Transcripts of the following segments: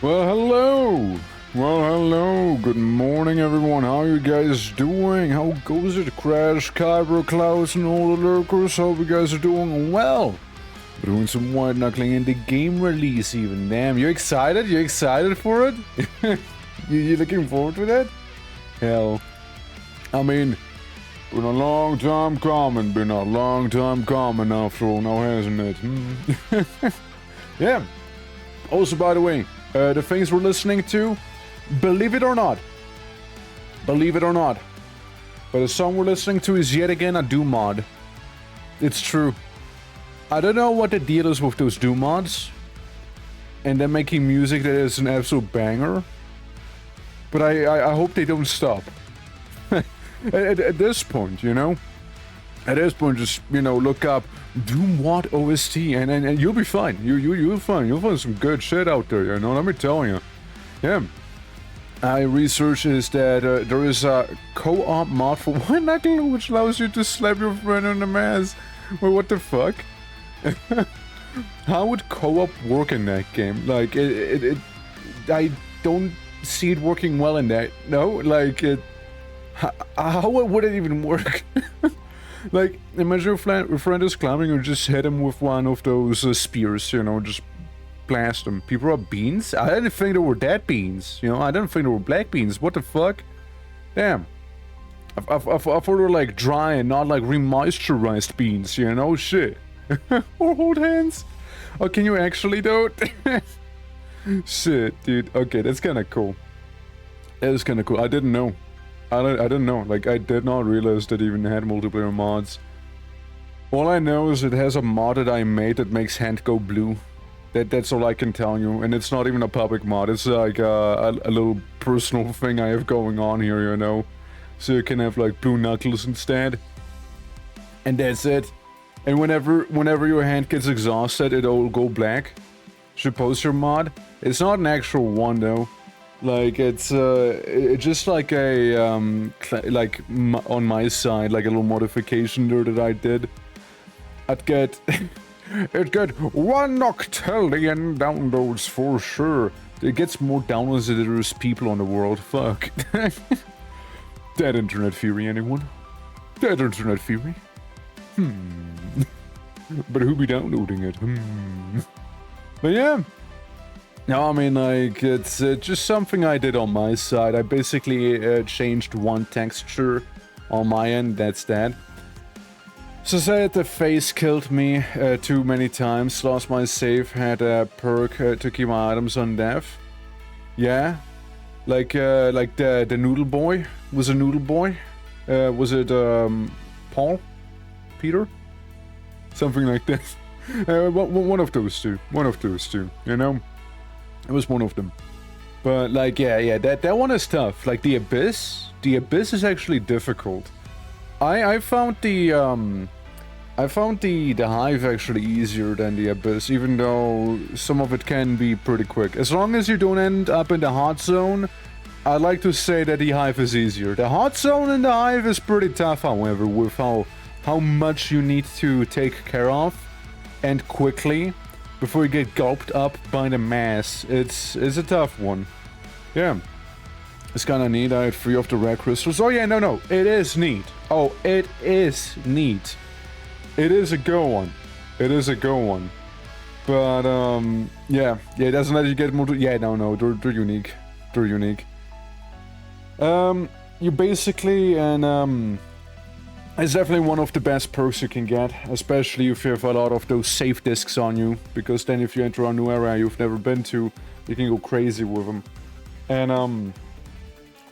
Well, hello. Hello. Good morning, everyone. How you guys doing? How goes it? Crash, Kyber, Klaus, and all the lurkers. Hope you guys are doing well. We're doing some white knuckling in the game release even. Damn, you excited? You excited for it? you looking forward to that? Hell. I mean, been a long time coming. Been a long time coming after all now, hasn't it? Yeah. Also, by the way, the things we're listening to, believe it or not, but the song we're listening to is yet again a Doom mod. It's true. I don't know what the deal is with those Doom mods, and they're making music that is an absolute banger, but I hope they don't stop. at this point, you know? At this point, just, look up Doom Mod OST and you'll be fine. You'll find some good shit out there, let me tell you. Yeah. I researched is that there is a co-op mod for White Knuckle which allows you to slap your friend on the mask. Well, what the fuck? How would co-op work in that game? Like, I don't see it working well in that. No, like, how would it even work? Like, imagine your friend is climbing and just hit him with one of those spears, just blast him. People are beans? I didn't think there were dead beans, I didn't think there were black beans. What the fuck? Damn. I thought they were like dry and not like remoisturized beans, Shit. Or hold hands. Oh, can you actually do it? Shit, dude. Okay, that's kind of cool. That is kind of cool. I didn't know. I didn't know. Like, I did not realize that it even had multiplayer mods. All I know is it has a mod that I made that makes hand go blue. That's all I can tell you. And it's not even a public mod. It's like a little personal thing I have going on here, So you can have like blue knuckles instead. And that's it. And whenever your hand gets exhausted, it'll go black. Should post your mod. It's not an actual one though. Like, it's just like a, on my side, like a little modification there that I did. It'd get one Noctillion downloads for sure. It gets more downloads than there is people on the world, fuck. Dead internet theory, anyone? Dead internet theory? But who be downloading it? But yeah. No, I mean, like, it's just something I did on my side. I basically changed one texture on my end, that's that. So say that the face killed me too many times, lost my save, had a perk to keep my items on death. Yeah, like the noodle boy was a noodle boy. Was it Paul? Peter? Something like that. One of those two. It was one of them. But like, yeah, that one is tough. Like the Abyss is actually difficult. I found the Hive actually easier than the Abyss, even though some of it can be pretty quick. As long as you don't end up in the hot zone, I'd like to say that the Hive is easier. The hot zone in the Hive is pretty tough, however, with how much you need to take care of and quickly before you get gulped up by the mass. It's a tough one. Yeah. It's kinda neat. I had 3 of the rare crystals. Oh yeah, no. It is neat. Oh, it is neat. It is a go one. But, yeah, it doesn't let you get more. Yeah, no, they're unique. You basically, and, it's definitely one of the best perks you can get, especially if you have a lot of those save discs on you, because then if you enter a new area you've never been to, you can go crazy with them. And,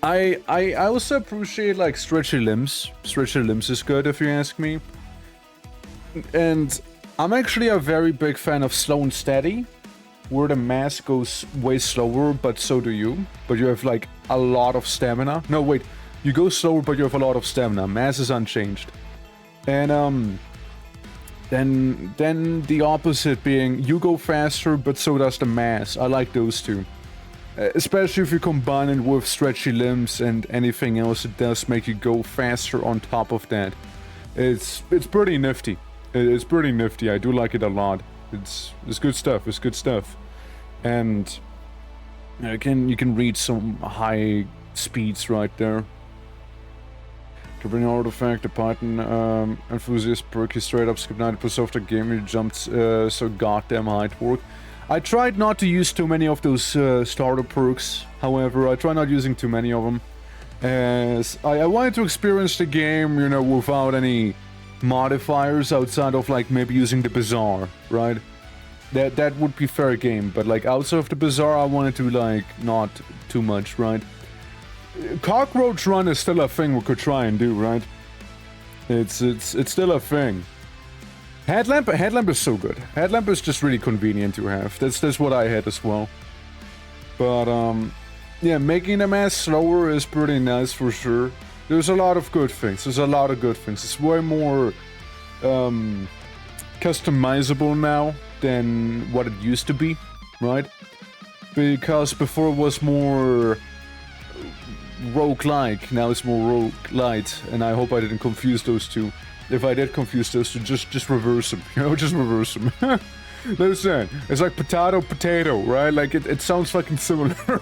I also appreciate, like, stretchy limbs. Stretchy limbs is good, if you ask me. And I'm actually a very big fan of slow and steady, where the mass goes way slower, but so do you. But you have, like, a lot of stamina. No, wait. You go slower, but you have a lot of stamina. Mass is unchanged. And, then the opposite being, you go faster, but so does the mass. I like those two. Especially if you combine it with stretchy limbs and anything else, it does make you go faster on top of that. It's pretty nifty. It's pretty nifty. I do like it a lot. It's good stuff. And You can reach some high speeds right there. To bring an artifact, the Python enthusiast perk, he straight up skipped 90% of the game, he jumped so goddamn high to work. I tried not to use too many of those starter perks, however, I try not using too many of them. As I wanted to experience the game, you know, without any modifiers outside of, like, maybe using the Bazaar, right? That would be fair game, but, like, outside of the Bazaar, I wanted to, like, not too much, right? Cockroach Run is still a thing we could try and do, right? It's still a thing. Headlamp is so good. Headlamp is just really convenient to have. That's what I had as well. But yeah, making the mass slower is pretty nice for sure. There's a lot of good things. It's way more customizable now than what it used to be, right? Because before it was more roguelike, now it's more roguelite, and I hope I didn't confuse those two. If I did confuse those two, just reverse them, you know, just reverse them. Listen, it's like potato, right? Like, it sounds fucking similar.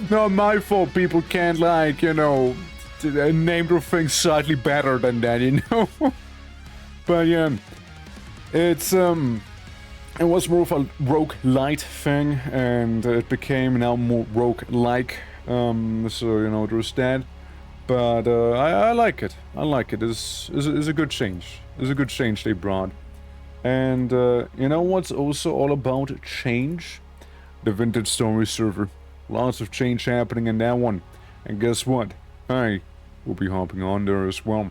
Not my fault people can't, like, you know, name their things slightly better than that, you know? But yeah, it was more of a roguelite thing, and it became now more roguelike. So, you know, there's that. But I like it. It's a good change. It's a good change they brought. And you know what's also all about change? The Vintage Story server. Lots of change happening in that one. And guess what? I will be hopping on there as well.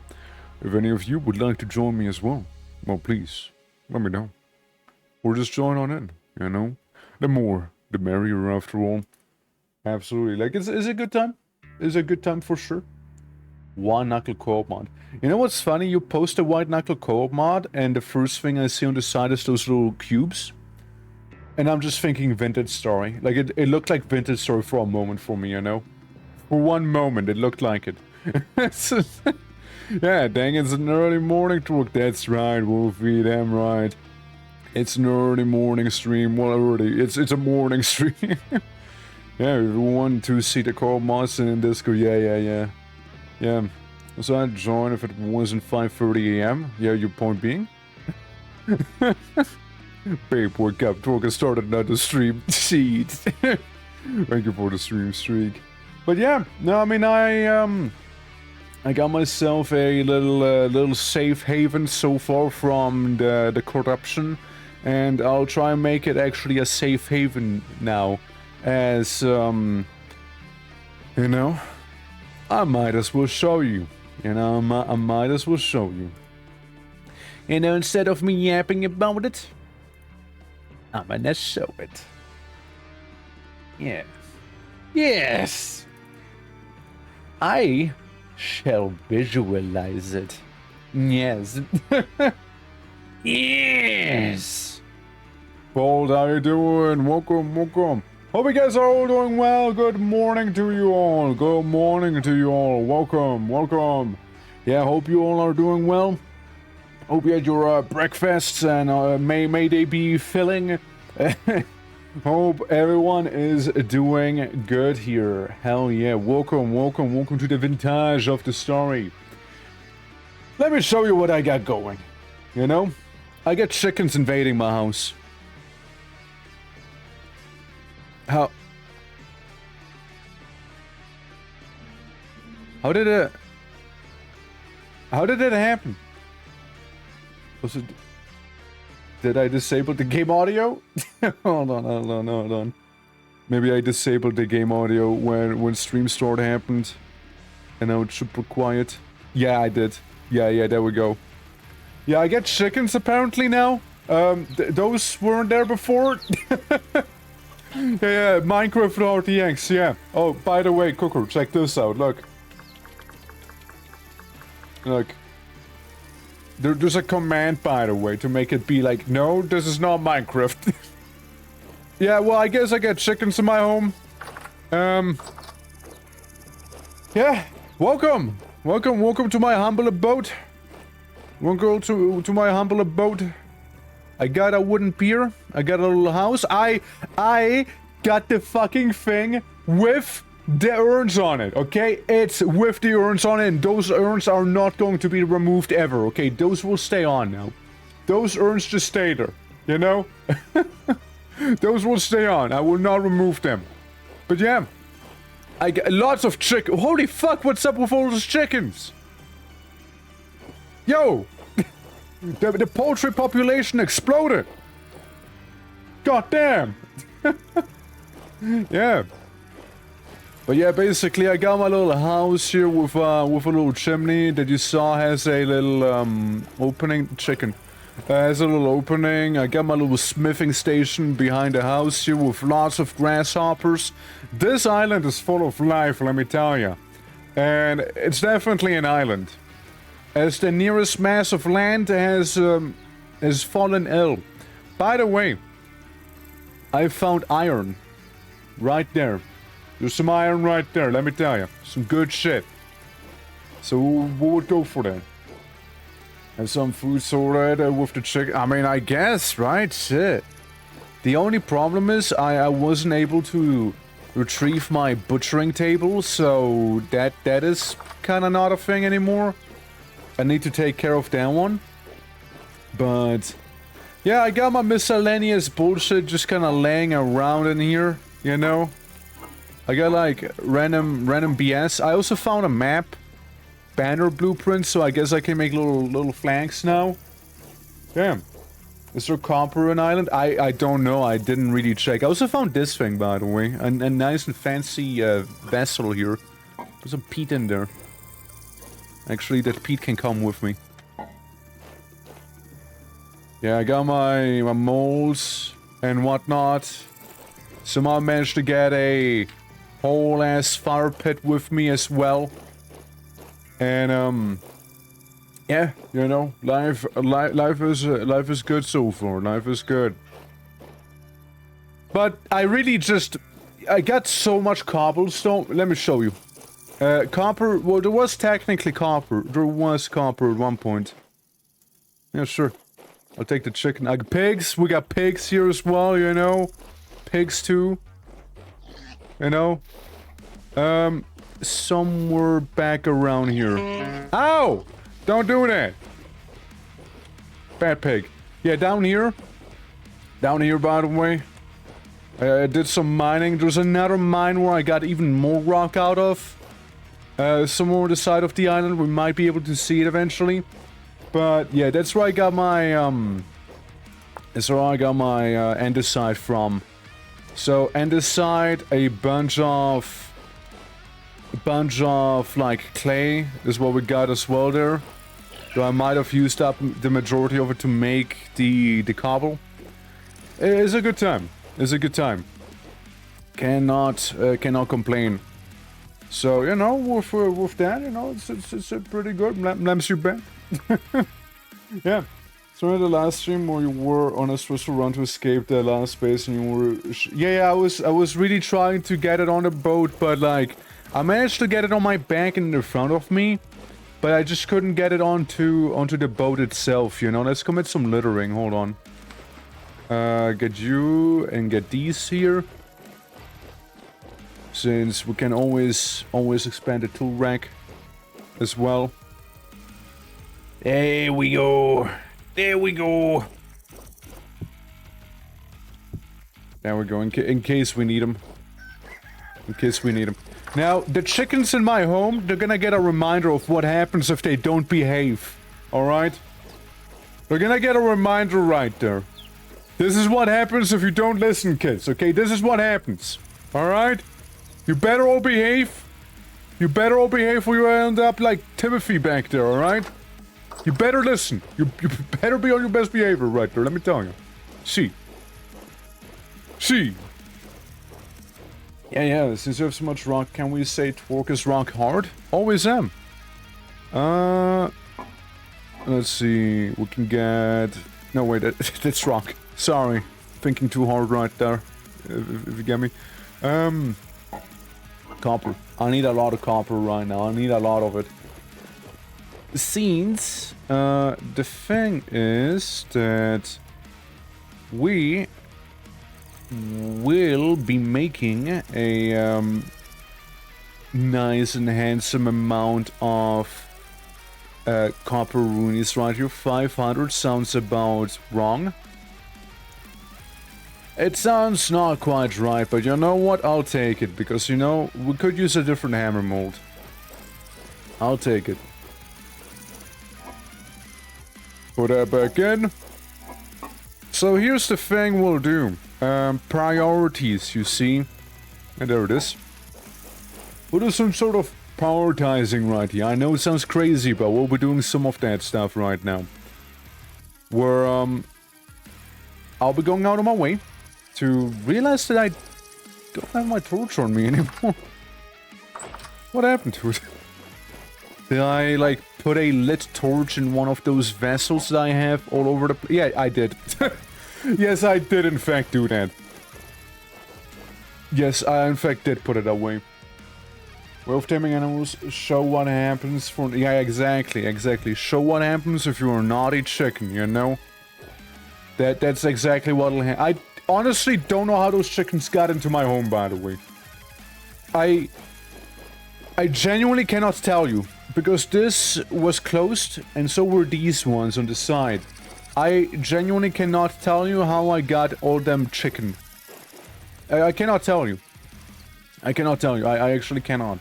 If any of you would like to join me as well, well, please, let me know. Or just join on in, you know? The more, the merrier after all. Absolutely. Like, it's a good time. It's a good time for sure. White Knuckle Co-op mod. You know what's funny? You post a White Knuckle Co-op mod, and the first thing I see on the side is those little cubes. And I'm just thinking Vintage Story. Like, it looked like Vintage Story for a moment for me, you know? For one moment, it looked like it. Yeah, dang, it's an early morning talk. That's right, Wolfie, damn right. It's an early morning stream. Well, already, it's a morning stream. Yeah, if you want to see the co-op mods in Discord, yeah. Yeah, so I'd join if it wasn't 5:30 AM. Yeah, your point being? Babe, wake up, talk and start another stream. Seed. Thank you for the stream streak. But yeah, no, I mean, I got myself a little safe haven so far from the corruption, and I'll try and make it actually a safe haven now, as you know, I might as well show you. You know, I might as well show you. You know, instead of me yapping about it, I'm gonna show it. Yeah. Yes! I shall visualize it. Yes. Yes! Bold, how you doing? Welcome. Hope you guys are all doing well. Good morning to you all. Welcome. Yeah, hope you all are doing well. Hope you had your breakfasts, and may they be filling. Hope everyone is doing good here. Hell yeah. Welcome to the vintage of the story. Let me show you what I got going. You know? I got chickens invading my house. How did it happen? Was it... Did I disable the game audio? Hold on. Maybe I disabled the game audio when stream start happened. And now it's super quiet. Yeah, I did. Yeah, there we go. Yeah, I get chickens apparently now. Those weren't there before. Yeah, Minecraft RTX, yeah. Oh, by the way, Cooker, check this out, look. There's a command, by the way, to make it be like, no, this is not Minecraft. Yeah, well, I guess I get chickens in my home. Yeah, welcome to my humble abode. Welcome to my humble abode. I got a wooden pier. I got a little house. I got the fucking thing with the urns on it, okay? It's with the urns on it, and those urns are not going to be removed ever, okay? Those will stay on now. Those urns just stay there, you know? Those will stay on. I will not remove them. But yeah, I got lots of chicken. Holy fuck, what's up with all those chickens? Yo! the poultry population exploded. God damn. Yeah. But yeah, basically I got my little house here with a little chimney that you saw has a little opening. Chicken. Has a little opening. I got my little smithing station behind the house here with lots of grasshoppers. This island is full of life, let me tell you. And it's definitely an island. As the nearest mass of land has fallen ill. By the way, I found iron. Right there. There's some iron right there, let me tell you. Some good shit. So we would go for that. Have some food sorted with the chicken. I mean, I guess, right? Shit. The only problem is I wasn't able to retrieve my butchering table, so that is kind of not a thing anymore. I need to take care of that one. But yeah, I got my miscellaneous bullshit just kind of laying around in here, you know? I got like random BS. I also found a map. Banner blueprint, so I guess I can make little flanks now. Damn. Is there copper in Island? I don't know, I didn't really check. I also found this thing, by the way. A nice and fancy vessel here. There's some peat in there. Actually, that peat can come with me. Yeah, I got my molds and whatnot. Somehow managed to get a whole ass fire pit with me as well. And yeah, you know, life is good so far. Life is good. But I really I got so much cobblestone. Let me show you. Copper. Well, there was technically copper. There was copper at one point. Yeah, sure. I'll take the chicken. I got pigs. We got pigs here as well. You know, pigs too. You know. Somewhere back around here. Ow! Don't do that! Bad pig. Yeah, down here. Down here, by the way. I did some mining. There's another mine where I got even more rock out of. Somewhere on the side of the island. We might be able to see it eventually. But yeah, that's where I got my that's where I got my andesite from. So andesite, a bunch of like clay is what we got as well there. So I might have used up the majority of it to make the cobble. It's a good time. It's a good time. Cannot complain. So you know, with that, you know, it's pretty good. Lamps you back. Yeah. So in the last stream where you were on a stressful run to escape the last base, and you were yeah, I was really trying to get it on the boat, but like I managed to get it on my back and in the front of me, but I just couldn't get it onto the boat itself, you know. Let's commit some littering. Hold on. Get you and get these here. Since we can always expand the tool rack as well. There we go. There we go. There we go. In case we need them. In case we need them. Now, the chickens in my home, they're gonna get a reminder of what happens if they don't behave. Alright? They're gonna get a reminder right there. This is what happens if you don't listen, kids, okay? This is what happens. Alright? You better all behave. You better all behave or you end up like Timothy back there, alright? You better listen. You better be on your best behavior right there, let me tell you. See. See. Yeah, since you have so much rock, can we say Twerk is rock hard? Always am. Let's see, we can get... No, wait, that's rock. Sorry, thinking too hard right there, if you get me. Copper. I need a lot of copper right now, I need a lot of it. Since, the thing is that we will be making a nice and handsome amount of copper runes right here. 500 sounds about wrong. It sounds not quite right, but you know what? I'll take it, because, you know, we could use a different hammer mold. I'll take it. Put that back in. So here's the thing we'll do. Priorities, you see. And there it is. We'll do some sort of prioritizing right here. I know it sounds crazy, but we'll be doing some of that stuff right now. Where, I'll be going out of my way to realize that I don't have my torch on me anymore. What happened to it? Did I, like, put a lit torch in one of those vessels that I have all over the place? Yeah, I did. Yes, I did in fact do that. Yes, I in fact did put it away. Wolf taming animals, show what happens for... Yeah, exactly. Show what happens if you're a naughty chicken, you know? That's exactly what'll happen. I honestly don't know how those chickens got into my home, by the way. I genuinely cannot tell you. Because this was closed, and so were these ones on the side. I genuinely cannot tell you how I got all them chicken. I cannot tell you. I cannot tell you. I actually cannot.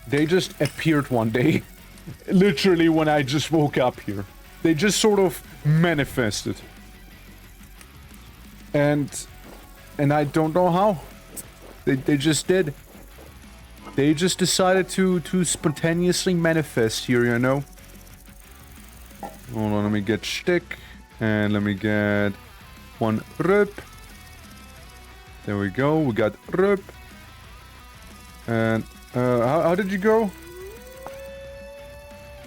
They just appeared one day. Literally when I just woke up here. They just sort of manifested. And I don't know how. They just did. They just decided to spontaneously manifest here, you know? Hold on, let me get stick. And let me get one rip. There we go, we got rip. And, how did you go?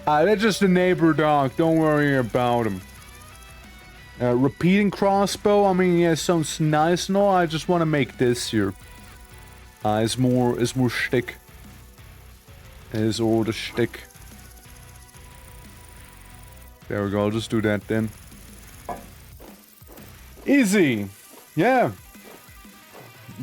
That's just a neighbor dog, don't worry about him. Repeating crossbow, I mean, yeah, sounds nice and all, I just want to make this here. Is more shtick. Is all the shtick. There we go, I'll just do that then. Easy! Yeah!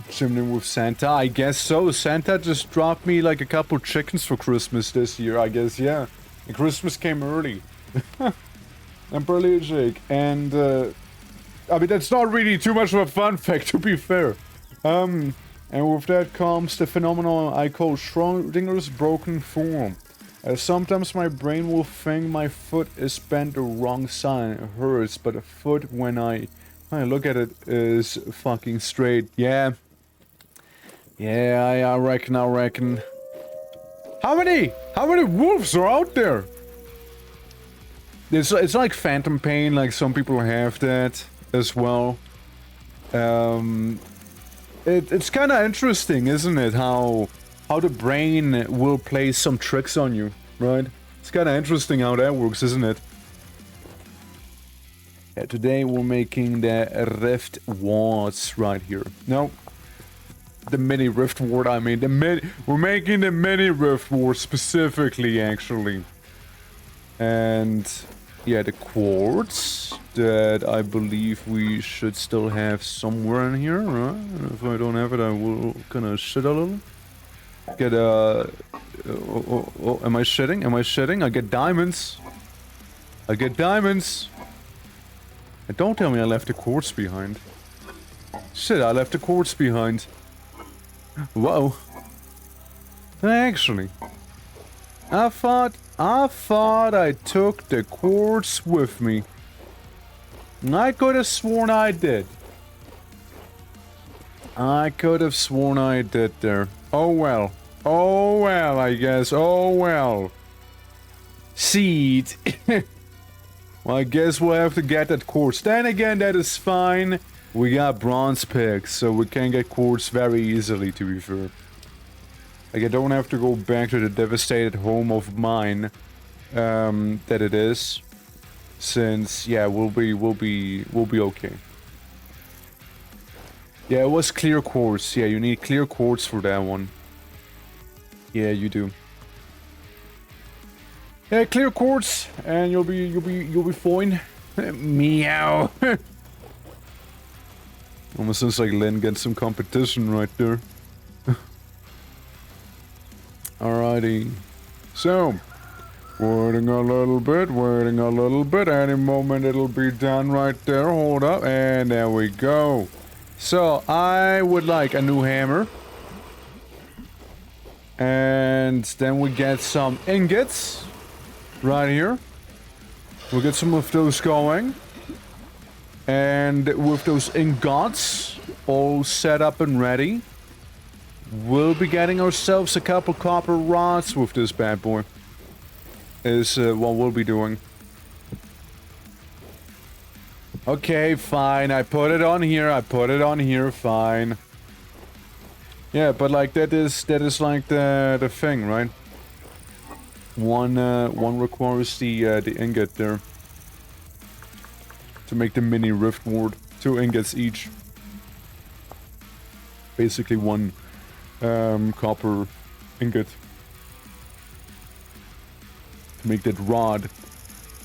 Chimney with Santa, I guess so. Santa just dropped me like a couple chickens for Christmas this year, I guess, yeah. And Christmas came early. I'm barely Jake. And, I mean, that's not really too much of a fun fact, to be fair. And with that comes the phenomenon I call Schrodinger's broken form. Sometimes my brain will think my foot is bent the wrong side, it hurts, but a foot when I look at it is fucking straight. Yeah. Yeah, I reckon. How many wolves are out there? It's like phantom pain, like some people have that as well. It's kind of interesting, isn't it? How the brain will play some tricks on you, right? It's kind of interesting how that works, isn't it? Yeah, today we're making the Riftwards right here. No, the mini Riftward. I mean, we're making the mini Riftward specifically, actually. And yeah, the quartz that I believe we should still have somewhere in here, right? If I don't have it, I will kind of shit a little. Get oh, am I shitting? Am I shitting? I get diamonds. I get diamonds. And don't tell me I left the quartz behind. Shit, I left the quartz behind. Whoa. Actually, I thought I took the quartz with me. I could have sworn I did. I could have sworn I did there. Oh well. Oh well, I guess. Oh well. Seed. Well, I guess we'll have to get that quartz. Then again, that is fine. We got bronze picks, so we can get quartz very easily, to be fair. Like, I don't have to go back to the devastated home of mine that it is. Since, yeah, we'll be okay. Yeah, it was clear quartz. Yeah, you need clear quartz for that one. Yeah, you do. Yeah, clear quartz, and you'll be fine. Meow. Almost seems like Lynn gets some competition right there. Alrighty. So, waiting a little bit, waiting a little bit. Any moment it'll be done right there. Hold up, and there we go. So, I would like a new hammer. And then we get some ingots. Right here. We'll get some of those going. And with those ingots all set up and ready, we'll be getting ourselves a couple copper rods with this bad boy. Is what we'll be doing. Okay, fine. I put it on here. I put it on here. Fine. Yeah, but like that is like the thing, right? One requires the ingot there to make the mini Riftward. 2 ingots each. Basically one copper ingot to make that rod.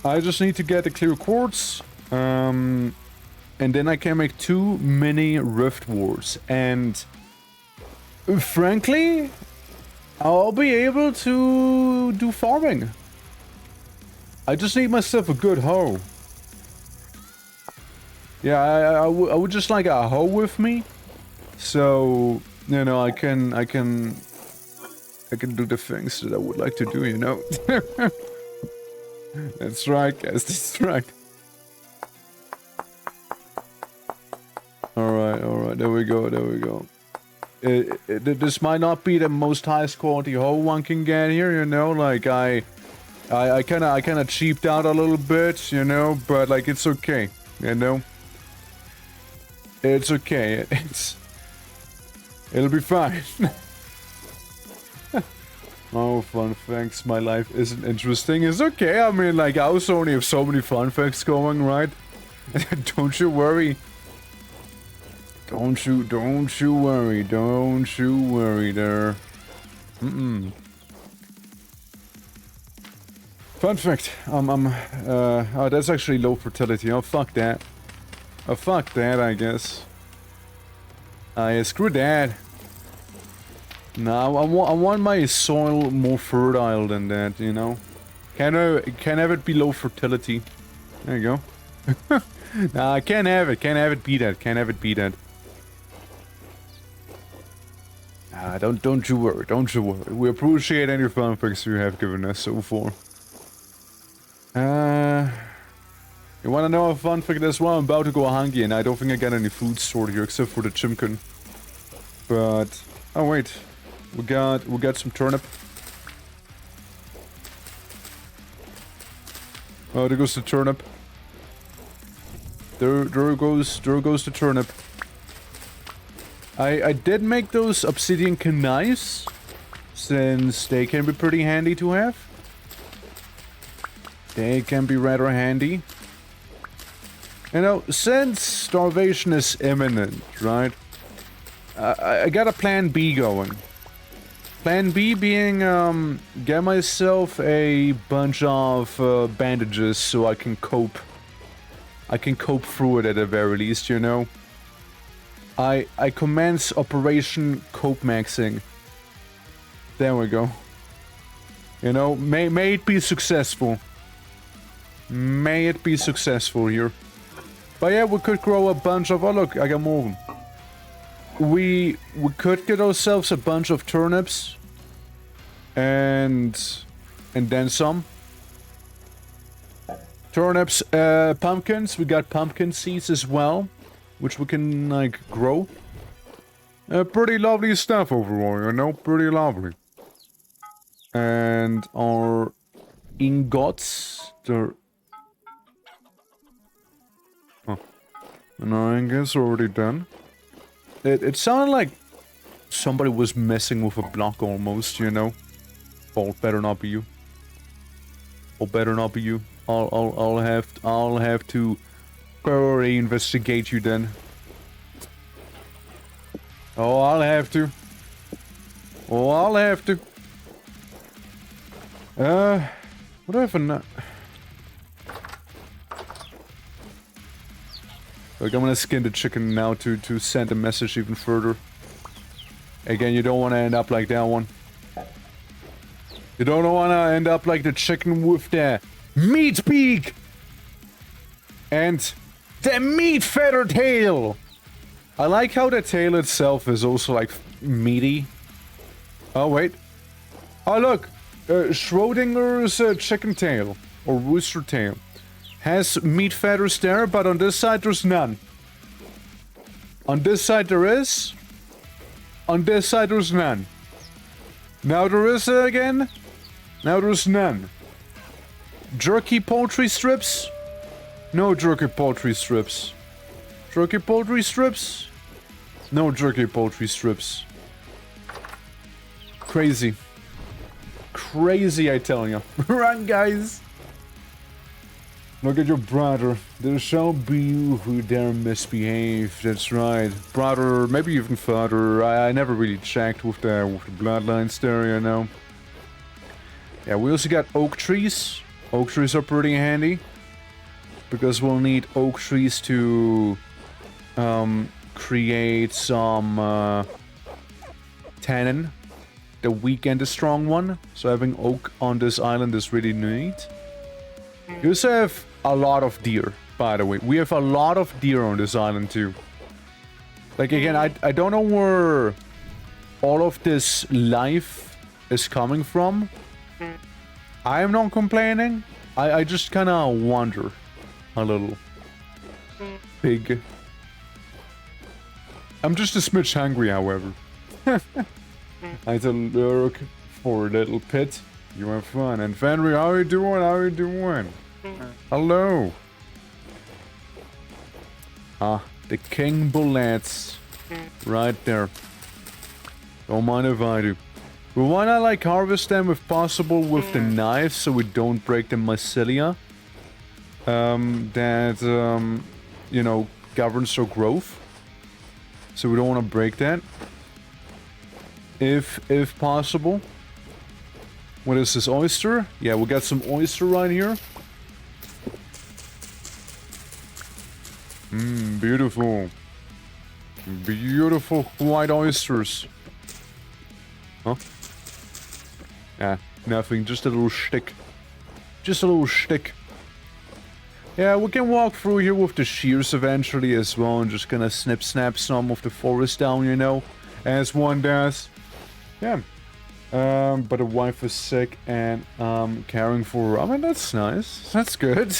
I just need to get the clear quartz, and then I can make 2 mini Riftwards. And frankly, I'll be able to do farming. I just need myself a good hoe. Yeah, I would just like a hoe with me, so you know I can do the things that I would like to do. You know. That's right, guys. That's right. All right. There we go. There we go. This might not be the most highest quality hoe one can get here, you know. Like I kind of cheaped out a little bit, you know, but like it's okay, you know. It's okay. It'll be fine. Oh, fun facts. My life isn't interesting. It's okay. I mean, like I also only have so many fun facts going, right? Don't you worry. Don't you worry. Don't you worry there. Fun fact. Oh, that's actually low fertility. Oh, fuck that. Oh, fuck that, I guess. Yeah, screw that. No, I want my soil more fertile than that, you know? Can't have it be low fertility. There you go. Nah, I can't have it. Can't have it be that. Can't have it be that. Don't you worry. Don't you worry. We appreciate any fun facts you have given us so far. You wanna know a fun fact as well? I'm about to go hungry and I don't think I got any food stored here except for the chimkin. But oh wait. We got some turnip. Oh, there goes the turnip. There goes the turnip. I did make those obsidian knives, since they can be pretty handy to have. They can be rather handy. You know, since starvation is imminent, right? I got a plan B going. Plan B being, get myself a bunch of bandages so I can cope. I can cope through it at the very least, you know? I commence Operation Cope Maxing. There we go. You know, may it be successful. May it be successful here. But yeah, we could grow a bunch of... Oh look, I got more of them. We could get ourselves a bunch of turnips. And then some. Turnips, pumpkins. We got pumpkin seeds as well. Which we can, like, grow. Pretty lovely stuff overall, you know? Pretty lovely. And our ingots. They're... Oh. And our ingots are already done. It sounded like somebody was messing with a block almost, you know? Oh, better not be you. Oh, better not be you. I'll have to thoroughly investigate you then. Oh, I'll have to. Oh, I'll have to. What do I have for nut? Like, I'm gonna skin the chicken now to send a message even further. Again, you don't want to end up like that one. You don't want to end up like the chicken with the meat beak! And the meat feather tail! I like how the tail itself is also, like, meaty. Oh, wait. Oh, look! Schrodinger's chicken tail, or rooster tail, has meat feathers there, but on this side there's none. On this side there is. On this side there's none. Now there is again. Now there's none. Jerky poultry strips? No jerky poultry strips. Jerky poultry strips? No jerky poultry strips. Crazy. Crazy, I tell you. Run, guys! Look at your brother. There shall be you who dare misbehave. That's right. Brother, maybe even father. I never really checked with the bloodlines there, you know. Yeah, we also got oak trees. Oak trees are pretty handy. Because we'll need oak trees to create some tannin. The weak and the strong one. So having oak on this island is really neat. You also have a lot of deer, by the way. We have a lot of deer on this island too. Like, again, I don't know where all of this life is coming from. I am not complaining. I just kind of wonder a little. Pig. I'm just a smidge hungry, however. I had to lurk for a little pit. You have fun. And Fenry, how you doing? How you doing? Hello. Ah, the king bullets. Right there. Don't mind if I do. We wanna, like, harvest them if possible with the knife so we don't break the mycelia. You know, governs their growth. So we don't want to break that. If possible. What is this, oyster? Yeah, we got some oyster right here. Beautiful. Beautiful white oysters. Huh? Yeah, nothing. Just a little shtick. Just a little shtick. Yeah, we can walk through here with the shears eventually as well and just gonna snap some of the forest down, you know, as one does. Yeah. But the wife is sick and caring for her. I mean, that's nice. That's good.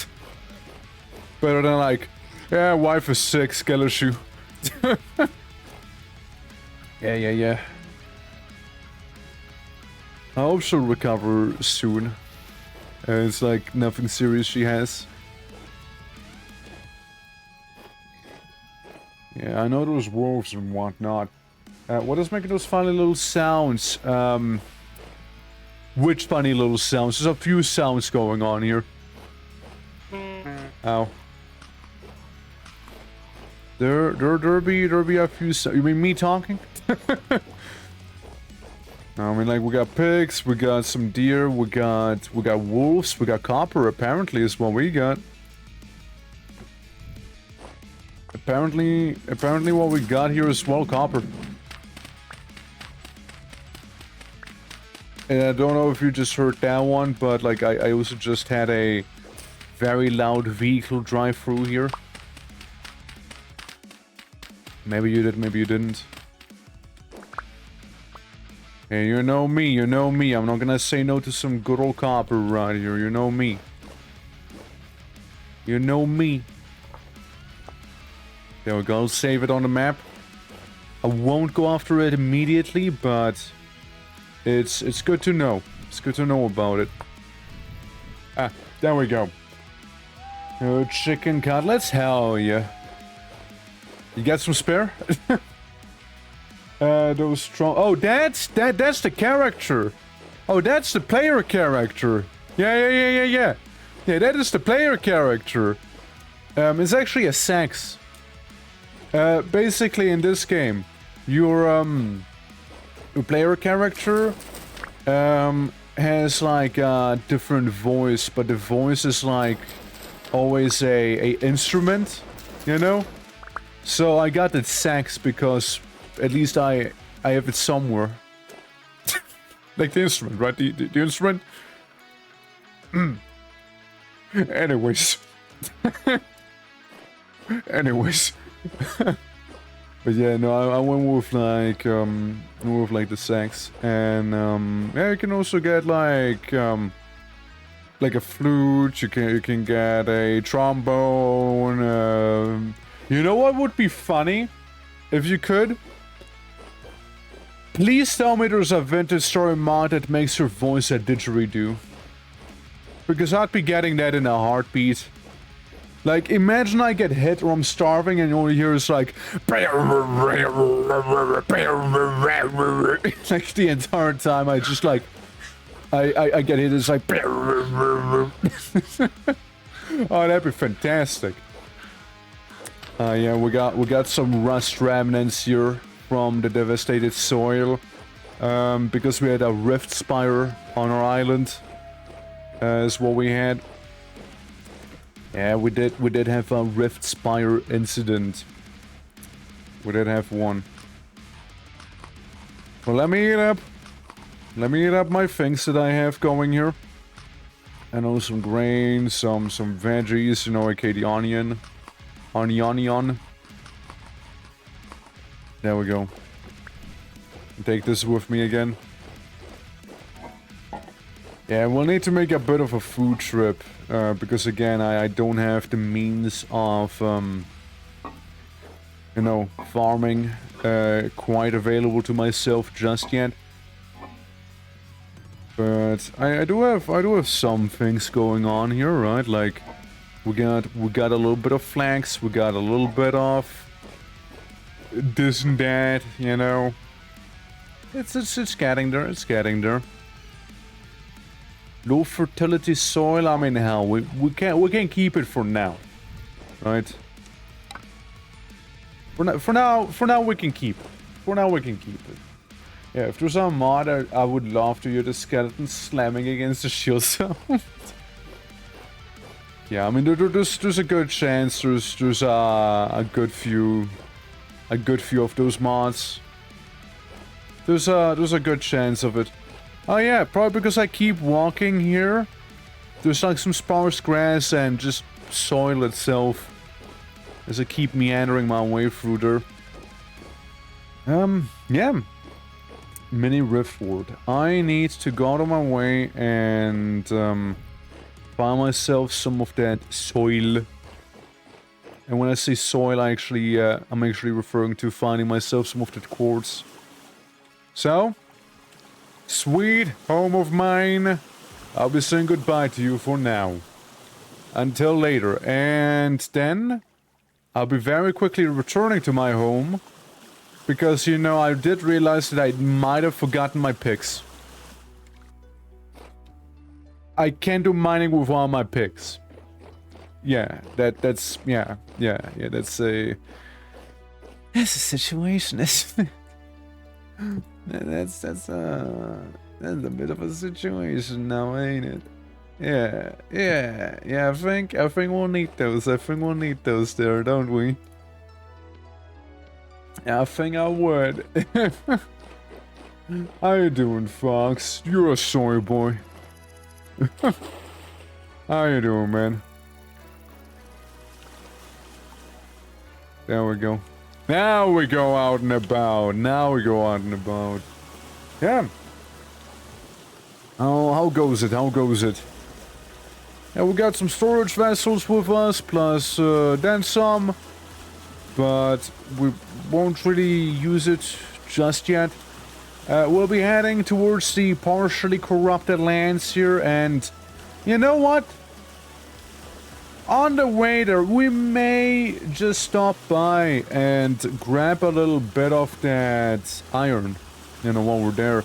Better than like, yeah, wife is sick, skeleton. Yeah. I hope she'll recover soon. It's like nothing serious she has. Yeah, I know those wolves and whatnot. What is making those funny little sounds? Which funny little sounds? There's a few sounds going on here. Ow. There be a few sounds. You mean me talking? I mean, like, we got pigs, we got some deer, we got wolves, we got copper, apparently, is what we got. Apparently what we got here is, well, copper. And I don't know if you just heard that one, but, like, I also just had a very loud vehicle drive through here. Maybe you did, maybe you didn't. Hey, you know me, I'm not gonna say no to some good old copper right here, you know me. You know me. There we go, save it on the map. I won't go after it immediately, but it's good to know. It's good to know about it. Ah, there we go. Oh, chicken cutlets, hell yeah. You got some spare? Those strong. Oh, that's the character. Oh, that's the player character. Yeah. Yeah, that is the player character. It's actually a sax. Basically, in this game, your player character has like a different voice, but the voice is like always a instrument, you know. So I got the sax because at least I have it somewhere. Like the instrument, right? The instrument. Anyways. Anyways. But yeah, no, I went with like the sax, and yeah, you can also get like a flute. You can get a trombone. You know what would be funny, if you could? Please tell me there's a vintage story mod that makes your voice a didgeridoo, because I'd be getting that in a heartbeat. Like, imagine I get hit or I'm starving and all you hear is like... like, the entire time I just like... I get hit, it's like... Oh, that'd be fantastic. Yeah, we got some rust remnants here from the devastated soil. Because we had a rift spire on our island. Is what we had. Yeah, we did have a rift spire incident. We did have one. Well, let me eat up. Let me eat up my things that I have going here. I know some grain, some veggies, you know, aka the onion. Onion. There we go. Take this with me again. Yeah, we'll need to make a bit of a food trip, because again, I don't have the means of, you know, farming quite available to myself just yet. But I do have some things going on here, right? Like, we got a little bit of flax, we got a little bit of this and that, you know. It's getting there, it's getting there. Low fertility soil, I mean, hell, we can keep it for now, right? For now we can keep it. For now we can keep it. Yeah, if there's a mod, I would love to hear the skeleton slamming against the shield sound. Yeah, I mean, there's a good chance there's a good few of those mods. There's a good chance of it. Oh yeah, probably because I keep walking here. There's like some sparse grass and just soil itself. As I keep meandering my way through there. Yeah. Mini Riftward. I need to go out of my way and find myself some of that soil. And when I say soil, I'm actually referring to finding myself some of that quartz. So, sweet home of mine, I'll be saying goodbye to you for now. Until later. And then, I'll be very quickly returning to my home. Because, you know, I did realize that I might have forgotten my picks. I can't do mining with all my picks. Yeah, that's that's a situation. That's a bit of a situation now, ain't it? Yeah. I think we'll need those. I think we'll need those there, don't we? I think I would. How you doing, Fox? You're a soy boy. How you doing, man? There we go. Now we go out and about. Yeah. Oh, how goes it? Yeah, we got some storage vessels with us, plus then some. But we won't really use it just yet. We'll be heading towards the partially corrupted lands here, and you know what? On the way there, we may just stop by and grab a little bit of that iron, you know, while we're there.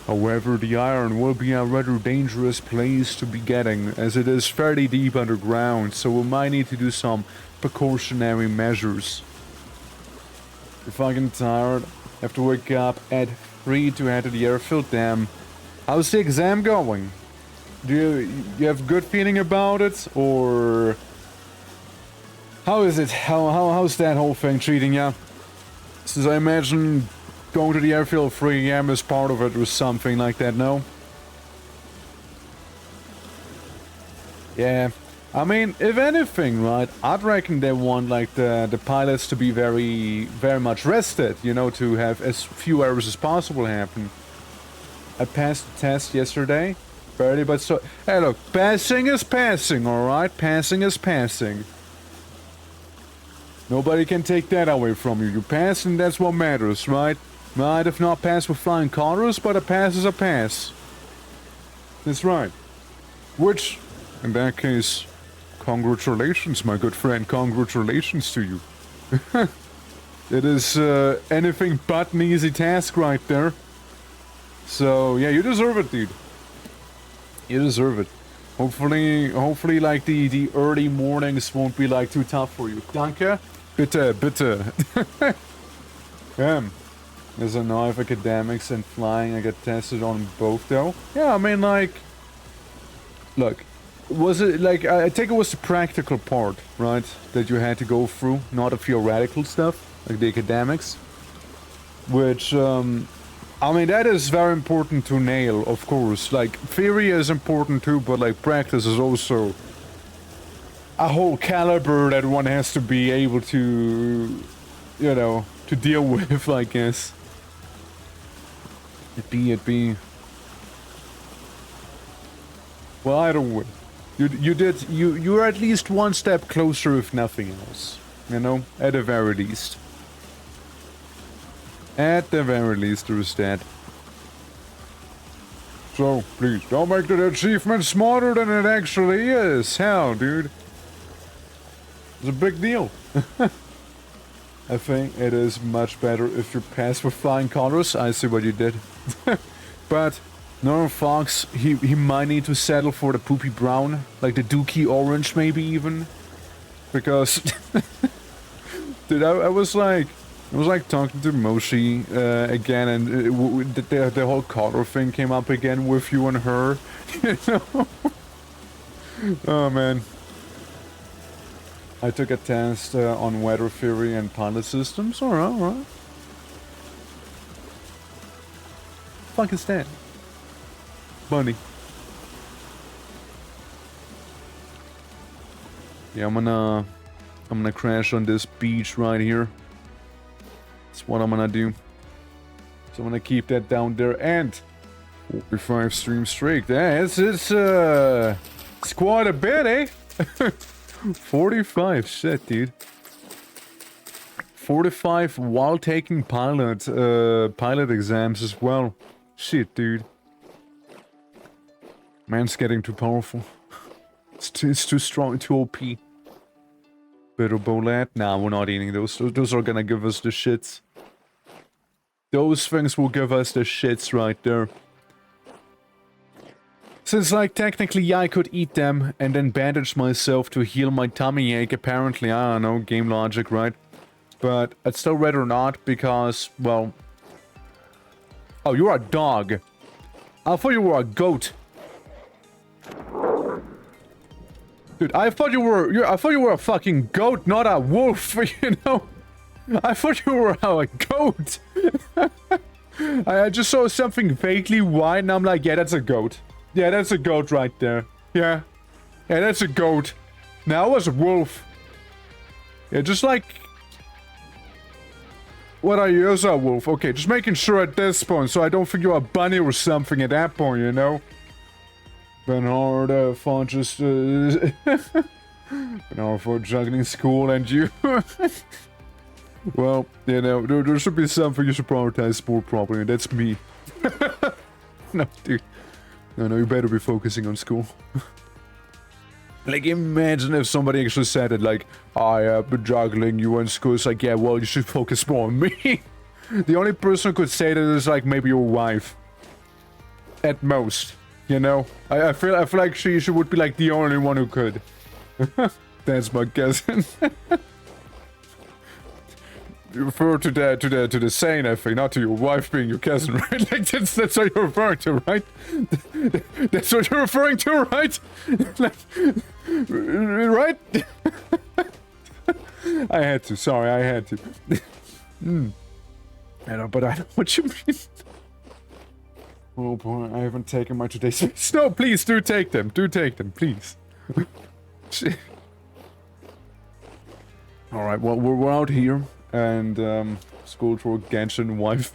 However, the iron will be a rather dangerous place to be getting, as it is fairly deep underground, so we might need to do some precautionary measures. We're fucking tired. Have to wake up at 3 to head to the airfield. Damn. How's the exam going? Do you have a good feeling about it, or How is it? How's that whole thing treating you? Since I imagine going to the airfield 3 AM is part of it or something like that, no? Yeah. I mean, if anything, right, I'd reckon they want, like, the pilots to be very much rested, you know, to have as few errors as possible happen. I passed the test yesterday, barely, but so... Hey, look, passing is passing, alright? Passing is passing. Nobody can take that away from you. You pass, and that's what matters, right? Might have not passed with flying colors, but a pass is a pass. That's right. Which, in that case... Congratulations, my good friend. Congratulations to you. It is anything but an easy task right there. So, yeah, you deserve it, dude. You deserve it. Hopefully, like, the early mornings won't be, like, too tough for you. Danke. Bitte, bitte. As I know, if academics and flying, I get tested on both, though. Yeah, I mean, like... Look. Was it, like, I think it was the practical part, right, that you had to go through, not the theoretical stuff, like the academics, which, I mean, that is very important to nail, of course. Like, theory is important too, but, like, practice is also a whole caliber that one has to be able to, you know, to deal with, I guess. It be. Well, either way. You're at least one step closer, if nothing else. You know, at the very least. At the very least, there is that. So, please, don't make the achievement smarter than it actually is. Hell, dude. It's a big deal. I think it is much better if you pass with flying colors. I see what you did. But... Norman Fox, he might need to settle for the poopy brown, like the dookie orange maybe even, because, dude, I was like talking to Moshi again, and the whole color thing came up again with you and her, you know? Oh man. I took a test on weather theory and pilot systems. Alright. Fuck is that? Bunny. Yeah, I'm gonna crash on this beach right here. That's what I'm gonna do. So I'm gonna keep that down there, and 45 stream streak. Yeah, it's quite a bit, eh? 45, shit, dude. 45 while taking pilot exams as well. Shit, dude. Man's getting too powerful. It's too strong, too OP. Bitter bolat? Nah, we're not eating those. Those are gonna give us the shits. Those things will give us the shits right there. Since, like, technically, yeah, I could eat them and then bandage myself to heal my tummy ache, apparently. I don't know, game logic, right? But I'd still rather not because, well... Oh, you're a dog. I thought you were a goat. Dude, I thought you were a fucking goat, not a wolf, you know? I thought you were a goat. I just saw something vaguely white and I'm like, yeah, that's a goat. Yeah, that's a goat right there. Yeah. Yeah, that's a goat. Now it was a wolf. Yeah, just like... What are you? You're a wolf. Okay, just making sure at this point so I don't think you're a bunny or something at that point, you know? Been hard for just been hard for juggling school and you. Well, you know, there should be something you should prioritize more properly, and that's me. No, dude. No, you better be focusing on school. Like, imagine if somebody actually said it, like, I have been juggling you in school. It's like, yeah, well, you should focus more on me. The only person who could say that is, like, maybe your wife. At most. You know, I feel like she would be like the only one who could. That's my cousin. You refer to the saying, I think, not to your wife being your cousin, right? Like that's what you're referring to, right? That's what you're referring to, right? Like, right? I had to. Sorry, I had to. I know, but I know what you mean. Oh boy, I haven't taken my today's space. No, please do take them. Do take them, please. Alright, well, we're out here, and, school for Genshin wife.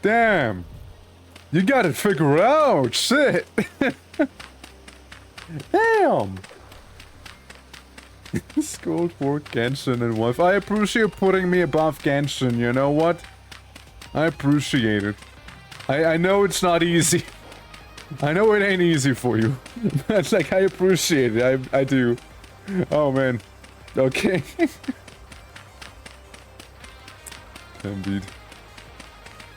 Damn! You gotta figure out, shit! Damn! School for Genshin and wife. I appreciate putting me above Genshin, you know what? I appreciate it. I know it's not easy. I know it ain't easy for you. But, like, I appreciate it. I do. Oh, man. Okay. Indeed.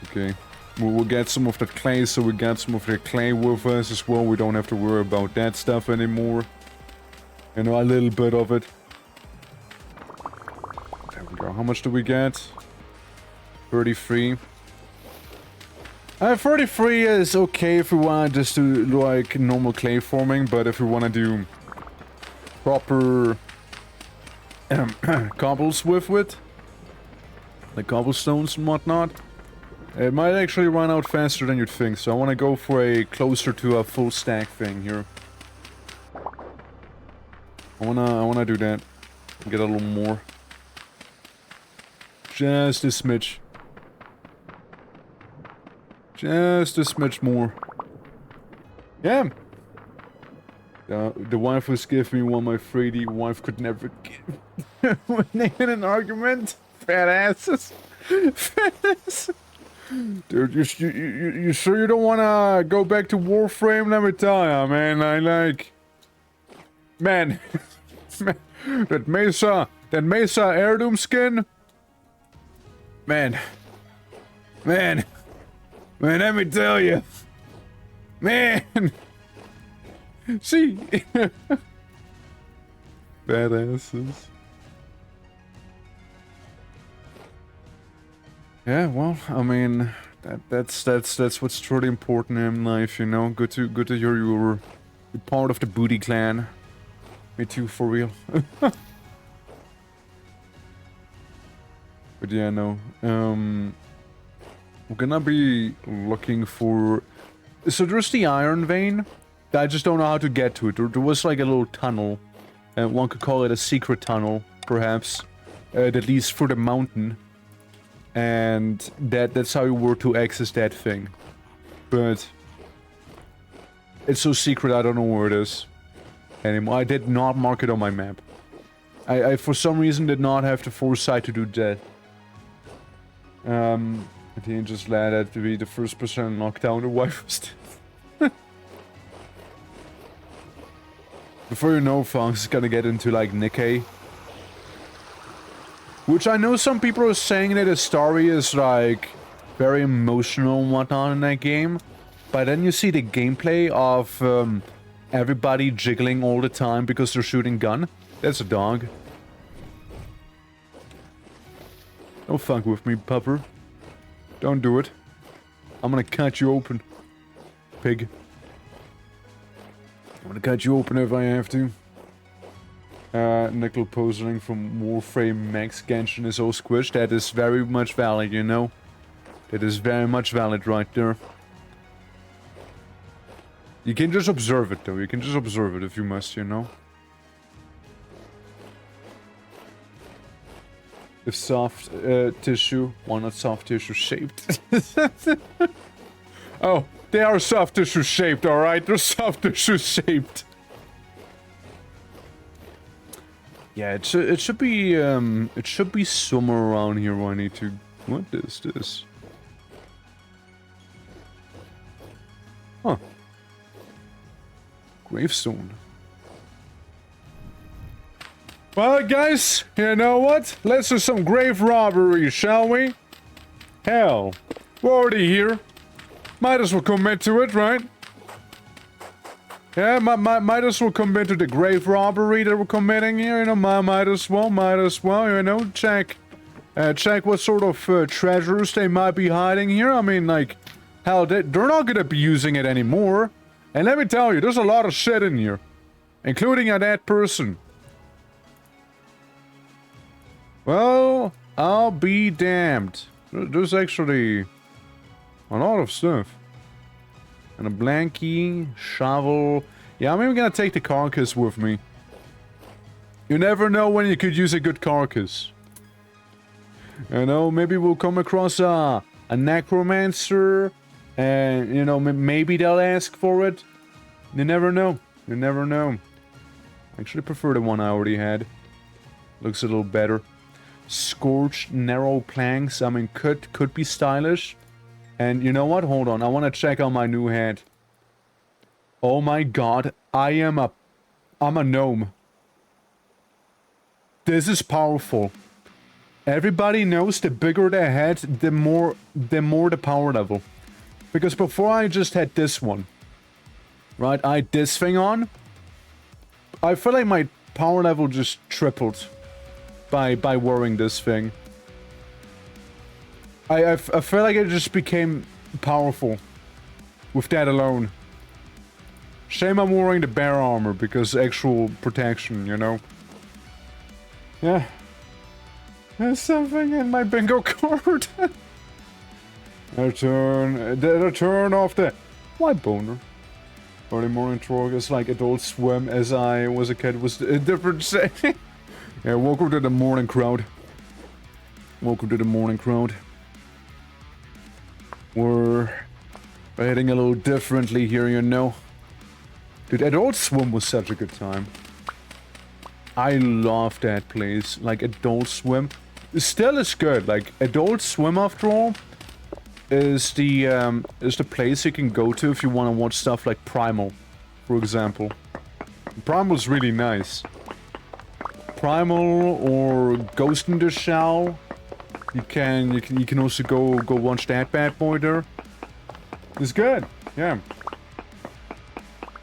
Okay. We'll get some of that clay, so we got some of that clay with us as well. We don't have to worry about that stuff anymore. You know, a little bit of it. There we go. How much do we get? 33. 33 is okay if we want to just do, like, normal clay forming, but if we want to do proper cobbles with it, like cobblestones and whatnot, it might actually run out faster than you'd think, so I want to go for a closer to a full stack thing here. I wanna do that. Get a little more. Just a smidge. Just a smidge more. Yeah. The wife was giving me one my 3D wife could never give. When they had an argument. Fat asses. Fat asses. Dude, you sure you don't wanna go back to Warframe? Let me tell ya, man. I like... Man. that Mesa heirloom skin? Man, let me tell you. Man. See? Badasses. Yeah, well, I mean, that's what's truly important in life, you know. Good to hear you're part of the booty clan. Me too, for real. But yeah, no. We're gonna be looking for... So there's the iron vein. I just don't know how to get to it. There was like a little tunnel. And one could call it a secret tunnel, perhaps. That leads through the mountain. And that's how you were to access that thing. But... it's so secret I don't know where it is anymore. I did not mark it on my map. I for some reason did not have the foresight to do that. I didn't just let that to be the first person to knock down the wife was dead. Before you know, Fox is gonna get into like Nikkei. Which I know some people are saying that the story is like very emotional and whatnot in that game. But then you see the gameplay of everybody jiggling all the time because they're shooting gun. That's a dog. Don't fuck with me, pupper. Don't do it. I'm gonna cut you open. Pig. I'm gonna cut you open if I have to. Nickel Posering from Warframe Max Genshin is all squished. That is very much valid, you know. That is very much valid right there. You can just observe it, though. You can just observe it if you must, you know. If soft tissue, why not soft tissue shaped? Oh, they are soft tissue shaped, alright? They're soft tissue shaped. Yeah, it should be somewhere around here where I need to... What is this? Huh. Gravestone. Well, guys, you know what? Let's do some grave robbery, shall we? Hell, we're already here. Might as well commit to it, right? Yeah, might as well commit to the grave robbery that we're committing here, you know, might as well, you know, check what sort of treasures they might be hiding here. I mean, like, hell, they're not gonna be using it anymore. And let me tell you, there's a lot of shit in here. Including a dead person. Well, I'll be damned. There's actually a lot of stuff. And a blankie, shovel. Yeah, I'm even gonna take the carcass with me. You never know when you could use a good carcass. You know, maybe we'll come across a necromancer, and, you know, maybe they'll ask for it. You never know. You never know. I actually prefer the one I already had. Looks a little better. Scorched, narrow planks. I mean, could be stylish. And you know what? Hold on. I want to check out my new hat. Oh my god. I'm a gnome. This is powerful. Everybody knows the bigger the head, the more the power level. Because before I just had this one. Right? I had this thing on. I feel like my power level just tripled by wearing this thing. I feel like it just became powerful with that alone. Shame I'm wearing the bear armor because actual protection, you know. Yeah. There's something in my bingo card. The turn off the... Why boner? Early morning talk is like Adult Swim as I was a kid was a different setting. Yeah, welcome to the morning crowd. Welcome to the morning crowd. We're heading a little differently here, you know. Dude, Adult Swim was such a good time. I love that place. Like, Adult Swim. Still is good. Like, Adult Swim, after all, is the place you can go to if you want to watch stuff like Primal, for example. Primal's really nice. Primal or Ghost in the Shell. You can also go watch that bad boy there. It's good, yeah.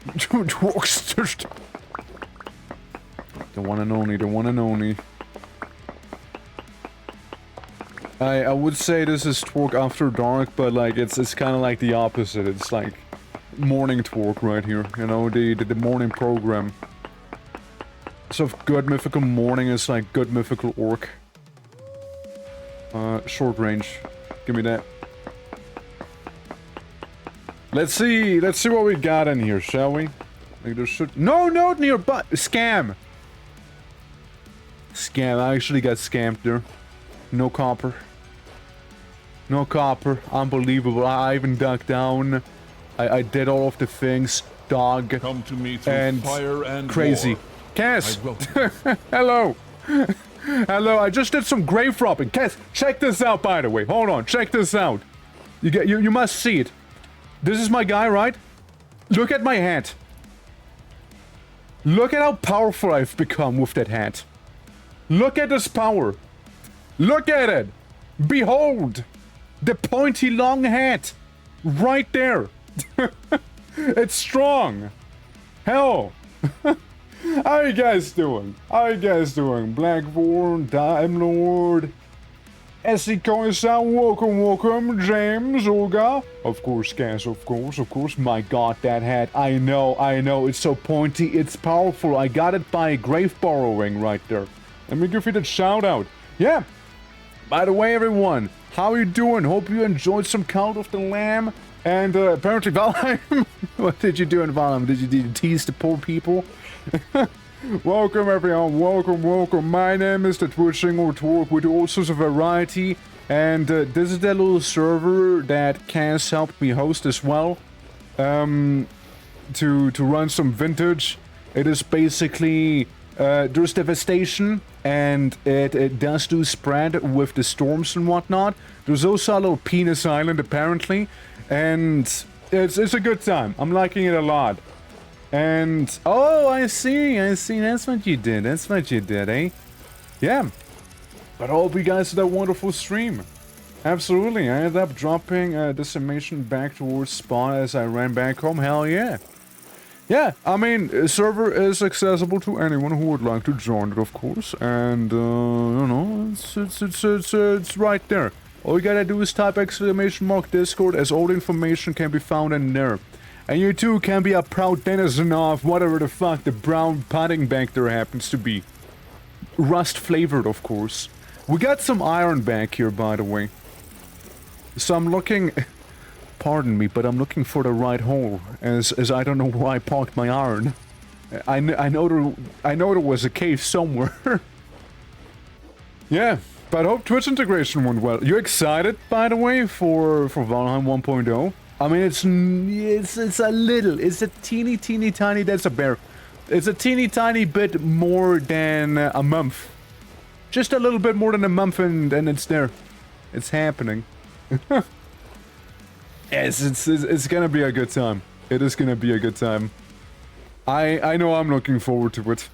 Dwarksters. The one and only, the one and only. I would say this is Twerk After Dark, but like it's kind of like the opposite. It's like morning Twerk right here, you know, the morning program. So good mythical morning is like good mythical orc. Short range. Give me that. Let's see what we got in here, shall we? Like there should... No note nearby! Scam! Scam, I actually got scammed there. No copper. No copper. Unbelievable. I even dug down. I did all of the things. Dog. Come to me through and fire and crazy. war. Cass! Hello! Hello, I just did some grave robbing. Cass, check this out, by the way. Hold on, check this out. You must see it. This is my guy, right? Look at my hat. Look at how powerful I've become with that hat. Look at this power. Look at it. Behold. The pointy long hat. Right there. It's strong. Hell. How you guys doing? How you guys doing? Blackborn, Time Lord, Essie Coinsound, welcome, James, Olga. Of course, Cass, of course. My god, that hat. I know, it's so pointy, it's powerful. I got it by grave borrowing right there. Let me give you that shout out. Yeah. By the way, everyone, how you doing? Hope you enjoyed some Cult of the Lamb. And apparently, Valheim. What did you do in Valheim? Did you tease the poor people? Welcome everyone, welcome. My name is the Twitching or Twerk. We do all sorts of variety, and this is that little server that Cass helped me host as well. To run some vintage. It is basically there's devastation, and it does do spread with the storms and whatnot. There's also a little penis island apparently, and it's a good time. I'm liking it a lot. And, oh, I see, that's what you did, eh? Yeah. But I hope you guys had a wonderful stream. Absolutely, I ended up dropping Decimation back towards Spawn as I ran back home, hell yeah. Yeah, I mean, the server is accessible to anyone who would like to join it, of course. And, you know, it's right there. All you gotta do is type !Discord, as all the information can be found in there. And you too can be a proud denizen of whatever the fuck the brown pudding back there happens to be. Rust flavored, of course. We got some iron back here, by the way. So I'm looking... Pardon me, but I'm looking for the right hole, as I don't know where I parked my iron. I know there was a cave somewhere. Yeah, but I hope Twitch integration went well. You excited, by the way, for Valheim 1.0? I mean, it's a little, it's a teeny tiny, that's a bear. It's a teeny tiny bit more than a month. Just a little bit more than a month and it's there. It's happening. Yes, it's gonna be a good time. It is gonna be a good time. I know I'm looking forward to it.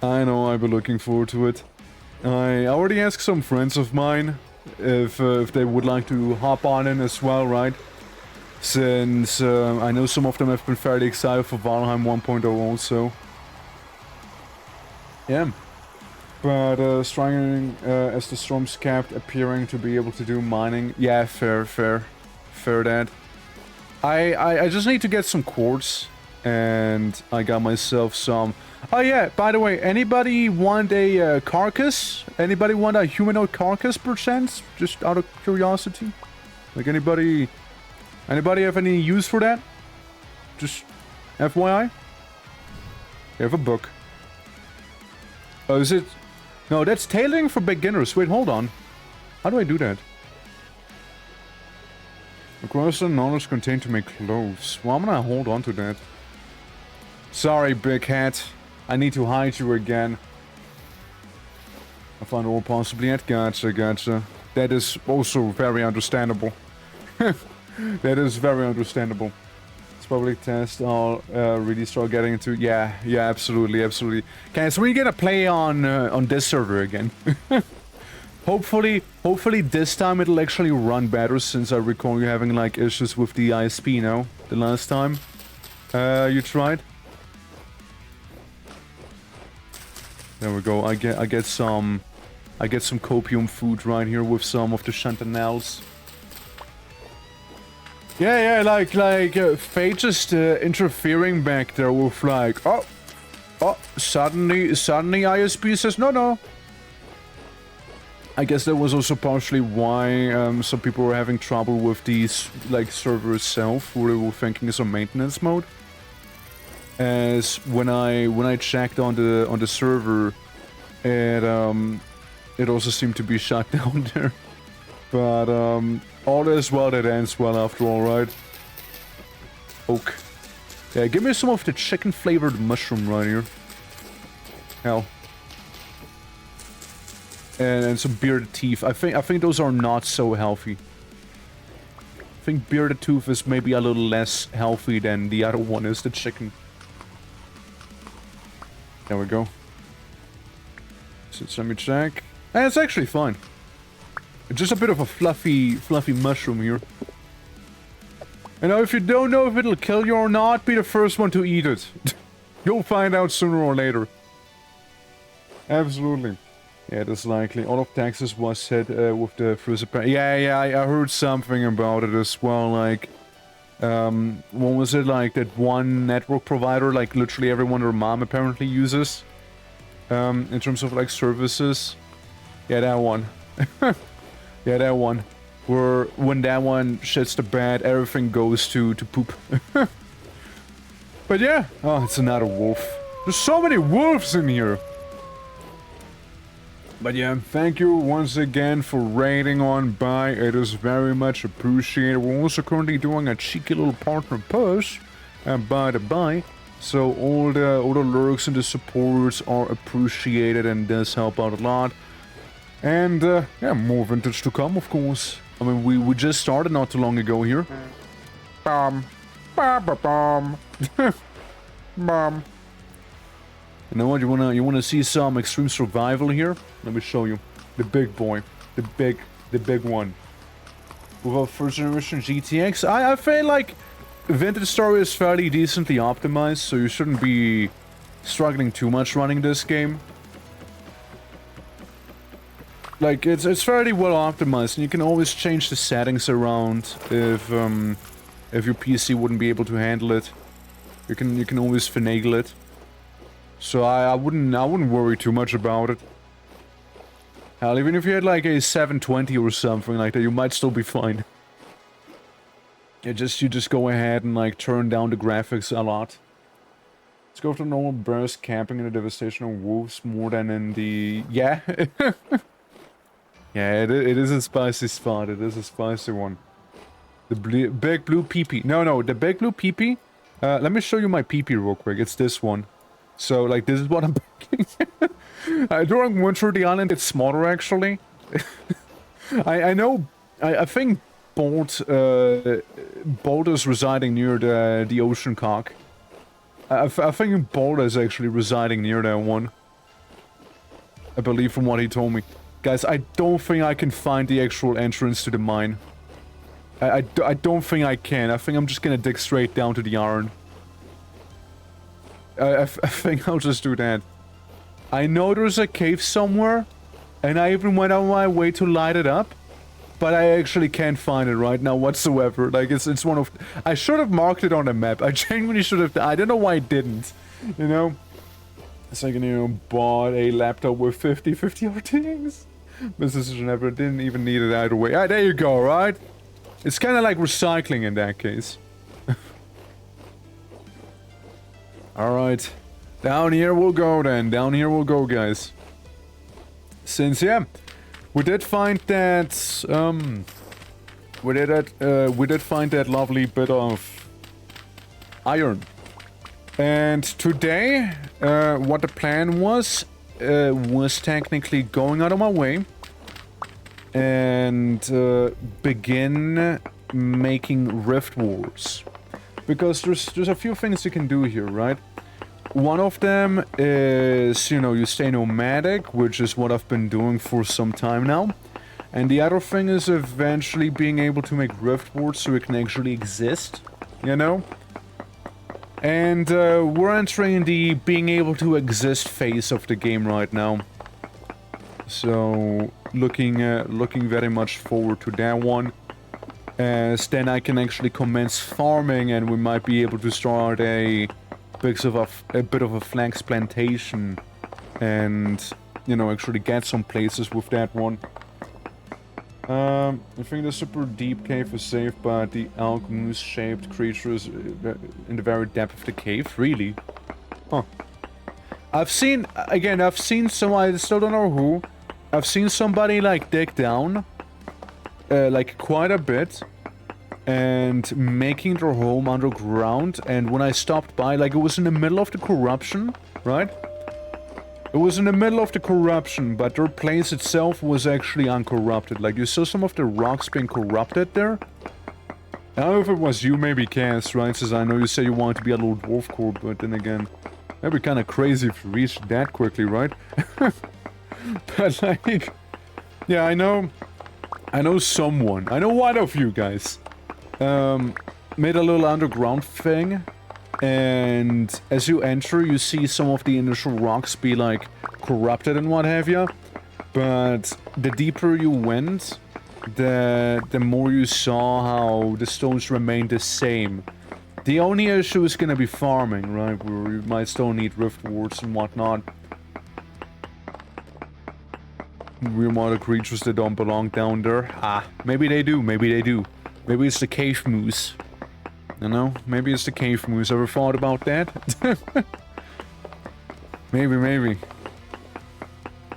I know I'll be looking forward to it. I already asked some friends of mine if they would like to hop on in as well, right? Since I know some of them have been fairly excited for Valheim 1.0 also. Yeah. But struggling as the storms kept appearing to be able to do mining. Yeah, fair that. I just need to get some quartz, and I got myself some... Oh yeah, by the way, anybody want a carcass? Anybody want a humanoid carcass perchance? Just out of curiosity? Like anybody have any use for that? Just FYI? You have a book. Oh, is it... No, that's tailoring for beginners. Wait, hold on. How do I do that? Acquire knowledge contained to make clothes. Well, I'm gonna hold on to that. Sorry, big hat. I need to hide you again. I found all possibly at gotcha. That is also very understandable. That is very understandable. Public test, I'll really start getting into... Yeah, absolutely. Okay, so we're gonna play on this server again. Hopefully this time it'll actually run better, since I recall you having like issues with the ISP, no? The last time you tried. There we go. I get some copium food right here with some of the chantanelles. Yeah, like Fate just interfering back there with like, oh, suddenly ISP says no. I guess that was also partially why some people were having trouble with these like server itself, where they were thinking it's on maintenance mode. As when I checked on the server, it also seemed to be shut down there. But all is well that ends well after all, right? Oak. Yeah, give me some of the chicken flavored mushroom right here. Hell. And some bearded teeth. I think those are not so healthy. I think bearded tooth is maybe a little less healthy than the other one is, the chicken. There we go. So let me check. And it's actually fine. Just a bit of a fluffy mushroom here. And now if you don't know if it'll kill you or not, be the first one to eat it. You'll find out sooner or later. Absolutely. Yeah, that's likely. All of Texas was hit with the first... Yeah, I heard something about it as well, like... what was it, like, that one network provider, like, literally everyone their mom apparently uses? In terms of, like, services? Yeah, that one. Yeah, that one. Where, when that one shits the bed, everything goes to poop. But yeah. Oh, it's another wolf. There's so many wolves in here. But yeah, thank you once again for raiding on by. It is very much appreciated. We're also currently doing a cheeky little partner push. By the by. So all the lurks and the supports are appreciated and does help out a lot. And yeah, more vintage to come, of course. I mean, we just started not too long ago here. Bum. Bum. Bum. You know what? You wanna see some extreme survival here? Let me show you. The big boy. The big one. With our first generation GTX. I feel like Vintage Story is fairly decently optimized, so you shouldn't be struggling too much running this game. Like, it's fairly well optimized, and you can always change the settings around if your PC wouldn't be able to handle it. You can always finagle it. So I wouldn't worry too much about it. Hell, even if you had like a 720 or something like that, you might still be fine. You just go ahead and like turn down the graphics a lot. Let's go for normal bears camping in the devastation of wolves more than in the... Yeah. Yeah, it is a spicy spot. It is a spicy one. The big blue peepee. No, the big blue peepee. Let me show you my peepee real quick. It's this one. So, like, this is what I'm picking. During winter, the island gets smaller, actually. I know... I think Bolt is residing near the ocean cock. I think Bolt is actually residing near that one. I believe from what he told me. Guys, I don't think I can find the actual entrance to the mine. I don't think I can. I think I'm just gonna dig straight down to the iron. I think I'll just do that. I know there's a cave somewhere, and I even went on my way to light it up, but I actually can't find it right now whatsoever. Like, it's one of... I should have marked it on the map. I genuinely should have... I don't know why I didn't, you know? It's like, you know, bought a laptop with 50 RTX. This decision never didn't even need it either way. Ah, there you go, right? It's kind of like recycling in that case. Alright. Down here we'll go then. Down here we'll go, guys. Since, yeah, we did find that, we did find that lovely bit of iron. And today, what the plan was technically going out of my way and begin making Riftwards. Because there's a few things you can do here, right? One of them is, you know, you stay nomadic, which is what I've been doing for some time now. And the other thing is eventually being able to make Riftwards so it can actually exist, you know? And we're entering the being able to exist phase of the game right now. So, looking very much forward to that one. As then I can actually commence farming and we might be able to start a bit of a flax plantation. And, you know, actually get some places with that one. I think the super deep cave is safe, but the elk moose-shaped creatures in the very depth of the cave, really? Huh. I've seen some, I still don't know who, I've seen somebody, like, dig down, like, quite a bit, and making their home underground, and when I stopped by, like, it was in the middle of the corruption, right? It was in the middle of the corruption, but their place itself was actually uncorrupted. Like, you saw some of the rocks being corrupted there. I don't know if it was you, maybe Cass, right? Since I know you say you want to be a little dwarf core, but then again, that'd be kind of crazy if you reached that quickly, right? But like, yeah, I know someone, I know one of you guys, made a little underground thing. And as you enter, you see some of the initial rocks be, like, corrupted and what have you. But the deeper you went, the more you saw how the stones remained the same. The only issue is gonna be farming, right? Where you might still need riftwards and whatnot. Weird water creatures that don't belong down there. Ah, maybe they do, maybe they do. Maybe it's the cave moose. You know, maybe it's the cave moose. Ever thought about that? Maybe.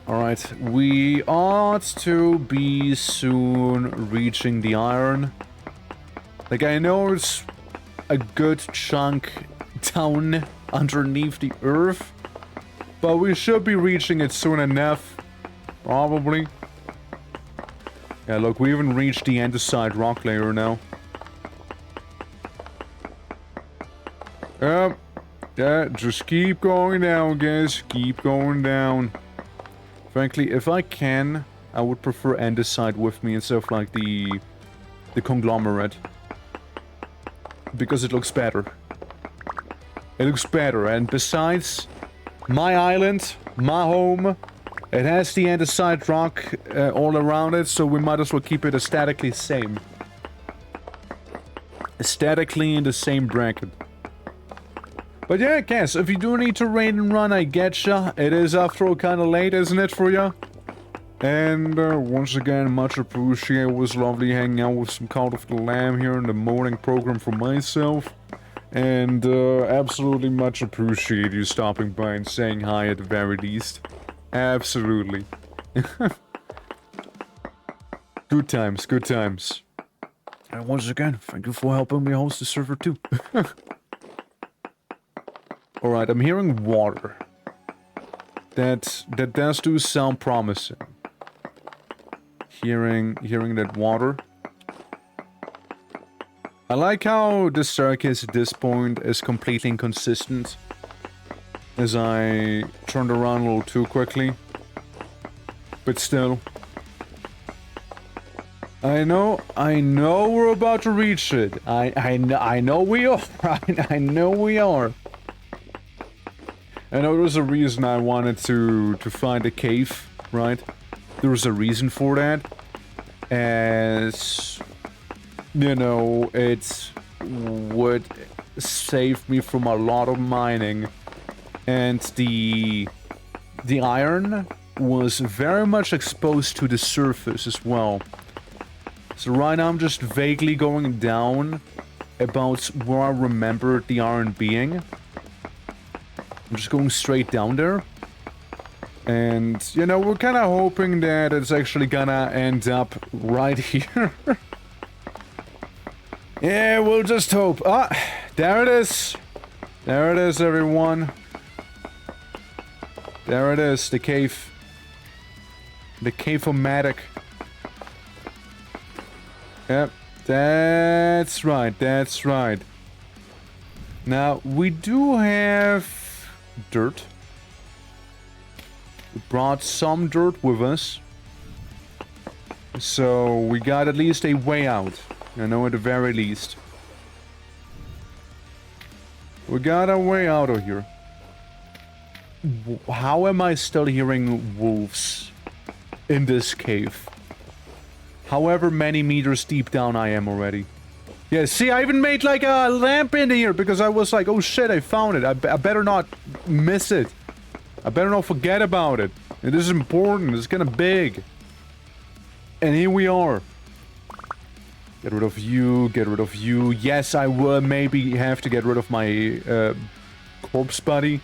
Alright, we ought to be soon reaching the iron. Like, I know it's a good chunk down underneath the earth, but we should be reaching it soon enough. Probably. Yeah, look, we even reached the andesite rock layer now. Yeah, just keep going down, guys. Keep going down. Frankly, if I can, I would prefer andesite with me instead of, like, the conglomerate. Because it looks better. It looks better, and besides, my island, my home, it has the andesite rock all around it, so we might as well keep it aesthetically same. Aesthetically in the same bracket. But yeah, I guess, if you do need to raid and run, I getcha. It is, after all, kind of late, isn't it, for ya? And once again, much appreciated. It was lovely hanging out with some Cult of the Lamb here in the morning program for myself. And absolutely much appreciate you stopping by and saying hi at the very least. Absolutely. Good times, good times. And once again, thank you for helping me host the server too. Alright, I'm hearing water. That does do sound promising. Hearing that water. I like how the staircase at this point is completely inconsistent. As I turned around a little too quickly. But still. I know we're about to reach it. I know we are. I know we are. I know there's a reason I wanted to find a cave, right? There was a reason for that. As you know, it would save me from a lot of mining. And the iron was very much exposed to the surface as well. So right now I'm just vaguely going down about where I remember the iron being. I'm just going straight down there. And, you know, we're kind of hoping that it's actually gonna end up right here. Yeah, we'll just hope. Ah, there it is. There it is, everyone. There it is, the cave. The cave-o-matic. Yep, that's right, that's right. Now, we do have dirt. We brought some dirt with us. So, we got at least a way out. I know at the very least. We got a way out of here. How am I still hearing wolves in this cave? However many meters deep down I am already. Yeah, see, I even made like a lamp in here because I was like, oh shit, I found it. I better not miss it. I better not forget about it. It is important. It's kind of big. And here we are. Get rid of you. Get rid of you. Yes, I will maybe have to get rid of my corpse buddy.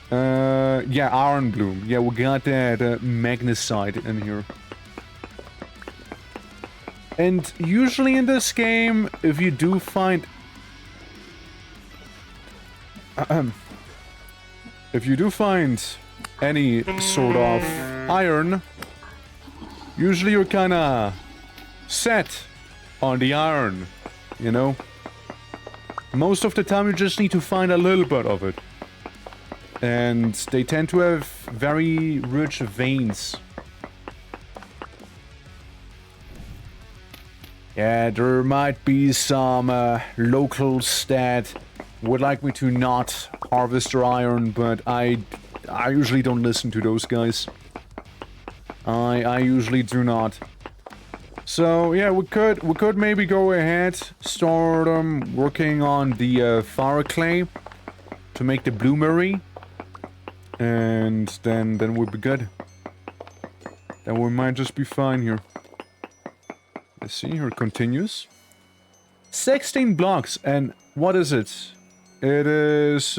Yeah, Iron Bloom. Yeah, we got that magnesite in here. And usually in this game, if you do find... if you do find any sort of iron, usually you're kinda set on the iron, you know? Most of the time you just need to find a little bit of it. And they tend to have very rich veins. Yeah, there might be some locals that would like me to not harvest their iron, but I usually don't listen to those guys. I usually do not. So yeah, we could maybe go ahead, start working on the fire clay to make the bloomery, and then we'll be good. Then we might just be fine here. Let's see, here it continues. 16 blocks, and what is it? It is,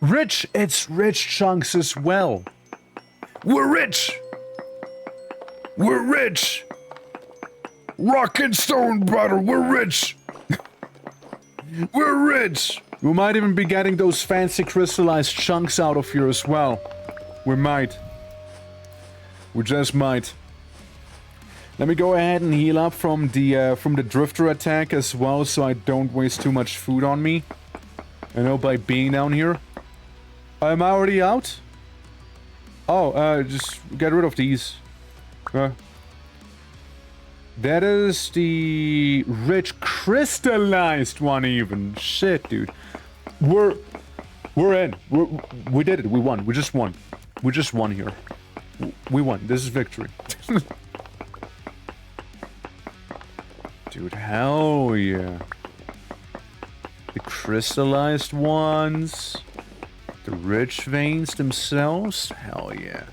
rich! It's rich chunks as well. We're rich! We're rich! Rock and stone, brother, we're rich! We're rich! We might even be getting those fancy crystallized chunks out of here as well. We might. We just might. Let me go ahead and heal up from the drifter attack as well, so I don't waste too much food on me. You know, by being down here. Am I already out? Oh, just get rid of these. That is the rich crystallized one even. Shit, dude. We're in. We did it. We won. We just won. We just won here. We won. This is victory. Dude, hell yeah. The crystallized ones. The rich veins themselves? Hell yeah.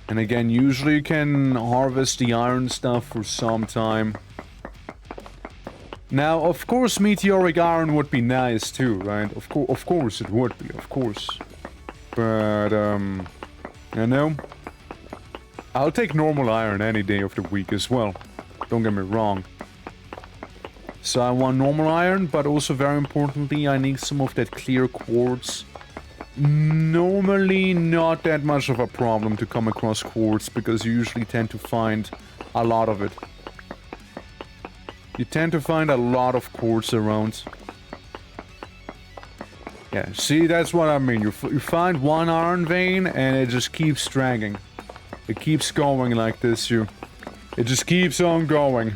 And again, usually you can harvest the iron stuff for some time. Now, of course, meteoric iron would be nice too, right? Of course it would be, of course. But, you know, I'll take normal iron any day of the week as well. Don't get me wrong. So I want normal iron, but also very importantly, I need some of that clear quartz. Normally not that much of a problem to come across quartz, because you usually tend to find a lot of it. You tend to find a lot of quartz around. Yeah, see, that's what I mean. You find one iron vein and it just keeps dragging. It keeps going like this, it just keeps on going.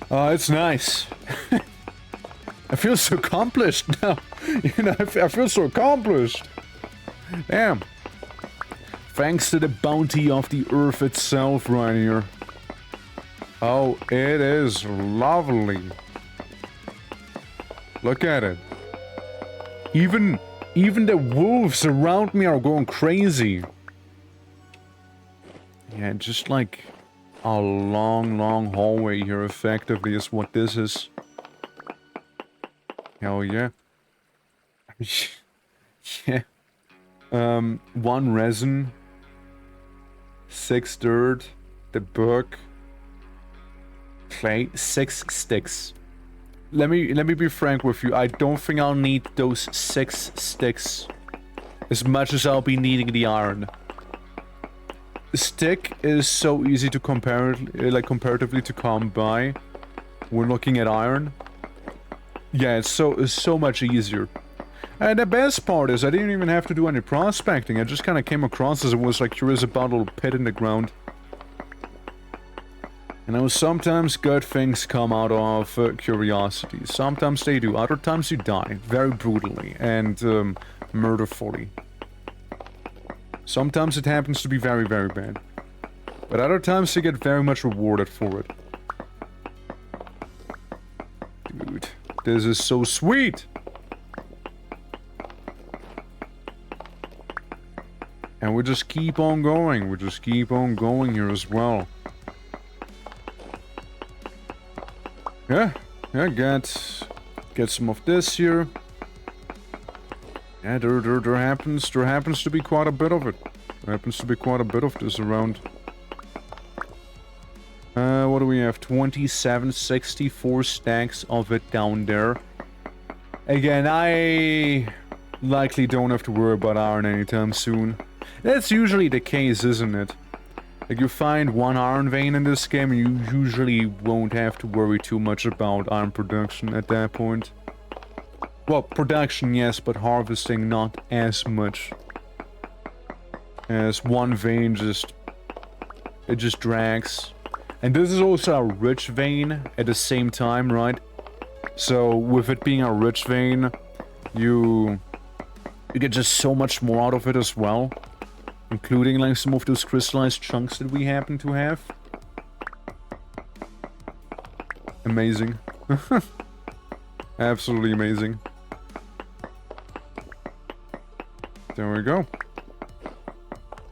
Oh, it's nice. I feel so accomplished now. You know, I feel so accomplished. Damn. Thanks to the bounty of the earth itself right here. Oh, it is lovely. Look at it. Even the wolves around me are going crazy. Yeah, just like a long hallway here effectively is what this is. Hell yeah. Yeah. 1 resin. 6 dirt. The book. Clay. 6 sticks. Let me be frank with you. I don't think I'll need those 6 sticks as much as I'll be needing the iron. The stick is so easy to comparatively to come by when looking at iron. Yeah, it's so much easier. And the best part is I didn't even have to do any prospecting. I just kind of came across as it was like curious about a little pit in the ground. You know, sometimes good things come out of curiosity. Sometimes they do. Other times you die very brutally and murderfully. Sometimes it happens to be very bad. But other times you get very much rewarded for it. Dude, this is so sweet! And we just keep on going. We just keep on going here as well. Yeah, get some of this here. Yeah, there happens to be quite a bit of it. There happens to be quite a bit of this around. What do we have? 27, 64 stacks of it down there. Again, I likely don't have to worry about iron anytime soon. That's usually the case, isn't it? Like, you find 1 iron vein in this game, and you usually won't have to worry too much about iron production at that point. Well, production, yes, but harvesting not as much. As 1 vein it just drags. And this is also a rich vein at the same time, right? So, with it being a rich vein, you get just so much more out of it as well. Including like some of those crystallized chunks that we happen to have. Amazing. Absolutely amazing. There we go.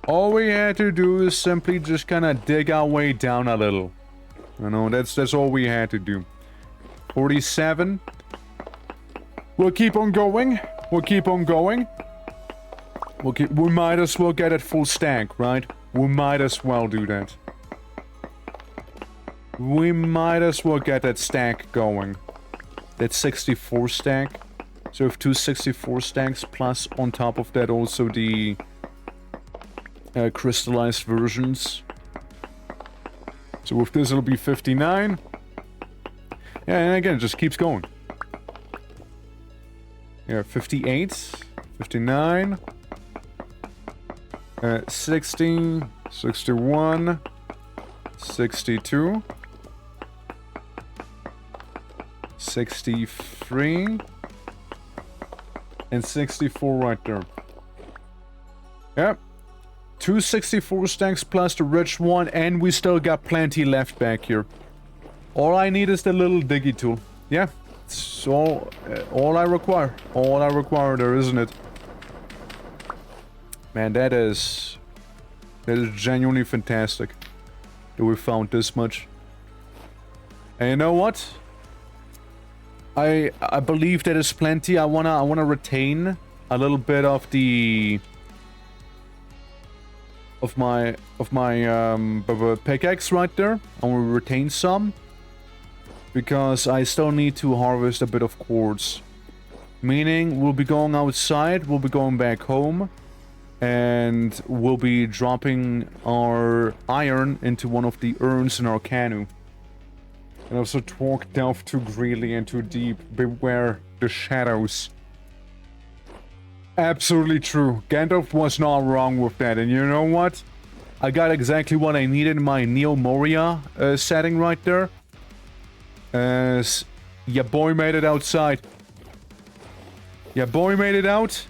All we had to do is simply just kind of dig our way down a little. You know, that's all we had to do. 47. We'll keep on going. We'll keep on going. We might as well get it full stack, right? We might as well do that. We might as well get that stack going. That 64 stack. So we have 2 64 stacks, plus on top of that also the crystallized versions. So with this it'll be 59. Yeah, and again, it just keeps going. Yeah, 58, 59, 60, 61, 62, 63, and 64 right there. Yep. 2 64 stacks plus the rich one, and we still got plenty left back here. All I need is the little diggy tool. Yeah, It's all I require. All I require there, isn't it? Man, that is genuinely fantastic that we found this much. And you know what? I believe that is plenty. I wanna retain a little bit of my pickaxe right there. I want to retain some because I still need to harvest a bit of quartz. Meaning we'll be going outside, we'll be going back home, and we'll be dropping our iron into one of the urns in our canoe. And also talk delve too greedily and too deep. Beware the shadows. Absolutely true. Gandalf was not wrong with that. And you know what? I got exactly what I needed in my Neo Moria setting right there. As your boy made it outside. Your boy made it out.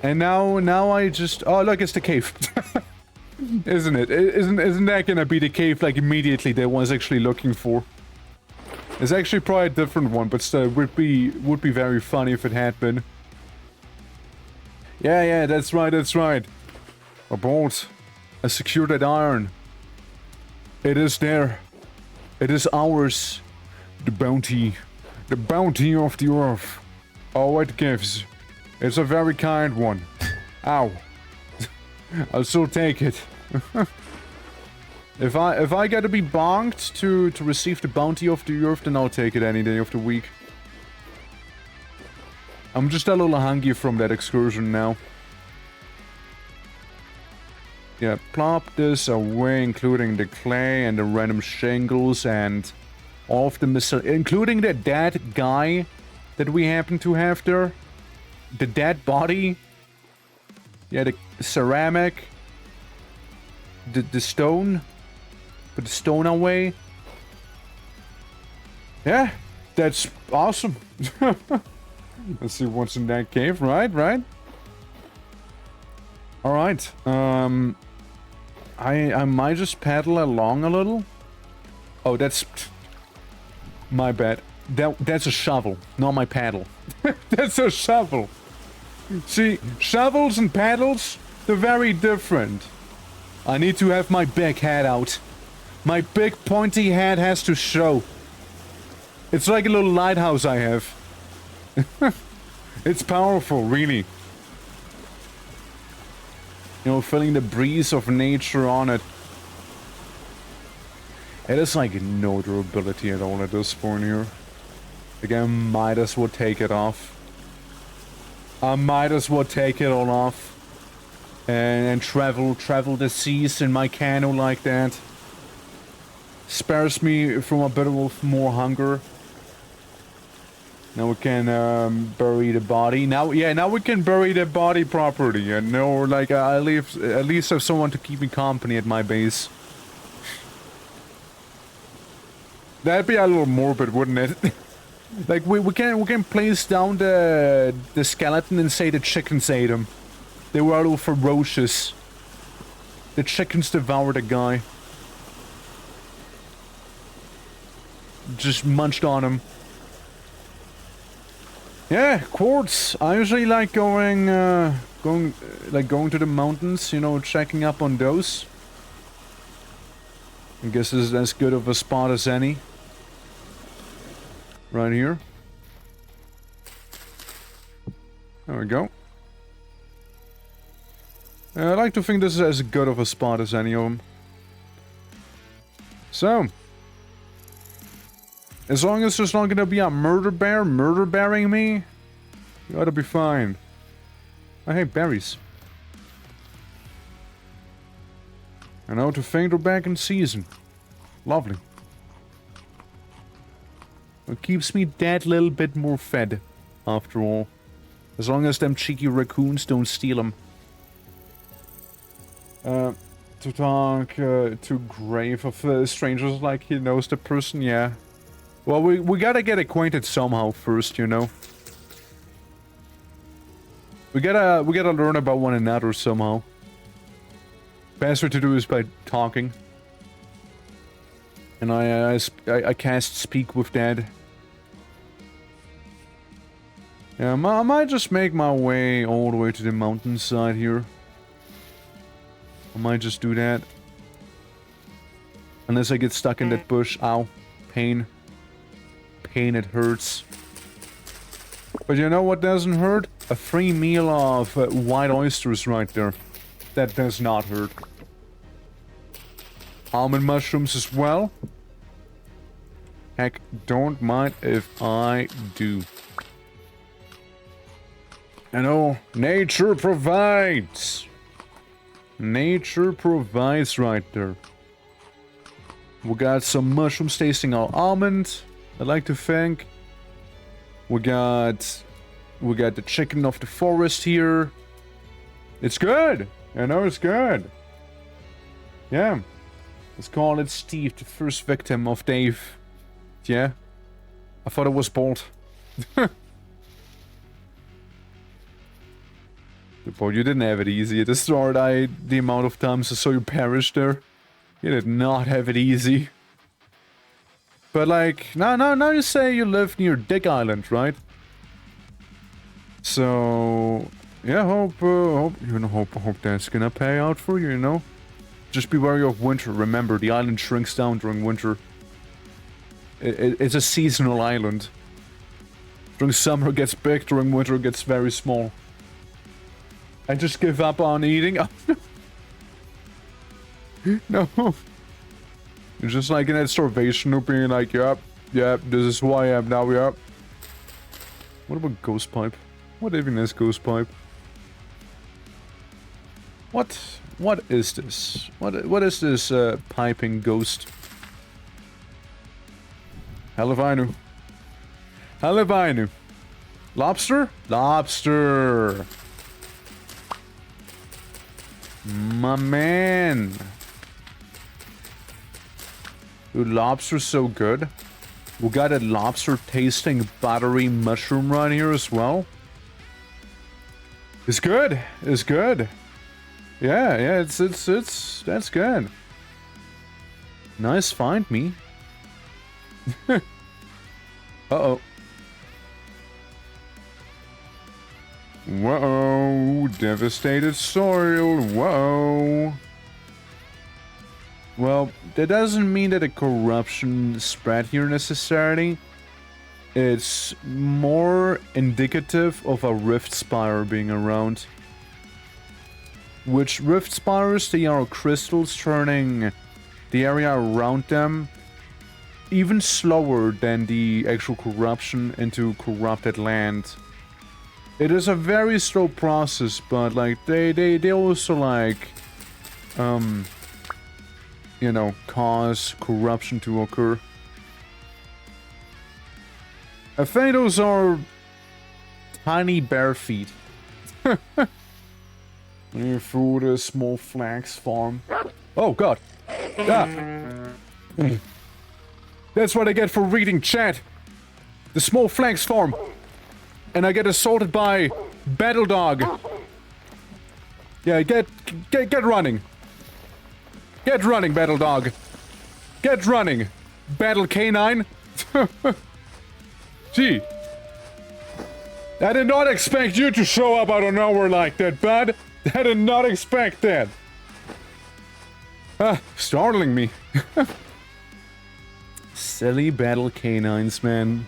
And now I just... Oh, look, it's the cave. Isn't it? Isn't that gonna be the cave, like, immediately that one's actually looking for? It's actually probably a different one, but still, would be very funny if it had been. Yeah, that's right, that's right. Abort. I secured that iron. It is there. It is ours. The bounty. The bounty of the earth. Oh, it gives. It's a very kind one. Ow. I'll still take it. If I gotta be bonked to receive the bounty of the earth, then I'll take it any day of the week. I'm just a little hungry from that excursion now. Yeah, plop this away, including the clay and the random shingles and all of the including the dead guy that we happen to have there. The dead body. Yeah, the ceramic. The stone. Put the stone away. Yeah, that's awesome. Let's see what's in that cave, right? Alright, I might just paddle along a little. Oh, that's... My bad. That's a shovel, not my paddle. That's a shovel. See, shovels and paddles, they're very different. I need to have my big head out. My big pointy head has to show. It's like a little lighthouse I have. It's powerful, really. You know, feeling the breeze of nature on it. It is like no durability at all at this point here. Like, I might as well take it off. I might as well take it all off. And travel the seas in my canoe like that. Spares me from a bit of more hunger. Now we can bury the body. Now we can bury the body properly. And no, like at least have someone to keep me company at my base. That'd be a little morbid, wouldn't it? Like we can place down the skeleton and say the chickens ate him. They were a little ferocious. The chickens devoured the guy. Just munched on him. Yeah, quartz. I usually like going to the mountains, you know, checking up on those. I guess this is as good of a spot as any. Right here. There we go. I like to think this is as good of a spot as any of them. So. As long as there's not gonna be a murder bear murder-bearing me, you ought to be fine. I hate berries. I know to think they're back in season. Lovely. It keeps me that little bit more fed, after all. As long as them cheeky raccoons don't steal them. To talk to grave of strangers like he knows the person, yeah. Well, we gotta get acquainted somehow first, you know. We gotta learn about one another somehow. Best way to do is by talking. And I cast Speak with Dead. Yeah, I might just make my way all the way to the mountainside here. I might just do that. Unless I get stuck in that bush. Ow. Pain. Pain, it hurts. But you know what doesn't hurt? A free meal of white oysters right there. That does not hurt. Almond mushrooms as well. Heck, don't mind if I do. You know, nature provides. Nature provides right there. We got some mushrooms tasting our almond, I'd like to think. We got the chicken of the forest here. It's good. You know, it's good. Yeah. Let's call it Steve, the first victim of Dave. Yeah. I thought it was bold. Boy, you didn't have it easy at the start. The amount of times I saw you perish there. You did not have it easy. But like, now you say you live near Dick Island, right? So, yeah, hope that's gonna pay out for you, you know? Just be wary of winter. Remember, the island shrinks down during winter. It's a seasonal island. During summer it gets big, during winter it gets very small. I just give up on eating. Oh, no. No. It's just like in that starvation loop being like, yep, this is who I am now, yep. What about ghost pipe? What even is ghost pipe? What is this? What is this piping ghost? Hell if I knew. Hell if I knew. Lobster? Lobster! My man! Dude, lobster's so good. We got a lobster tasting battery mushroom right here as well. It's good. It's good. Yeah, that's good. Nice find, me. Uh-oh. Whoa, devastated soil, whoa. Well, that doesn't mean that a corruption spread here necessarily. It's more indicative of a rift spire being around. Which rift spires, they are crystals turning the area around them even slower than the actual corruption into corrupted land. It is a very slow process, but like they also like you know, cause corruption to occur. I think those are tiny bear feet. For the small flax farm. Oh god. Ah. That's what I get for reading chat. The small flax farm. And I get assaulted by Battle Dog. Yeah, get running. Get running, Battle Dog. Get running, Battle Canine. Gee. I did not expect you to show up out of nowhere like that, bud. I did not expect that. Startling me. Silly Battle Canines, man.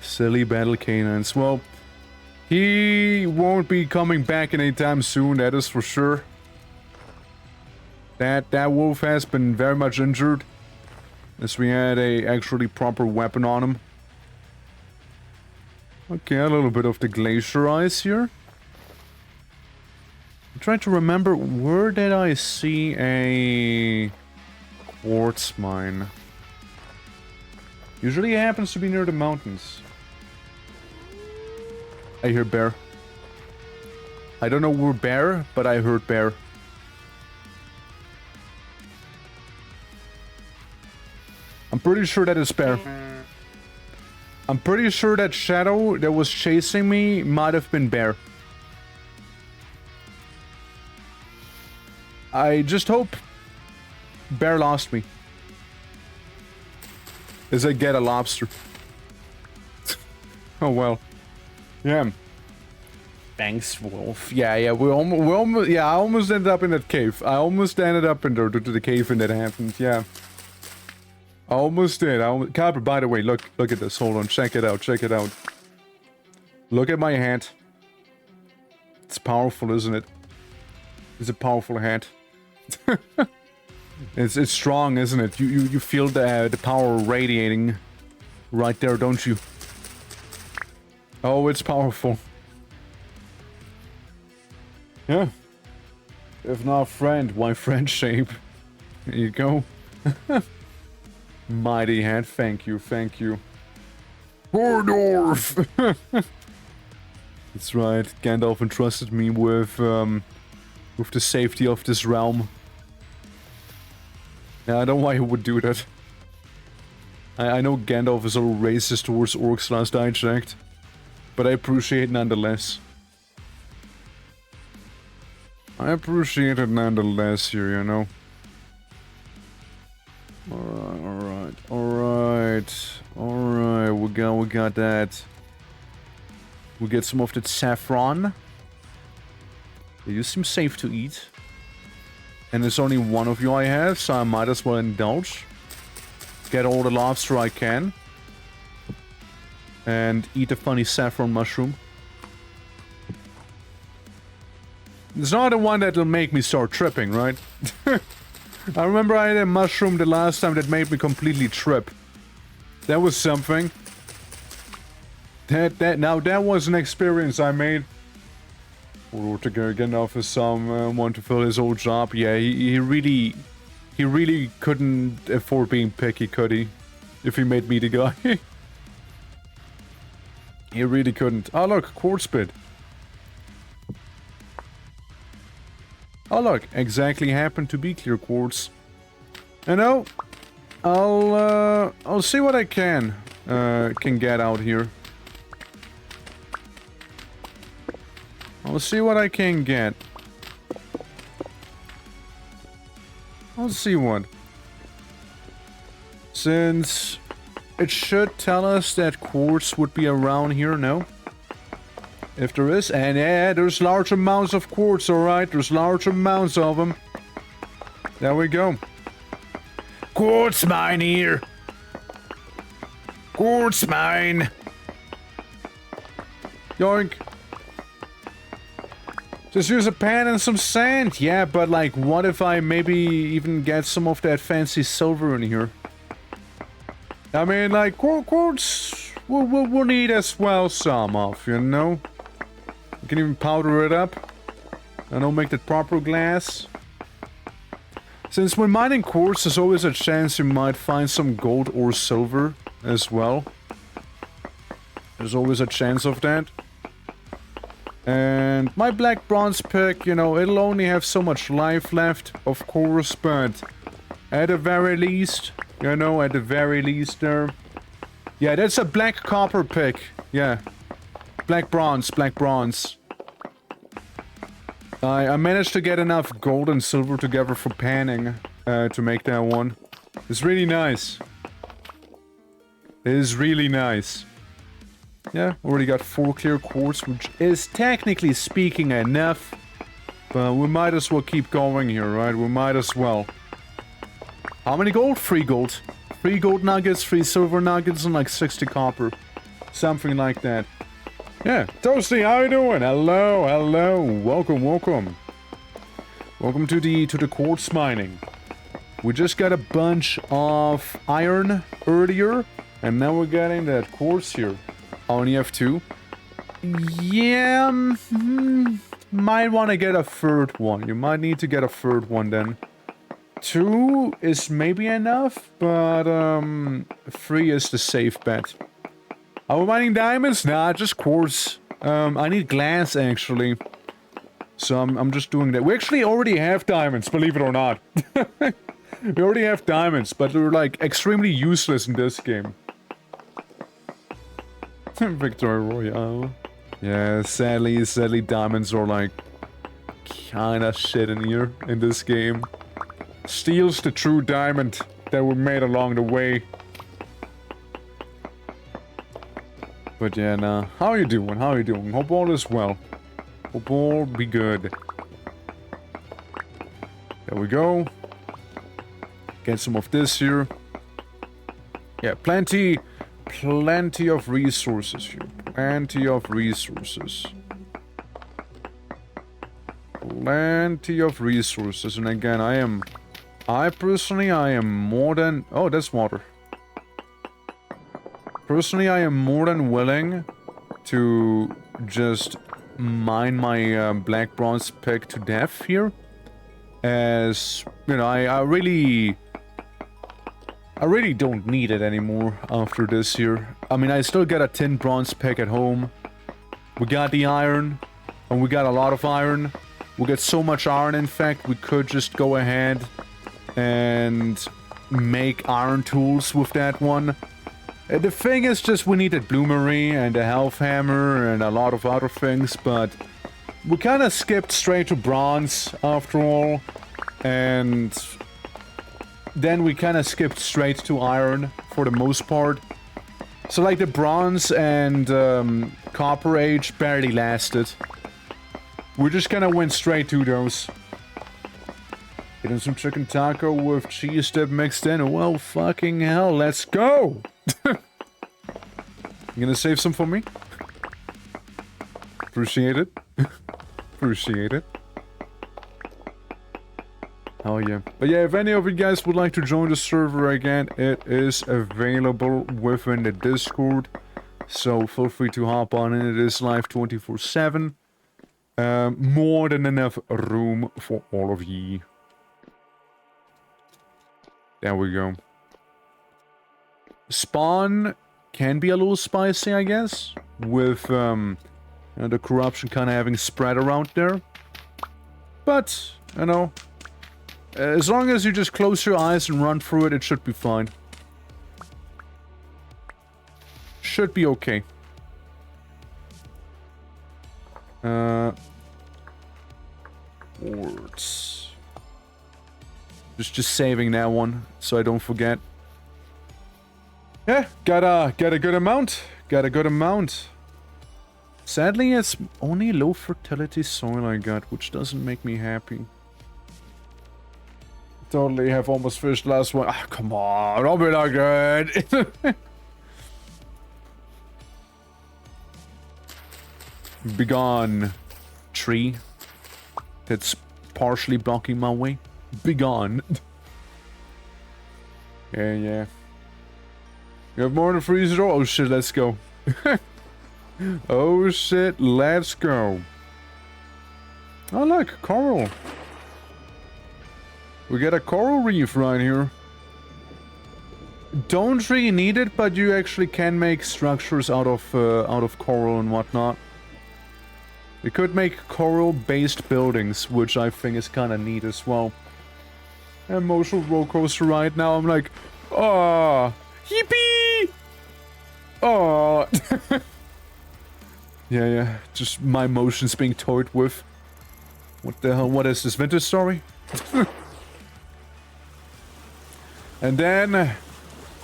Silly Battle Canines. Well, he won't be coming back anytime soon, that is for sure. That wolf has been very much injured, as we had a actually proper weapon on him. Okay, a little bit of the glacier ice here. I'm trying to remember, where did I see a quartz mine? Usually it happens to be near the mountains. I hear bear. I don't know where bear, but I heard bear. I'm pretty sure that is bear. I'm pretty sure that shadow that was chasing me might have been bear. I just hope bear lost me. As I get a lobster. Oh well. Yeah. Thanks, Wolf. Yeah, we almost, yeah, I almost ended up in that cave. I almost ended up in the cave and that happened, yeah. I almost did. Copper, by the way, look at this. Hold on, check it out, Look at my hand. It's powerful, isn't it? It's a powerful hand. It's strong, isn't it? You feel the power radiating right there, don't you? Oh, it's powerful. Yeah. If not friend, why friendship? There you go. Mighty hand, thank you. Gordorf! That's right, Gandalf entrusted me with the safety of this realm. Yeah, I don't know why he would do that. I know Gandalf is a little racist towards orcs last I checked, but I appreciate it nonetheless. I appreciate it nonetheless here, you know. Alright, we got that. We get some of that saffron. You seem safe to eat. And there's only one of you I have, so I might as well indulge. Get all the lobster I can. And eat a funny saffron mushroom. It's not the one that'll make me start tripping, right? I remember I had a mushroom the last time that made me completely trip. That was something. Now that was an experience I made. Or to get off of someone to fill his old job. Yeah, he really couldn't afford being picky, could he? If he made me the guy. He really couldn't. Oh look, quartz bit. Oh look, exactly happened to be clear quartz. You know, I'll see what I can get out here. I'll see what I can get. I'll see what. Since it should tell us that quartz would be around here, no? If there is, and yeah, there's large amounts of quartz, alright? There's large amounts of them. There we go. Quartz mine here. Quartz mine. Yoink. Just use a pan and some sand. Yeah, but like, what if I maybe even get some of that fancy silver in here? I mean, like, quartz we'll need as well some of, you know? You can even powder it up. And don't make that proper glass. Since when mining quartz, there's always a chance you might find some gold or silver as well. There's always a chance of that. And my black bronze pick, you know, it'll only have so much life left, of course, but at the very least, you know, at the very least there. Yeah, that's a black copper pick. Yeah. Black bronze. I managed to get enough gold and silver together for panning to make that one. It's really nice. It is really nice. Yeah, already got 4 clear quartz, which is technically speaking enough. But we might as well keep going here, right? We might as well. How many gold? 3 gold. 3 gold nuggets, 3 silver nuggets, and like 60 copper. Something like that. Yeah, Toasty, how you doing? Hello. Welcome. Welcome to the quartz mining. We just got a bunch of iron earlier, and now we're getting that quartz here. I only have 2. Yeah, might want to get a 3rd one. You might need to get a 3rd one then. 2 is maybe enough, but 3 is the safe bet. Are we mining diamonds? Nah, just quartz. I need glass actually. So I'm just doing that. We actually already have diamonds, believe it or not. We already have diamonds, but they're like extremely useless in this game. Victory Royale. Yeah, sadly diamonds are like kinda shit in here in this game. Steals the true diamond that we made along the way. But yeah, nah. How you doing? How you doing? Hope all is well. Hope all be good. There we go. Get some of this here. Yeah, plenty of resources here. Plenty of resources. Plenty of resources. And again, I personally am more than... Oh, that's water. Personally, I am more than willing to just mine my black bronze pick to death here. As, you know, I really don't need it anymore after this here. I mean, I still get a tin bronze pick at home. We got the iron, and we got a lot of iron. We got so much iron, in fact, we could just go ahead and make iron tools with that one. The thing is just we needed bloomery and a health hammer and a lot of other things, but we kind of skipped straight to bronze after all, and then we kind of skipped straight to iron for the most part. So like the bronze and copper age barely lasted. We just kind of went straight to those. Getting some chicken taco with cheese dip mixed in. Well, fucking hell, let's go! You gonna save some for me? Appreciate it. Appreciate it. Oh yeah. But yeah, if any of you guys would like to join the server again, it is available within the Discord. So feel free to hop on in. It is live 24/7. More than enough room for all of ye. There we go. Spawn can be a little spicy, I guess, with you know, the corruption kind of having spread around there. But, you know, as long as you just close your eyes and run through it, it should be fine. Should be okay. Words. Just saving that one so I don't forget. Yeah, got a good amount. Got a good amount. Sadly, it's only low fertility soil I got, which doesn't make me happy. Totally have almost finished the last one. Ah, come on, don't be that good. Begone, tree. That's partially blocking my way. Begone. Yeah. You have more than a freezer door? Oh shit, let's go. Oh shit, let's go. Oh look, coral. We got a coral reef right here. Don't really need it, but you actually can make structures out of coral and whatnot. You could make coral-based buildings, which I think is kind of neat as well. Emotional roller coaster right now. I'm like, oh, yippee! Oh, yeah. Just my emotions being toyed with. What the hell? What is this? Vintage Story? And then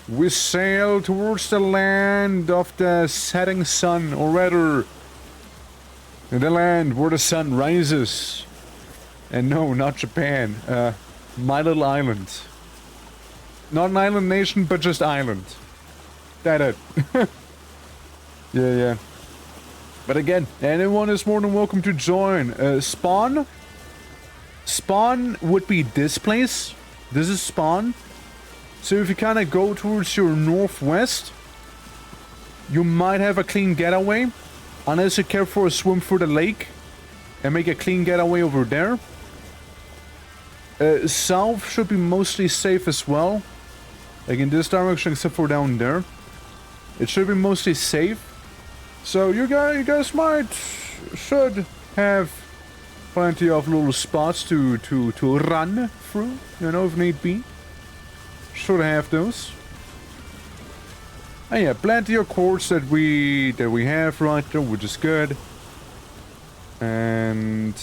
we sail towards the land of the setting sun, or rather, the land where the sun rises. And no, not Japan. My little island. Not an island nation, but just island. That it. Yeah. But again, anyone is more than welcome to join. Spawn? Spawn would be this place. This is spawn. So if you kind of go towards your northwest, you might have a clean getaway. Unless you care for a swim through the lake and make a clean getaway over there. South should be mostly safe as well. Like in this direction, except for down there. It should be mostly safe. So you guys should have plenty of little spots to run through, you know, if need be. Should have those. And yeah, plenty of quartz that we have right there, which is good. And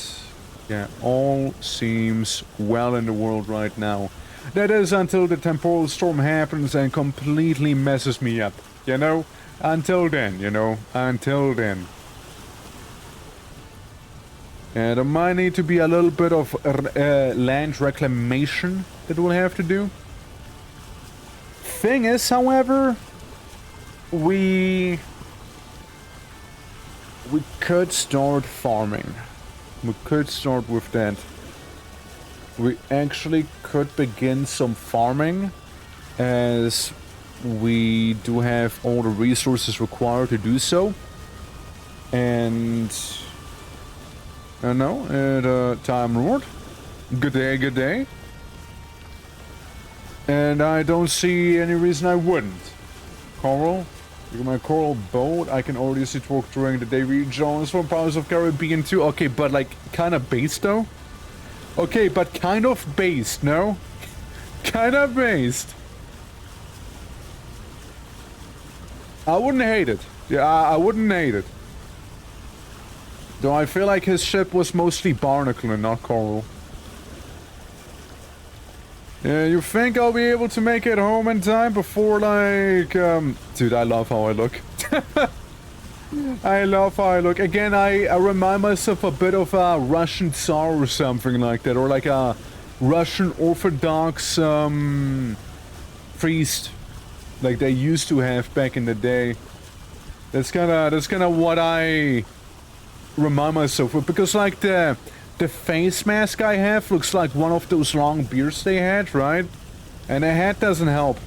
yeah, all seems well in the world right now. That is until the temporal storm happens and completely messes me up. You know, Until then, you know, until then. And there might need to be a little bit of land reclamation that we'll have to do. Thing is, however, we could start farming. We could start with that. We actually could begin some farming, as we do have all the resources required to do so. And I know, Time Lord. Good day, good day. And I don't see any reason I wouldn't. Coral. Look at my coral boat. I can already see talk during the day. Read Jones from Pirates of Caribbean 2. Okay, but like, kind of based though? Okay, but kind of based, no? Kind of based. I wouldn't hate it. Yeah, I wouldn't hate it. Though I feel like his ship was mostly barnacle and not coral. Yeah, you think I'll be able to make it home in time before, like, Dude, I love how I look. I love how I look. Again, I remind myself a bit of a Russian Tsar or something like that. Or like a Russian Orthodox, priest. Like they used to have back in the day. That's kinda what I remind myself of. Because, like, the face mask I have looks like one of those long beards they had, right? And the hat doesn't help.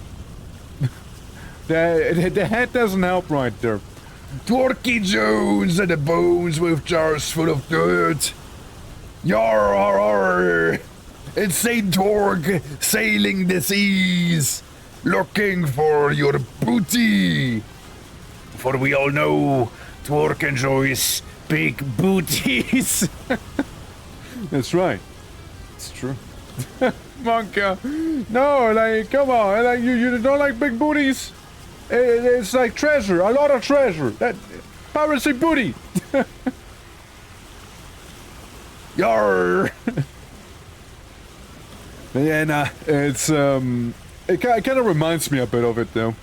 the hat doesn't help right there. Torky Jones and the bones with jars full of dirt. Yar, yar, yar. It's Saint Torque sailing the seas, looking for your booty. For we all know Torque enjoys big booties. That's right. It's true. Monka. No, like, come on. Like, you don't like big booties? It's like treasure. A lot of treasure. That piracy booty. Yarr. Yeah, nah. It's, it kind of reminds me a bit of it, though.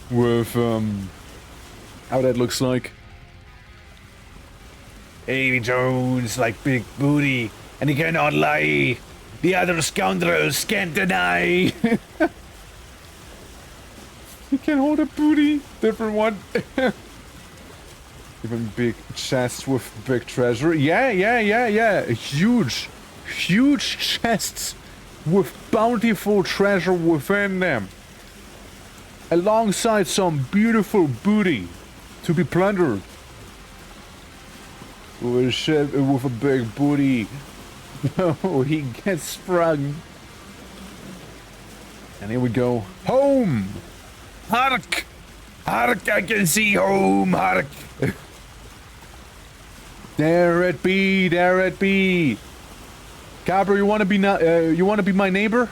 With, how that looks like. Davy Jones, like big booty. And he cannot lie. The other scoundrels can't deny. He can hold a booty. Different one. Even big chests with big treasure. Yeah. Huge chests with bountiful treasure within them. Alongside some beautiful booty to be plundered. With a ship with a big booty. Oh, he gets sprung. And here we go. Home! Hark! Hark, I can see home, hark! There it be, there it be. Cabra, you wanna be my neighbor?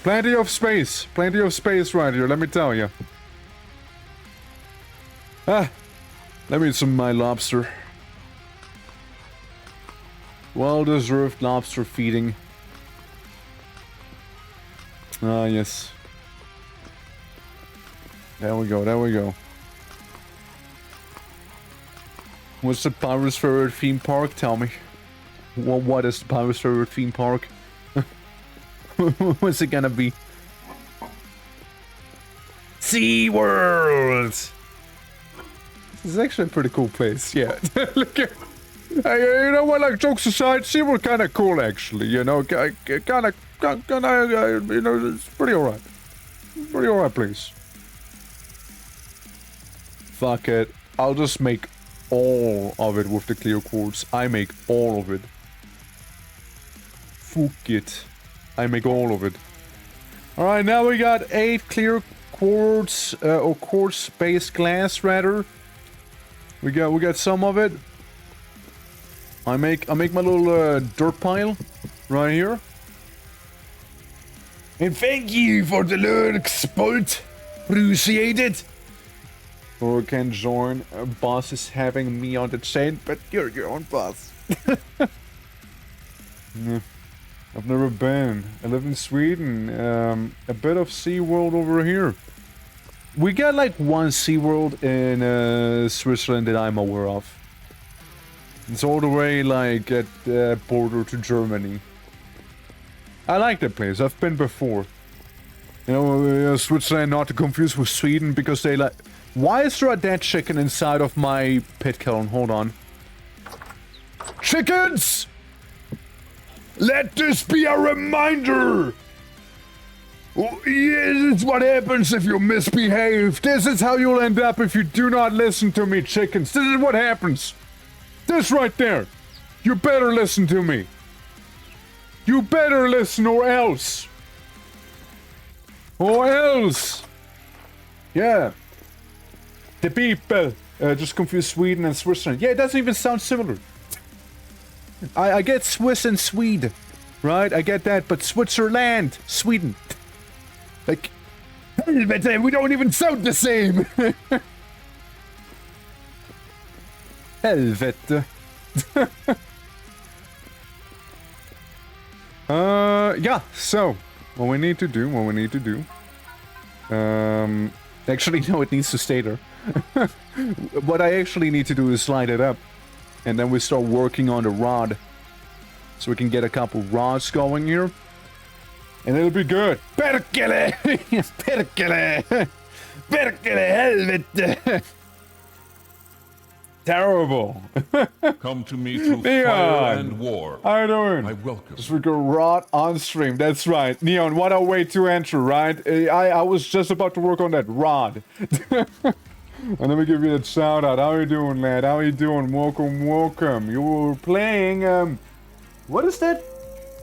Plenty of space right here, let me tell you. Let me eat some of my lobster. Well-deserved lobster feeding. Ah, yes. There we go. What's the pirate's favorite theme park? Tell me. What is the pirate's favorite theme park? What's it gonna be? SeaWorld! This is actually a pretty cool place, yeah. Look at... you know what, like, jokes aside, SeaWorld kinda cool, actually, you know, kinda, you know, it's pretty alright. Pretty alright, please. Fuck it. I'll just make all of it with the clear quartz. I make all of it. Fuck it. I make all of it. Alright, now we got 8 clear quartz, or quartz-based glass, rather. We got some of it. I make my little dirt pile right here. And thank you for the lurks, Bolt. Appreciate it. Or can join. Boss is having me on the chain, but you're your own boss. Yeah. I've never been. I live in Sweden. A bit of SeaWorld over here. We got like one SeaWorld in Switzerland that I'm aware of. It's all the way like at the border to Germany. I like that place. I've been before. You know, Switzerland not to confuse with Sweden because they like... Why is there a dead chicken inside of my pit kiln? Hold on. Chickens! Let this be a reminder! Oh, yeah, this is what happens if you misbehave. This is how you'll end up if you do not listen to me, chickens. This is what happens. This right there. You better listen to me. You better listen or else. Or else. Yeah. The people. Just confuse Sweden and Switzerland. Yeah, it doesn't even sound similar. I get Swiss and Swede. Right? I get that. But Switzerland. Sweden. Like. We don't even sound the same. Helvete. Yeah, so, what we need to do, actually, no, it needs to stay there. What I actually need to do is slide it up, and then we start working on the rod, so we can get a couple rods going here, and it'll be good. Perkele! Perkele! Perkele, helvete! Terrible. Come to me through fire and war. How you doing? I welcome. Just we go rod on stream. That's right. Neon, what a way to enter, right? I was just about to work on that rod. And let me give you that shout out. How you doing, lad? How you doing? Welcome, welcome. You were playing, what is that?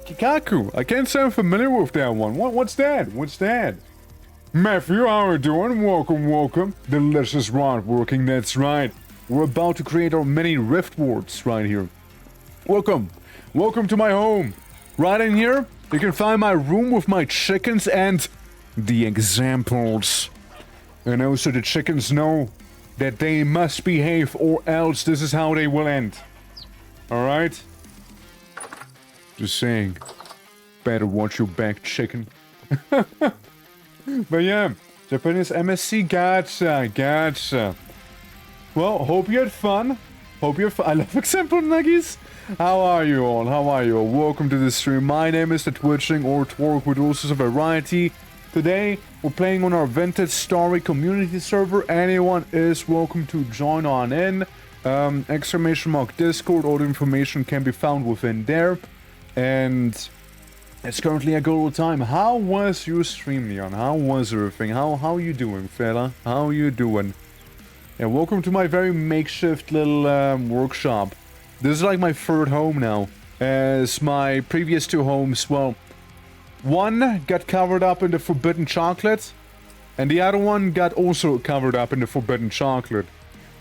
Kikaku. I can't say I'm familiar with that one. What's that? What's that? Matthew, how you doing? Welcome, welcome. Delicious rod working, that's right. We're about to create our mini Riftwards right here. Welcome. Welcome to my home. Right in here, you can find my room with my chickens and the examples. And also the chickens know that they must behave or else this is how they will end. Alright? Just saying. Better watch your back, chicken. But yeah, Japanese MSC, gotcha. Well, hope you had fun. I love example nuggies. How are you all? Welcome to the stream. My name is the Twitching or Twerk with all sorts of variety. Today, we're playing on our Vintage Story community server. Anyone is welcome to join on in. ! Discord, all the information can be found within there. And it's currently a good time. How was your stream, Leon? How was everything? How you doing, fella? How you doing? And welcome to my very makeshift little workshop. This is like my third home now. As my previous two homes, well, one got covered up in the forbidden chocolate, and the other one got also covered up in the forbidden chocolate.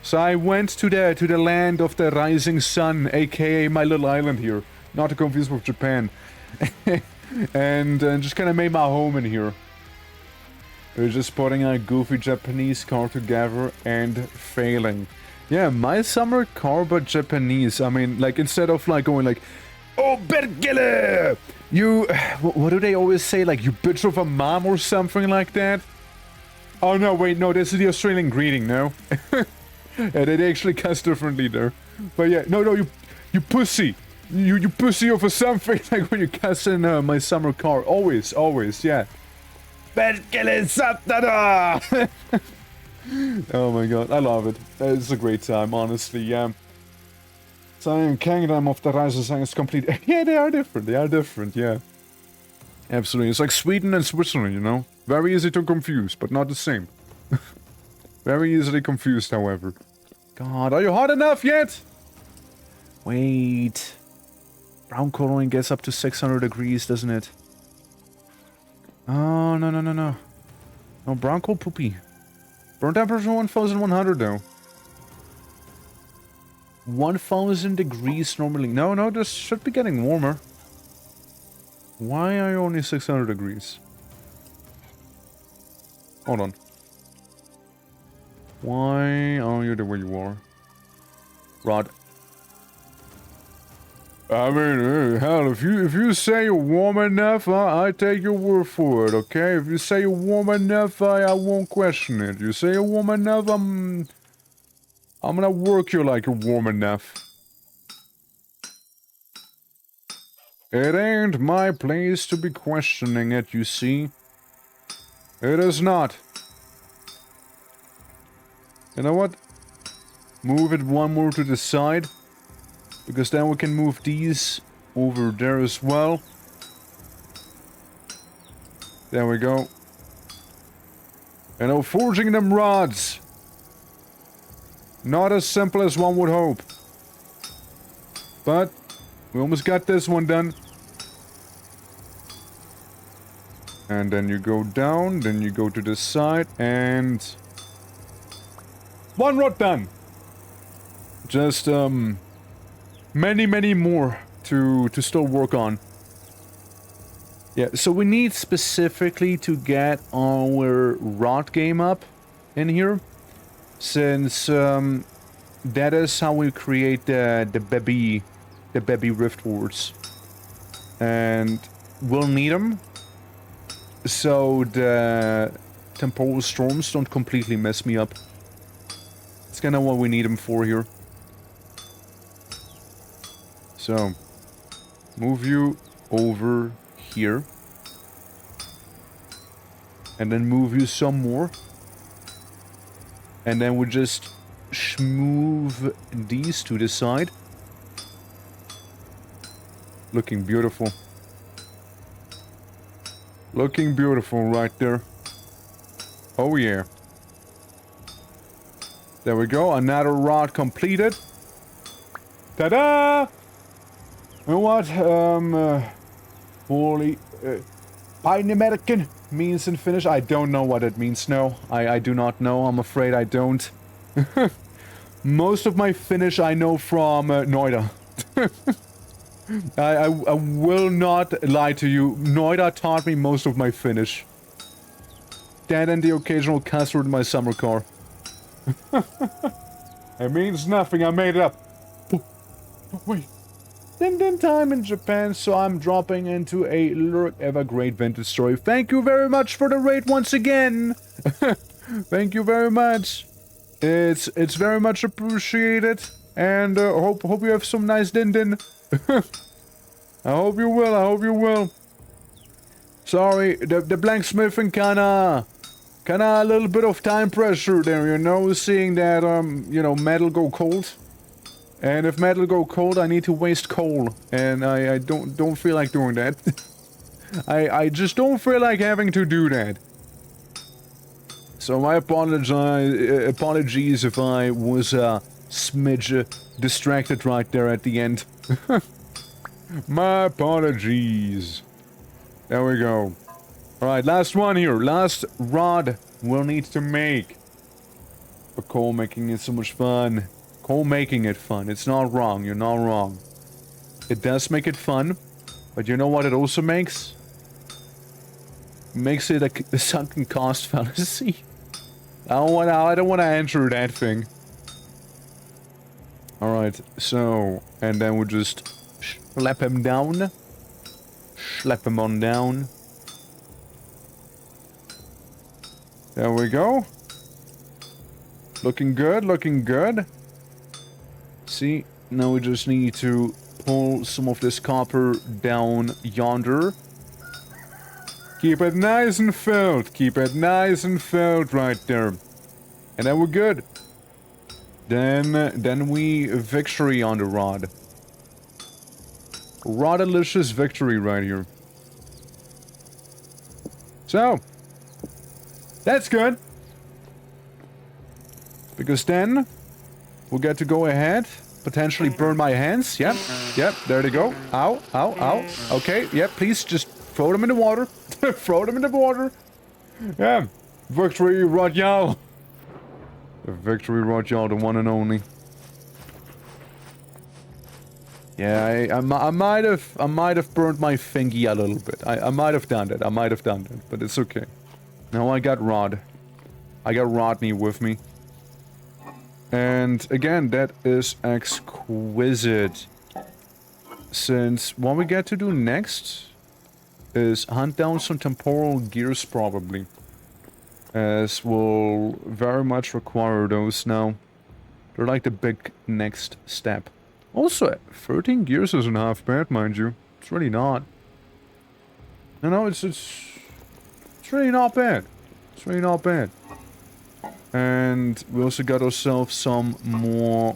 So I went to the land of the rising sun, aka my little island here, not to confuse with Japan, and just kind of made my home in here. We're just putting a goofy Japanese car together and failing. Yeah, my summer car, but Japanese. I mean, like, instead of, like, going like, oh, Bergele! You... What do they always say? Like, you bitch of a mom or something like that? Oh, no, wait, no, this is the Australian greeting, no? Yeah, they actually cuss differently there. But yeah, no, you pussy. You pussy over something, like when you cuss in my summer car. Always, yeah. Oh my god, I love it. It's a great time, honestly, yeah. Zion Kingdom of the Rising Sun is complete. Yeah, they are different, yeah. Absolutely, it's like Sweden and Switzerland, you know? Very easy to confuse, but not the same. Very easily confused, however. God, are you hot enough yet? Wait. Brown coloring gets up to 600 degrees, doesn't it? Oh, no. No, brown coal poopy. Burn temperature 1100 though. 1000 degrees normally. No, this should be getting warmer. Why are you only 600 degrees? Hold on. Why are you the way you are? Rod. I mean, hell, if you say you're warm enough, I take your word for it, okay? If you say you're warm enough, I won't question it. You say you're warm enough, I'm gonna work you like you're warm enough. It ain't my place to be questioning it, you see. It is not. You know what? Move it one more to the side. Because then we can move these over there as well. There we go. And now forging them rods. Not as simple as one would hope. But we almost got this one done. And then you go down, then you go to the side, and... one rod done! Just, many more to still work on. Yeah, so we need specifically to get our rod game up in here. Since, that is how we create the baby Riftwards. And we'll need them. So the temporal storms don't completely mess me up. It's kind of what we need them for here. So, move you over here. And then move you some more. And then we just move these to the side. Looking beautiful. Looking beautiful right there. Oh yeah. There we go, another rod completed. Ta-da! You know what? Holy... Pine American means in Finnish. I don't know what it means, no. I do not know, I'm afraid I don't. Most of my Finnish I know from Noida. I will not lie to you. Noida taught me most of my Finnish. That and the occasional cuss word in my summer car. It means nothing, I made it up. Oh, wait. Din time in Japan, so I'm dropping into a Lurk Ever Great Vintage Story. Thank you very much for the raid once again. Thank you very much. It's very much appreciated. And hope you have some nice din. I hope you will. Sorry, the blacksmithing kinda a little bit of time pressure there, you know, seeing that you know, metal go cold. And if metal go cold, I need to waste coal, and I don't feel like doing that. I just don't feel like having to do that. So my apologies if I was a smidge distracted right there at the end. My apologies. There we go. Alright, last one here. Last rod we'll need to make. But coal making is so much fun. Coal making it fun. It's not wrong. You're not wrong. It does make it fun. But you know what it also makes? It makes it a sunken cost fallacy. I don't want to enter that thing. Alright, so... and then we'll just... slap him down. Slap him on down. There we go. Looking good, looking good. See, now we just need to pull some of this copper down yonder. Keep it nice and filled. Keep it nice and filled right there. And then we're good. Then we victory on the rod. Rodalicious victory right here. So, that's good. Because then, we'll get to go ahead, potentially burn my hands. Yep, there they go. Ow, ow, ow. Okay, yep, please just throw them in the water. Throw them in the water. Yeah, victory Royale. The victory Royale, the one and only. Yeah, I might have burned my thingy a little bit. I might have done that. But it's okay. Now I got Rod. I got Rodney with me. And again, that is exquisite. Since what we get to do next is hunt down some temporal gears probably. As we'll very much require those now. They're like the big next step. Also, 13 gears isn't half bad, mind you. It's really not. No, it's really not bad. It's really not bad. And we also got ourselves some more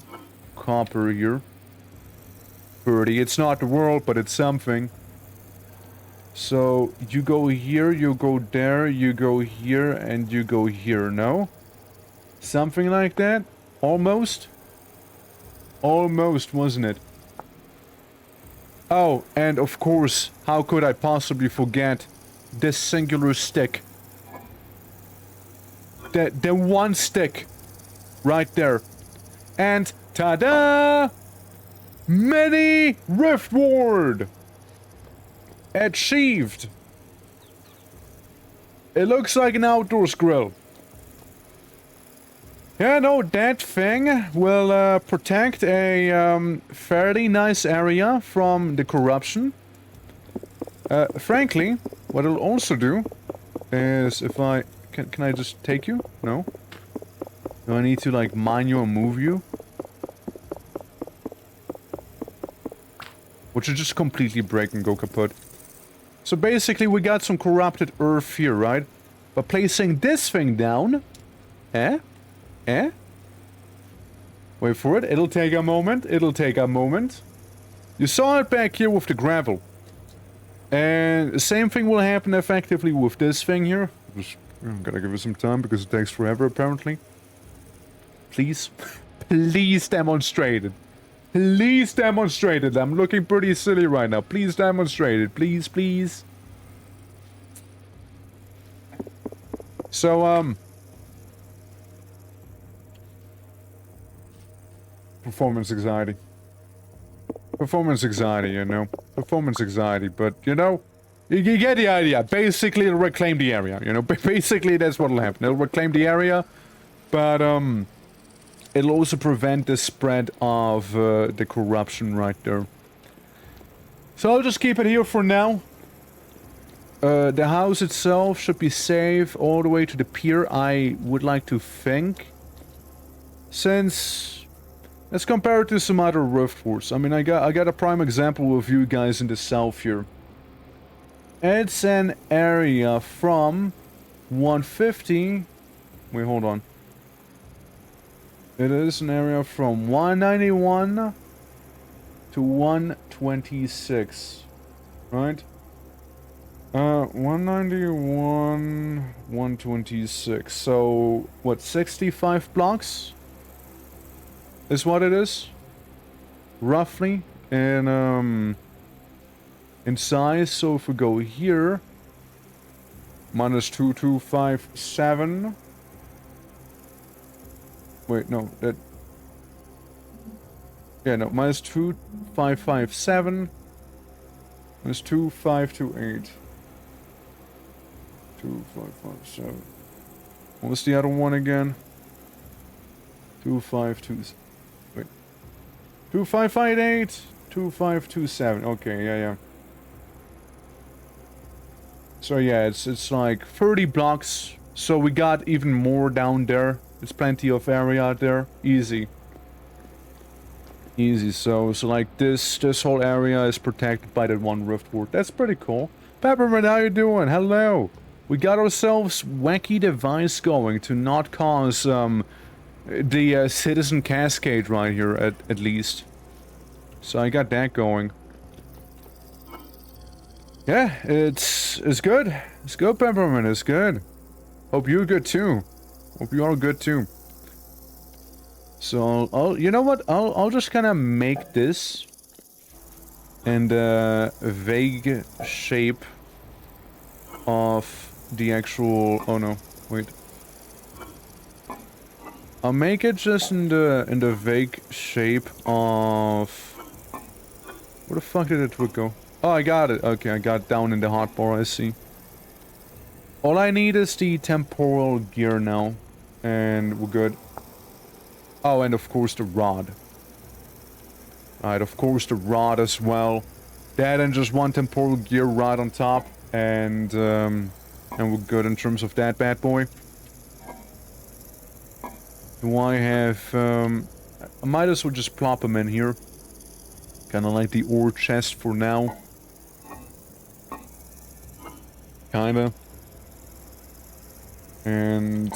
copper here. 30. It's not the world, but it's something. So, you go here, you go there, you go here, and you go here, no? Something like that? Almost? Almost, wasn't it? Oh, and of course, how could I possibly forget this singular stick? The one stick. Right there. And, ta-da! Mini Riftward! Achieved! It looks like an outdoors grill. Yeah, no, that thing will protect a fairly nice area from the corruption. Frankly, what it'll also do is if I... Can I just take you? No? Do I need to, like, mine you and move you? Which will just completely break and go kaput. So basically we got some corrupted earth here, right? But placing this thing down... Eh? Wait for it, it'll take a moment, You saw it back here with the gravel. And the same thing will happen effectively with this thing here. Just, I'm gonna give it some time because it takes forever apparently. Please. Please demonstrate it. Please demonstrate it. I'm looking pretty silly right now. Please demonstrate it. Please, please. So, performance anxiety. Performance anxiety, you know. Performance anxiety, but, you know, you get the idea. Basically, it'll reclaim the area, you know. Basically, that's what'll happen. It'll reclaim the area, but, it'll also prevent the spread of, the corruption right there. So I'll just keep it here for now. The house itself should be safe all the way to the pier, I would like to think. Since... let's compare it to some other Riftwards. I mean, I got a prime example of you guys in the south here. It's an area from 150... wait, hold on. It is an area from 191 to 126. Right? 191... 126. So, what, 65 blocks? Is what it is, roughly, in size. So if we go here, minus 2257. Wait, no, that. Yeah, no, minus 2557. Minus 2528. 2557. What was the other one again? 2527. 2558, 2527. Okay, yeah. So yeah, it's like 30 blocks. So we got even more down there. It's plenty of area out there. Easy. So like this whole area is protected by that one Riftward. That's pretty cool. Peppermint, how you doing? Hello. We got ourselves wacky device going to not cause the citizen cascade right here at least. So I got that going. Yeah, it's good. It's good, Peppermint, it's good. Hope you're good too. Hope you are good too. So I'll you know what? I'll just kind of make this in the vague shape of the actual oh no, wait. I'll make it just in the vague shape of... where the fuck did it go? Oh, I got it. Okay, I got it down in the hotbar, I see. All I need is the temporal gear now. And we're good. Oh, and of course the rod. Alright, of course the rod as well. That and just one temporal gear right on top. And we're good in terms of that bad boy. Do I have, I might as well just plop him in here. Kinda like the ore chest for now. Kinda. And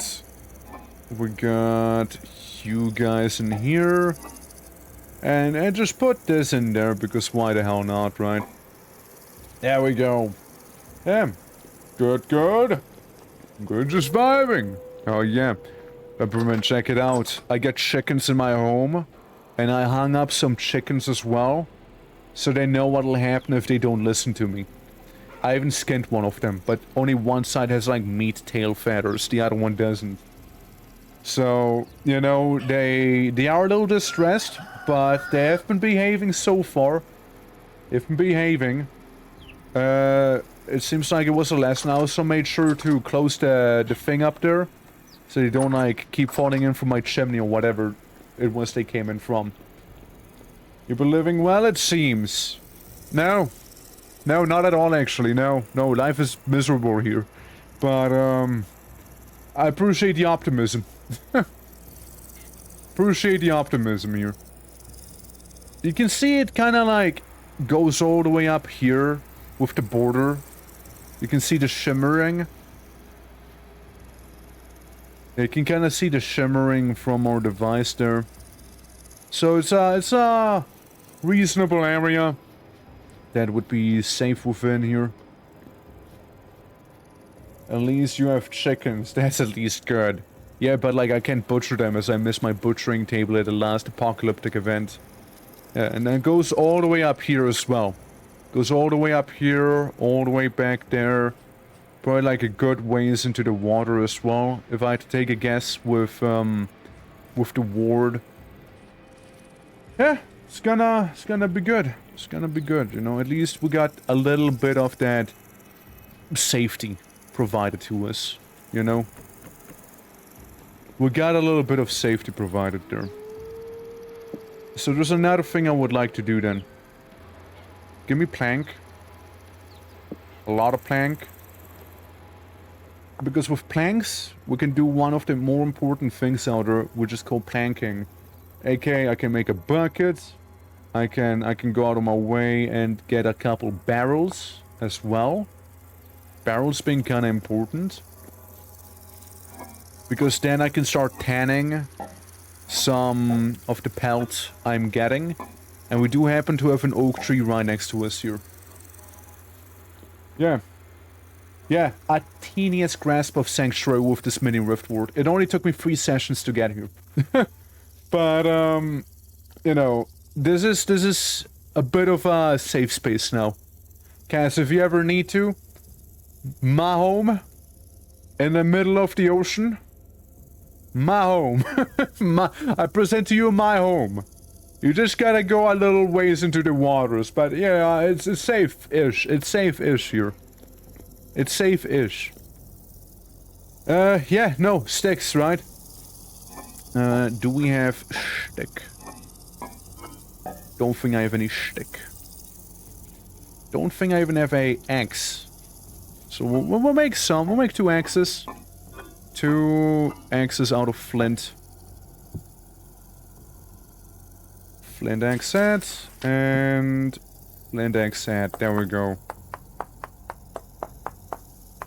we got you guys in here. And just put this in there, because why the hell not, right? There we go. Yeah. Good, good. Good, just vibing. Oh, yeah. Peppermint, check it out. I got chickens in my home. And I hung up some chickens as well. So they know what'll happen if they don't listen to me. I even skinned one of them, but only one side has like meat tail feathers, the other one doesn't. So, you know, they are a little distressed, but they have been behaving so far. They've been behaving. It seems like it was a lesson. I also made sure to close the thing up there, so they don't like keep falling in from my chimney or whatever it was they came in from. You've been living well, it seems. No. No, not at all, actually. No, life is miserable here. But, I appreciate the optimism. Appreciate the optimism here. You can see it kind of like goes all the way up here with the border. You can see the shimmering. You can kind of see the shimmering from our device there. So it's a reasonable area that would be safe within here. At least you have chickens. That's at least good. Yeah, but like I can't butcher them as I missed my butchering table at the last apocalyptic event. Yeah, and then it goes all the way up here as well. Goes all the way up here, all the way back there. Probably like a good ways into the water as well. If I had to take a guess with the ward. Yeah, it's gonna be good. It's gonna be good, you know. At least we got a little bit of that safety provided to us, you know. We got a little bit of safety provided there. So there's another thing I would like to do then. Give me plank. A lot of plank. Because with planks, we can do one of the more important things out there, which is called planking. AKA, I can make a bucket. I can go out of my way and get a couple barrels as well. Barrels being kind of important. Because then I can start tanning some of the pelt I'm getting. And we do happen to have an oak tree right next to us here. Yeah. Yeah, a teeniest grasp of sanctuary with this mini Riftward. It only took me 3 sessions to get here. But, you know, this is a bit of a safe space now. Cass, if you ever need to, my home, in the middle of the ocean, my home. I present to you my home. You just gotta go a little ways into the waters, but yeah, it's safe-ish. It's safe-ish here. It's safe-ish. Yeah, no, sticks, right? Do we have stick? Don't think I have any stick. Don't think I even have a axe. So we'll make some. We'll make 2 axes. 2 axes out of flint. Flint axe set. And flint axe set. There we go.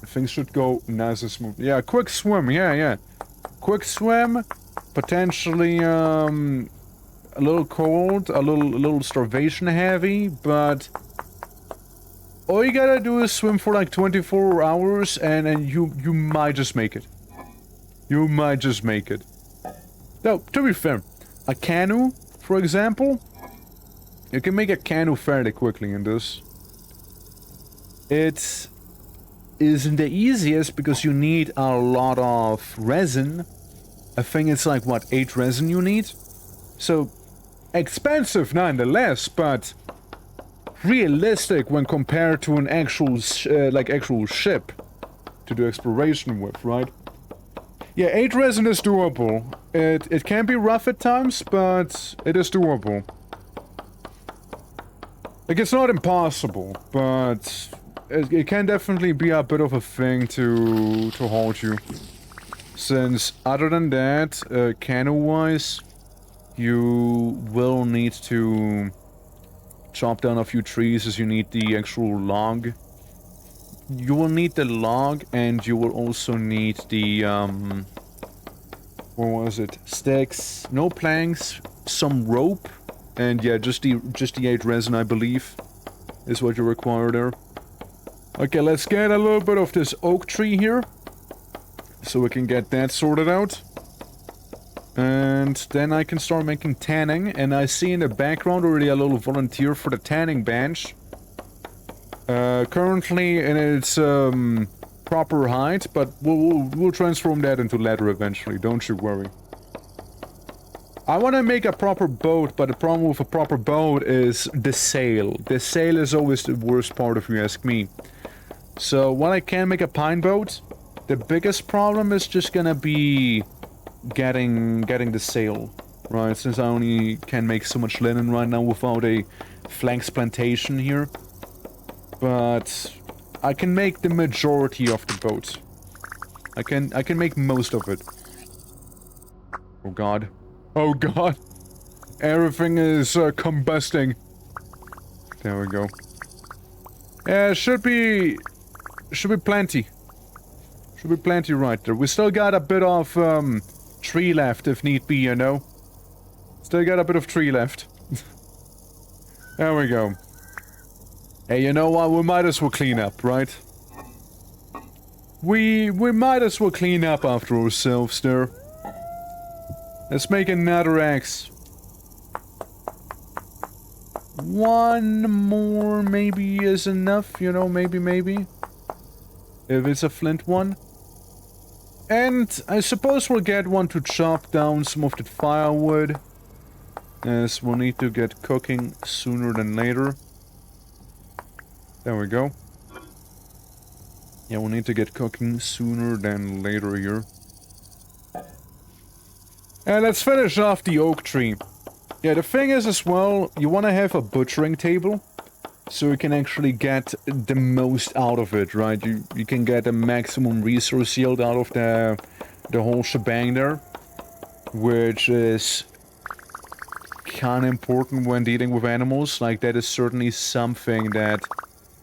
Things should go nice and smooth. Yeah, quick swim. Yeah. Quick swim. Potentially, a little cold, a little starvation heavy, but all you gotta do is swim for like 24 hours and you might just make it. You might just make it. Now, to be fair, a canoe, for example, you can make a canoe fairly quickly in this. It isn't the easiest because you need a lot of resin. I think it's like, what, 8 resin you need? So, expensive nonetheless, but realistic when compared to an actual, actual ship to do exploration with, right? Yeah, 8 resin is doable. It can be rough at times, but it is doable. Like, it's not impossible, but it can definitely be a bit of a thing to hold you. Since, other than that, canoe-wise, you will need to chop down a few trees as you need the actual log. You will need the log, and you will also need the, what was it? Sticks, no planks, some rope, and yeah, just the 8 resin, I believe, is what you require there. Okay, let's get a little bit of this oak tree here, so we can get that sorted out. And then I can start making tanning, and I see in the background already a little volunteer for the tanning bench. Currently in its proper height, but we'll transform that into leather eventually, don't you worry. I want to make a proper boat, but the problem with a proper boat is the sail. The sail is always the worst part if you ask me. So while I can make a pine boat, the biggest problem is just gonna be getting the sail, right? Since I only can make so much linen right now without a flanks plantation here. But I can make the majority of the boat. I can make most of it. Oh god. Oh god. Everything is combusting. There we go. Yeah, should be plenty. Should be plenty right there. We still got a bit of tree left if need be, you know. Still got a bit of tree left. There we go. Hey, you know what? We might as well clean up, right? We might as well clean up after ourselves there. Let's make another axe. One more maybe is enough, you know, maybe. If it's a flint one. And I suppose we'll get one to chop down some of the firewood, as we'll need to get cooking sooner than later. There we go. Yeah, we'll need to get cooking sooner than later here. And let's finish off the oak tree. Yeah, the thing is as well, you want to have a butchering table, so you can actually get the most out of it, right? You can get a maximum resource yield out of the whole shebang there, which is kind of important when dealing with animals. Like, that is certainly something that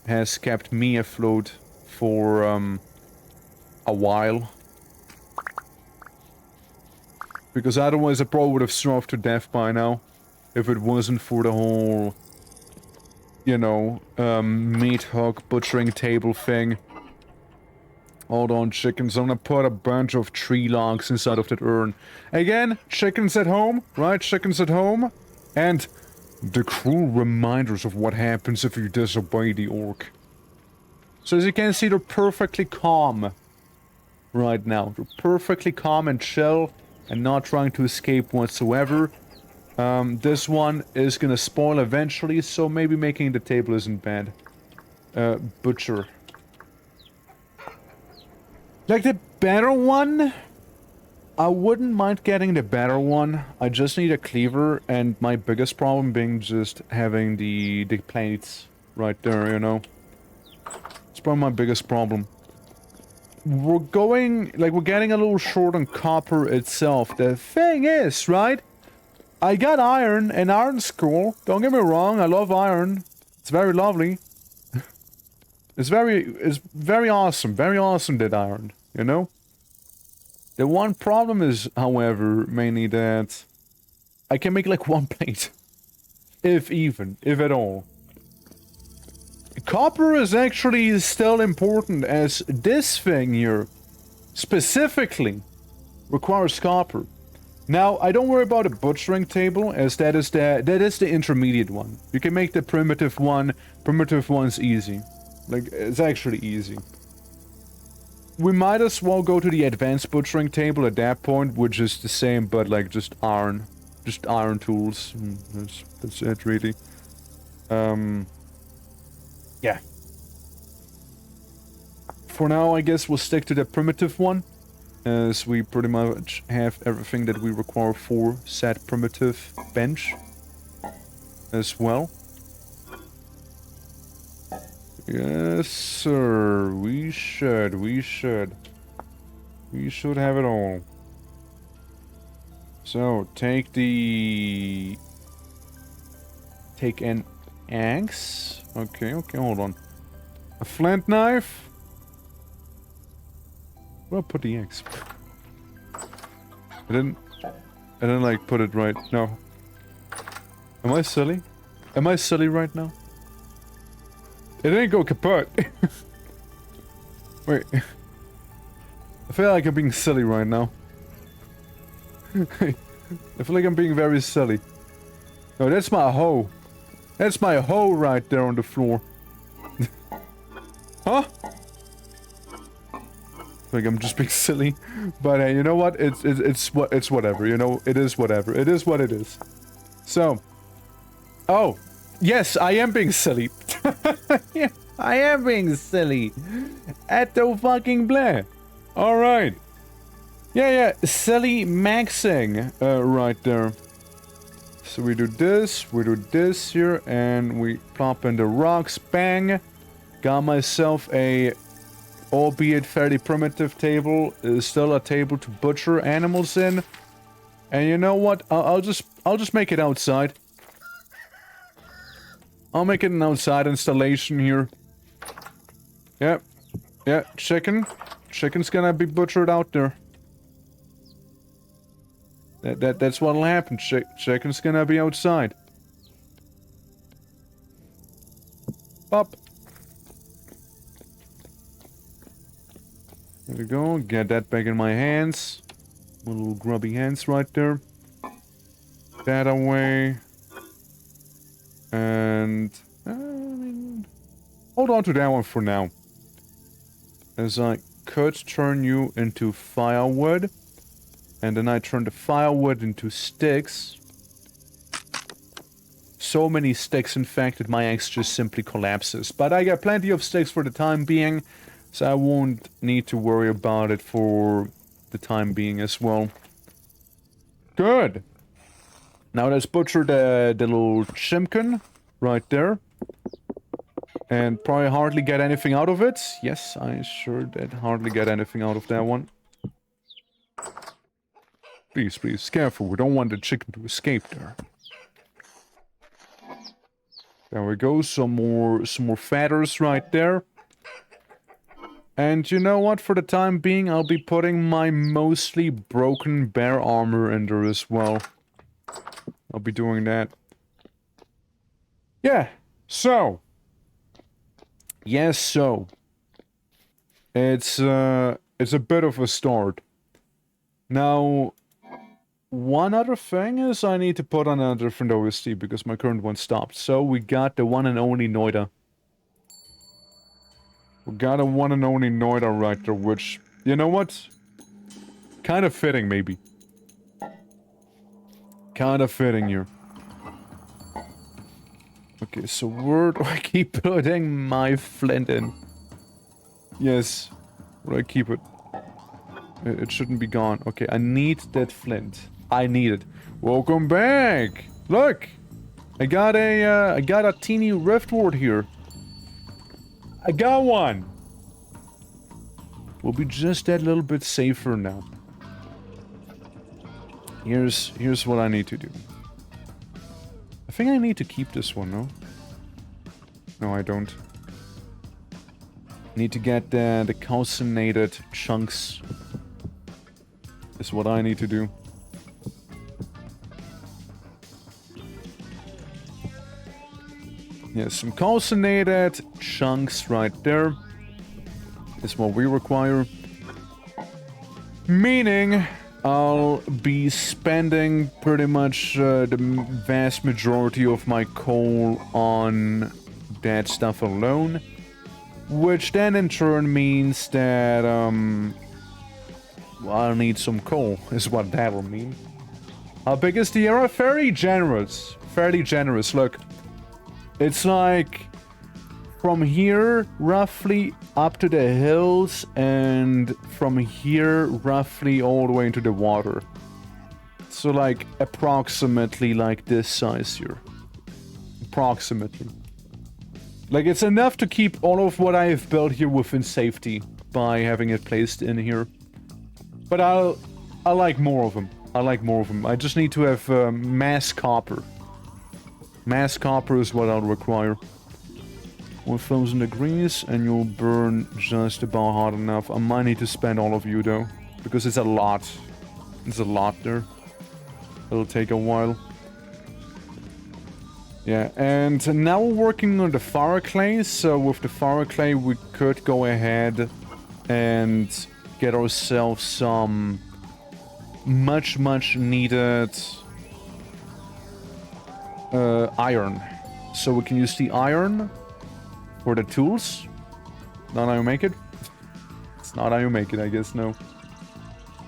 has kept me afloat for a while. Because otherwise I probably would have starved to death by now, if it wasn't for the whole, you know, meat hook butchering table thing. Hold on, chickens. I'm gonna put a bunch of tree logs inside of that urn. Again, chickens at home, right? Chickens at home. And the cruel reminders of what happens if you disobey the orc. So as you can see, they're perfectly calm right now. They're perfectly calm and chill and not trying to escape whatsoever. This one is gonna spoil eventually, so maybe making the table isn't bad. Butcher. Like the better one? I wouldn't mind getting the better one. I just need a cleaver, and my biggest problem being just having the plates right there, you know? It's probably my biggest problem. We're getting a little short on copper itself. The thing is, right? I got iron, and iron's cool. Don't get me wrong, I love iron. It's very lovely. It's very awesome. Very awesome, that iron, you know? The one problem is, however, mainly that I can make like one plate. If at all. Copper is actually still important, as this thing here specifically requires copper. Now, I don't worry about a butchering table, as that is the intermediate one. You can make the primitive one. Primitive one's easy. Like, it's actually easy. We might as well go to the advanced butchering table at that point, which is the same, but like just iron. Just iron tools. That's it, really. Yeah. For now, I guess we'll stick to the primitive one, as we pretty much have everything that we require for said primitive bench as well. Yes, sir. We should. We should have it all. So, take an axe. Okay, hold on. A flint knife? Where put the axe? I didn't like put it right. No. Am I silly? Am I silly right now? It didn't go kaput. Wait. I feel like I'm being silly right now. I feel like I'm being very silly. No, that's my hoe. That's my hoe right there on the floor. Huh? Like I'm just being silly, but hey, you know what? It's whatever. You know, it is whatever. It is what it is. So, oh, yes, I am being silly. Yeah, I am being silly. At the fucking blah. All right. Yeah, silly maxing right there. So we do this here, and we plop in the rocks. Bang. Got myself a, albeit fairly primitive table, is still a table to butcher animals in. And you know what? I'll just make it outside. I'll make it an outside installation here. Yep. Yeah, chicken. Chicken's gonna be butchered out there. That's what'll happen. Chicken's gonna be outside. Up. There we go. Get that back in my hands. My little grubby hands right there. That away. And hold on to that one for now. As I could turn you into firewood. And then I turn the firewood into sticks. So many sticks, in fact, that my axe just simply collapses. But I got plenty of sticks for the time being. So I won't need to worry about it for the time being as well. Good. Now let's butcher the little chimkin right there. And probably hardly get anything out of it. Yes, I sure did hardly get anything out of that one. Please, careful. We don't want the chicken to escape there. There we go. Some more feathers right there. And you know what? For the time being, I'll be putting my mostly broken bear armor in there as well. I'll be doing that. Yeah. So. Yes, so. It's a bit of a start. Now, one other thing is I need to put on a different OST because my current one stopped. So we got the one and only Noida. We got a one and only Noida right there, which, you know what? Kind of fitting, maybe. Kind of fitting here. Okay, so where do I keep putting my flint in? Yes, where do I keep it? It shouldn't be gone. Okay, I need that flint. I need it. Welcome back! Look! I got a teeny Riftward here. I got one! We'll be just that little bit safer now. Here's what I need to do. I think I need to keep this one, no? No, I don't. Need to get the calcinated chunks. Is what I need to do. Yeah, some calcinated chunks right there. Is what we require. Meaning, I'll be spending pretty much the vast majority of my coal on that stuff alone. Which then in turn means that, well, I'll need some coal, is what that will mean. How big is the area? Fairly generous. Fairly generous, look. It's like from here, roughly up to the hills, and from here, roughly all the way into the water. So like, approximately like this size here. Approximately. Like, it's enough to keep all of what I have built here within safety by having it placed in here. But I like more of them. I like more of them. I just need to have mass copper. Mass copper is what I'll require. 1000 degrees and you'll burn just about hot enough. I might need to spend all of you though. Because it's a lot. It's a lot there. It'll take a while. Yeah, and now we're working on the fire clay. So with the fire clay we could go ahead and get ourselves some much needed iron. So we can use the iron for the tools. Not how you make it. It's not how you make it, I guess, no.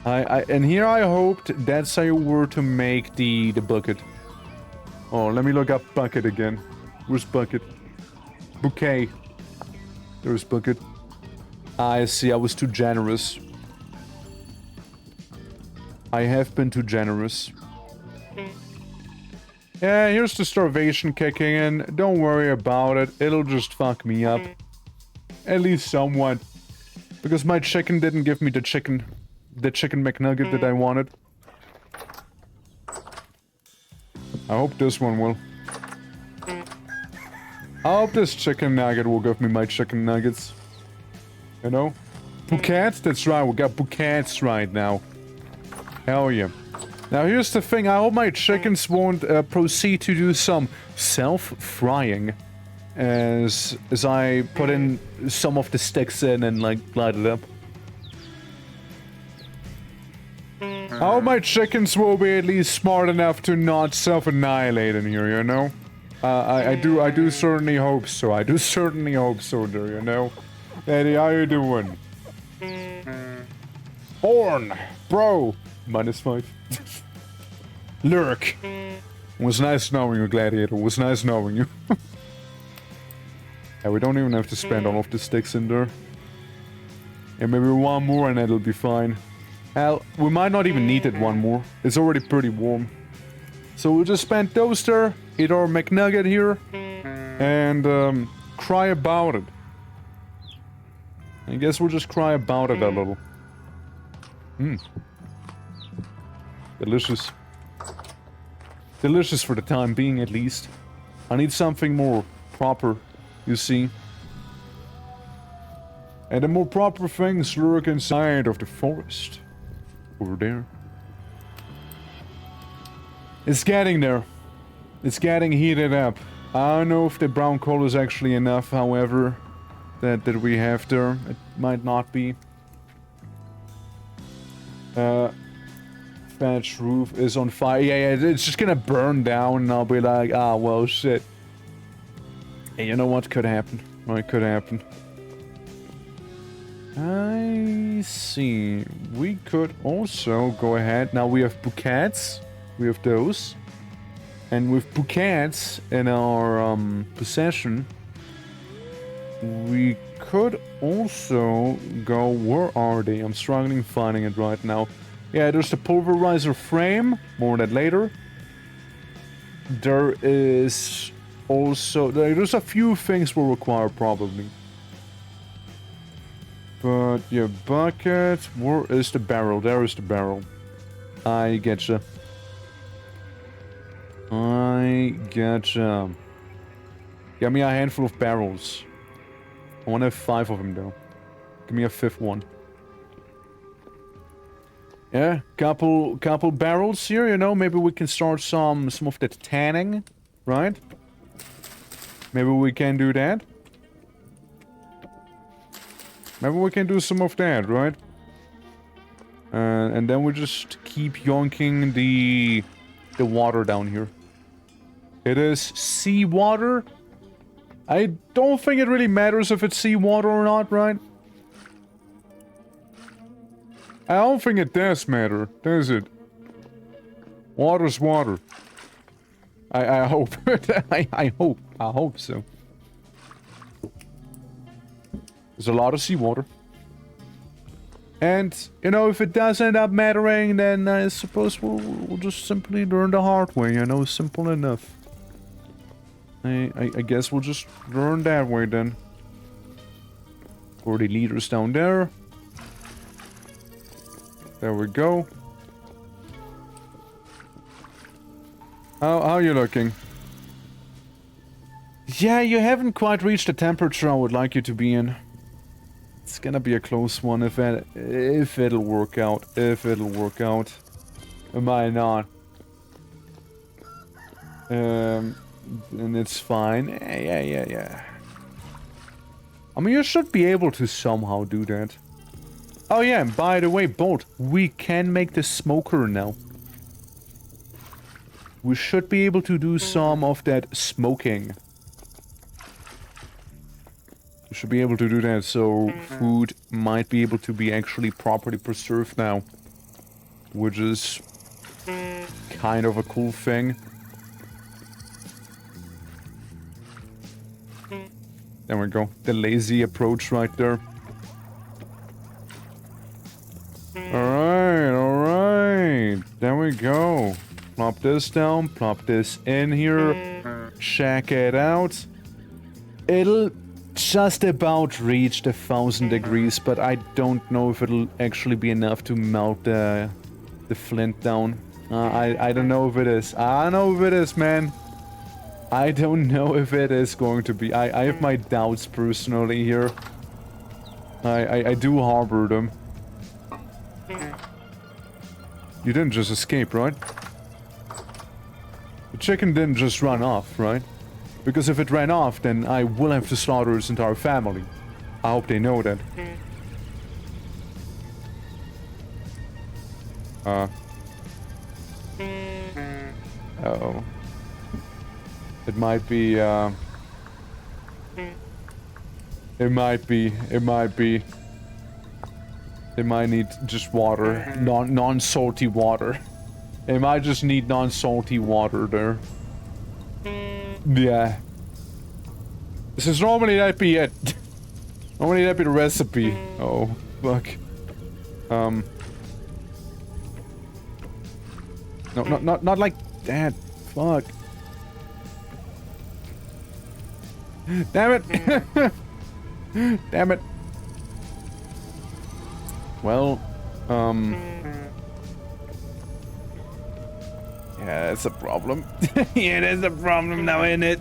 And here I hoped that's how you were to make the bucket. Oh, let me look up bucket again. Where's bucket? Bouquet. There's bucket. I see, I was too generous. I have been too generous. Yeah, here's the starvation kicking in. Don't worry about it. It'll just fuck me up. At least somewhat. Because my chicken didn't give me the chicken McNugget that I wanted. I hope this one will. I hope this chicken nugget will give me my chicken nuggets. You know? Bouquets? That's right, we got bouquets right now. Hell yeah. Now here's the thing, I hope my chickens won't proceed to do some self-frying as I put in some of the sticks in and like light it up. I hope my chickens will be at least smart enough to not self-annihilate in here, you know? I do certainly hope so. I do certainly hope so there, you know? Eddie, how you doing? Horn! Bro! -5. Lurk! It was nice knowing you, Gladiator. It was nice knowing you. Yeah, we don't even have to spend all of the sticks in there. And maybe one more and it'll be fine. Hell, we might not even need it one more. It's already pretty warm. So we'll just spend those there, eat our McNugget here, and cry about it. I guess we'll just cry about it a little. Delicious. Delicious for the time being, at least. I need something more proper, you see. And the more proper things lurk inside of the forest. Over there. It's getting there. It's getting heated up. I don't know if the brown coal is actually enough, however, that we have there. It might not be. Thatch roof is on fire. Yeah, it's just gonna burn down and I'll be like, ah, well, shit. Hey, you know what could happen? What could happen? I see. We could also go ahead. Now we have bouquets. We have those. And with bouquets in our possession, we could also go... Where are they? I'm struggling finding it right now. Yeah, there's the pulverizer frame. More on that later. There is also... There's a few things we'll require probably. But, yeah, bucket... Where is the barrel? There is the barrel. I getcha. I getcha. Give me a handful of barrels. I want to have 5 of them, though. Give me a 5th one. Yeah, couple barrels here, you know? Maybe we can start some of that tanning, right? Maybe we can do that. Maybe we can do some of that, right? And then we just keep yonking the water down here. It is seawater. I don't think it really matters if it's seawater or not, right? I don't think it does matter, does it? Water's water. I hope. I hope so. There's a lot of seawater. And, you know, if it does end up mattering, then I suppose we'll just simply learn the hard way, you know, simple enough. I guess we'll just run that way then. 40 liters down there. There we go. How you looking? Yeah, you haven't quite reached the temperature I would like you to be in. It's gonna be a close one if it'll work out. If it'll work out. It might not. And it's fine. Yeah. I mean, you should be able to somehow do that. Oh yeah, and by the way, Bolt, we can make the smoker now. We should be able to do some of that smoking. We should be able to do that, so food might be able to be actually properly preserved now. Which is kind of a cool thing. There we go. The lazy approach right there. Alright. There we go. Plop this down, plop this in here. Check it out. It'll just about reach the 1000 degrees, but I don't know if it'll actually be enough to melt the flint down. I don't know if it is. I don't know if it is, man. I don't know if it is going to be. I have my doubts personally here. I do harbor them. You didn't just escape, right? The chicken didn't just run off, right? Because if it ran off, then I will have to slaughter its entire family. I hope they know that. Uh-oh. It might be, It might need just water. Non-salty water. It might just need non-salty water there. Yeah. This is normally that'd be it. Normally that'd be the recipe. Oh, fuck. No, not like that. Fuck. Damn it! Damn it! Well, yeah, that's a problem. Yeah, that's a problem now, isn't it?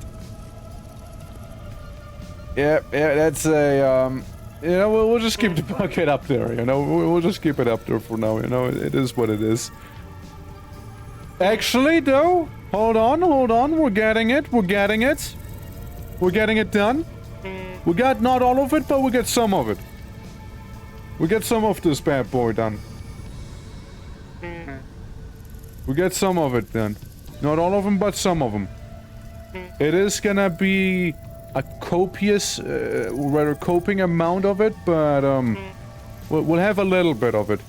Yeah, that's a, you know, we'll just keep the bucket up there, you know? We'll just keep it up there for now, you know? It is what it is. Actually, though, hold on, we're getting it. We're getting it done. We got not all of it, but we get some of it. We get some of this bad boy done. We get some of it done. Not all of them, but some of them. It is gonna be a copious, rather coping amount of it, but we'll have a little bit of it.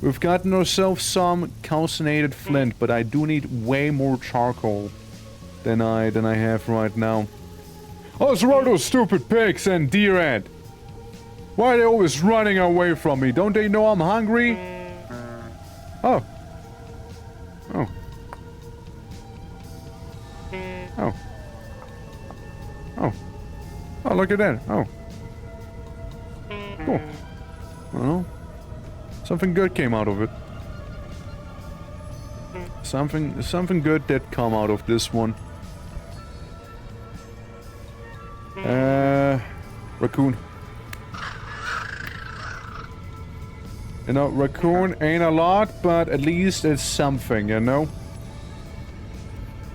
We've gotten ourselves some calcinated flint, but I do need way more charcoal than I have right now. Oh, it's one of those stupid pigs and deer ant. Why are they always running away from me? Don't they know I'm hungry? Oh. Oh. Oh. Oh. Oh, look at that. Oh. Cool. Well, something good came out of it. Something good did come out of this one. Raccoon. You know, raccoon ain't a lot, but at least it's something, you know?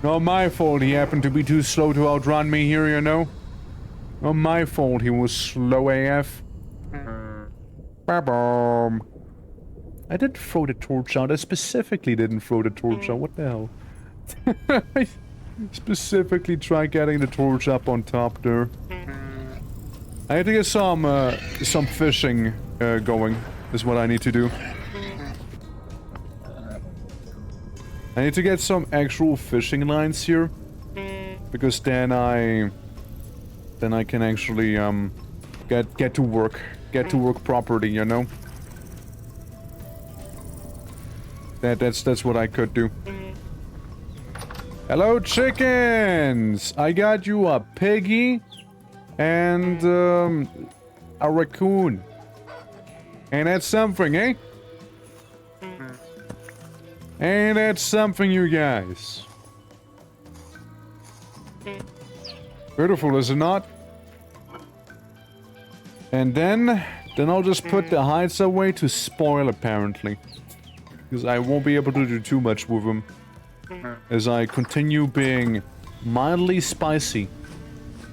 Not my fault he happened to be too slow to outrun me here, you know? Not my fault he was slow AF. Ba-boom. I didn't throw the torch out. I specifically didn't throw the torch out. What the hell? I specifically tried getting the torch up on top there. I need to get some fishing going. Is what I need to do. I need to get some actual fishing lines here, because then I can actually get to work properly, you know. That's what I could do. Hello, chickens! I got you a piggy and a raccoon. Ain't that something, eh? Ain't that something, you guys? Beautiful, is it not? And then I'll just put the hides away to spoil, apparently. Because I won't be able to do too much with them. As I continue being mildly spicy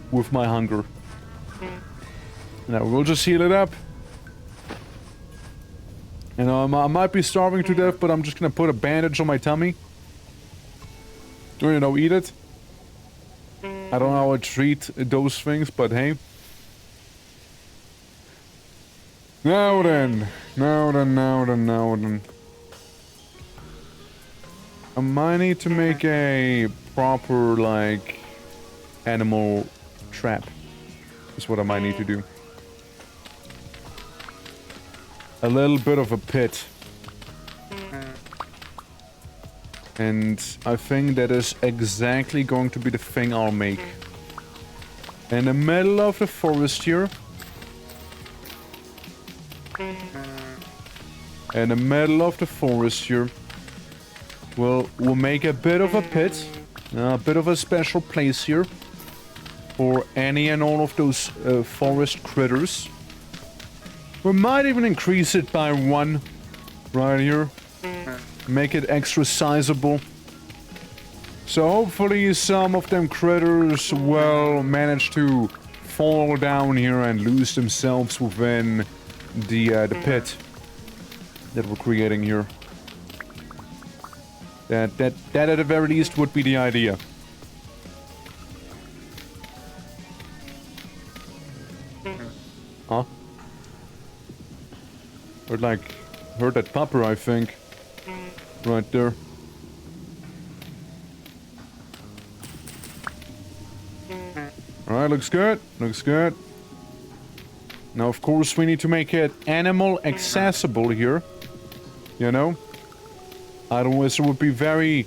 with my hunger. Now we'll just heal it up. And I might be starving to death, but I'm just gonna put a bandage on my tummy. You know, eat it. I don't know how I treat those things, but hey. Now then. I might need to make a proper, like, animal trap. Is what I might need to do. A little bit of a pit. And I think that is exactly going to be the thing I'll make. In the middle of the forest here. In the middle of the forest here. We'll make a bit of a pit. A bit of a special place here. For any and all of those forest critters. We might even increase it by 1. Right here. Make it extra sizable. So hopefully some of them critters will manage to fall down here and lose themselves within the pit that we're creating here. That at the very least would be the idea. Huh? Heard that pupper, I think. Right there. Alright, looks good. Looks good. Now, of course, we need to make it animal accessible here. You know? Otherwise, there would be very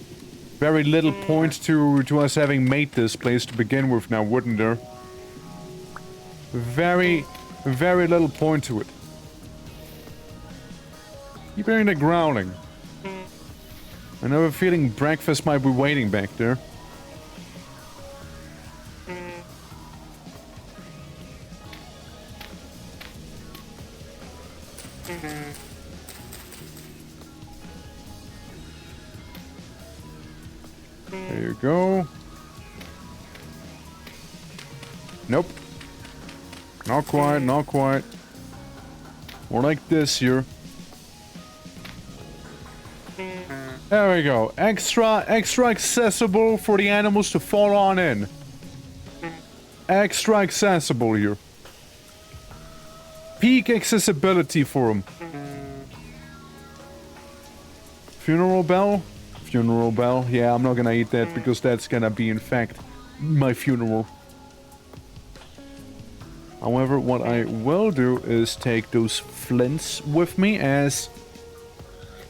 little point to us having made this place to begin with now, wouldn't there? Very little point to it. Keep hearing the growling. I have a feeling breakfast might be waiting back there. There you go. Nope. Not quite, not quite. More like this here. There we go. Extra accessible for the animals to fall on in. Extra accessible here. Peak accessibility for them. Funeral bell? Funeral bell. Yeah, I'm not gonna eat that because that's gonna be, in fact, my funeral. However, what I will do is take those flints with me, as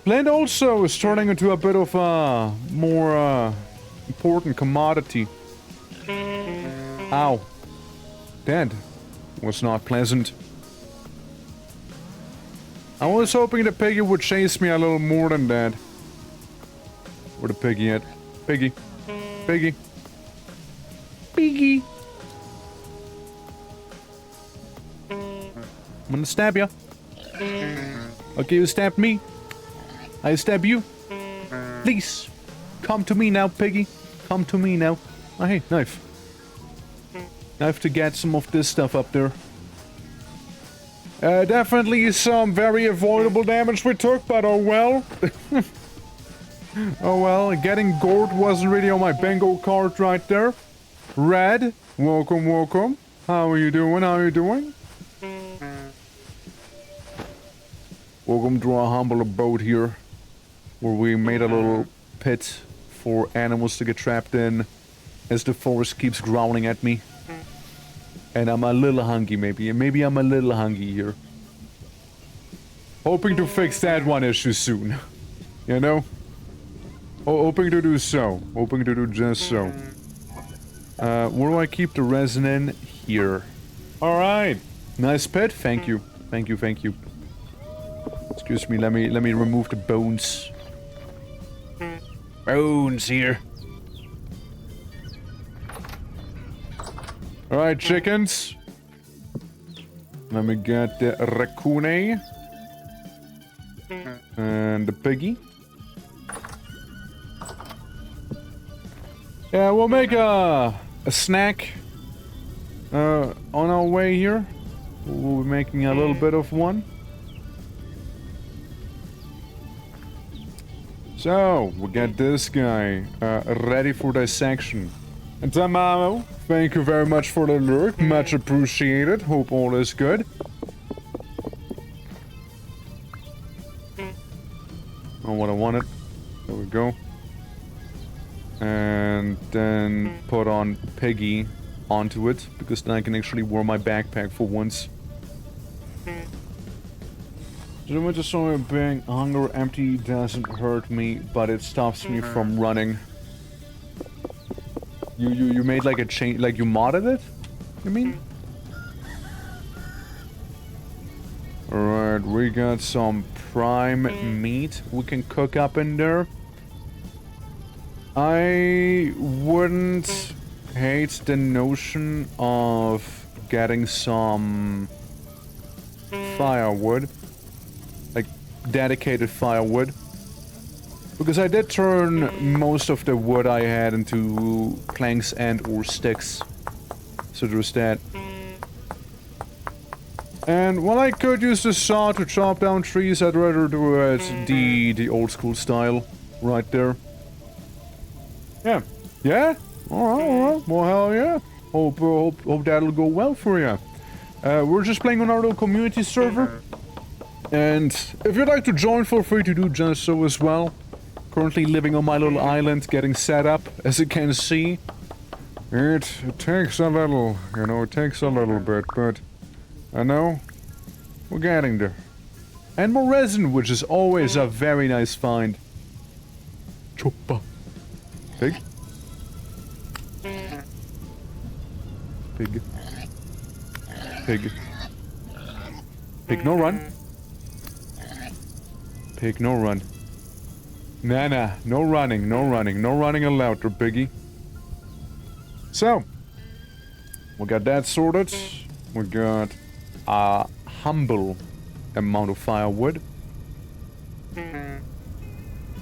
flint also is turning into a bit of a more important commodity. Ow. That was not pleasant. I was hoping the piggy would chase me a little more than that. Where the piggy at? Piggy. Piggy. Piggy. I'm gonna stab ya. Okay, you stabbed me. I stab you. Please. Come to me now, piggy. Come to me now. Oh, hey, knife. Knife to get some of this stuff up there. Definitely some very avoidable damage we took, but oh well. Oh well, getting gored wasn't really on my bingo card right there. Red, welcome, welcome. How are you doing? How are you doing? Welcome to our humble abode here, where we made a little pit for animals to get trapped in as the forest keeps growling at me. And I'm a little hungry, maybe. Maybe I'm a little hungry here. Hoping to fix that one issue soon. You know? Oh, hoping to do so. Hoping to do just so. Where do I keep the resin in? Here. Alright. Nice pet. Thank you. Thank you, thank you. Excuse me, let me remove the bones. Bones here. Alright, chickens. Let me get the raccoon. And the piggy. Yeah, we'll make a snack on our way here. We'll be making a little bit of one. So, we got this guy ready for dissection. And Tamamo, thank you very much for the lurk. Much appreciated. Hope all is good. Oh, what I wanted. There we go. And then put on Piggy onto it, because then I can actually wear my backpack for once. So I just saw a bang. Hunger empty doesn't hurt me, but it stops me from running. You made like a change, like you modded it? You mean? Alright, we got some prime meat we can cook up in there. I wouldn't hate the notion of getting some firewood. Like, dedicated firewood. Because I did turn most of the wood I had into planks and or sticks. So there's that. And while I could use the saw to chop down trees, I'd rather do it the old school style. Right there. Yeah. Yeah? Alright. Well, hell yeah. Hope that'll go well for you. We're just playing on our little community server. And if you'd like to join, feel free to do just so as well. Currently living on my little island, getting set up, as you can see. It takes a little, you know, it takes a little bit, but I know we're getting there. And more resin, which is always a very nice find. Choppa. Pig. Pig. Pig. Pig, no run. Pig, no run. Nah, no running, no running allowed, there, piggy. So, we got that sorted. We got a humble amount of firewood.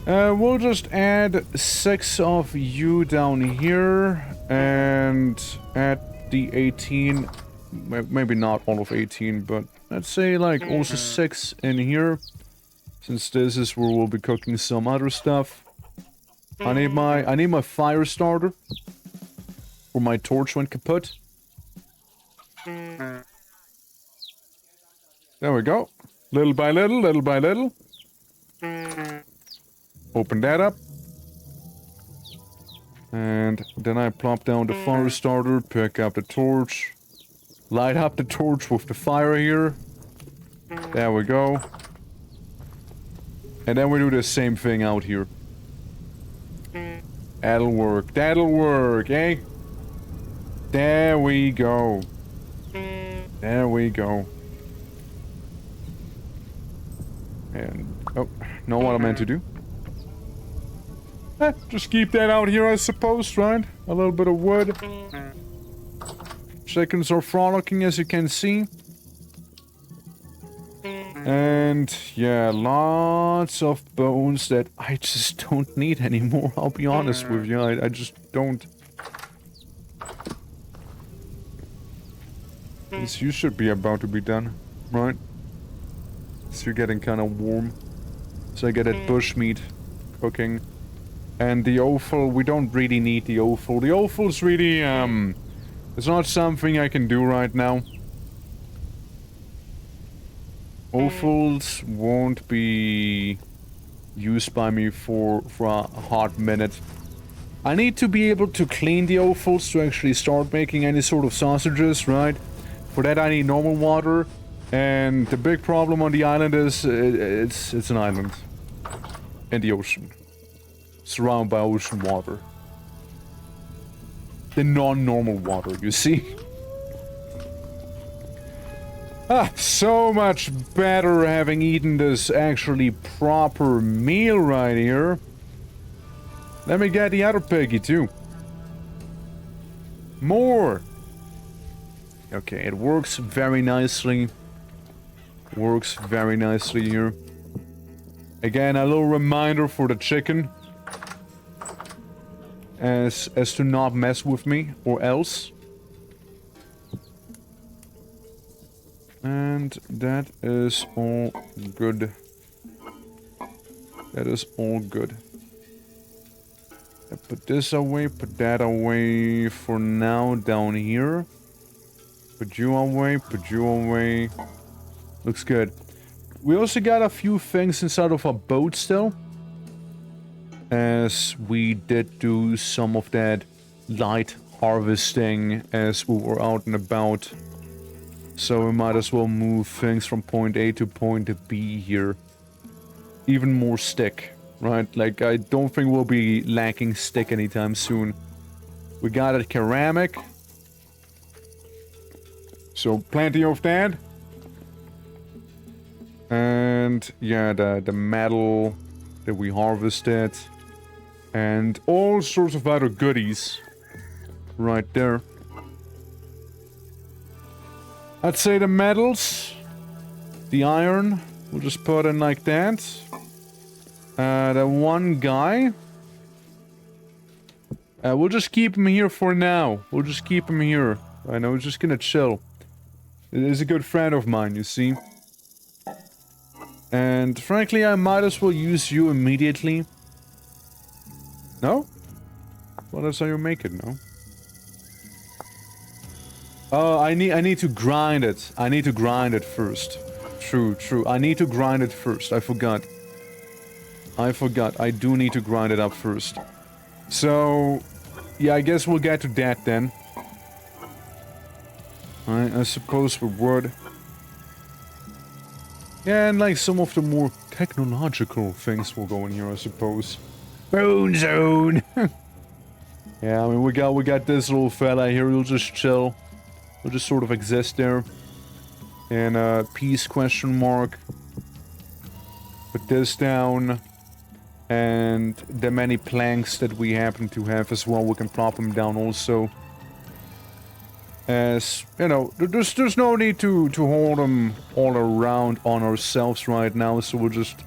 We'll just add 6 of you down here, and add the 18, maybe not all of 18, but let's say like also 6 in here. Since this is where we'll be cooking some other stuff. I need my fire starter. Or my torch went kaput. There we go. Little by little, little by little. Open that up. And then I plop down the fire starter, pick up the torch. Light up the torch with the fire here. There we go. And then we do the same thing out here. That'll work, eh? There we go. There we go. And, oh, know what I meant to do? Just keep that out here, I suppose, right? A little bit of wood. Chickens are frolicking, as you can see. And yeah, lots of bones that I just don't need anymore, I'll be honest with you, I just don't. This you should be about to be done, right? So you're getting kind of warm. So I get that bushmeat cooking. And the offal, we don't really need the offal. The offal's really, it's not something I can do right now. Offals won't be used by me for a hot minute. I need to be able to clean the offals to actually start making any sort of sausages, right? For that I need normal water, and the big problem on the island is it's an island in the ocean. surrounded by ocean water. The non-normal water, you see? So much better having eaten this actually proper meal right here. Let me get the other piggy too. More! Okay, it works very nicely. Works very nicely here. Again, a little reminder for the chicken. As to not mess with me, or else. And that is all good. That is all good. Put this away, put that away for now down here. Put you away, put you away. Looks good. We also got a few things inside of our boat still. As we did do some of that light harvesting as we were out and about. So we might as well move things from point A to point B here. Even more stick, right? Like, I don't think we'll be lacking stick anytime soon. We got a ceramic. So plenty of that. And yeah, the metal that we harvested. And all sorts of other goodies. Right there. I'd say the metals. The iron. We'll just put in like that. The one guy. We'll just keep him here for now. We'll just keep him here. I know, he's just gonna chill. He's a good friend of mine, you see. And frankly, I might as well use you immediately. No? Well, that's how you make it, no? Oh, I need to grind it. I need to grind it first. True, true. I need to grind it first. I forgot. I do need to grind it up first. So, yeah, I guess we'll get to that then. I suppose we would. Yeah, and like some of the more technological things will go in here, I suppose. Bone zone! Yeah, I mean, we got this little fella here, he'll just chill. He'll just sort of exist there. And, peace question mark. Put this down. And the many planks that we happen to have as well, we can prop them down also. As, you know, there's no need to hold them all around on ourselves right now, so we'll just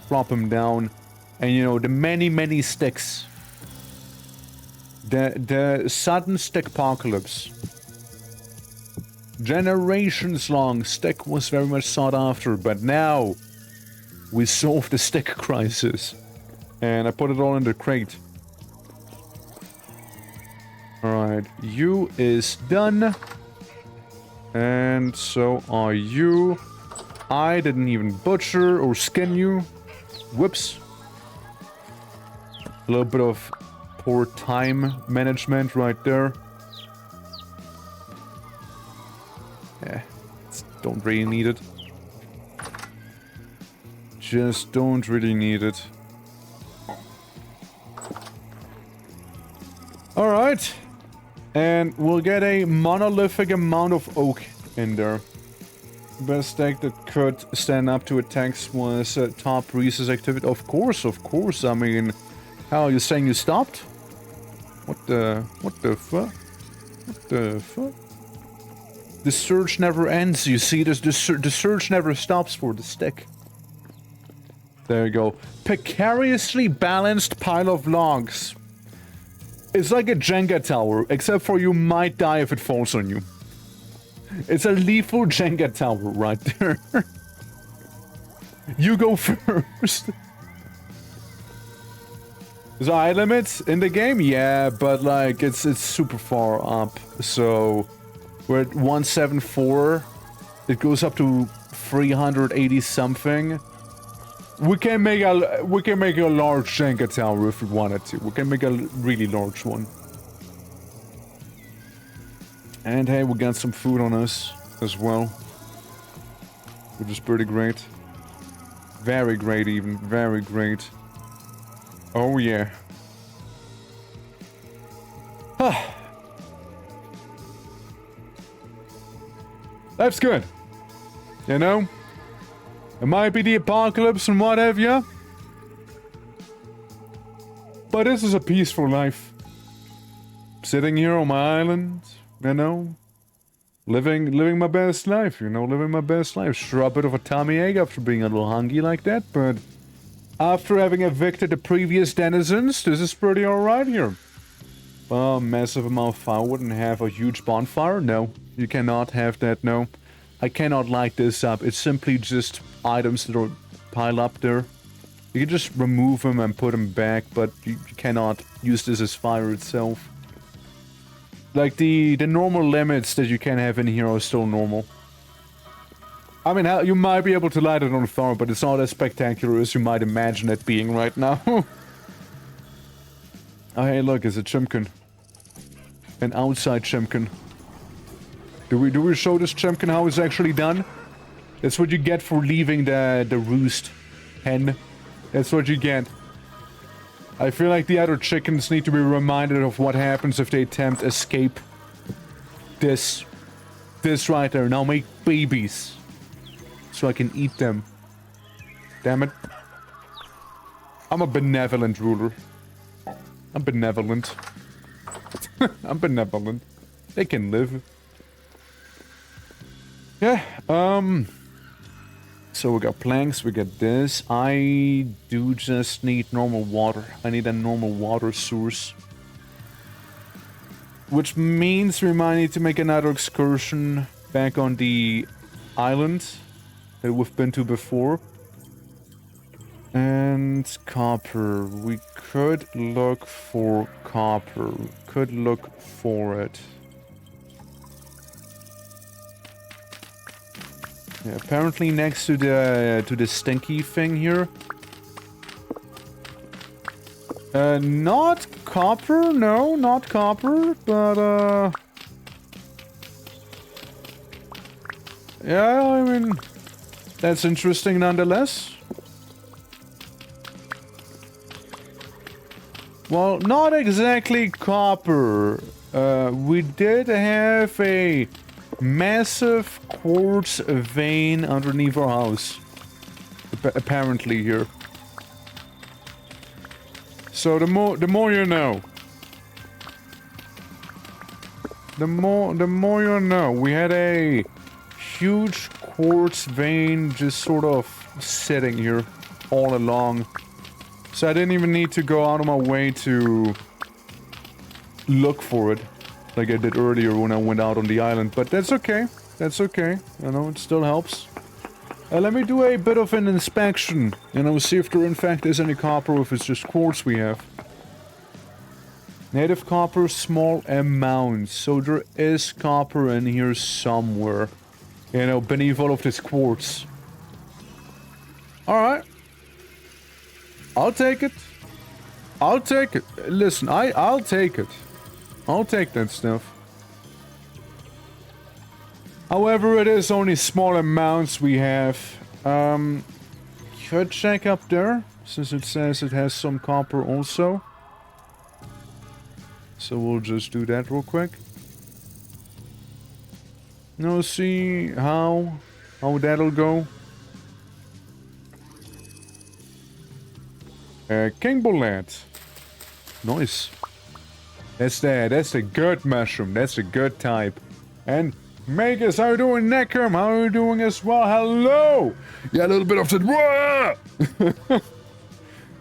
prop them down. And, you know, the many sticks. The sudden stick apocalypse. Generations long, stick was very much sought after, but now we solved the stick crisis. And I put it all in the crate. Alright, you is done. And so are you. I didn't even butcher or skin you. Whoops. A little bit of poor time management right there. Yeah, don't really need it. Just don't really need it. Alright. And we'll get a monolithic amount of oak in there. Best deck that could stand up to attacks was top resource activity. Of course. I mean, how, you saying you stopped? What the fuck? What the fuck? The search never ends, you see, the search never stops for the stick. There you go. Precariously balanced pile of logs. It's like a Jenga tower, except for you might die if it falls on you. It's a lethal Jenga tower right there. You go first. There's eye limits in the game? Yeah, but like, it's super far up, so... We're at 174. It goes up to 380 something. We can make a large Jenga tower if we wanted to. We can make a really large one. And hey, we got some food on us as well, which is pretty great. Very great even, very great. Oh, yeah. That's good. You know? It might be the apocalypse and what have you. But this is a peaceful life. Sitting here on my island, you know? Living my best life, you know? Living my best life. Sure, a bit of a tummy ache after being a little hungry like that, but... After having evicted the previous denizens, this is pretty alright here. A massive amount of firewood and have a huge bonfire? No, you cannot have that, no. I cannot light this up. It's simply just items that are piled up there. You can just remove them and put them back, but you cannot use this as fire itself. Like, the normal limits that you can have in here are still normal. I mean, you might be able to light it on fire, but it's not as spectacular as you might imagine it being right now. Oh, hey, look, it's a chimkin. An outside chimkin. Do we show this chimkin how it's actually done? That's what you get for leaving the roost hen. That's what you get. I feel like the other chickens need to be reminded of what happens if they attempt escape. This right there. Now make babies. So I can eat them. Damn it. I'm a benevolent ruler. I'm benevolent. I'm benevolent. They can live. Yeah, so we got planks, we got this. I do just need normal water. I need a normal water source. Which means we might need to make another excursion back on the island that we've been to before. And copper. We could look for copper. We could look for it. Yeah, apparently next to the stinky thing here. Not copper, no, not copper, but yeah, I mean, that's interesting nonetheless. Well, not exactly copper. We did have a massive quartz vein underneath our house. Apparently here. So the more you know. The more you know. We had a huge quartz vein just sort of sitting here all along. So I didn't even need to go out of my way to look for it, like I did earlier when I went out on the island. But that's okay. That's okay. You know, it still helps. Let me do a bit of an inspection, and I'll see if there in fact is any copper or if it's just quartz we have. Native copper, small amounts. So there is copper in here somewhere. You know, beneath all of this quartz. Alright. I'll take it. I'll take it. Listen, I'll take it. I'll take that stuff. However, it is only small amounts we have. Could check up there, since it says it has some copper also. So we'll just do that real quick. Now see how that'll go. King Bullet. Nice. That's the good mushroom. That's the good type. And Magus, how you doing? Neckham, how are you doing as well? Hello! Yeah, a little bit of that.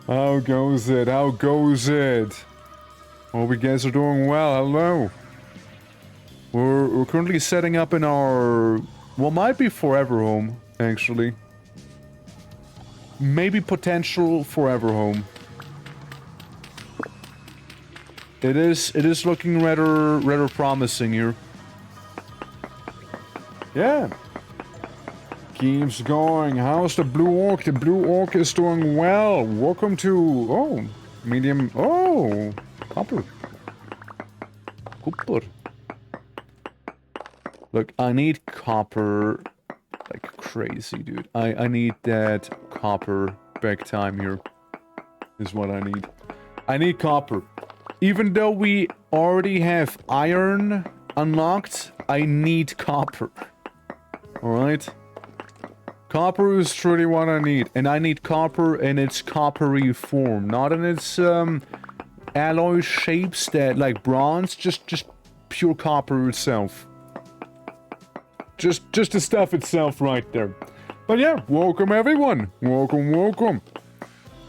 How goes it? How goes it? Hope you guys are doing well. Hello. We're currently setting up in our... Well, might be forever home, actually. Maybe potential forever home. It is looking rather promising here. Yeah. Keeps going. How's the Blue Orc? The Blue Orc is doing well. Welcome to... Oh, medium... Oh, copper. Copper. Look, I need copper like crazy, dude. I need that copper back time here. Is what I need. I need copper. Even though we already have iron unlocked, I need copper. Alright? Copper is truly what I need. And I need copper in its coppery form. Not in its alloy shapes that like bronze. Just pure copper itself. Just the stuff itself right there. But yeah, welcome everyone. Welcome.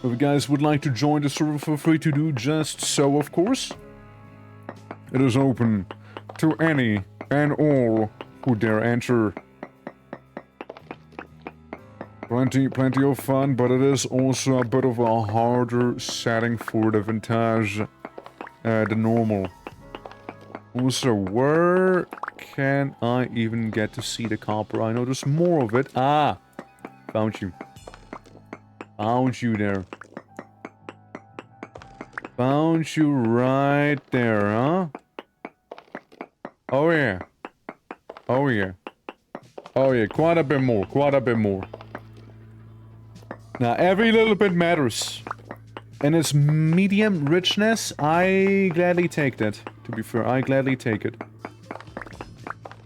If you guys would like to join the server, feel free to do just so, of course. It is open to any and all who dare enter. Plenty of fun, but it is also a bit of a harder setting for the vintage than normal. Also, where can I even get to see the copper? I know there's more of it. Ah! Found you. Found you there. Found you right there, huh? Oh yeah. Oh yeah. Oh yeah, quite a bit more. Now, every little bit matters. And its medium richness, I gladly take that. To be fair, I gladly take it.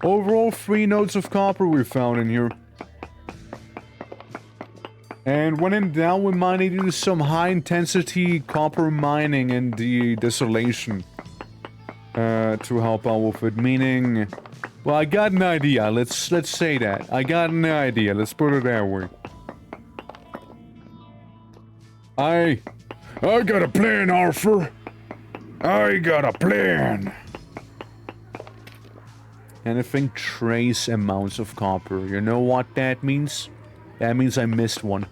Overall, 3 nodes of copper we found in here. And when in doubt, we might need to do some high-intensity copper mining in the desolation. To help out with it, meaning... Well, I got an idea, let's say that. I got an idea, let's put it that way. I got a plan, Arthur. I got a plan. Anything trace amounts of copper. You know what that means? That means I missed one.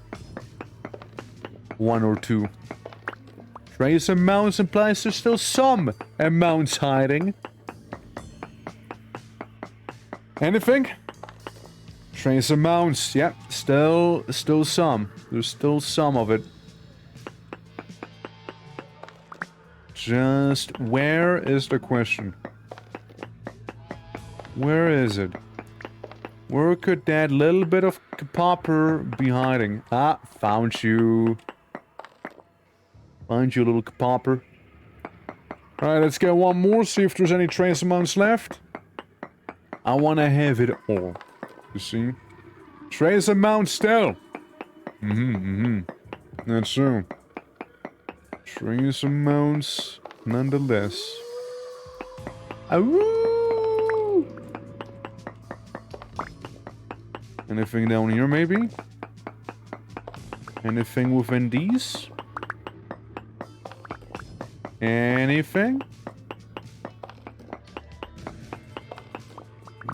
1 or 2. Trace amounts implies there's still some amounts hiding. Anything? Trace amounts. Yep, still some. There's still some of it. Just where is the question? Where is it? Where could that little bit of copper be hiding? Ah, found you. Found you, little copper. Alright, let's get one more, see if there's any trace amounts left. I want to have it all. You see? Trace amounts still. That's true. Trace amounts, nonetheless. Awoo! Anything down here, maybe? Anything within these? Anything?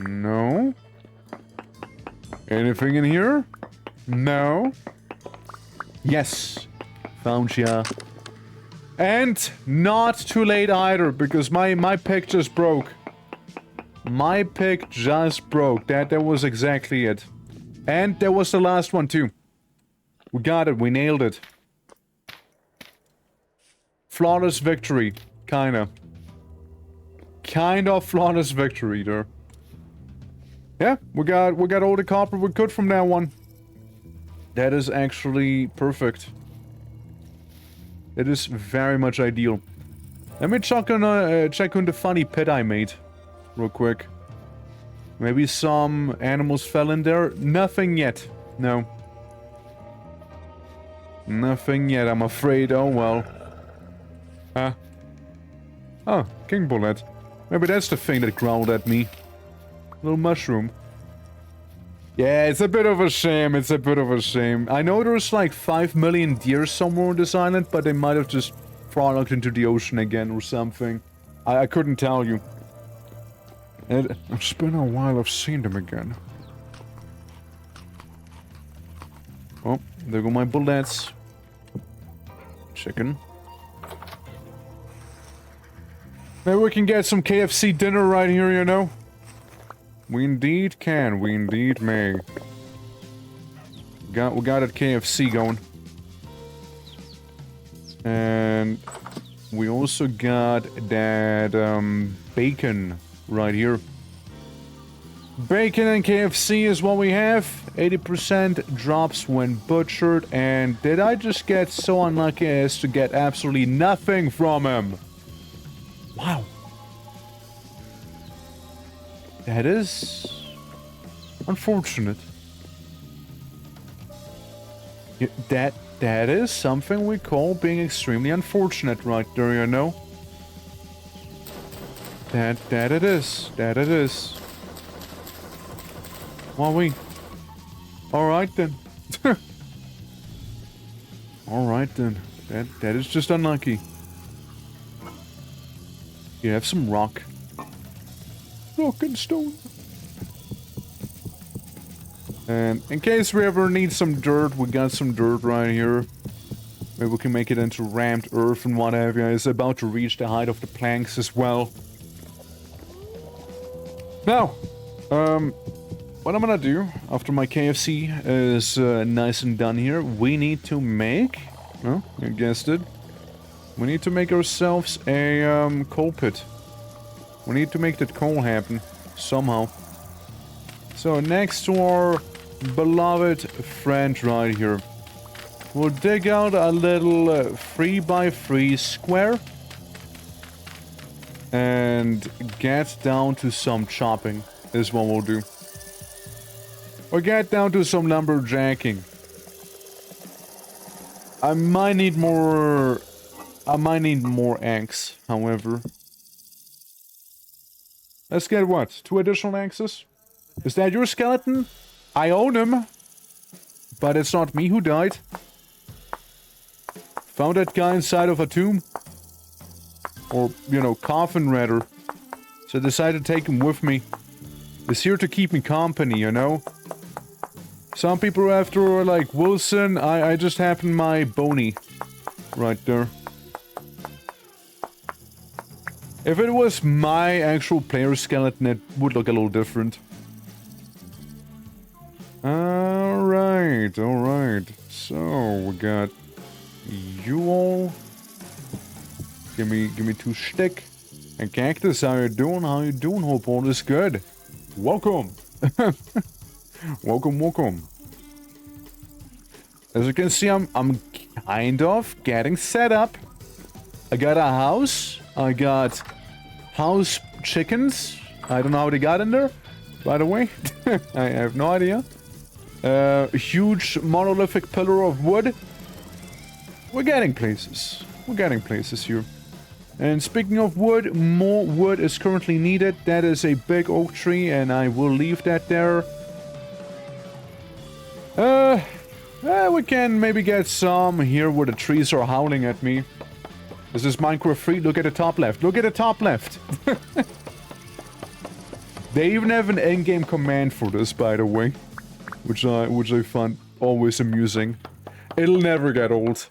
No. Anything in here? No. Yes. Found ya. And not too late either, because my pick just broke. My pick just broke. That was exactly it. And there was the last one too. We got it. We nailed it. Flawless victory. Kinda. Kind of flawless victory there. Yeah, we got all the copper we could from that one. That is actually perfect. It is very much ideal. Let me check on the funny pit I made. Real quick. Maybe some animals fell in there. Nothing yet. No. Nothing yet, I'm afraid. Oh well. Huh? Oh, king bullet. Maybe that's the thing that growled at me. Little mushroom. Yeah, it's a bit of a shame. It's a bit of a shame. I know there's like 5 million deer somewhere on this island, but they might have just frolicked into the ocean again or something. I couldn't tell you. It's been a while I've seen them again. Oh, there go my bullets. Chicken. Maybe we can get some KFC dinner right here, you know? We indeed can. We indeed may. We got that KFC going. And we also got that bacon right here. Bacon and KFC is what we have. 80% drops when butchered. And did I just get so unlucky as to get absolutely nothing from him? Wow. That is unfortunate. Yeah, that is something we call being extremely unfortunate right there, you know? That it is. That it is. Wowee. Alright then. Alright then. That is just unlucky. You have some rock. Rock and stone. And in case we ever need some dirt, we got some dirt right here. Maybe we can make it into rammed earth and what have you. It's about to reach the height of the planks as well. Now, what I'm gonna do after my KFC is nice and done here, we need to make, oh, you guessed it, we need to make ourselves a coal pit. We need to make that coal happen somehow. So next to our beloved friend right here, we'll dig out a little 3x3 square and get down to some chopping is what we'll do. Or get down to some lumberjacking. I might need more axe, however. Let's get what? 2 additional axes? Is that your skeleton? I own him. But it's not me who died. Found that guy inside of a tomb. Or, you know, coffin rather. So I decided to take him with me. He's here to keep me company, you know? Some people are after, like, Wilson. I just happened my Boney. Right there. If it was my actual player skeleton, it would look a little different. Alright, alright. So, we got you all. Give me 2 stick. And Cactus, how you doing? How you doing? Hope all is good. Welcome. Welcome. As you can see, I'm kind of getting set up. I got a house. I got house chickens. I don't know how they got in there, by the way. I have no idea. A huge monolithic pillar of wood. We're getting places. We're getting places here. And speaking of wood, more wood is currently needed. That is a big oak tree, and I will leave that there. We can maybe get some here where the trees are howling at me. Is this Minecraft free? Look at the top left. Look at the top left. They even have an in-game command for this, by the way. Which I find always amusing. It'll never get old.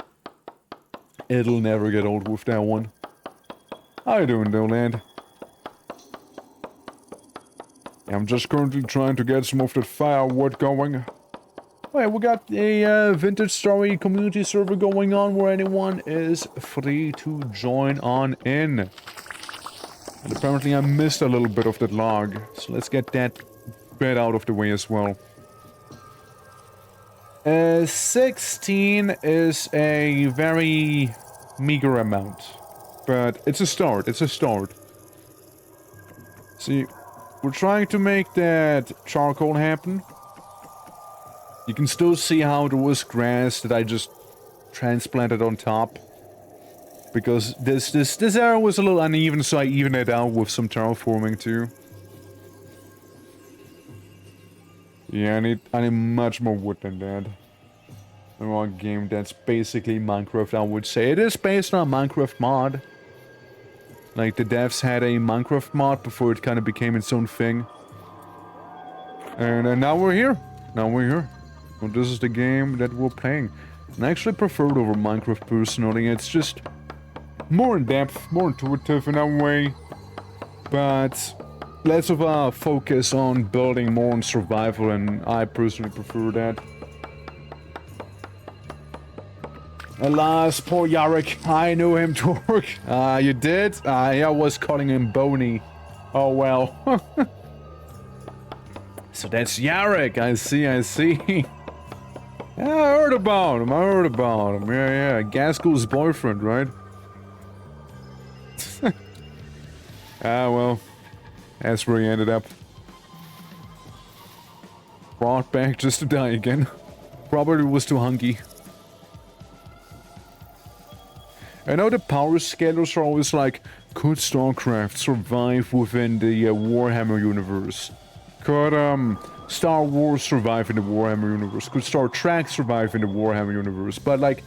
It'll never get old with that one. How you doing, though, lad? I'm just currently trying to get some of that firewood going. Oh yeah, we got a Vintage Story community server going on where anyone is free to join on in. And apparently I missed a little bit of that log, so let's get that bit out of the way as well. 16 is a very meager amount, but it's a start, it's a start. See, we're trying to make that charcoal happen. You can still see how there was grass that I just transplanted on top. Because this area was a little uneven, so I evened it out with some terraforming too. Yeah, I need much more wood than that. A game that's basically Minecraft, I would say. It is based on a Minecraft mod. Like, the devs had a Minecraft mod before it kind of became its own thing. And now we're here. Now we're here. So this is the game that we're playing. And I actually prefer it over Minecraft personally. It's just more in-depth, more intuitive in a way. But less of a focus on building, more on survival, and I personally prefer that. Alas, poor Yarrick. I knew him to work. You did? I was calling him Boney. Oh well. So that's Yarrick. I see, I see. Yeah, I heard about him. Yeah. Gaskell's boyfriend, right? Ah, well. That's where he ended up. Brought back just to die again. Probably was too hungry. I know the power scalers are always like, could StarCraft survive within the Warhammer universe? Could Star Wars survive in the Warhammer universe? Could Star Trek survive in the Warhammer universe? But like,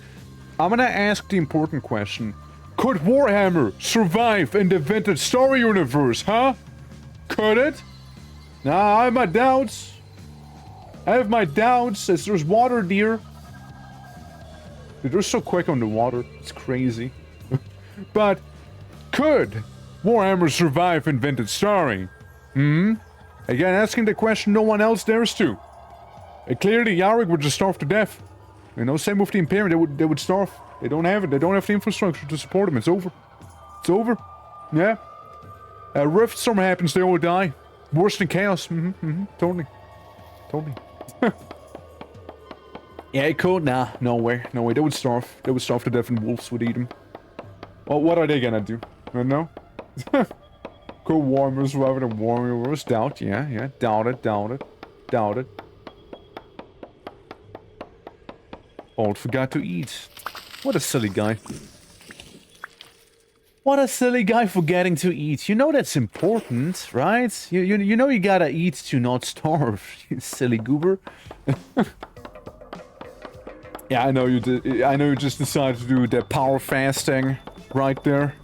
I'm gonna ask the important question. Could Warhammer survive in the Vintage Story universe, huh? Could it? Nah, I have my doubts. As there's water deer. Dude, they're so quick on the water. It's crazy. But could Warhammer survive in Vintage Story? Again, asking the question no one else dares to. Clearly, Yarrick would just starve to death. You know, same with the Imperium. They would starve. They don't have it. They don't have the infrastructure to support them. It's over. It's over. Yeah. Rift storm happens, they all die. Worse than chaos. Totally. Yeah, it could. Nah, no way. They would starve. They would starve to death and wolves would eat them. Well, what are they gonna do? I don't know. Could Warhammer survive in a Warhammer? Doubt. Yeah. Doubt it. Old forgot to eat. What a silly guy. What a silly guy forgetting to eat. You know that's important, right? You know you gotta eat to not starve, you silly goober. Yeah, I know you did. I know you just decided to do that power fasting right there.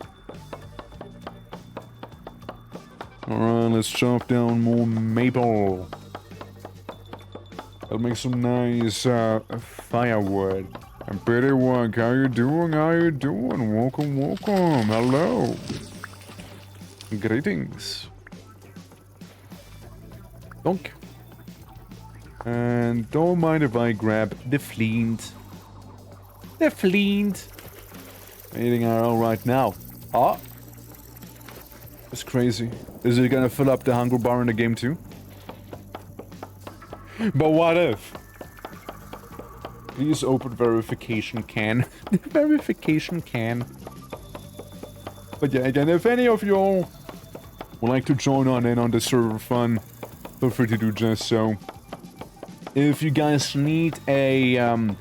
Alright, let's chop down more maple. I'll make some nice firewood. And Pretty One, how you doing? Welcome. Hello. Greetings. Donk. And don't mind if I grab the flint. Eating arrow right now. Ah. That's crazy. Is it gonna fill up the hunger bar in the game too? But what if? Please open verification can. Verification can. But yeah, again, if any of y'all would like to join in on the server fun, feel free to do just so. If you guys need a, a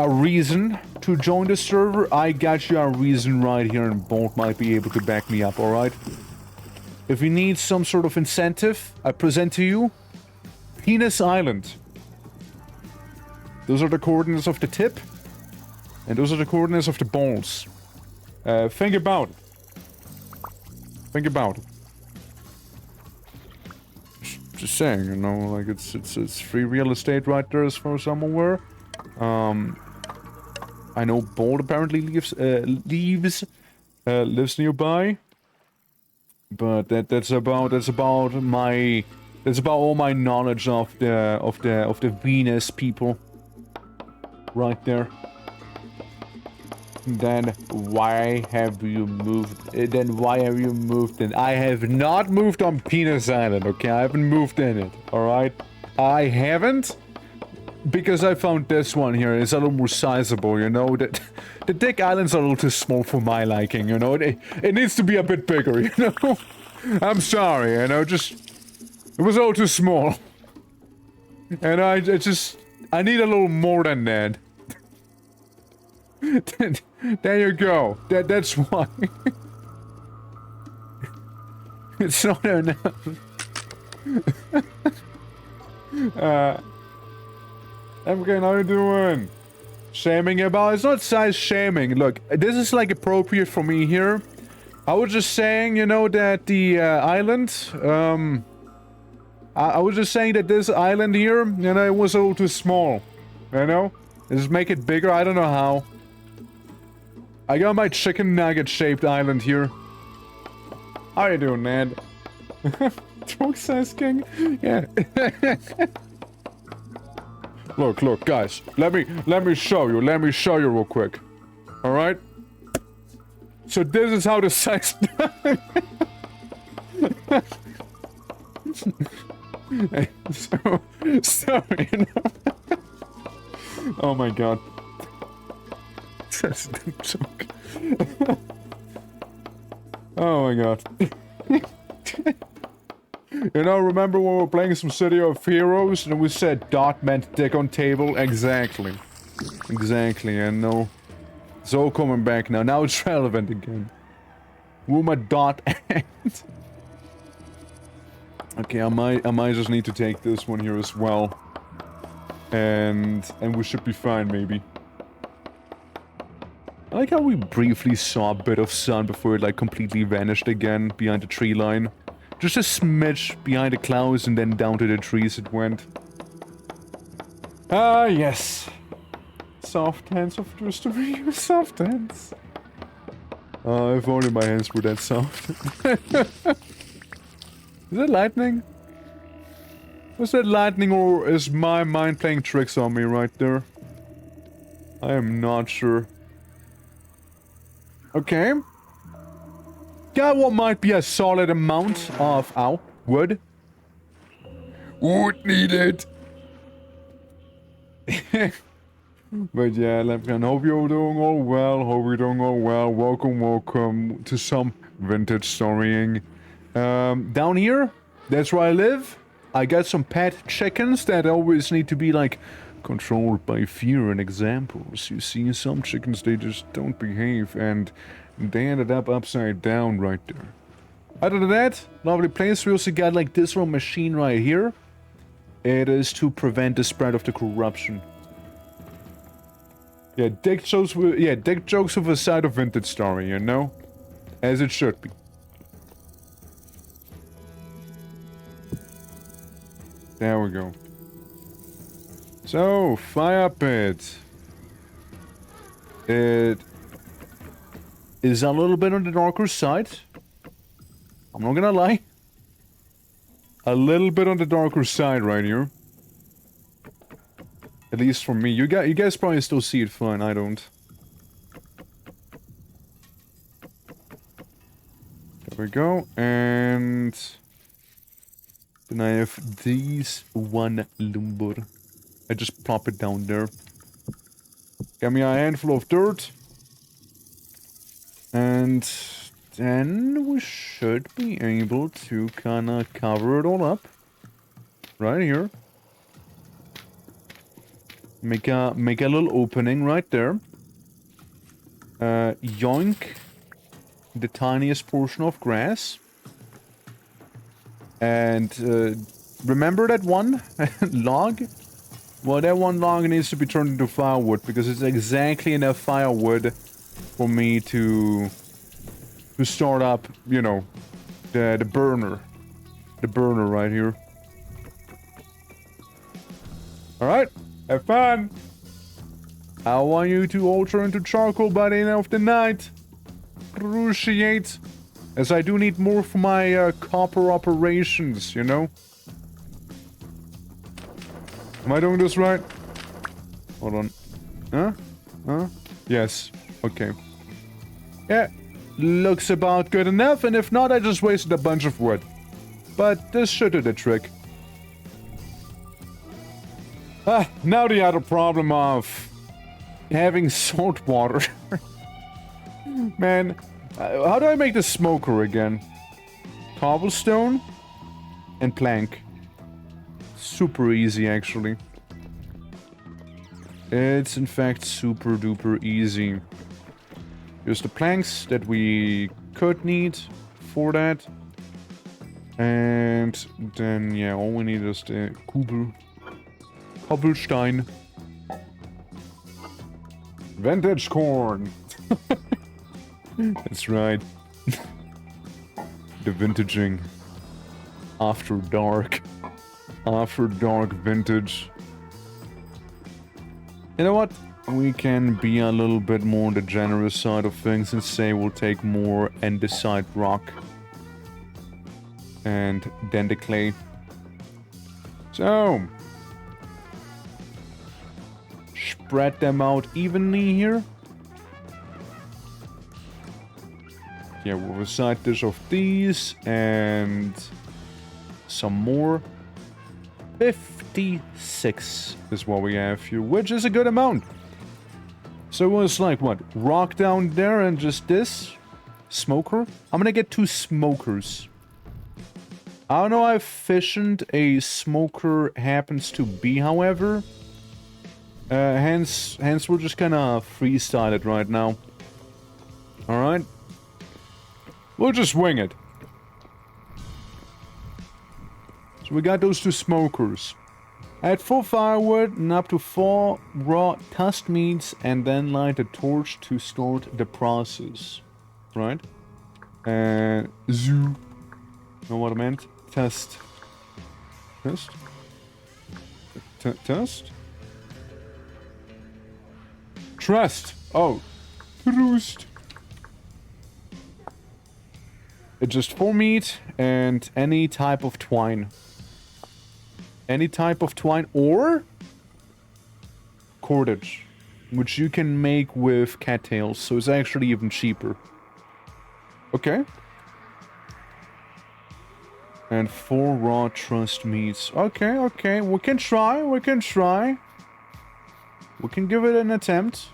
reason to join the server, I got you a reason right here, and Bolt might be able to back me up, alright? If you need some sort of incentive, I present to you Penis Island. Those are the coordinates of the tip, and those are the coordinates of the balls. Think about it. Just saying, you know, like it's free real estate right there as far as I'm aware. I know Bolt apparently lives nearby, but that's about all my knowledge of the Venus people. Right there. Then why have you moved? Then I have not moved on Penis Island, okay? I haven't moved in it, alright? I haven't, because I found this one here. It's a little more sizable, you know? The Dick Island's a little too small for my liking, you know? It needs to be a bit bigger, you know? I'm sorry, you know? It was a little too small. And I need a little more than that. There you go. That's why. It's not enough. MK, how you doing? Shaming about? It's not size shaming. Look, this is like appropriate for me here. I was just saying, you know, that the island, I was just saying that this island here, you know, it was a little too small. You know? Just make it bigger. I don't know how. I got my chicken nugget shaped island here. How you doing, Ned? Trunk size king? Yeah. Look, guys. Let me show you. Let me show you real quick. Alright? So this is how the size so, you know. Oh my god. That's a dumb joke. Oh my god. You know, remember when we were playing some City of Heroes and we said dot meant dick on table? Exactly. Exactly, and no. It's all coming back now. Now it's relevant again. Wuma dot end. Okay, I might just need to take this one here as well. And we should be fine, maybe. I like how we briefly saw a bit of sun before it, like, completely vanished again behind the tree line. Just a smidge behind the clouds and then down to the trees it went. Ah, yes. Soft hands of history. Soft hands. If only my hands were that soft. Is that lightning? Was that lightning or is my mind playing tricks on me right there? I am not sure. Okay. Got what might be a solid amount of, wood. Wood needed. But yeah, Lemkin, hope you're doing all well. Hope you're doing all well. Welcome, welcome to some vintage storying. Down here, that's where I live. I got some pet chickens that always need to be, like, controlled by fear and examples. You see, some chickens, they just don't behave, and they ended up upside down right there. Other than that, lovely place. We also got, like, this little machine right here. It is to prevent the spread of the corruption. Yeah, dick jokes with a side of vintage story, you know? As it should be. There we go. So, fire pit. It is a little bit on the darker side. I'm not gonna lie. A little bit on the darker side right here. At least for me. You guys probably still see it fine, I don't. There we go, and then I have these one lumber. I just plop it down there. Got me a handful of dirt. And then we should be able to kinda cover it all up. Right here. Make a little opening right there. Yoink the tiniest portion of grass. And remember that one log? Well, that one log needs to be turned into firewood because it's exactly enough firewood for me to start up, you know, the burner. The burner right here. Alright. Have fun! I want you to all turn into charcoal by the end of the night. Appreciate. As I do need more for my copper operations, you know? Am I doing this right? Hold on. Huh? Huh? Yes. Okay. Yeah. Looks about good enough, and if not, I just wasted a bunch of wood. But this should do the trick. Now the other problem of having salt water. Man, how do I make the smoker again? Cobblestone and plank. Super easy, actually. It's in fact super duper easy. Here's the planks that we could need for that. And then, yeah, all we need is the Cobblestein. Vintage corn. That's right. The vintaging. After dark. After dark vintage. You know what? We can be a little bit more on the generous side of things and say we'll take more andesite rock. And then the clay. So. Spread them out evenly here. Yeah, with a side dish of these and some more. 56 is what we have here, which is a good amount. So it was like, what? Rock down there and just this? Smoker? I'm gonna get 2 smokers. I don't know how efficient a smoker happens to be, however. Hence we're just kinda freestyle it right now. Alright? We'll just wing it. So we got those 2 smokers. Add 4 firewood and up to 4 raw tusked meats and then light a torch to start the process. Right? And zoo. Know what I meant? Test. Test? Test? Trust. Oh. Trust. It's just 4 meat and any type of twine. Any type of twine or cordage, which you can make with cattails, so it's actually even cheaper. Okay. And 4 raw trussed meats. Okay, okay, we can try, we can try. We can give it an attempt.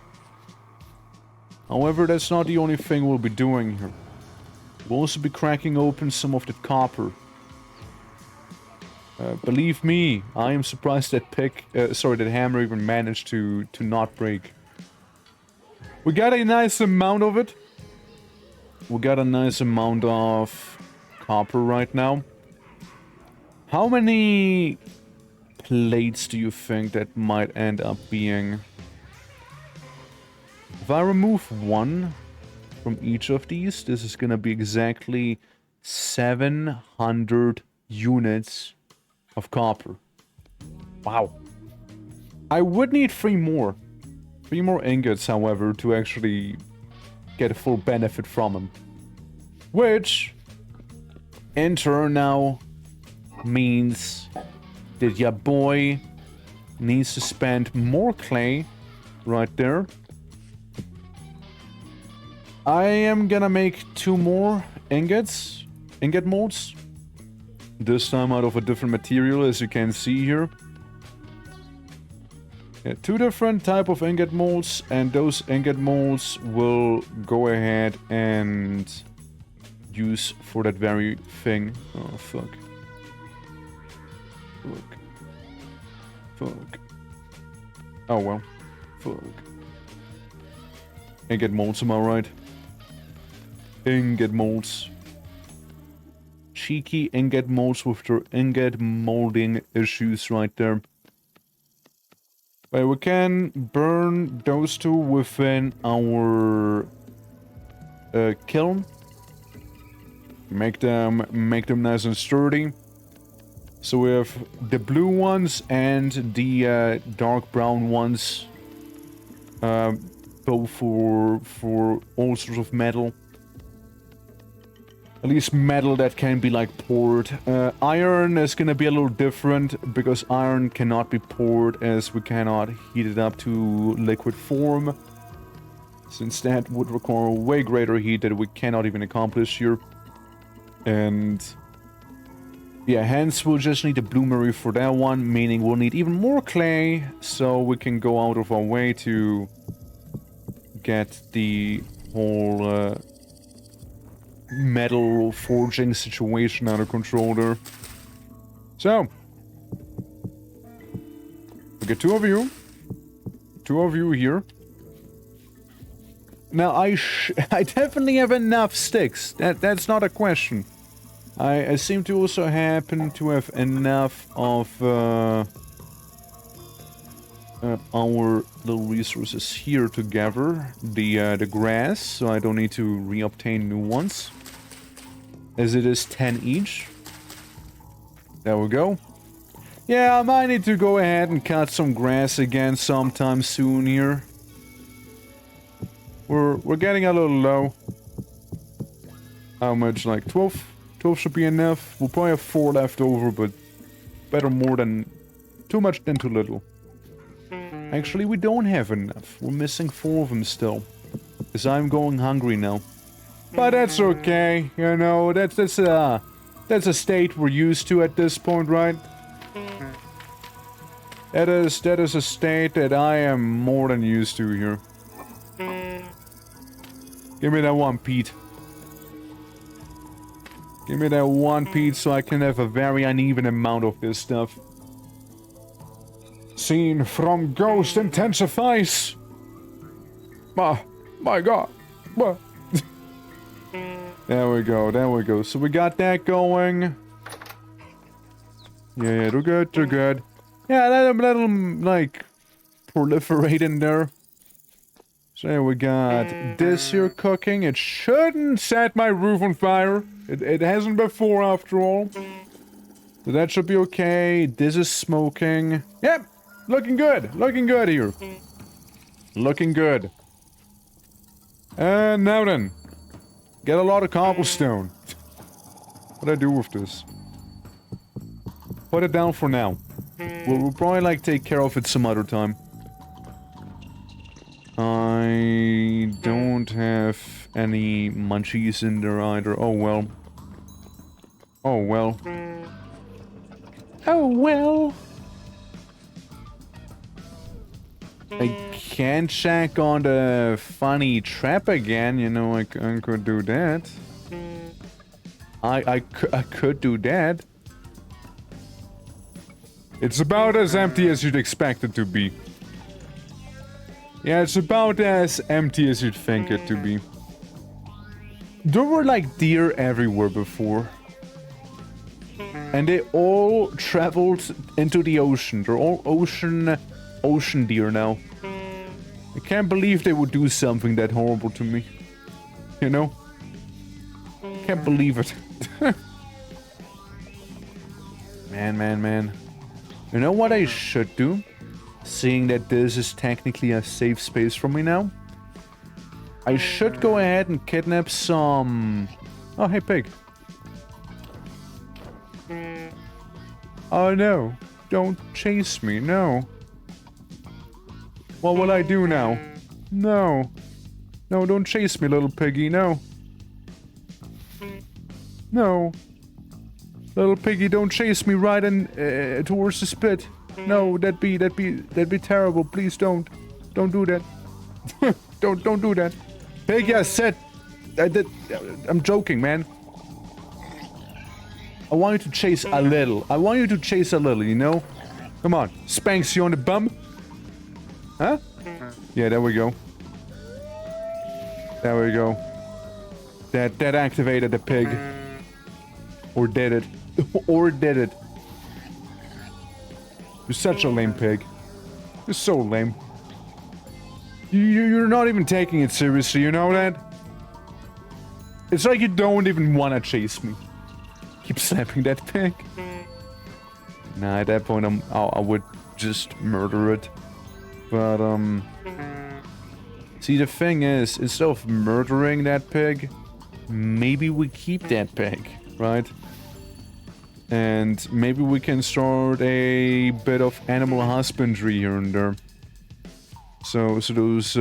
However, that's not the only thing we'll be doing here. We'll also be cracking open some of the copper. Believe me, I am surprised that that hammer even managed to not break. We got a nice amount of it. We got a nice amount of copper right now. How many plates do you think that might end up being? If I remove 1 from each of these, this is gonna be exactly 700 units of copper. Wow. I would need 3 more. 3 more ingots, however, to actually get a full benefit from them. Which, in turn now, means that your boy needs to spend more clay right there. I am gonna make 2 more ingot molds. This time out of a different material, as you can see here. Yeah, 2 different type of ingot molds, and those ingot molds will go ahead and use for that very thing. Oh, fuck. Fuck. Fuck. Oh, well. Fuck. Ingot molds, am I right? Ingot molds. Cheeky ingot molds with their ingot molding issues right there. But we can burn those 2 within our kiln. Make them nice and sturdy. So we have the blue ones and the dark brown ones. Both for all sorts of metal. At least metal that can be like poured. Iron is gonna be a little different because iron cannot be poured as we cannot heat it up to liquid form. Since that would require way greater heat that we cannot even accomplish here. And yeah, hence we'll just need a bloomery for that one, meaning we'll need even more clay so we can go out of our way to get the whole metal forging situation under control there. So, we get 2 of you. 2 of you here. Now, I definitely have enough sticks. That's not a question. I seem to also happen to have enough of our little resources here to gather the grass, so I don't need to re-obtain new ones. As it is 10 each. There we go. Yeah, I might need to go ahead and cut some grass again sometime soon here. We're getting a little low. How much? Like 12? 12 should be enough. We'll probably have 4 left over, but better more than... too much than too little. Actually, we don't have enough. We're missing 4 of them still. Because I'm going hungry now. But that's okay, you know, that's a state we're used to at this point, right? That is a state that I am more than used to here. Give me that one, Pete. Give me that one, Pete, so I can have a very uneven amount of this stuff. Scene from Ghost intensifies. My God. There we go, there we go. So we got that going. Yeah, they're good, they're good. Yeah, let them, like, proliferate in there. So there we got this here cooking. It shouldn't set my roof on fire. It hasn't before, after all. So that should be okay. This is smoking. Yep, looking good. Looking good here. Looking good. And now then. Get a lot of cobblestone. What do I do with this? Put it down for now. We'll probably, like, take care of it some other time. I don't have any munchies in there either. Oh well. Oh well. Oh well. I can't check on the funny trap again, you know, I could do that. I could do that. It's about as empty as you'd expect it to be. Yeah, it's about as empty as you'd think it to be. There were like deer everywhere before. And they all traveled into the ocean. They're all ocean deer now. I can't believe they would do something that horrible to me. You know? Can't believe it. Man. You know what I should do? Seeing that this is technically a safe space for me now. I should go ahead and kidnap some... Oh, hey, pig. Oh, no. Don't chase me, no. What will I do now? No. No, don't chase me, little piggy, no. No. Little piggy, don't chase me right in towards the spit. No, that'd be terrible. Please don't. Don't do that. don't do that. Piggy, I said I'm joking, man. I want you to chase a little. I want you to chase a little, you know? Come on. Spanks you on the bum. Huh? Yeah, there we go. There we go. That activated the pig. Or did it? Or did it? You're such a lame pig. You're so lame. You're not even taking it seriously, you know that? It's like you don't even want to chase me. Keep slapping that pig. Nah, at that point I would just murder it. But see, the thing is, instead of murdering that pig, maybe we keep that pig, right? And maybe we can start a bit of animal husbandry here and there. So those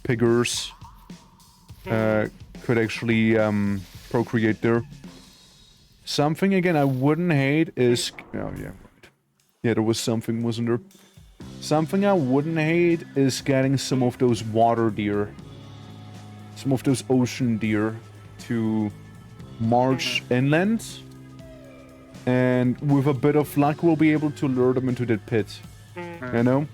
piggers could actually procreate there. Something again I wouldn't hate is... Oh yeah, right. Yeah, there was something, wasn't there? Something I wouldn't hate is getting some of those water deer. Some of those ocean deer to march inland. And with a bit of luck, we'll be able to lure them into that pit. You know?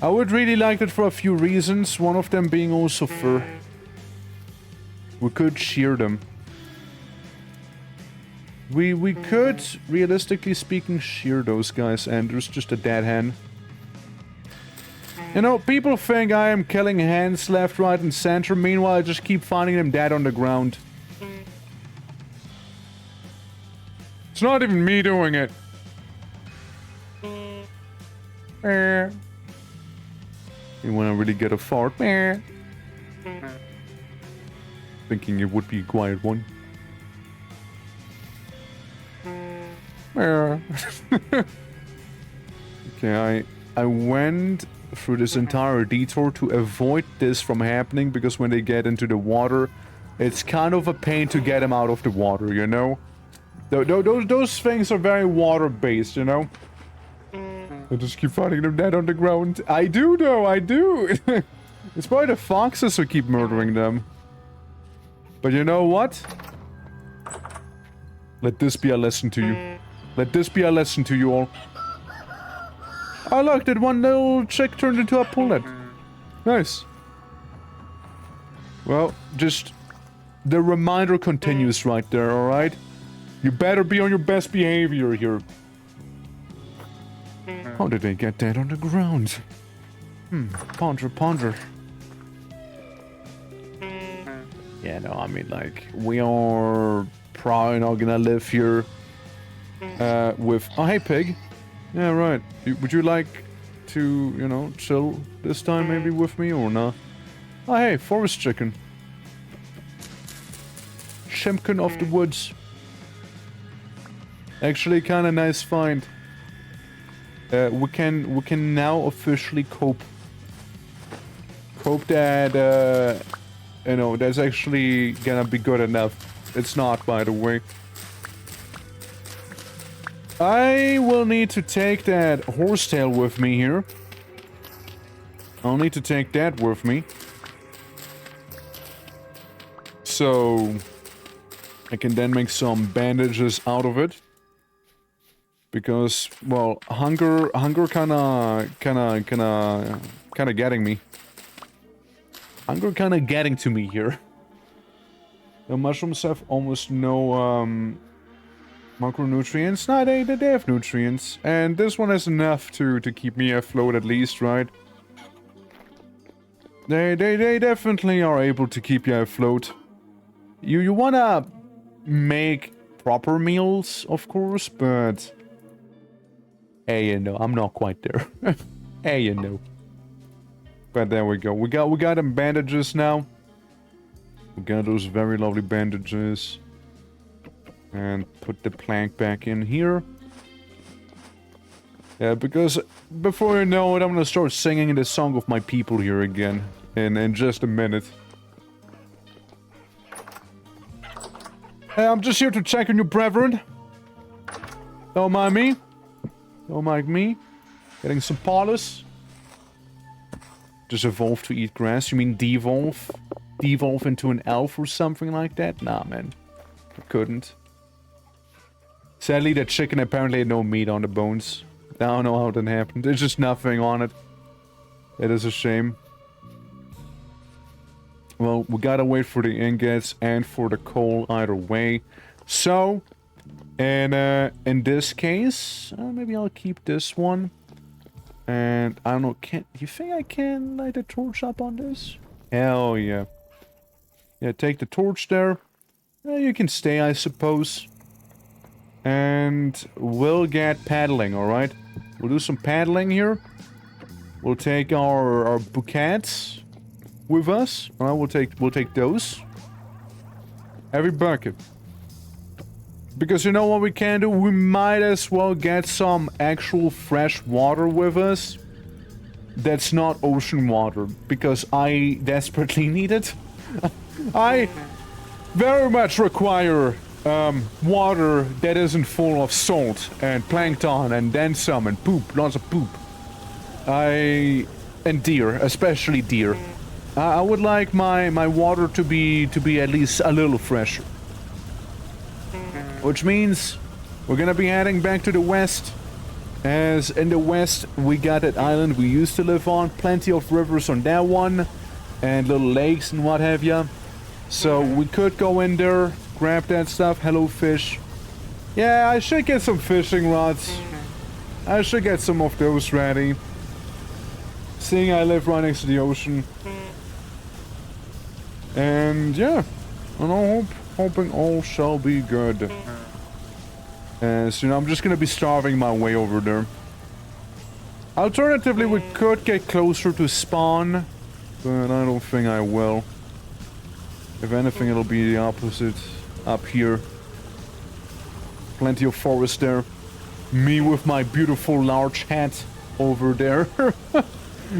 I would really like it for a few reasons, one of them being also fur. We could shear them. We could, realistically speaking, shear those guys, and there's just a dead hen. You know, people think I am killing hens left, right, and center, meanwhile I just keep finding them dead on the ground. It's not even me doing it. You wanna really get a fart? Thinking it would be a quiet one. Okay, I went through this entire detour to avoid this from happening, because when they get into the water, it's kind of a pain to get them out of the water, you know? Those things are very water-based, you know? I just keep finding them dead on the ground. I do, though, I do. It's probably the foxes who keep murdering them. But you know what? Let this be a lesson to you. Let this be a lesson to you all. Oh look, that one little chick turned into a pullet. Nice. Well, just... the reminder continues right there, alright? You better be on your best behavior here. How did they get that on the ground? Ponder, ponder. Yeah, no, I mean, like, we are probably not gonna live here with... Oh, hey, pig. Yeah, right. Would you like to, you know, chill this time maybe with me or not? Oh, hey, forest chicken. Shimkin of the woods. Actually, kind of nice find. We can now officially cope that you know, that's actually gonna be good enough. It's not, by the way. I will need to take that horsetail with me here. I'll need to take that with me. So I can then make some bandages out of it. Because, well, hunger kinda getting me. Hunger kinda getting to me here. The mushrooms have almost no, macronutrients. Nah, they have nutrients. And this one has enough to keep me afloat at least, right? They definitely are able to keep you afloat. You wanna make proper meals, of course, but... hey, you know, I'm not quite there. Hey, you know. But there we go. We got them bandages now. We got those very lovely bandages. And put the plank back in here. Yeah, because before you know it, I'm gonna start singing the song of my people here again. In just a minute. Hey, I'm just here to check on you, brethren. Don't mind me. Don't mind me. Getting some polish. Just evolve to eat grass? You mean devolve? Devolve into an elf or something like that? Nah, man. I couldn't. Sadly, that chicken apparently had no meat on the bones. I don't know how that happened. There's just nothing on it. It is a shame. Well, we gotta wait for the ingots and for the coal either way. So, and in this case, maybe I'll keep this one. And I don't know, you think I can light a torch up on this? Hell yeah. Yeah, take the torch there. You can stay, I suppose. And we'll get paddling, alright? We'll do some paddling here. We'll take our bouquets with us. Alright, we'll take those. Every bucket. Because you know what we can do? We might as well get some actual fresh water with us. That's not ocean water. Because I desperately need it. I very much require water that isn't full of salt and plankton and then some and poop. Lots of poop. And deer. Especially deer. I would like my water to be at least a little fresher. Which means we're gonna be heading back to the west. As in the west, we got that island we used to live on. Plenty of rivers on that one. And little lakes and what have ya. So we could go in there, grab that stuff. Hello, fish. Yeah, I should get some fishing rods. I should get some of those ready. Seeing I live right next to the ocean. And yeah, and hoping all shall be good. So, you know, I'm just gonna be starving my way over there. Alternatively, we could get closer to spawn, but I don't think I will. If anything, it'll be the opposite up here. Plenty of forest there. Me with my beautiful large hat over there.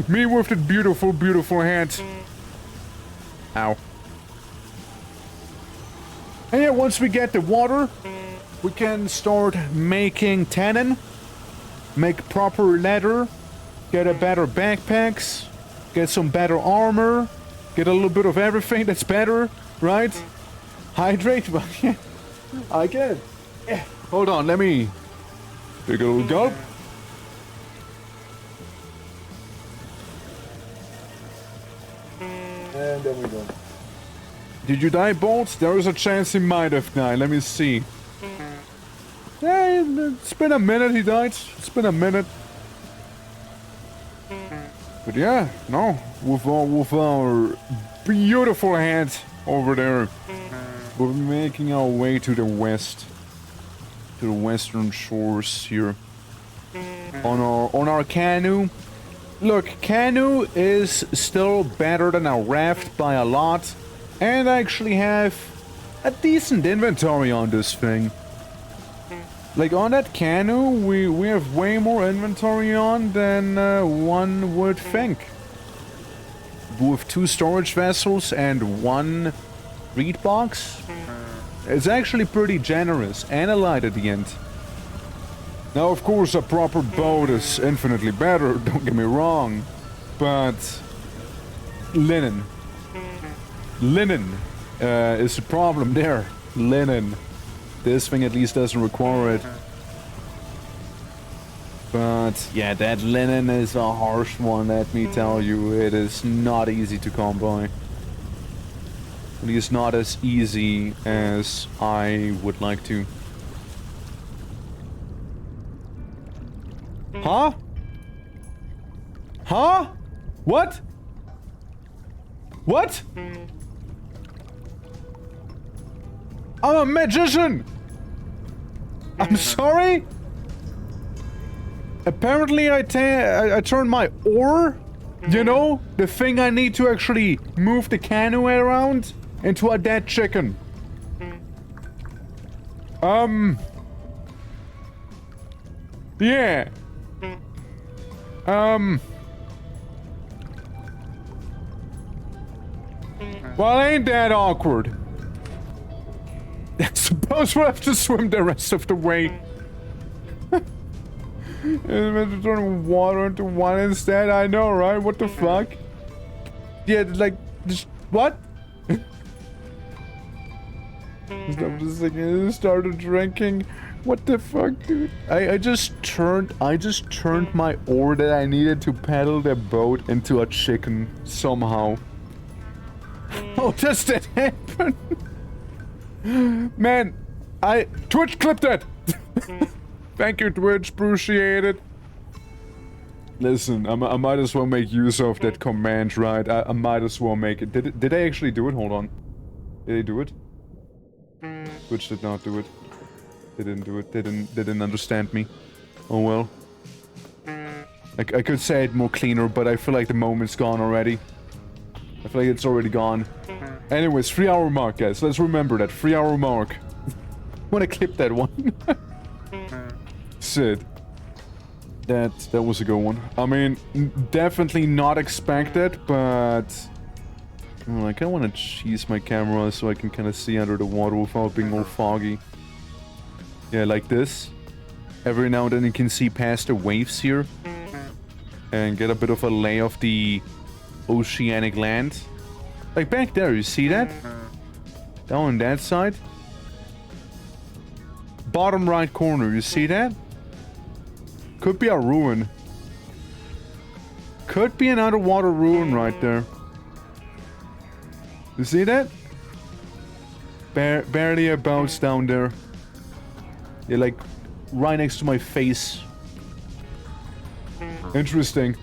Me with the beautiful, beautiful hat. Ow. And yeah, once we get the water, we can start making tannin. make proper leather, get a better backpacks, get some better armor, get a little bit of everything that's better, right? Hydrate, well, yeah, I get it. Yeah. Hold on, let me take a little gulp. And there we go. Did you die, Bolt? There is a chance he might have died. Let me see. Yeah, it's been a minute he died. It's been a minute. But yeah, no. With our beautiful hand over there. We're making our way to the west. To the western shores here. On our canoe. Look, canoe is still better than a raft by a lot. And I actually have a decent inventory on this thing. Like on that canoe, we have way more inventory on than one would think. With 2 storage vessels and 1 reed box. It's actually pretty generous, and a light at the end. Now, of course, a proper boat is infinitely better, don't get me wrong, but linen. Linen is the problem there. Linen. This thing at least doesn't require it. But, yeah, that linen is a harsh one, let me tell you. It is not easy to come by. At least not as easy as I would like to. Huh? Huh? What? What? I'm a magician! I'm sorry? Apparently I turned my oar, you know, the thing I need to actually move the canoe around, into a dead chicken. Yeah. Well, ain't that awkward? I suppose we'll have to swim the rest of the way. It's meant to turn water into wine instead, I know, right? What the fuck? Yeah, like, just, what? I'm just like, I started drinking. What the fuck, dude? I just turned my oar that I needed to paddle the boat into a chicken somehow. How does that happen? Man, Twitch clipped it! Thank you, Twitch, appreciate it. Listen, I might as well make use of that command, right? I might as well make it. Did I actually do it? Hold on. Did they do it? Twitch did not do it. They didn't do it. They didn't understand me. Oh well. I could say it more cleaner, but I feel like the moment's gone already. I feel like it's already gone. Anyways, 3-hour mark, guys. Let's remember that 3-hour mark. I wanna clip that one. Sid. That was a good one. I mean, definitely not expected, but I kinda wanna cheese my camera so I can kinda see under the water without being all foggy. Yeah, like this. Every now and then you can see past the waves here. And get a bit of a lay of the oceanic land. Like back there, you see that? Down on that side. Bottom right corner, you see that? Could be a ruin. Could be an underwater ruin right there. You see that? Barely a bounce down there. Yeah, like right next to my face. Interesting.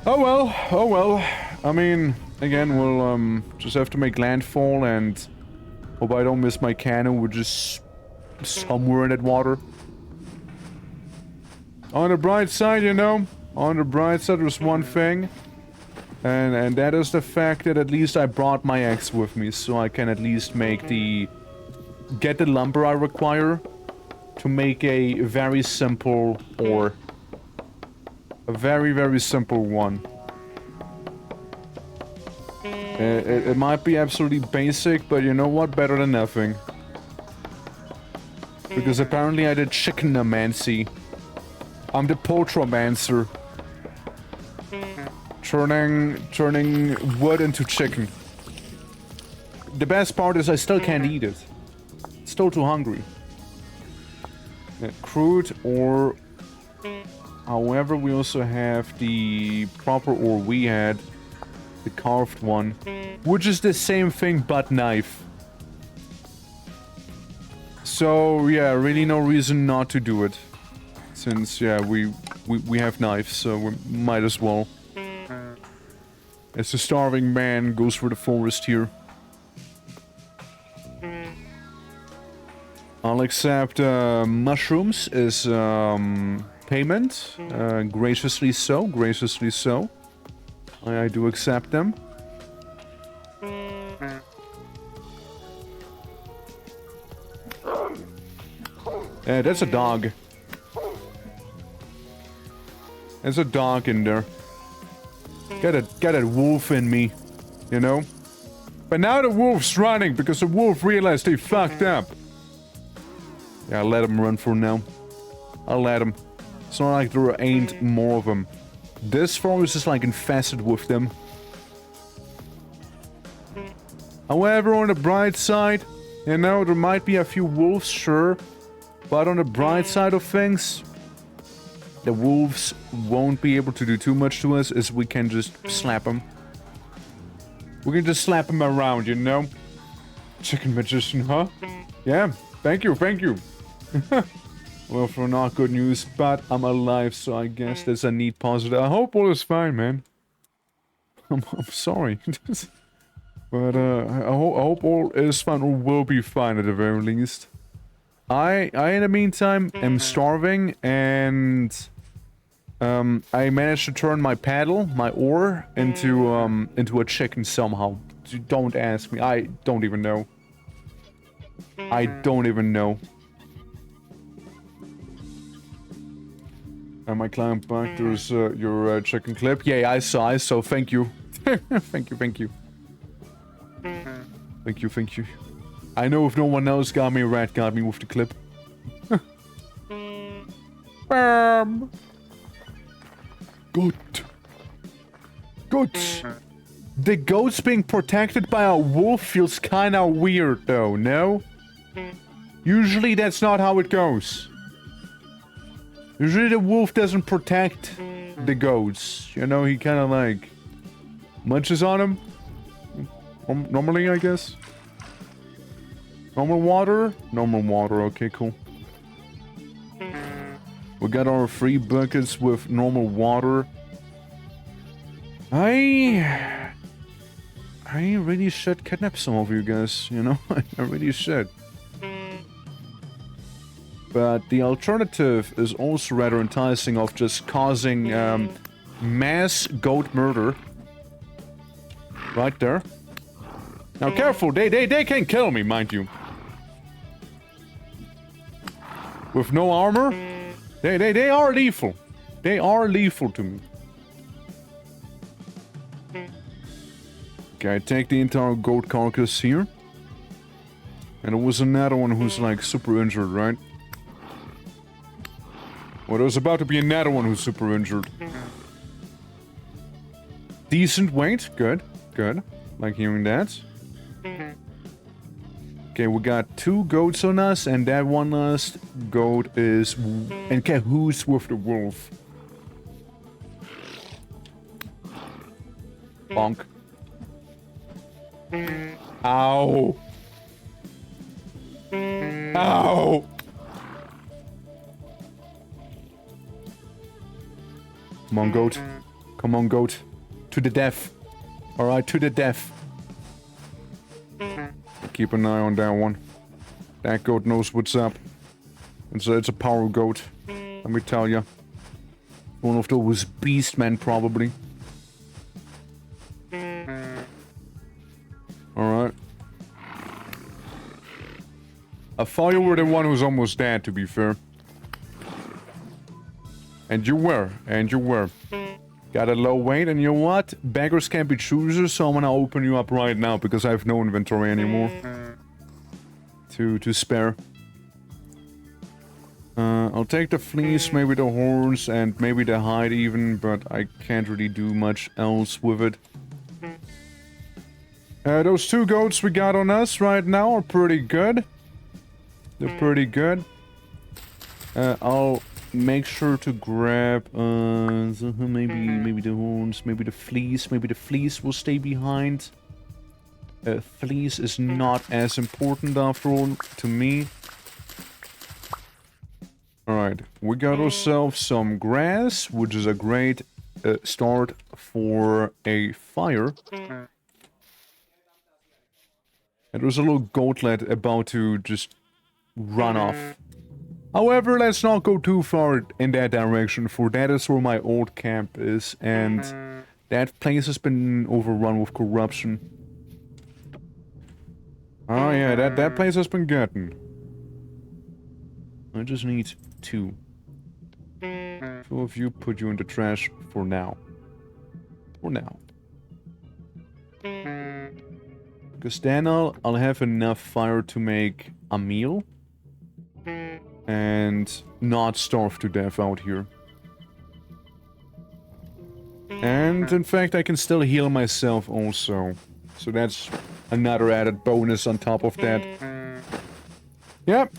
Oh well, oh well. I mean, again, we'll just have to make landfall and hope I don't miss my canoe. We're just somewhere in that water. On the bright side, you know, on the bright side there's one thing. And that is the fact that at least I brought my axe with me, so I can at least make get the lumber I require to make a very simple ore. A very, very simple one. It might be absolutely basic, but you know what? Better than nothing. Because apparently I did chickenamancy. I'm the poultromancer. Turning wood into chicken. The best part is I still can't eat it. Still too hungry. Yeah, crude or... However, we also have the proper ore we had. The carved one. Which is the same thing but knife. So, yeah, really no reason not to do it. Since, yeah, we have knives, so we might as well. As the starving man goes for the forest here. I'll accept mushrooms as payment. Graciously so, graciously so. I do accept them. That's a dog. There's a dog in there. Got a wolf in me, you know? But now the wolf's running because the wolf realized he fucked up. Yeah, I'll let him run for now. I'll let him. It's not like there ain't more of them. This forest is like infested with them. However, on the bright side, you know, there might be a few wolves, sure. But on the bright side of things, the wolves won't be able to do too much to us as we can just slap them. We can just slap them around, you know? Chicken magician, huh? Yeah, thank you, thank you. Well, for not good news, but I'm alive, so I guess that's a neat positive. I hope all is fine, man. I'm sorry. But I hope all is fine, or will be fine at the very least. I in the meantime am starving, and I managed to turn my paddle, my oar, into a chicken somehow. Don't ask me. I don't even know. I don't even know. Am I climbing back? There's your chicken clip. Yeah, I saw. Thank you. Thank you. Thank you. Thank you. I know if no one else got me, Rat got me with the clip. Good. The goats being protected by a wolf feels kinda weird though, no? Usually that's not how it goes. Usually the wolf doesn't protect the goats. You know, he kinda like munches on them. Normally, I guess. Normal water? Normal water, okay, cool. We got our 3 buckets with normal water. I really should kidnap some of you guys, you know? I really should. But the alternative is also rather enticing of just causing mass goat murder. Right there. Now careful, they can kill me, mind you. With no armor, they are lethal. They are lethal to me. Okay, I take the entire goat carcass here. And there was another one who's like super injured, right? Well, there's about to be another one who's super injured. Decent weight, good. Like hearing that. Okay, we got 2 goats on us, and that one last goat is in cahoots with the wolf. Bonk. Ow. Ow. Come on, goat. Come on, goat. To the death. Alright, to the death. Keep an eye on that one. That goat knows what's up. It's a power goat. Let me tell you. One of those beast men, probably. Alright. I thought you were the one who's almost dead, to be fair. And you were. Got a low weight, and you know what? Beggars can't be choosers, so I'm gonna open you up right now, because I have no inventory anymore. To spare. I'll take the fleece, maybe the horns, and maybe the hide even, but I can't really do much else with it. Those 2 goats we got on us right now are pretty good. They're pretty good. I'll make sure to grab, maybe the horns, maybe the fleece. Maybe the fleece will stay behind. Fleece is not as important after all to me. Alright, we got ourselves some grass, which is a great start for a fire. And there's a little goatlet about to just run off. However, let's not go too far in that direction, for that is where my old camp is, and that place has been overrun with corruption. Oh yeah, that place has been getting. I just need 2. 2 of you, put you in the trash for now. For now. Because then I'll have enough fire to make a meal. And not starve to death out here. And in fact, I can still heal myself also. So that's another added bonus on top of that. Yep.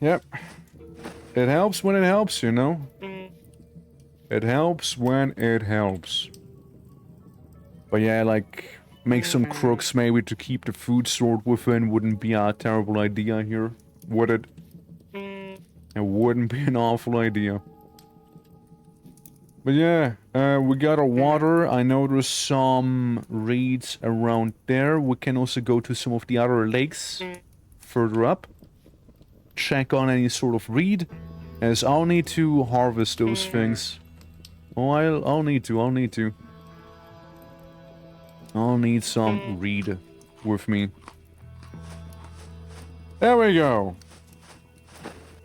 Yep. It helps when it helps, you know? It helps when it helps. But yeah, like, make some crooks maybe to keep the food stored within wouldn't be a terrible idea here, would it? It wouldn't be an awful idea. But yeah, we got our water. I know there's some reeds around there. We can also go to some of the other lakes further up. Check on any sort of reed, as I'll need to harvest those things. Oh, I'll need to. I'll need some reed with me. There we go.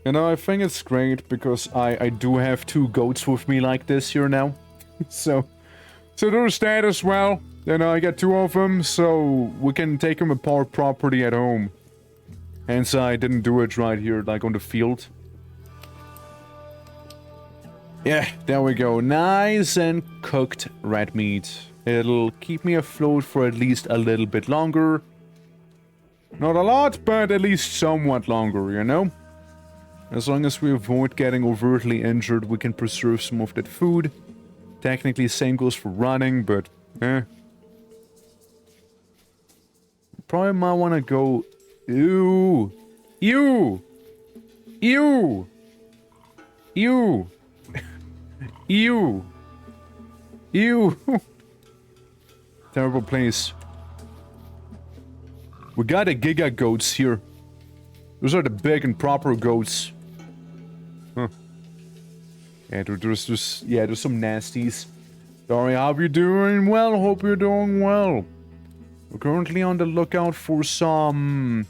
You know, I think it's great because I do have 2 goats with me like this here now. so there's that as well. You know, I got 2 of them, so we can take them apart properly at home. Hence, I didn't do it right here, like on the field. Yeah, there we go. Nice and cooked red meat. It'll keep me afloat for at least a little bit longer. Not a lot, but at least somewhat longer, you know? As long as we avoid getting overtly injured, we can preserve some of that food. Technically, same goes for running, but probably might want to go... Ew! Ew! Ew! Ew! Ew! Ew! Terrible place. We got the Giga goats here. Those are the big and proper goats. Huh. Yeah, there's some nasties. Sorry, how you doing? Well, hope you're doing well. We're currently on the lookout for some...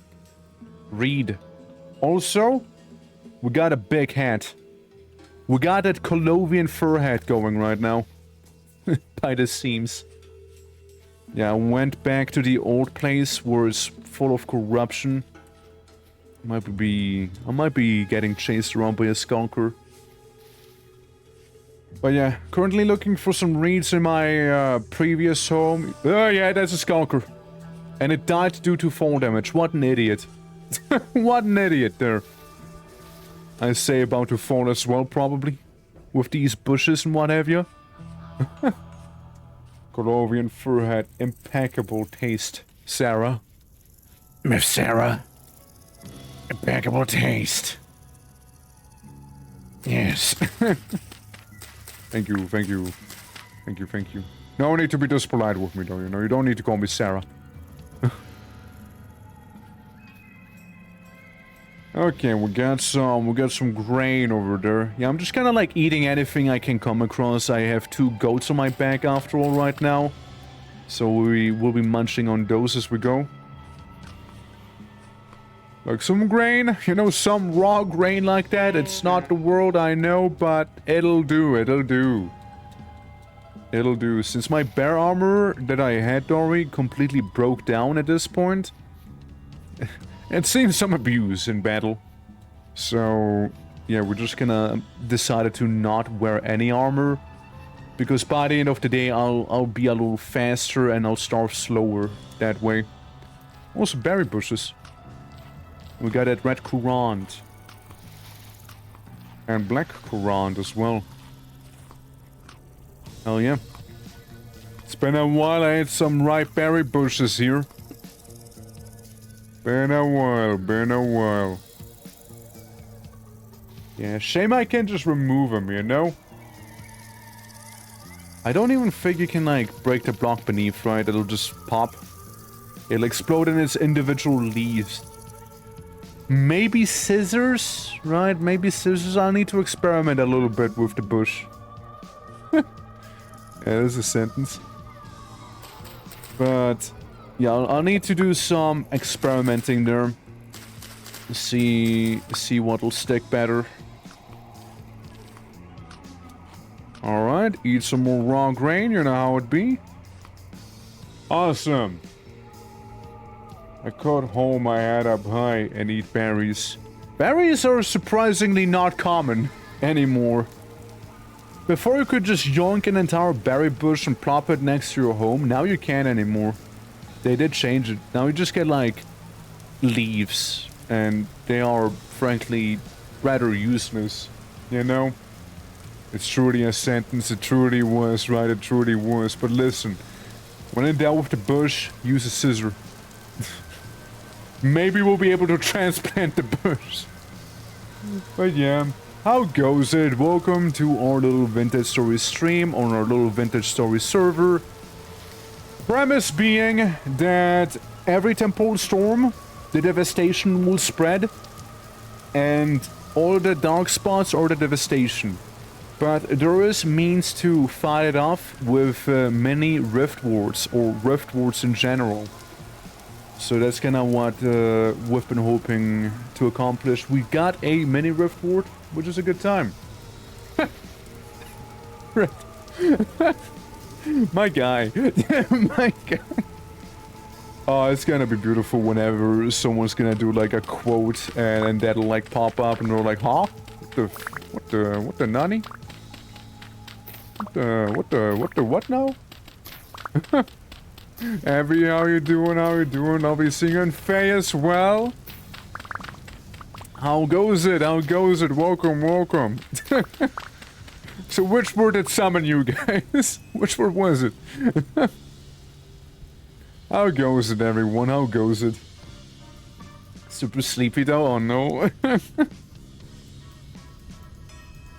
reed. Also, we got a big hat. We got that Colovian fur hat going right now. By the seams. Yeah, I went back to the old place where it's full of corruption. I might be getting chased around by a skunker. But yeah, currently looking for some reeds in my previous home. Oh yeah, that's a skunker. And it died due to fall damage. What an idiot. What an idiot there. I say about to fall as well, probably. With these bushes and what have you. Colovian fur hat, impeccable taste, Sarah. Miss Sarah. Impeccable taste. Yes. Thank you. Thank you. No need to be this polite with me though, you know. You don't need to call me Sarah. Okay, we got some grain over there. Yeah, I'm just kind of like eating anything I can come across. I have 2 goats on my back after all right now. So we will be munching on those as we go. Like some grain, you know, some raw grain like that. It's not the world, I know, but it'll do, it'll do. It'll do. Since my bear armor that I had already completely broke down at this point, it's seen some abuse in battle. So, yeah, we're just gonna decide to not wear any armor. Because by the end of the day, I'll be a little faster and I'll starve slower that way. Also, berry bushes. We got that red courant. And black courant as well. Hell yeah. It's been a while, I had some ripe berry bushes here. Been a while. Yeah, shame I can't just remove them, you know? I don't even think you can, like, break the block beneath, right? It'll just pop. It'll explode in its individual leaves. Maybe scissors, right? Maybe scissors. I'll need to experiment a little bit with the bush. Yeah, there's a sentence. But, yeah, I'll need to do some experimenting there. See what'll stick better. Alright, eat some more raw grain, you know how it be. Awesome. I cut home my head up high and eat berries. Berries are surprisingly not common anymore. Before you could just yoink an entire berry bush and plop it next to your home, now you can't anymore. They did change it. Now you just get like leaves, and they are frankly rather useless, you know? It's truly a sentence, it truly was, right? It truly was. But listen, when in doubt with the bush, use a scissor. Maybe we'll be able to transplant the bush. But yeah, how goes it? Welcome to our little vintage story stream on our little vintage story server. Premise being that every temporal storm, the devastation will spread, and all the dark spots are the devastation. But there is means to fight it off with many Riftwards, or Riftwards in general. So that's kind of what we've been hoping to accomplish. We got a mini Riftward, which is a good time. My guy. My guy. Oh, it's gonna be beautiful whenever someone's gonna do like a quote and that'll like pop up and they're like, huh? What the nani? What now? Abby, how you doing? I'll be singing Faye as well. How goes it? Welcome. So which word did summon you guys? Which word was it? How goes it, everyone? How goes it? Super sleepy though? Oh no.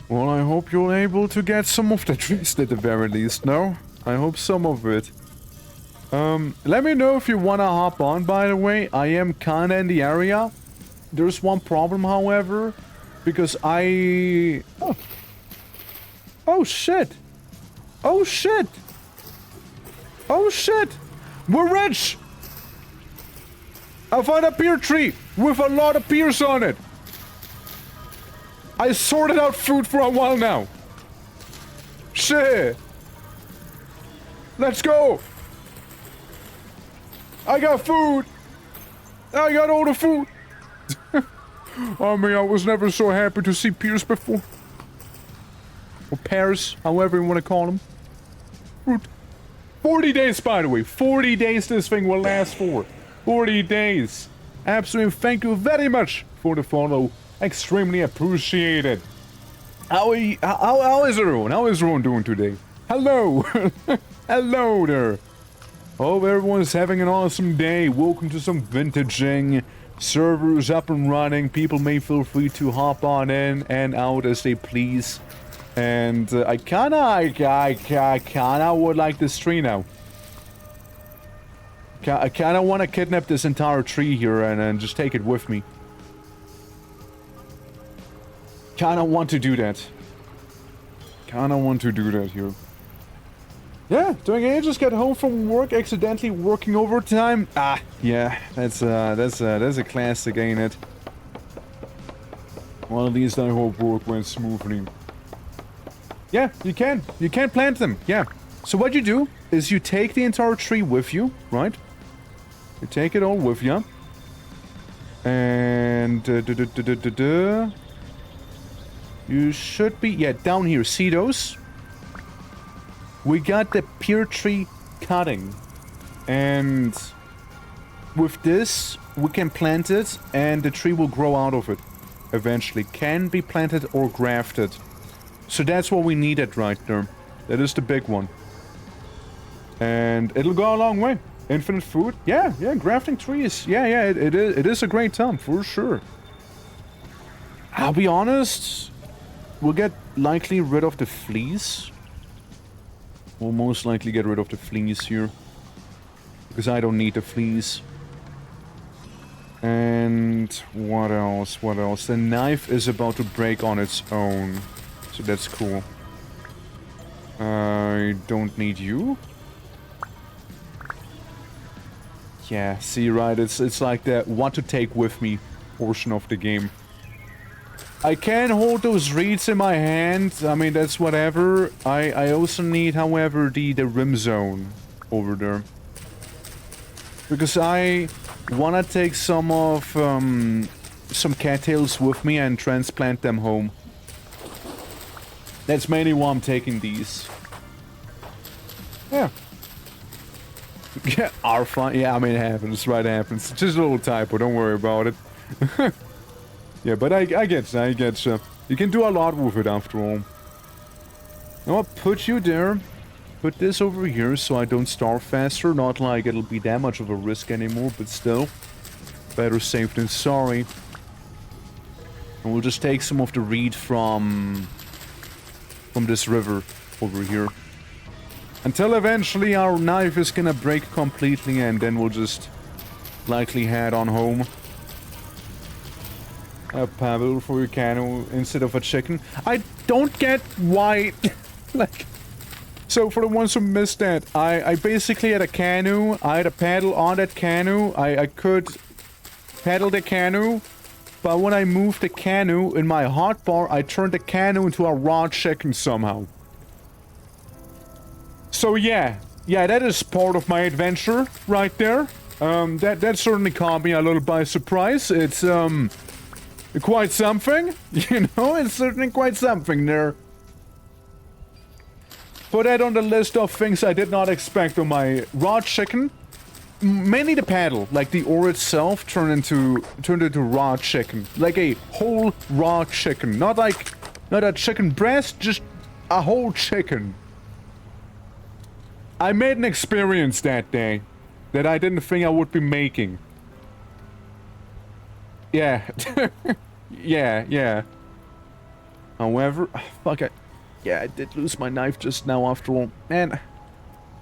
Well, I hope you're able to get some of that rest at the very least, no? I hope some of it. Let me know if you wanna hop on, by the way. I am kinda in the area. There's one problem, however, because I... Oh shit! Oh shit! Oh shit! We're rich! I found a pear tree with a lot of pears on it. I sorted out food for a while now. Shit! Let's go! I got food! I got all the food! I mean, I was never so happy to see pears before. Or pears, however you want to call them. Fruit. 40 days, by the way. 40 days this thing will last for. 40 days. Absolutely, thank you very much for the follow. Extremely appreciated. How is everyone? How is everyone doing today? Hello! Hello there! Hope everyone's having an awesome day. Welcome to some vintaging. Servers up and running. People may feel free to hop on in and out as they please. And I kinda would like this tree now. I kinda want to kidnap this entire tree here and just take it with me. Kinda want to do that. Kinda want to do that here. Yeah, doing it. Just got home from work, accidentally working overtime. Ah, yeah, that's a classic, ain't it? Well, at least I hope work went smoothly. Yeah, you can plant them. Yeah. So what you do is you take the entire tree with you, right? You take it all with you, and You should be... Yeah, down here. See those? We got the pear tree cutting. And with this, we can plant it, and the tree will grow out of it. Eventually. Can be planted or grafted. So that's what we needed right there. That is the big one. And it'll go a long way. Infinite food? Yeah, grafting trees. Yeah, it is a great time, for sure. I'll be honest, we'll get likely rid of the fleas. We'll most likely get rid of the fleas here. Because I don't need the fleas. And what else? The knife is about to break on its own. So that's cool. I don't need you. Yeah, see, right, it's like that what to take with me portion of the game. I can hold those reeds in my hand, I mean, that's whatever. I also need, however, the rim zone over there. Because I wanna take some of, some cattails with me and transplant them home. That's mainly why I'm taking these. Yeah. Yeah, are fun. Yeah, I mean, it happens, right? It happens. Just a little typo, don't worry about it. Yeah, but I get you. You can do a lot with it after all. I'll put you there. Put this over here so I don't starve faster. Not like it'll be that much of a risk anymore, but still. Better safe than sorry. And we'll just take some of the reed from this river over here. Until eventually our knife is gonna break completely, and then we'll just likely head on home. A pebble for your canoe instead of a chicken. I don't get why... like... So for the ones who missed that, I basically had a canoe, I had a paddle on that canoe, I could paddle the canoe, but when I moved the canoe in my hotbar, I turned the canoe into a raw chicken somehow. So yeah, that is part of my adventure right there. That certainly caught me a little by surprise. It's quite something, you know. It's certainly quite something there. Put that on the list of things I did not expect on my raw chicken. Mainly the paddle, like the ore itself, turned into raw chicken, like a whole raw chicken, not a chicken breast, just a whole chicken. I made an experience that day that I didn't think I would be making. Yeah. yeah. However, fuck it. Yeah, I did lose my knife just now after all. Man,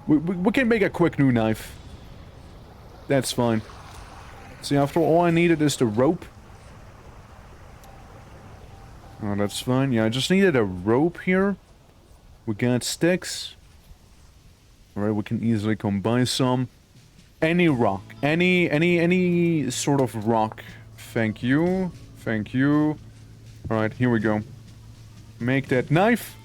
we can make a quick new knife. That's fine. See, after all I needed is the rope. Oh, that's fine. Yeah, I just needed a rope here. We got sticks. Alright, we can easily come by some. Any rock. Any sort of rock. Thank you. Thank you. Alright, here we go. Make that knife.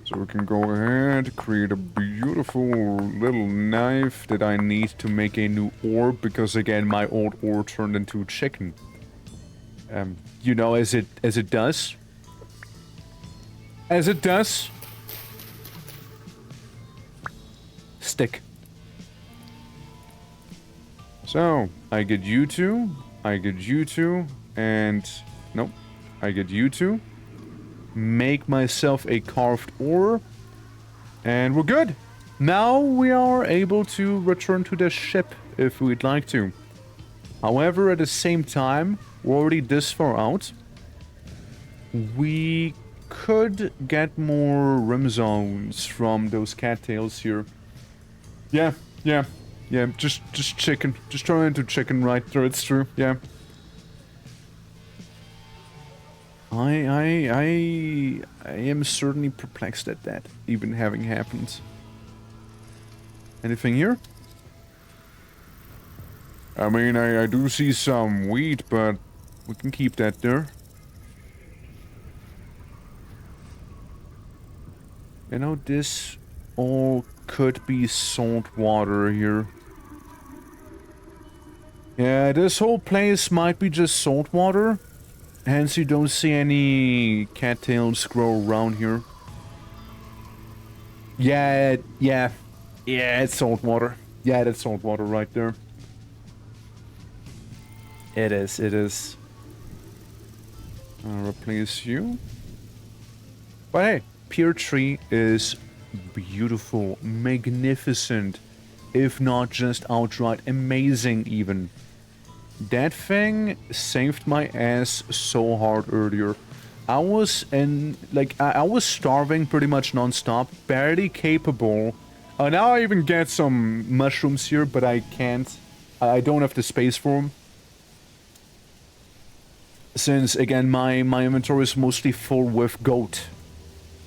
So we can go ahead, create a beautiful little knife that I need to make a new ore, because again, my old ore turned into chicken. You know, as it does. As it does. Stick. So, I get you two, and... Nope. I get you two. Make myself a carved ore. And we're good. Now we are able to return to the ship if we'd like to. However, at the same time, we're already this far out. We could get more rim zones from those cattails here. Yeah, just chicken. Just turn into chicken right there, it's true, yeah. I am certainly perplexed at that, even having happened. Anything here? I mean, I do see some wheat, but we can keep that there. You know, this all could be salt water here. Yeah, this whole place might be just salt water. Hence you don't see any cattails grow around here. Yeah, it's salt water. Yeah, that's salt water right there. It is. I'll replace you. But hey, pear tree is beautiful, magnificent, if not just outright amazing even. That thing saved my ass so hard earlier. I was I was starving pretty much non-stop, barely capable. Now I even get some mushrooms here, but I can't. I don't have the space for them. Since, again, my inventory is mostly full with goat.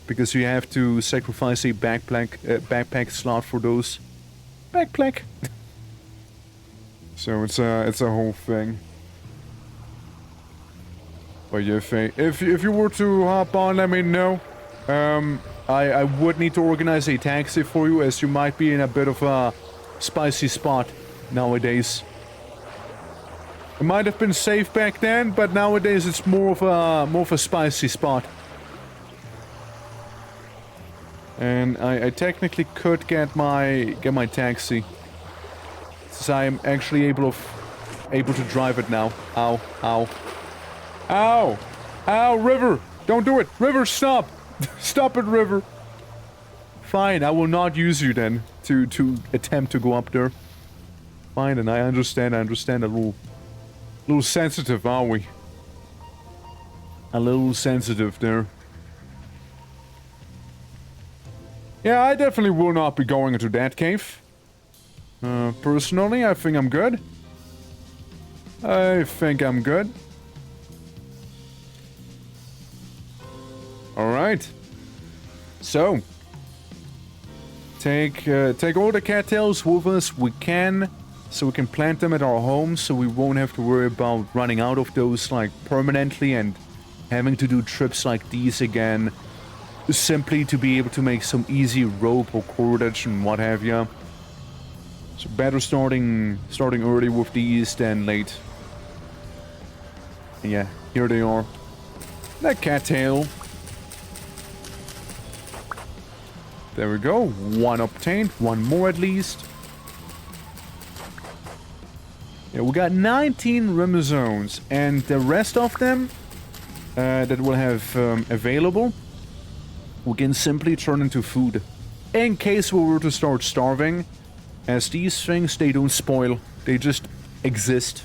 Because you have to sacrifice a backpack slot for those. Backpack! So it's a whole thing. But yeah, if you were to hop on, let me know. I would need to organize a taxi for you, as you might be in a bit of a spicy spot nowadays. It might have been safe back then, but nowadays it's more of a spicy spot. And I technically could get my taxi, since I am actually able to drive it now. Ow, ow. Ow! Ow, River! Don't do it! River, stop! Stop it, River! Fine, I will not use you then to attempt to go up there. Fine, and I understand a little sensitive, are we? A little sensitive there. Yeah, I definitely will not be going into that cave. Personally, I think I'm good. Alright. So. Take all the cattails with us we can, so we can plant them at our home, so we won't have to worry about running out of those, like, permanently and having to do trips like these again, simply to be able to make some easy rope or cordage and what have ya. So better starting early with these than late. And yeah, here they are. That cattail. There we go. One obtained. One more at least. Yeah, we got 19 rim zones, and the rest of them that we'll have available, we can simply turn into food. In case we were to start starving, as these things, they don't spoil. They just exist.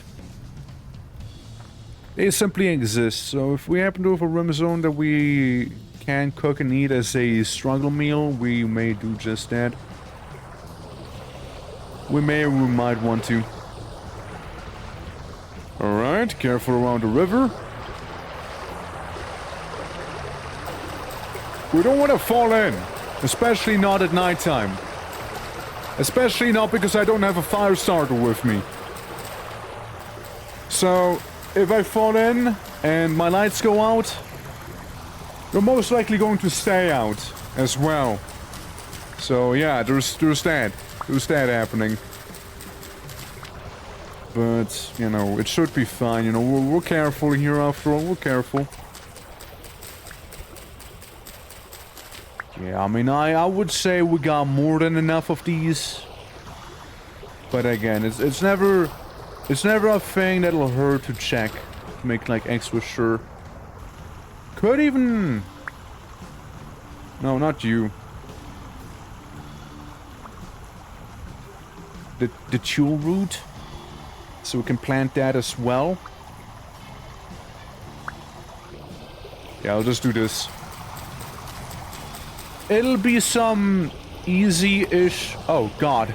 They simply exist. So if we happen to have a rim zone that we can cook and eat as a struggle meal, we may do just that. We may or we might want to. Alright, careful around the river. We don't want to fall in, especially not at nighttime. Especially not because I don't have a fire starter with me. So, if I fall in and my lights go out, they're most likely going to stay out as well. So yeah, there's that happening. But, you know, it should be fine. You know, we're careful here after all. We're careful. Yeah, I mean, I would say we got more than enough of these. But again, it's never a thing that'll hurt to check. To make, like, extra sure. Could even... No, not you. The tule root. So we can plant that as well. Yeah, I'll just do this. It'll be some easy-ish... Oh, God.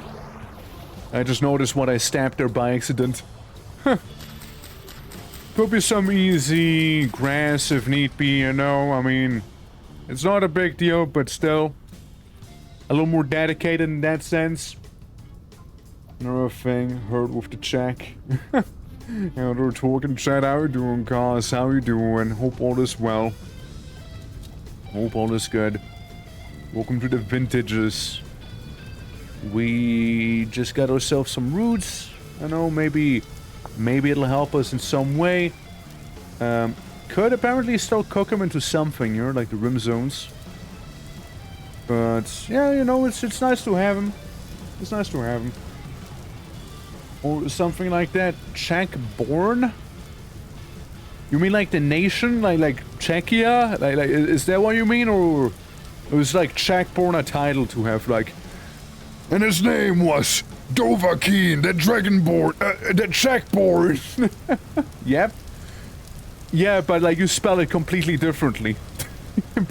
I just noticed what I stabbed there by accident. Could be some easy grass if need be, you know? I mean, it's not a big deal, but still. A little more dedicated in that sense. Another thing, heard with the check. Yeah, they're talking chat. How you doing, cuz? How you doing? Hope all is well. Hope all is good. Welcome to the vintages. We just got ourselves some roots. I know, maybe it'll help us in some way. could apparently still cook him into something here, like the rim zones. But yeah, you know, it's nice to have him. It's nice to have him. Or something like that. Czech born? You mean like the nation? Like Czechia? Like is that what you mean? Or it was like Czech born a title to have, like... And his name was Dovahkiin, the Dragonborn, the Czechborn. Yep. Yeah, but like you spell it completely differently.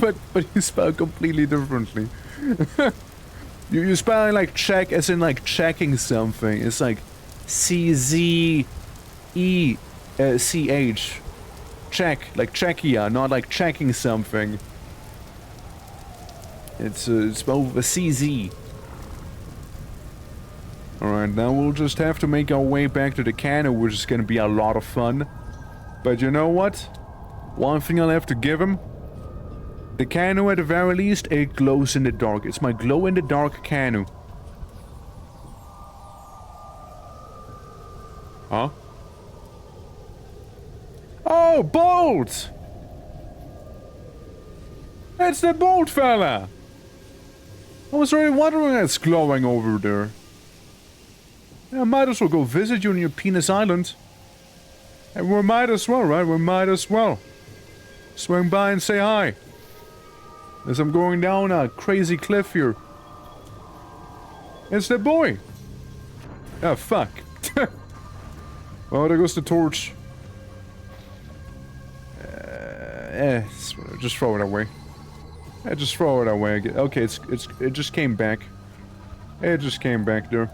but you spell it completely differently. you spell it like Czech as in like checking something. It's like CZECH. Czech, like Czechia, not like checking something. It's spelled with a CZ. Alright, now we'll just have to make our way back to the canoe, which is gonna be a lot of fun. But you know what? One thing I'll have to give him. The canoe, at the very least, it glows in the dark. It's my glow-in-the-dark canoe. Huh? Oh, Bolt! It's the Bolt fella! I was really wondering what's glowing over there. Yeah, I might as well go visit you on your penis island. And we might as well, right? We might as well. Swing by and say hi. As I'm going down a crazy cliff here. It's the boy! Oh, fuck. Well, there goes the torch. Just throw it away. Just throw it away again. Okay, it just came back. It just came back there.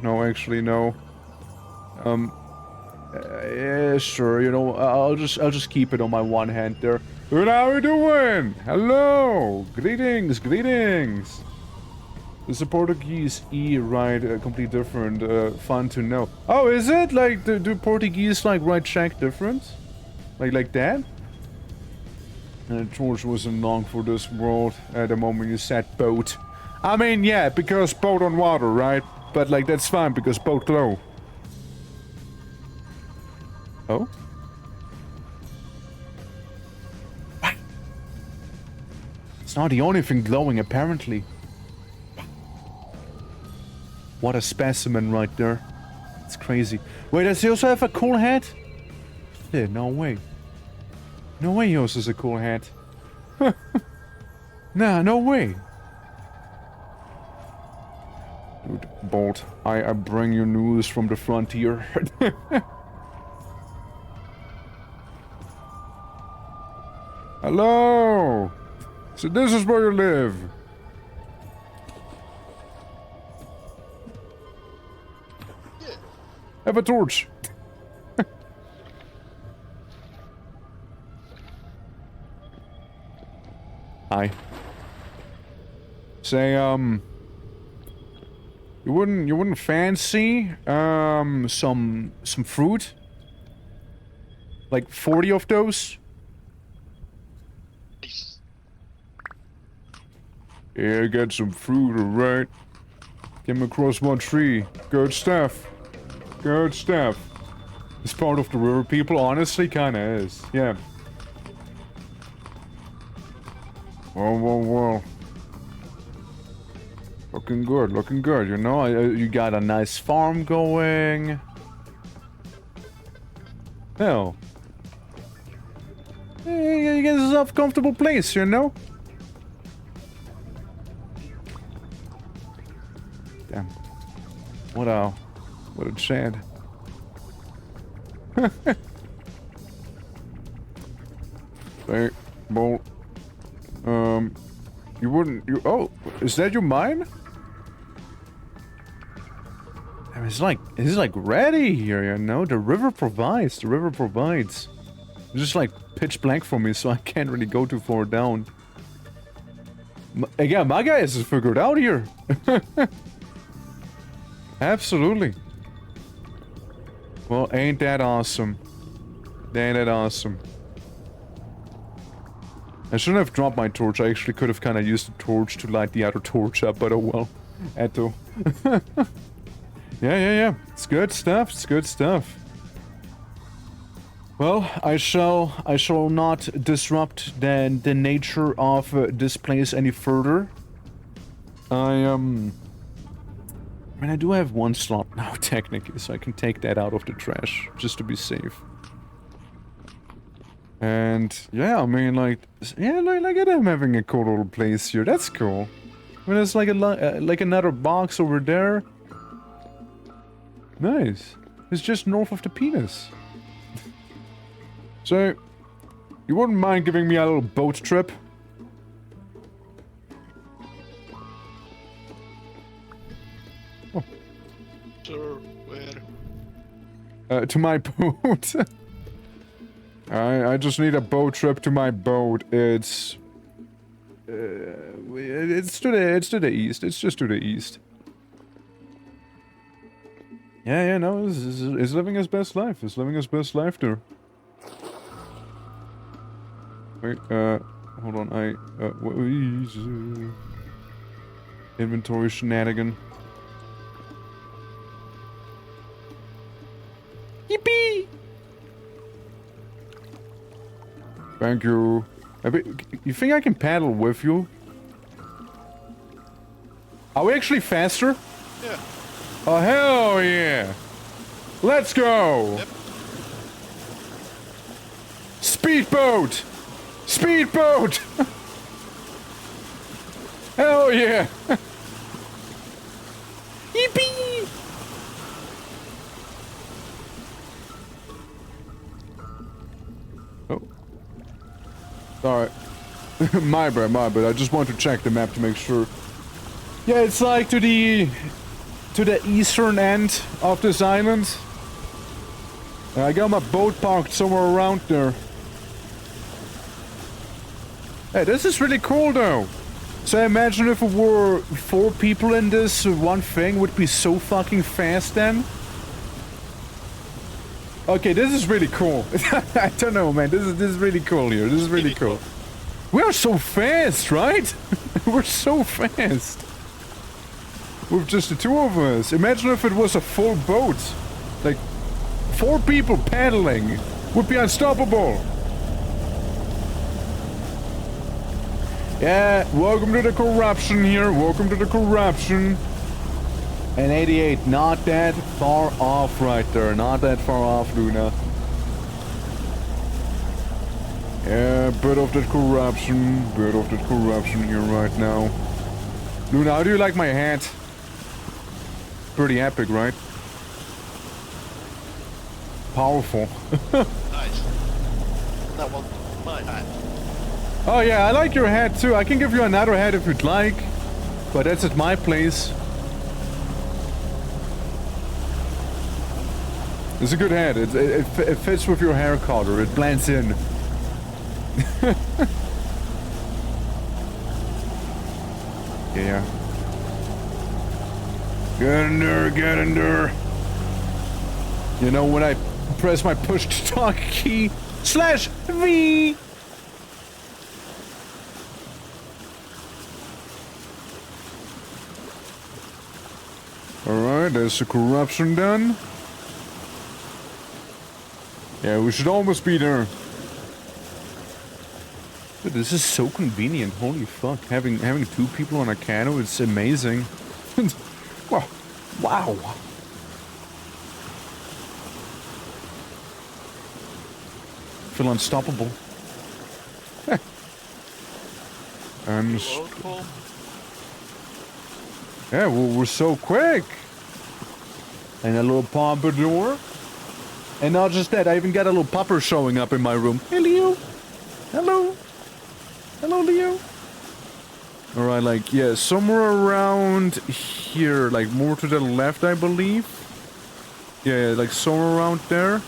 No, actually, no. Yeah, sure, you know, I'll just keep it on my one hand there. But how we doing? Hello! Greetings, greetings! It's a Portuguese E, right? Completely different. Fun to know. Oh, is it? Like, do Portuguese, like, write Czech different? Like that? George wasn't long for this world at the moment you said boat. I mean, yeah, because boat on water, right? But, like, that's fine, because boat glow. Oh? What? It's not the only thing glowing, apparently. What a specimen right there. It's crazy. Wait, does he also have a cool hat? Yeah, no way. No way he also has a cool hat. Nah, no way. Dude, Bolt, I bring you news from the frontier. Hello! So this is where you live. Have a torch. Hi. Say, you wouldn't fancy, some fruit? Like 40 of those? Yeah, I got some fruit, alright. Came across one tree. Good stuff. Good stuff. It's part of the river people, honestly, kinda is. Yeah. Well. Looking good, you know? You got a nice farm going. Hell. You get yourself a comfortable place, you know? Damn. What a Chad. Hey, Bolt. Oh, is that your mine? I mean, it's like ready here, you know? The river provides. It's just like pitch black for me, so I can't really go too far down. Again, my guy has figured out here. Absolutely. Well, ain't that awesome? Ain't that awesome. I shouldn't have dropped my torch. I actually could have kind of used the torch to light the other torch up, but oh well. Had to. Yeah. It's good stuff. It's good stuff. Well, I shall not disrupt the nature of this place any further. I mean, I do have one slot now, technically, so I can take that out of the trash, just to be safe. And, yeah, I mean, like, yeah, look at him having a cool little place here. That's cool. I mean, there's like like another box over there. Nice. It's just north of the penis. So, you wouldn't mind giving me a little boat trip? Oh. Sure, where? To my boat. I just need a boat trip to my boat. It's to the east. It's just to the east. Yeah, no, he's living his best life. He's living his best life there. Wait, hold on, inventory shenanigan. Yippee! Thank you. You think I can paddle with you? Are we actually faster? Yeah. Oh, hell yeah! Let's go! Yep. Speedboat! Speedboat! Hell yeah! Yippee! Oh. Alright. my bad. I just want to check the map to make sure. Yeah, it's like to the eastern end of this island. I got my boat parked somewhere around there. Hey, this is really cool though. So I imagine if it were 4 people in this one thing, would be so fucking fast then. Okay, this is really cool. I don't know, man. This is really cool here. This is really cool. We are so fast, right? We're so fast. With just the 2 of us. Imagine if it was a full boat. Like, 4 people paddling would be unstoppable. Yeah, welcome to the corruption here. Welcome to the corruption. And 88, not that far off right there. Not that far off, Luna. Yeah, bit of that corruption. Bit of that corruption here right now. Luna, how do you like my hat? Pretty epic, right? Powerful. Nice. That was my hat. Oh yeah, I like your hat too. I can give you another hat if you'd like. But that's at my place. It's a good hat. It fits with your hair color. It blends in. Yeah. Get in there, get in there. You know, when I press my push to talk key /V. Alright, there's the corruption done. Yeah, we should almost be there. Dude, this is so convenient. Holy fuck. Having 2 people on a canoe, it's amazing. Wow. Wow. Feel unstoppable. And yeah, we're so quick. And a little pompadour. And not just that, I even got a little pupper showing up in my room. Hey, Leo. Hello. Hello, Leo. Alright, like, yeah, somewhere around here, like, more to the left, I believe. Yeah, like, somewhere around there.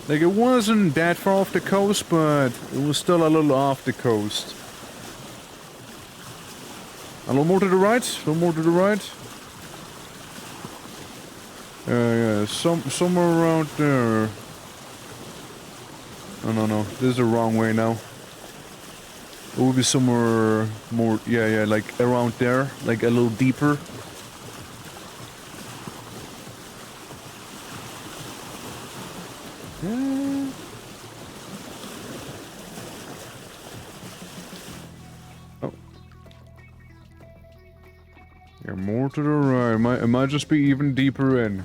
Like, it wasn't that far off the coast, but it was still a little off the coast. A little more to the right, a little more to the right. Yeah, somewhere around there. No, no, no. This is the wrong way now. It will be somewhere more... Yeah, yeah, like around there. Like a little deeper. Oh. Yeah, more to the right. It might just be even deeper in.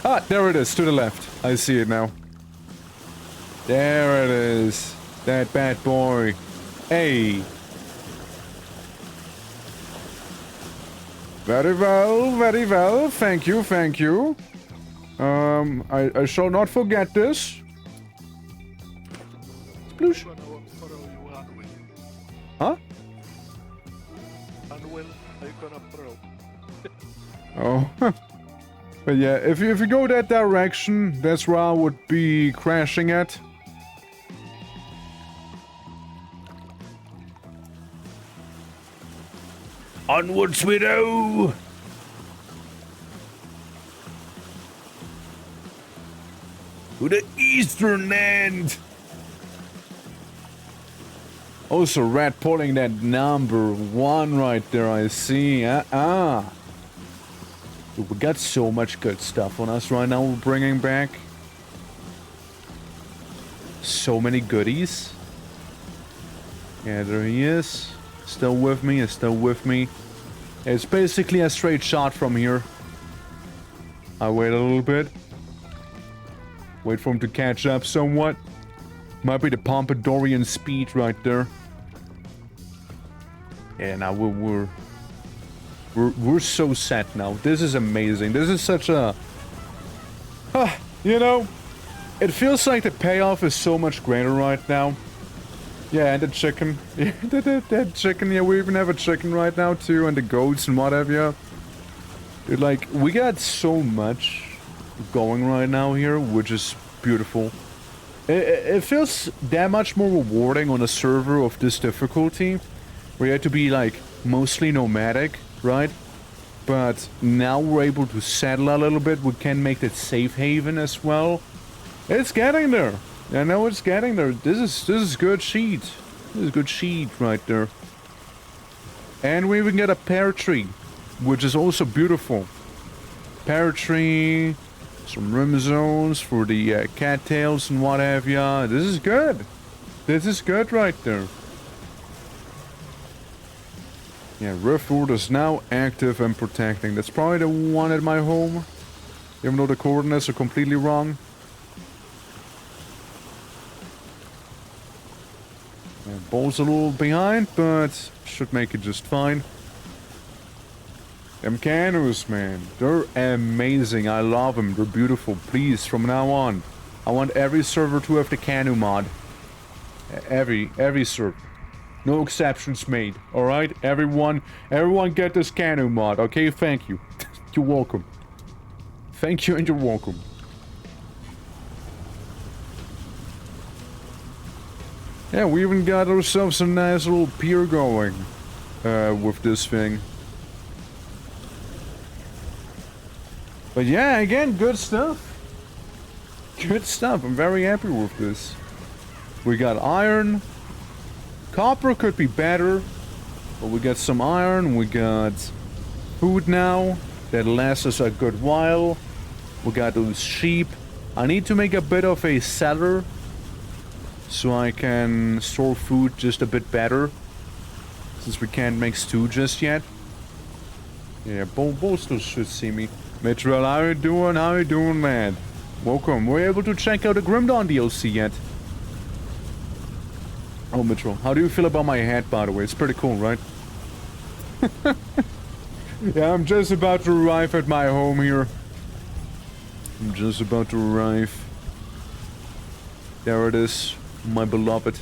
Ah, there it is, to the left. I see it now. There it is. That bad boy. Hey. Very well, very well. Thank you, thank you. I shall not forget this. Sploosh. Huh? Unwell, I'm gonna pro. Oh. But yeah, if you go that direction, that's where I would be crashing at. Onwards we go! To the eastern end! Also, Rat pulling that number 1 right there, I see. Dude, we got so much good stuff on us right now we're bringing back. So many goodies. Yeah, there he is. Still with me, is still with me. It's basically a straight shot from here. I wait a little bit. Wait for him to catch up somewhat. Might be the Pompadourian speed right there. Yeah, now we're so set now. This is amazing. This is such a... you know, it feels like the payoff is so much greater right now. Yeah, and the chicken. Yeah, that chicken. Yeah, we even have a chicken right now too, and the goats and whatever. Dude, like, we got so much going right now here, which is beautiful. It feels that much more rewarding on a server of this difficulty, where you have to be, like, mostly nomadic, right? But now we're able to settle a little bit. We can make that safe haven as well. It's getting there. I know it's getting there. This is good sheet. This is good sheet right there. And we even get a pear tree, which is also beautiful. Pear tree, some rim zones for the cattails and what have ya. This is good. This is good right there. Yeah, Riftward is now active and protecting. That's probably the one at my home, even though the coordinates are completely wrong. Yeah, ball's a little behind, but should make it just fine. Them canoes, man, they're amazing. I love them. They're beautiful. Please, from now on, I want every server to have the canoe mod. Every server. No exceptions made, alright? Everyone get this canoe mod, okay? Thank you. You're welcome. Thank you and you're welcome. Yeah, we even got ourselves a nice little pier going with this thing. But yeah, again, good stuff. Good stuff. I'm very happy with this. We got iron. Copper could be better, but we got some iron. We got food now that lasts us a good while. We got those sheep. I need to make a bit of a cellar so I can store food just a bit better, since we can't make stew just yet. Yeah, Bo still should see me. Mitchell, how you doing? How you doing, man? Welcome. We're able to check out the Grim Dawn DLC yet. Oh, Mitchell, how do you feel about my hat, by the way? It's pretty cool, right? Yeah, I'm just about to arrive at my home here. I'm just about to arrive. There it is, my beloved.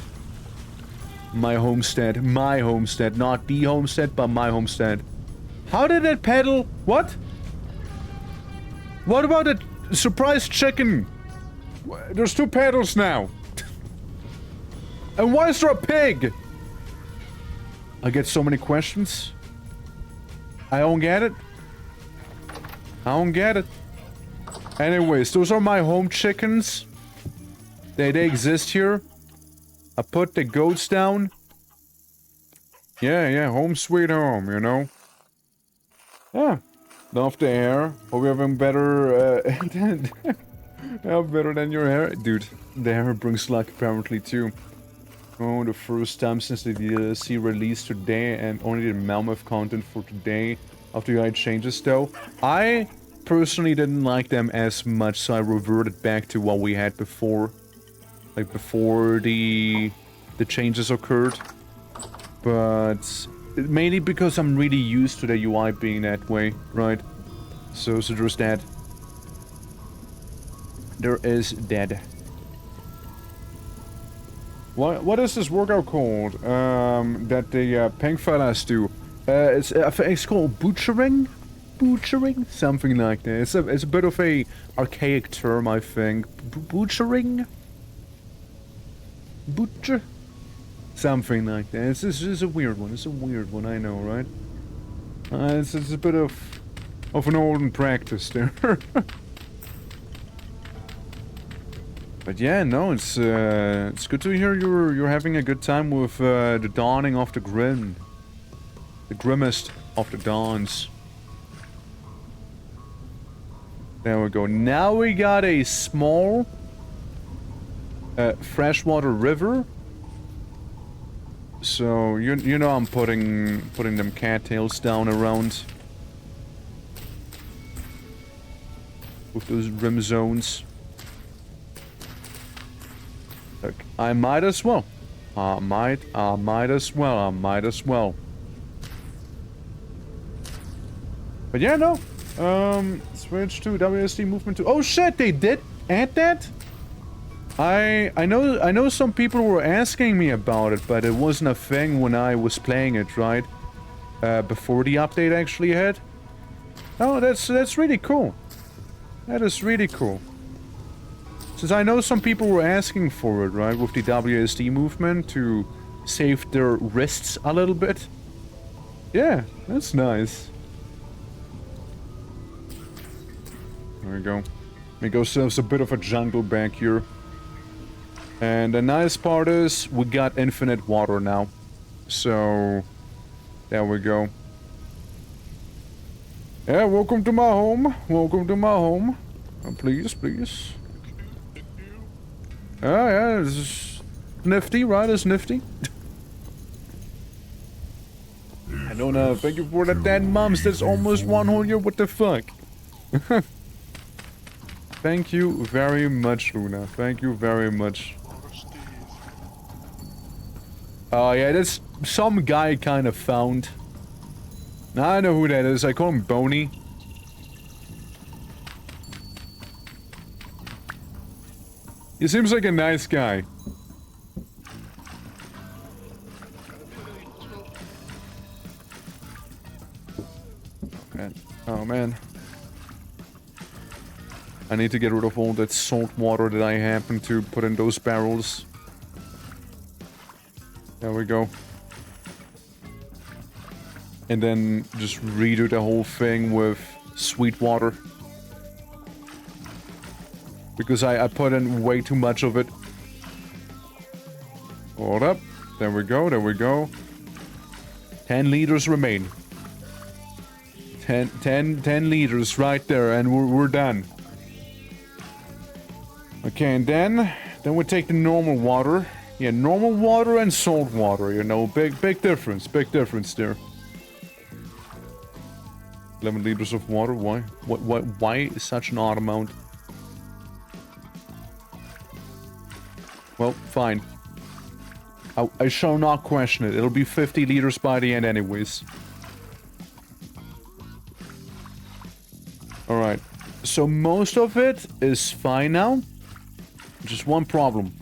My homestead. My homestead. Not the homestead, but my homestead. How did it pedal? What? What about the surprise chicken? There's 2 pedals now. And why is there a pig? I get so many questions. I don't get it. I don't get it. Anyways, those are my home chickens. They exist here. I put the goats down. Yeah, home sweet home, you know? Yeah. Love the hair. Hope you're having better, yeah, better than your hair. Dude, the hair brings luck apparently too. Oh, the first time since the DLC released today and only the mammoth content for today. After UI changes though. I personally didn't like them as much, so I reverted back to what we had before. Like before the changes occurred. But mainly because I'm really used to the UI being that way, right? So there's that. There is that. What is this workout called? That the pink fellas do? It's called butchering? Butchering? Something like that. It's a bit of a archaic term, I think. Butchering? Butcher? Something like that. It's a weird one. It's a weird one, I know, right? It's a bit of an olden practice there. But yeah, no, it's good to hear you're having a good time with the dawning of the grim. The grimmest of the dawns. There we go. Now we got a small freshwater river. So you know I'm putting them cattails down around with those rim zones. Look, I might as well. I might as well. But yeah, no. Switch to WSD movement to. Oh shit, they did add that? I know some people were asking me about it, but it wasn't a thing when I was playing it, right? Before the update actually hit. Oh, that's really cool. That is really cool. Since I know some people were asking for it, right, with the WSD movement to save their wrists a little bit. Yeah, that's nice. There we go. Make ourselves a bit of a jungle back here. And the nice part is, we got infinite water now. So, there we go. Yeah, welcome to my home. Welcome to my home. Please, please. Yeah, it's nifty, right? It's nifty. I don't know. Thank you for that 10 months. That's almost 1 whole year. What the fuck? Thank you very much, Luna. Thank you very much. Oh, yeah, that's some guy kind of found. I know who that is. I call him Boney. He seems like a nice guy. Man. Oh, man. I need to get rid of all that salt water that I happen to put in those barrels. There we go. And then just redo the whole thing with sweet water. Because I put in way too much of it. Hold up. There we go, there we go. 10 liters remain. 10 liters right there, and we're done. Okay, and then we take the normal water. Yeah, normal water and salt water, you know, big difference there. 11 liters of water, why? Why such an odd amount? Well, fine. I shall not question it. It'll be 50 liters by the end anyways. Alright. So most of it is fine now. Just one problem.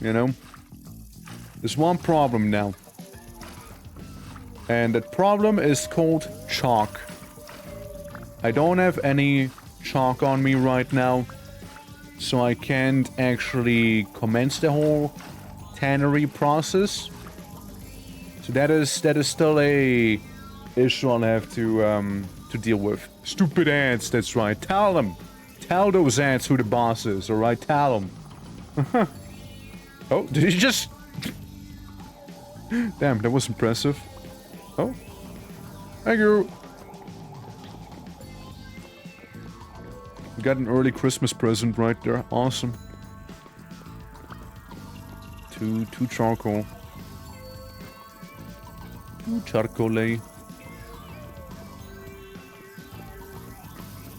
You know? There's one problem now. And that problem is called chalk. I don't have any chalk on me right now. So I can't actually commence the whole tannery process. So that is still a issue I'll have to deal with. Stupid ants, that's right. Tell them Tell those ants who the boss is, alright? Tell them. Oh, did he just... Damn, that was impressive. Oh. Thank you. Got an early Christmas present right there. Awesome. Two charcoal. Charcoal.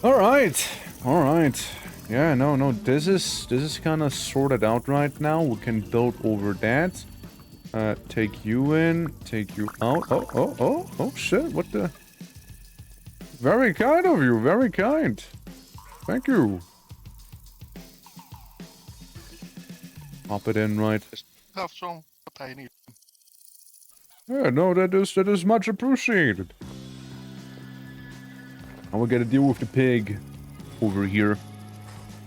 Alright. Alright. Yeah, no, this is kind of sorted out right now. We can build over that. Take you in, take you out. Oh, shit, what the... Very kind of you, very kind. Thank you. Pop it in, right? Have some what I need. Yeah, no, that is much appreciated. Now we gotta deal with the pig over here.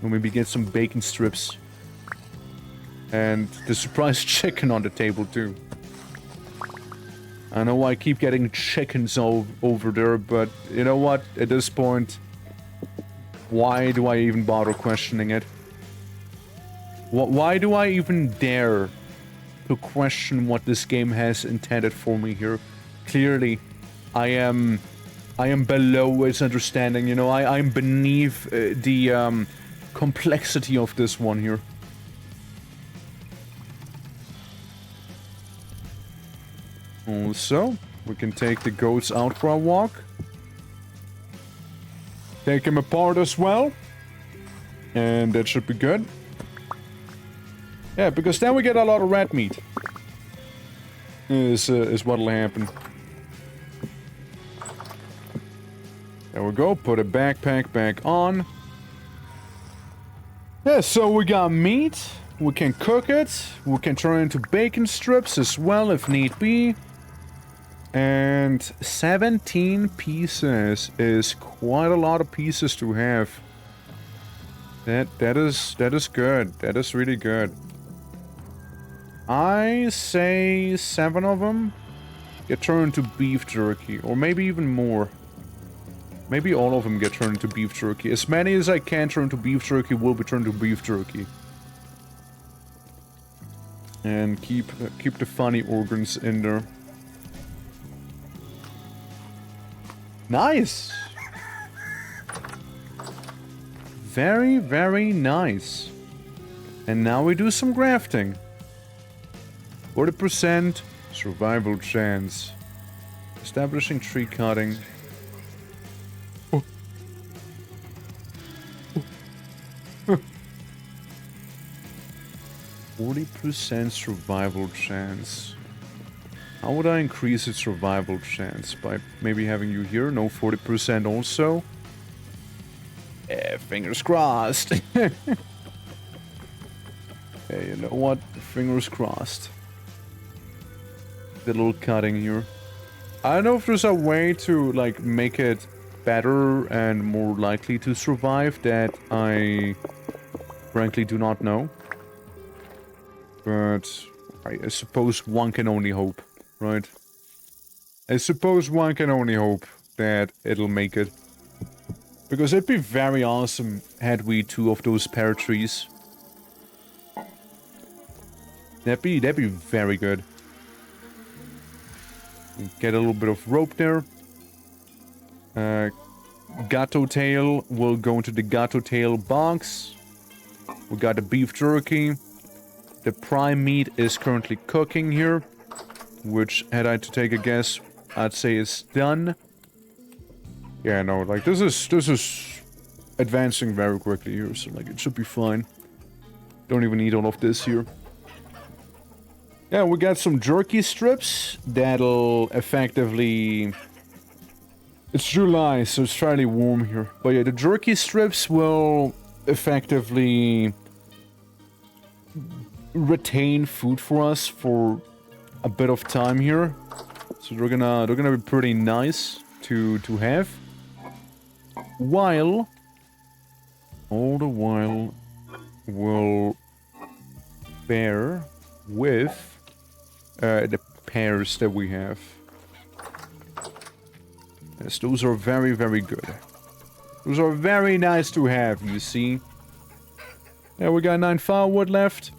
And maybe get some bacon strips. And the surprise chicken on the table too. I know I keep getting chickens over there, but you know what? At this point, why do I even bother questioning it? Why do I even dare to question what this game has intended for me here? Clearly, I am below its understanding, you know, I'm beneath the complexity of this one here. Also, we can take the goats out for a walk. Take them apart as well. And that should be good. Yeah, because then we get a lot of rat meat. Is what'll happen. There we go, put a backpack back on. Yeah, so we got meat. We can cook it. We can turn it into bacon strips as well if need be. And 17 pieces is quite a lot of pieces to have. That is good. That is really good. I say 7 of them get turned into beef jerky, or maybe even more. Maybe all of them get turned into beef jerky. As many as I can turn into beef jerky will be turned into beef jerky. And keep the funny organs in there. Nice! Very, very nice. And now we do some grafting. 40% survival chance. Establishing tree cutting. 40% survival chance. How would I increase its survival chance? By maybe having you here? No, 40% also? Fingers crossed. Hey, you know what? Fingers crossed. The little cutting here. I don't know if there's a way to, like, make it better and more likely to survive that I frankly do not know. But I suppose one can only hope, right? I suppose one can only hope that it'll make it. Because it'd be very awesome had we 2 of those pear trees. That'd be very good. Get a little bit of rope there. Gato tail will go into the gato tail box. We got the beef jerky. The prime meat is currently cooking here, which, had I to take a guess, I'd say is done. Yeah, no, like, this is advancing very quickly here, so, like, it should be fine. Don't even need all of this here. Yeah, we got some jerky strips that'll effectively... It's July, so it's fairly warm here. But yeah, the jerky strips will effectively retain food for us for a bit of time here. So they're gonna be pretty nice to have. While all the while we'll bear with the pears that we have. Yes, those are very, very good. Those are very nice to have, you see. Yeah, we got 9 firewood left.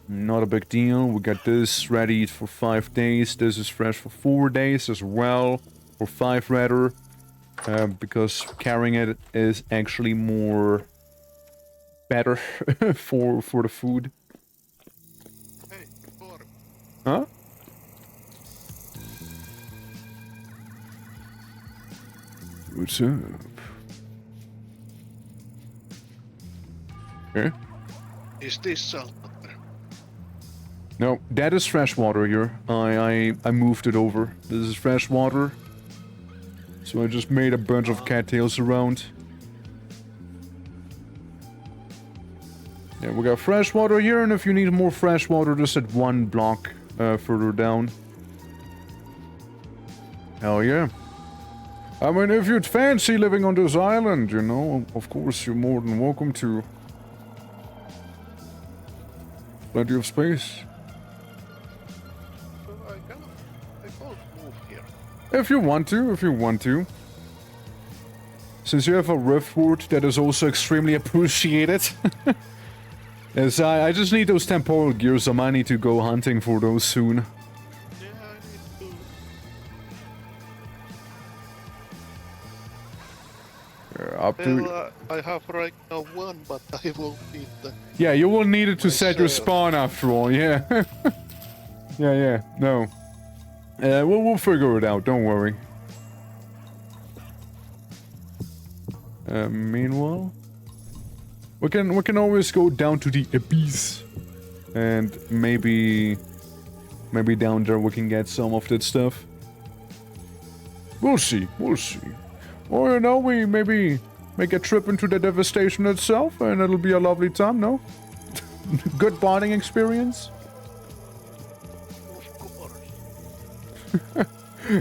Not a big deal. We got this ready for 5 days. This is fresh for 4 days as well. Or 5 rather. Because carrying it is actually more better for the food. Hey, water. Huh? What's up? Okay. Is this salt water? No, that is fresh water here. I moved it over. This is fresh water. So I just made a bunch of cattails around. Yeah, we got fresh water here, and if you need more fresh water, just at 1 block further down. Hell yeah. I mean, if you'd fancy living on this island, you know, of course you're more than welcome to. Plenty of space. So I can't move here. If you want to. Since you have a Riftward, that is also extremely appreciated. Yes, I just need those temporal gears, I might need to go hunting for those soon. Yeah, I need to. Up to... Well, I have right now 1, but I will need the... Yeah, you will need it to set your Myself. spawn after all, yeah. yeah, no. We'll figure it out, don't worry. Meanwhile... We can always go down to the abyss. And maybe down there we can get some of that stuff. We'll see. Or, you know, we maybe make a trip into the devastation itself, and it'll be a lovely time, no? Good bonding experience? Of course.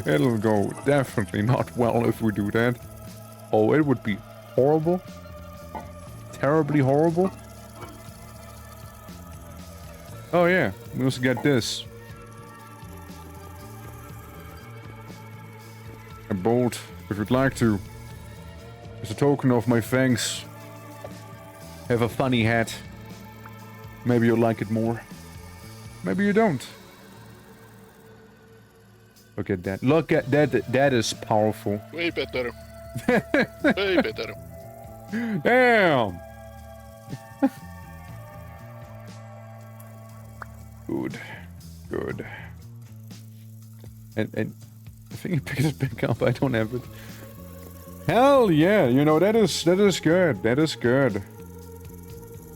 It'll go definitely not well if we do that. Oh, it would be horrible. Terribly horrible. Oh yeah, we also get this. A bolt, if you'd like to. As a token of my thanks. Have a funny hat. Maybe you'll like it more. Maybe you don't. Look at that. Look at that. That is powerful. Way better. Way better. Damn! Good. And I think you picked it back up. I don't have it. Hell yeah! You know that is good. That is good.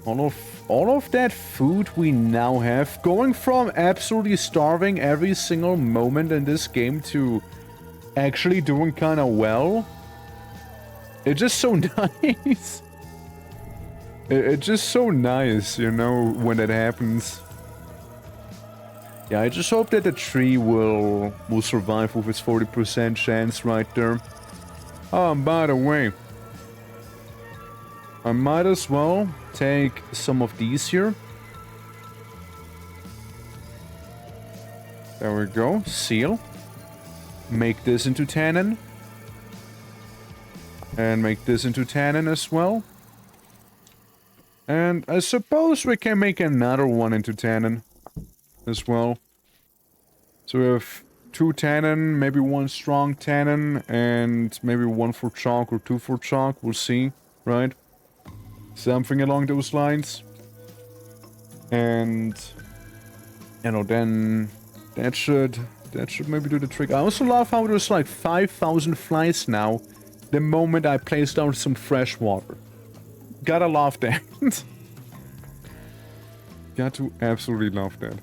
All of that food we now have, going from absolutely starving every single moment in this game to actually doing kind of well. It's just so nice. It's just so nice, you know, when it happens. Yeah, I just hope that the tree will survive with its 40% chance right there. Oh, and by the way, I might as well take some of these here. There we go. Seal. Make this into tannin. And make this into tannin as well. And I suppose we can make another one into tannin as well. So we have 2 tannin, maybe 1 strong tannin, and maybe 1 for chalk or 2 for chalk. We'll see, right? Something along those lines. And you know, then that should maybe do the trick. I also love how there's like 5,000 flies now the moment I place down some fresh water. Gotta love that. Got to absolutely love that.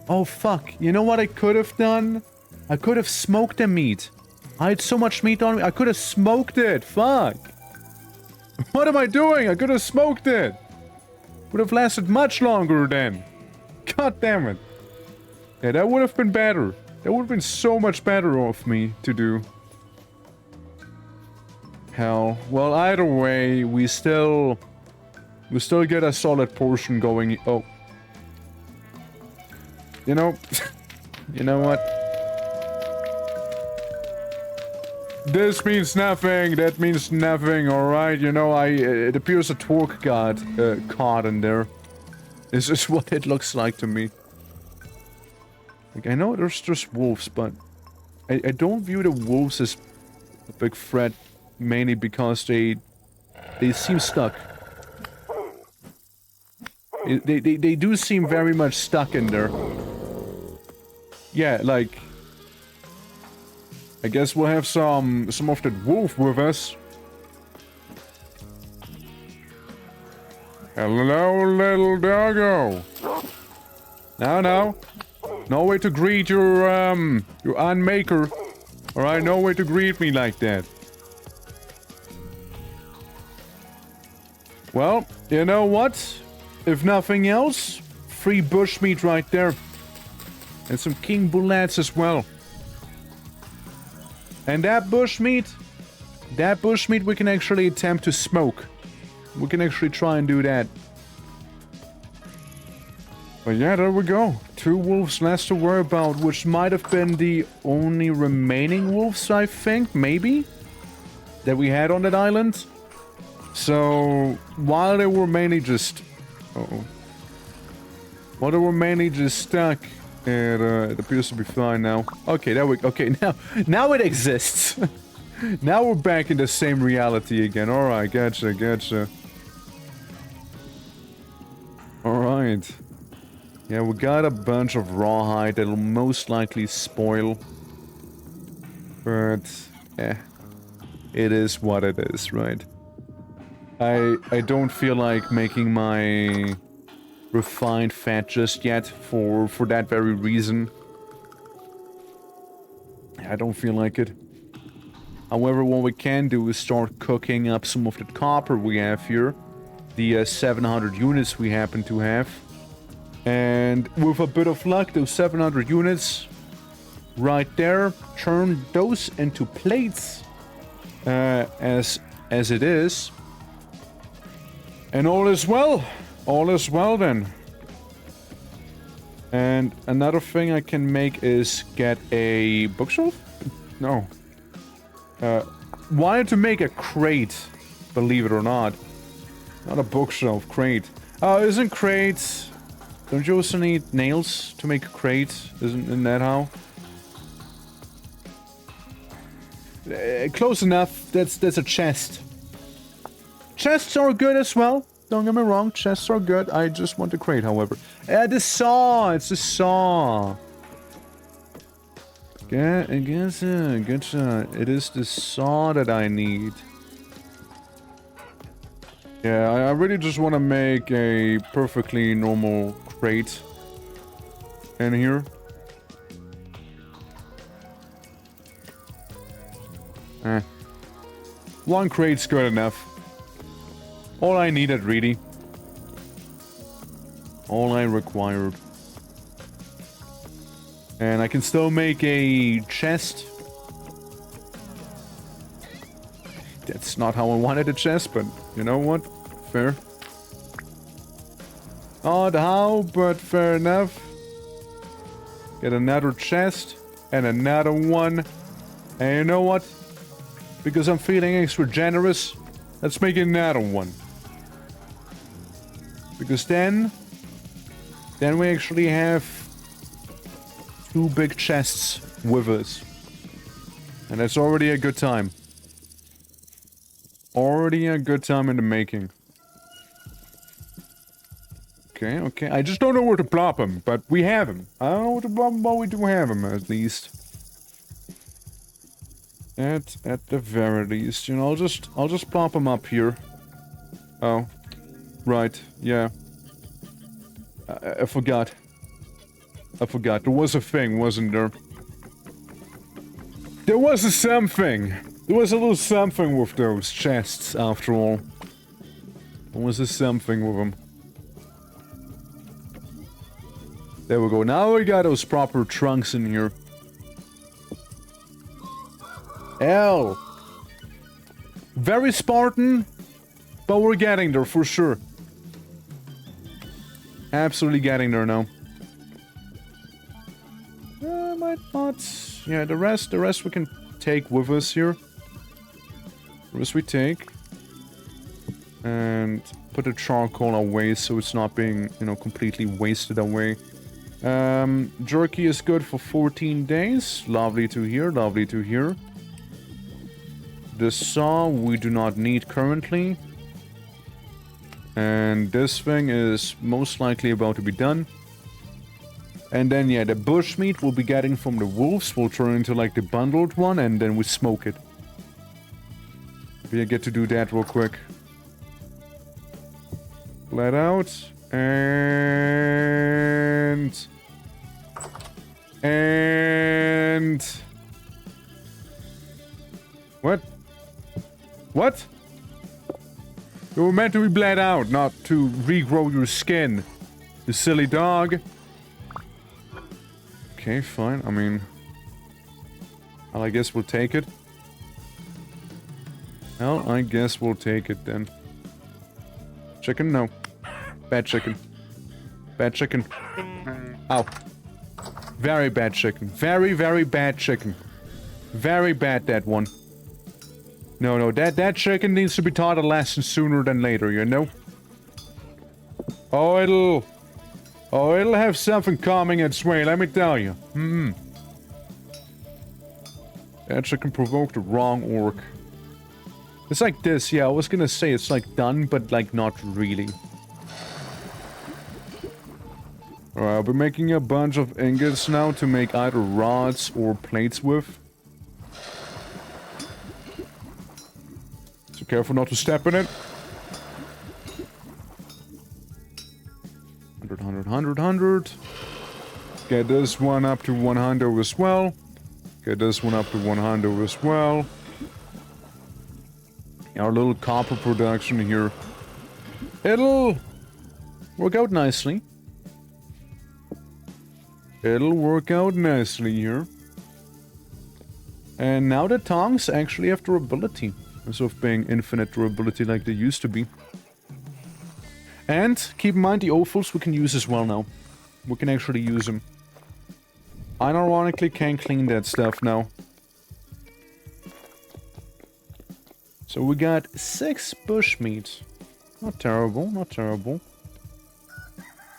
Oh fuck, you know what I could have done? I could have smoked the meat. I had so much meat on me, I could have smoked it, fuck. What am I doing? I could have smoked it. Would have lasted much longer then. God damn it. Yeah, that would have been better. That would have been so much better of me to do. Hell. Well, either way, we still get a solid portion going. Oh. You know, you know what? This means nothing. That means nothing. All right. You know, it appears a torque card in there. This is what it looks like to me. Like, I know there's just wolves, but I don't view the wolves as a big threat, mainly because they seem stuck. They do seem very much stuck in there. Yeah, like, I guess we'll have some of that wolf with us. Hello, little doggo. No. No way to greet your unmaker. Alright, no way to greet me like that. Well, you know what? If nothing else, free bushmeat right there. And some king bullets as well. And that bushmeat we can actually attempt to smoke. We can actually try and do that. But yeah, there we go. 2 wolves less to worry about, which might have been the only remaining wolves, I think, maybe, that we had on that island. So, while they were mainly just... While they were mainly just stuck, it appears to be fine now. Okay, there we go. Okay, now it exists. Now we're back in the same reality again. Alright, gotcha. Alright. Yeah, we got a bunch of rawhide that'll most likely spoil. But, it is what it is, right? I don't feel like making my refined fat just yet for that very reason. I don't feel like it. However, what we can do is start cooking up some of the copper we have here. The 700 units we happen to have. And with a bit of luck, those 700 units right there, turn those into plates as it is. And all is well. All is well then. And another thing I can make is get a bookshelf? No. Wanted to make a crate, believe it or not. Not a bookshelf, crate. Isn't crates... Don't you also need nails to make a crate? Isn't that how? Close enough. That's a chest. Chests are good as well. Don't get me wrong. Chests are good. I just want the crate, however. The saw. It's the saw. Yeah, I guess it is the saw that I need. Yeah, I really just want to make a perfectly normal crate in here. One crate's good enough. All I needed, really. All I required. And I can still make a chest. That's not how I wanted a chest, but you know what? Fair. Odd how, but fair enough. Get another chest. And another one. And you know what? Because I'm feeling extra generous, let's make another one. Because then we actually have 2 big chests with us. And that's already a good time. Already a good time in the making. Okay. I just don't know where to plop them, but we have them. I don't know where to plop them, but we do have them, at least. At the very least, you know, I'll just plop them up here. Oh. Right, yeah. I forgot. There was a thing, wasn't there? There was a something. There was a little something with those chests, after all. There was a something with them. There we go. Now we got those proper trunks in here. Hell. Very Spartan, but we're getting there for sure. Absolutely getting there now. Might not. Yeah, the rest we can take with us here. First we take and put the charcoal away so it's not being, you know, completely wasted away. Jerky is good for 14 days. Lovely to hear, lovely to hear. The saw we do not need currently. And this thing is most likely about to be done. And then, yeah, the bushmeat we'll be getting from the wolves will turn into, like, the bundled one, and then we smoke it. We get to do that real quick. Let out. And... What? What? You were meant to be bled out, not to regrow your skin. You silly dog. Okay, fine. I mean... Well, I guess we'll take it. Well, I guess we'll take it then. Chicken? No. Bad chicken. Bad chicken. Ow. Very bad chicken. Very, very bad chicken. Very bad, that one. No, that chicken needs to be taught a lesson sooner than later, you know? Oh, it'll have something coming its way, let me tell you. That chicken provoked the wrong orc. It's like this, yeah, I was gonna say it's like done, but like not really. Alright, I'll be making a bunch of ingots now to make either rods or plates with. So careful not to step in it. 100. Get this one up to 100 as well. Get this one up to 100 as well. Our little copper production here. It'll work out nicely. It'll work out nicely here. And now the tongs actually have durability. Instead of being infinite durability like they used to be. And keep in mind the offals we can use as well now. We can actually use them. I ironically can clean that stuff now. So we got 6 bushmeat. Not terrible, not terrible.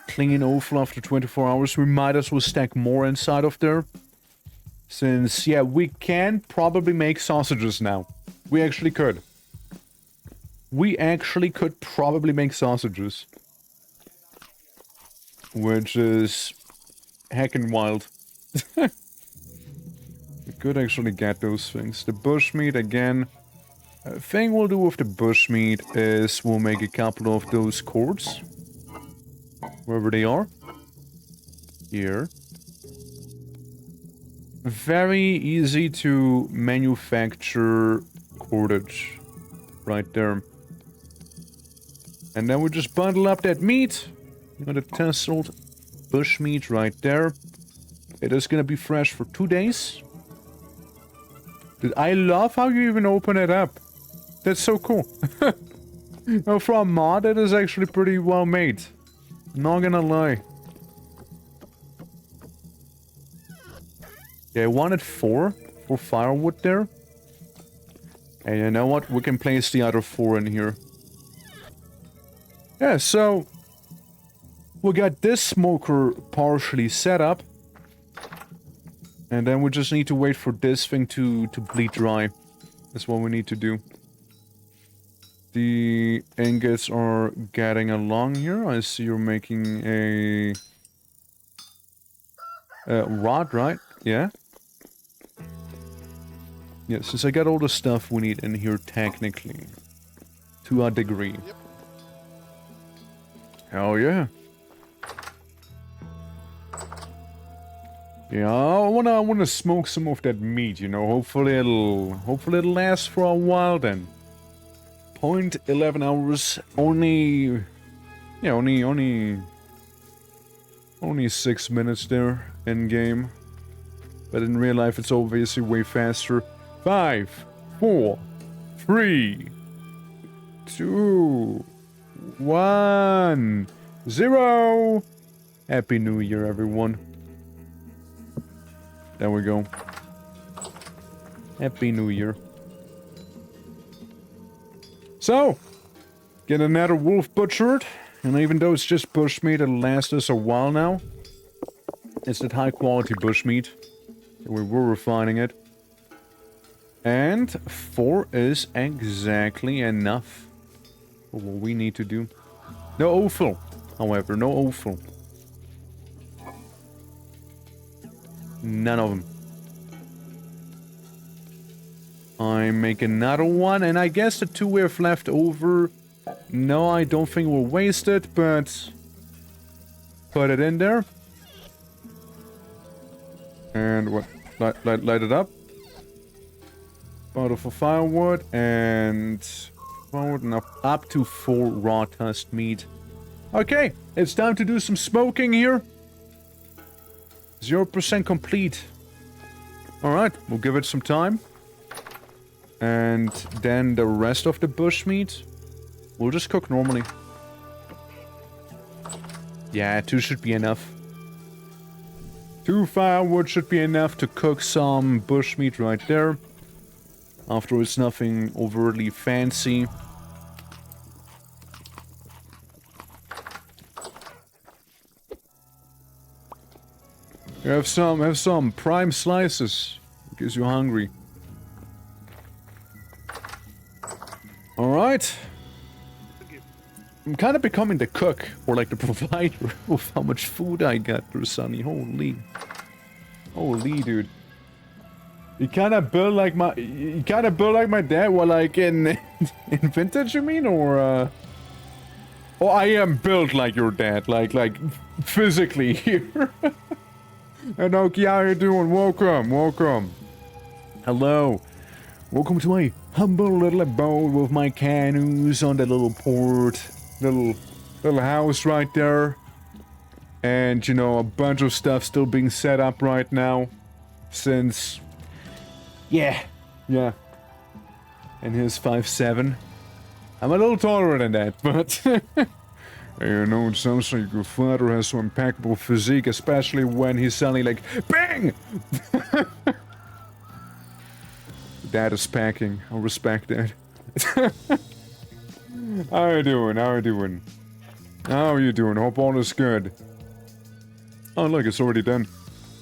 Clean offal after 24 hours. We might as well stack more inside of there. Since, yeah, we can probably make sausages now. We actually could. We actually could probably make sausages. Which is heckin' wild. We could actually get those things. The bushmeat again. Thing we'll do with the bushmeat is we'll make a couple of those cords. Wherever they are. Here. Very easy to manufacture cordage. Right there. And then we just bundle up that meat. You know, the tasseled bushmeat right there. It is gonna be fresh for 2 days. Dude, I love how you even open it up. That's so cool. Now, for a mod, it is actually pretty well made. Not gonna lie. Yeah, I wanted 4 for firewood there. And you know what? We can place the other 4 in here. Yeah, so... we got this smoker partially set up. And then we just need to wait for this thing to bleed dry. That's what we need to do. The ingots are getting along here. I see you're making a rod, right? Yeah. Yeah, since I got all the stuff we need in here technically. To a degree. Yep. Hell yeah. Yeah, I wanna smoke some of that meat, you know. Hopefully it'll last for a while then. 0.11 hours, only 6 minutes there in game. But in real life it's obviously way faster. 5, 4, 3, 2, 1, 0. Happy New Year, everyone. There we go. Happy New Year. So, get another wolf butchered. And even though it's just bushmeat, it'll last us a while now. It's that high quality bushmeat. We were refining it. And 4 is exactly enough for what we need to do. No offal, however, no offal. None of them. I make another one, and I guess the 2 we have left over. No, I don't think we'll waste it, but put it in there. And what? Light it up. Bottle for firewood and firewood and up to 4 raw tusked meat. Okay, it's time to do some smoking here. 0% complete. Alright, we'll give it some time. And then the rest of the bushmeat, we'll just cook normally. Yeah, 2 should be enough. 2 firewood should be enough to cook some bushmeat right there. Afterwards, nothing overtly fancy. Have some prime slices. It gives you hungry. Alright. I'm kind of becoming the cook, or like the provider of how much food I got through Sunny. Holy. Holy, dude. You kind of build like my dad. Well, like in vintage, you mean, or Oh, I am built like your dad, like physically here. Enoki, how you doing? Welcome. Hello. Welcome to my humble little abode with my canoes on the little port, little house right there, and you know, a bunch of stuff still being set up right now, since. Yeah. And here's 5'7". I'm a little taller than that, but... You know, it sounds like your father has some impeccable physique, especially when he's suddenly like, BANG! Dad is packing. I'll respect that. How are you doing? How are you doing? Hope all is good. Oh, look, it's already done.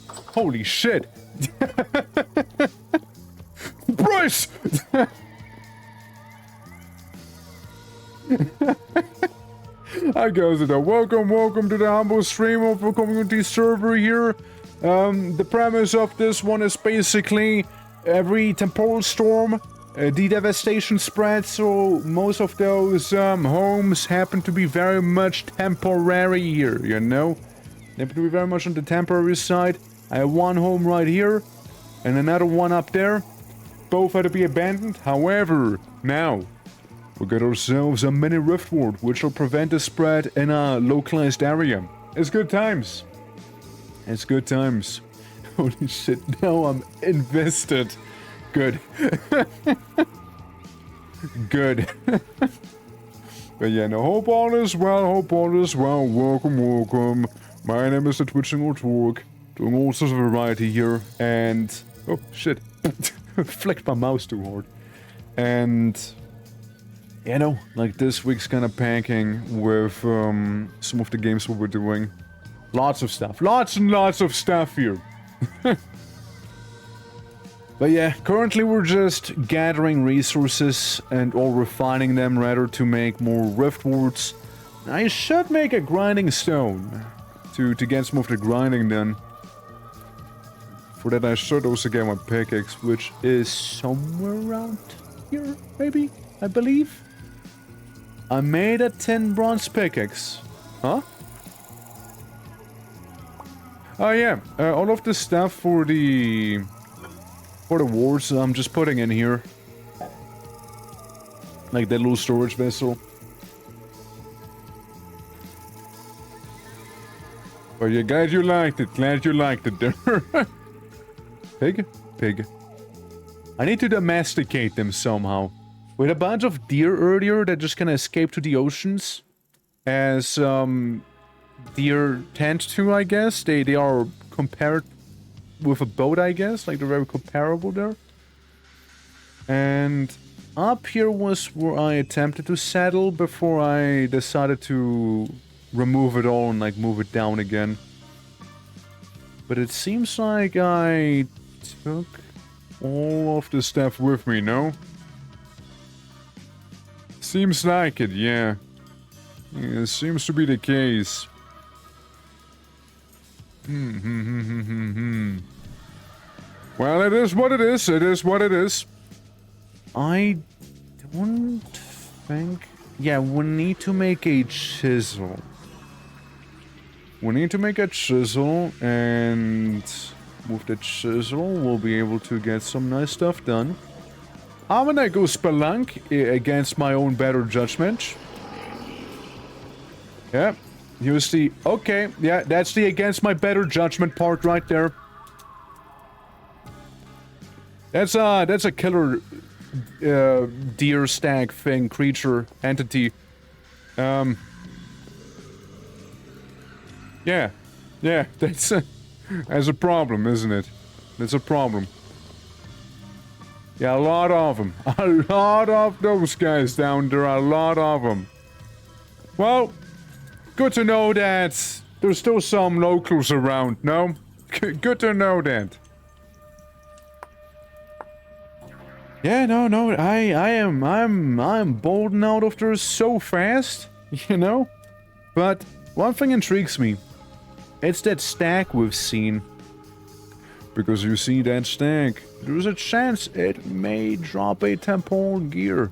Holy shit! Bryce! Hi guys, welcome to the humble stream of a community server here. The premise of this one is basically every temporal storm, the devastation spreads, so most of those homes happen to be very much temporary here, you know? They happen to be very much on the temporary side. I have one home right here, and another one up there. Both had to be abandoned. However, now we got ourselves a mini Riftward, which will prevent the spread in a localized area. It's good times. Holy shit, now I'm invested. Good. Good. But yeah, no, hope all is well. Welcome. My name is the Twitching or Torque, doing all sorts of variety here, and... Oh, shit. Flicked my mouse too hard. And... You know, like this week's kind of packing with some of the games we were doing. Lots of stuff. Lots and lots of stuff here. But yeah, currently we're just gathering resources and all refining them rather to make more Riftwards. I should make a grinding stone to get some of the grinding done. For that I should also get my pickaxe, which is somewhere around here, maybe? I believe. I made a tin bronze pickaxe. Huh? Oh yeah, all of the stuff for the wars I'm just putting in here. Like that little storage vessel. But yeah, glad you liked it there. Pig. I need to domesticate them somehow. We had a bunch of deer earlier that just kind of escaped to the oceans. As deer tend to, I guess. They are compared with a boat, I guess. Like, they're very comparable there. And up here was where I attempted to settle before I decided to remove it all and like move it down again. But it seems like I took all of the stuff with me, no? Seems like it, yeah. Yeah, seems to be the case. Well, it is what it is. It is what it is. I don't think... Yeah, we need to make a chisel. We need to make a chisel, and with the chisel, we'll be able to get some nice stuff done. I'm gonna go spelunk against my own better judgment. Yeah, use the... Okay, yeah, that's the against my better judgment part right there. That's a killer deer stag thing, creature, entity. Yeah, that's a problem, isn't it? That's a problem. Yeah, a lot of them. A lot of those guys down there, a lot of them. Well, good to know that there's still some locals around, no? Good to know that. Yeah, no, I'm bolting out of there so fast, you know? But one thing intrigues me. It's that stag we've seen. Because you see that stag, there's a chance it may drop a temporal gear.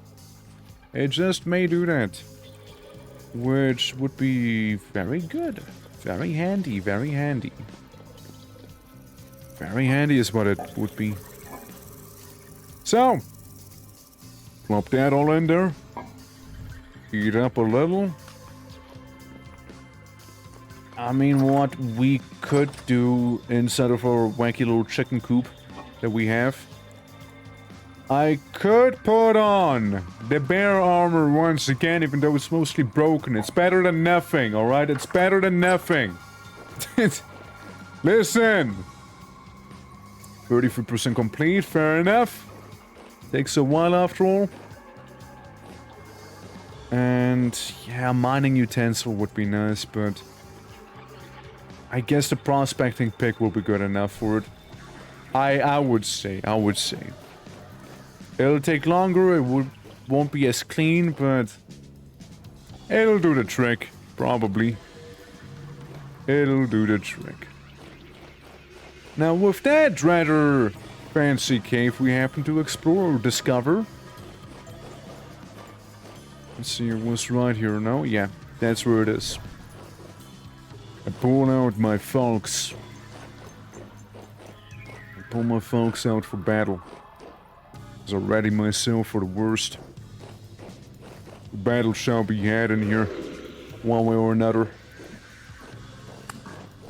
It just may do that. Which would be very good. Very handy, very handy. Very handy is what it would be. So, plop that all in there. Heat up a little. I mean, what we could do instead of our wacky little chicken coop that we have, I could put on the bear armor once again, even though it's mostly broken. It's better than nothing, alright? It's better than nothing. Listen. 33% complete, fair enough. Takes a while after all. And yeah, mining utensil would be nice, but I guess the prospecting pick will be good enough for it. I would say. It'll take longer, won't be as clean, but it'll do the trick, probably. It'll do the trick. Now with that rather fancy cave we happen to explore or discover. Let's see what's right here now. Yeah, that's where it is. I pull out my folks. I pull my folks out for battle. As I ready myself for the worst. The battle shall be had in here, one way or another.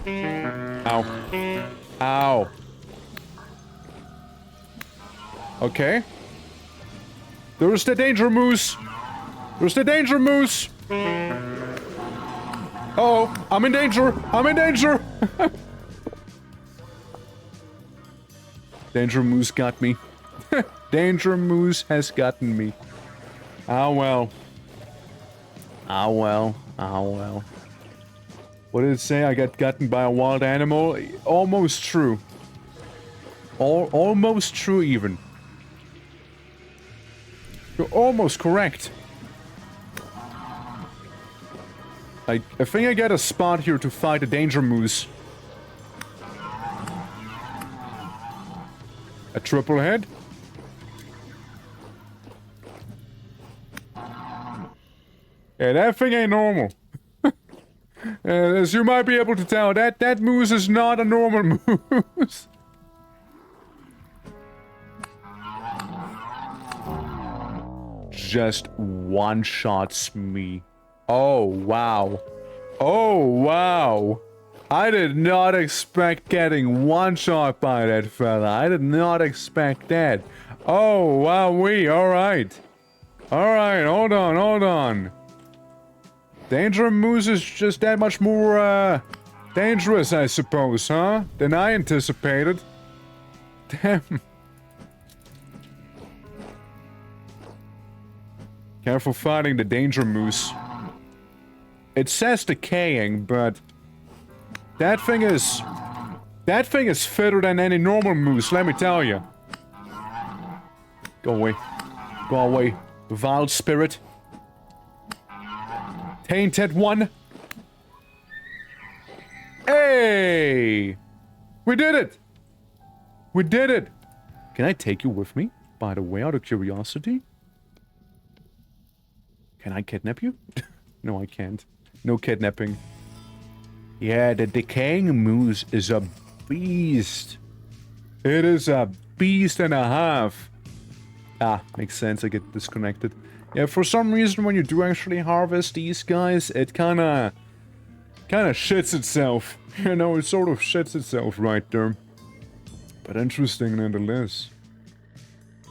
Ow. Ow. Okay. There's the danger moose. There's the danger moose. Uh-oh, I'm in danger. I'm in danger. Danger moose got me. Danger moose has gotten me. Ah well. Ah well. Ah well. What did it say? I got gotten by a wild animal? Almost true. Almost true even. You're almost correct. I think I get a spot here to fight a danger moose. A triple head? Yeah, that thing ain't normal. As you might be able to tell, that moose is not a normal moose. Just one-shots me. Oh, wow. Oh, wow. I did not expect getting one-shot by that fella. I did not expect that. Oh, wow-wee. Alright. Alright, hold on. Danger Moose is just that much more, dangerous, I suppose, huh? Than I anticipated. Damn. Careful fighting the danger moose. It says decaying, but that thing is fitter than any normal moose, let me tell you. Go away. Go away, vile spirit. Tainted one. Hey! We did it! We did it! Can I take you with me, by the way, out of curiosity? Can I kidnap you? No, I can't. No kidnapping. Yeah, the decaying moose is a beast. It is a beast and a half. Ah, makes sense, I get disconnected. Yeah, for some reason when you do actually harvest these guys, it kinda shits itself. You know, it sort of shits itself right there. But interesting nonetheless.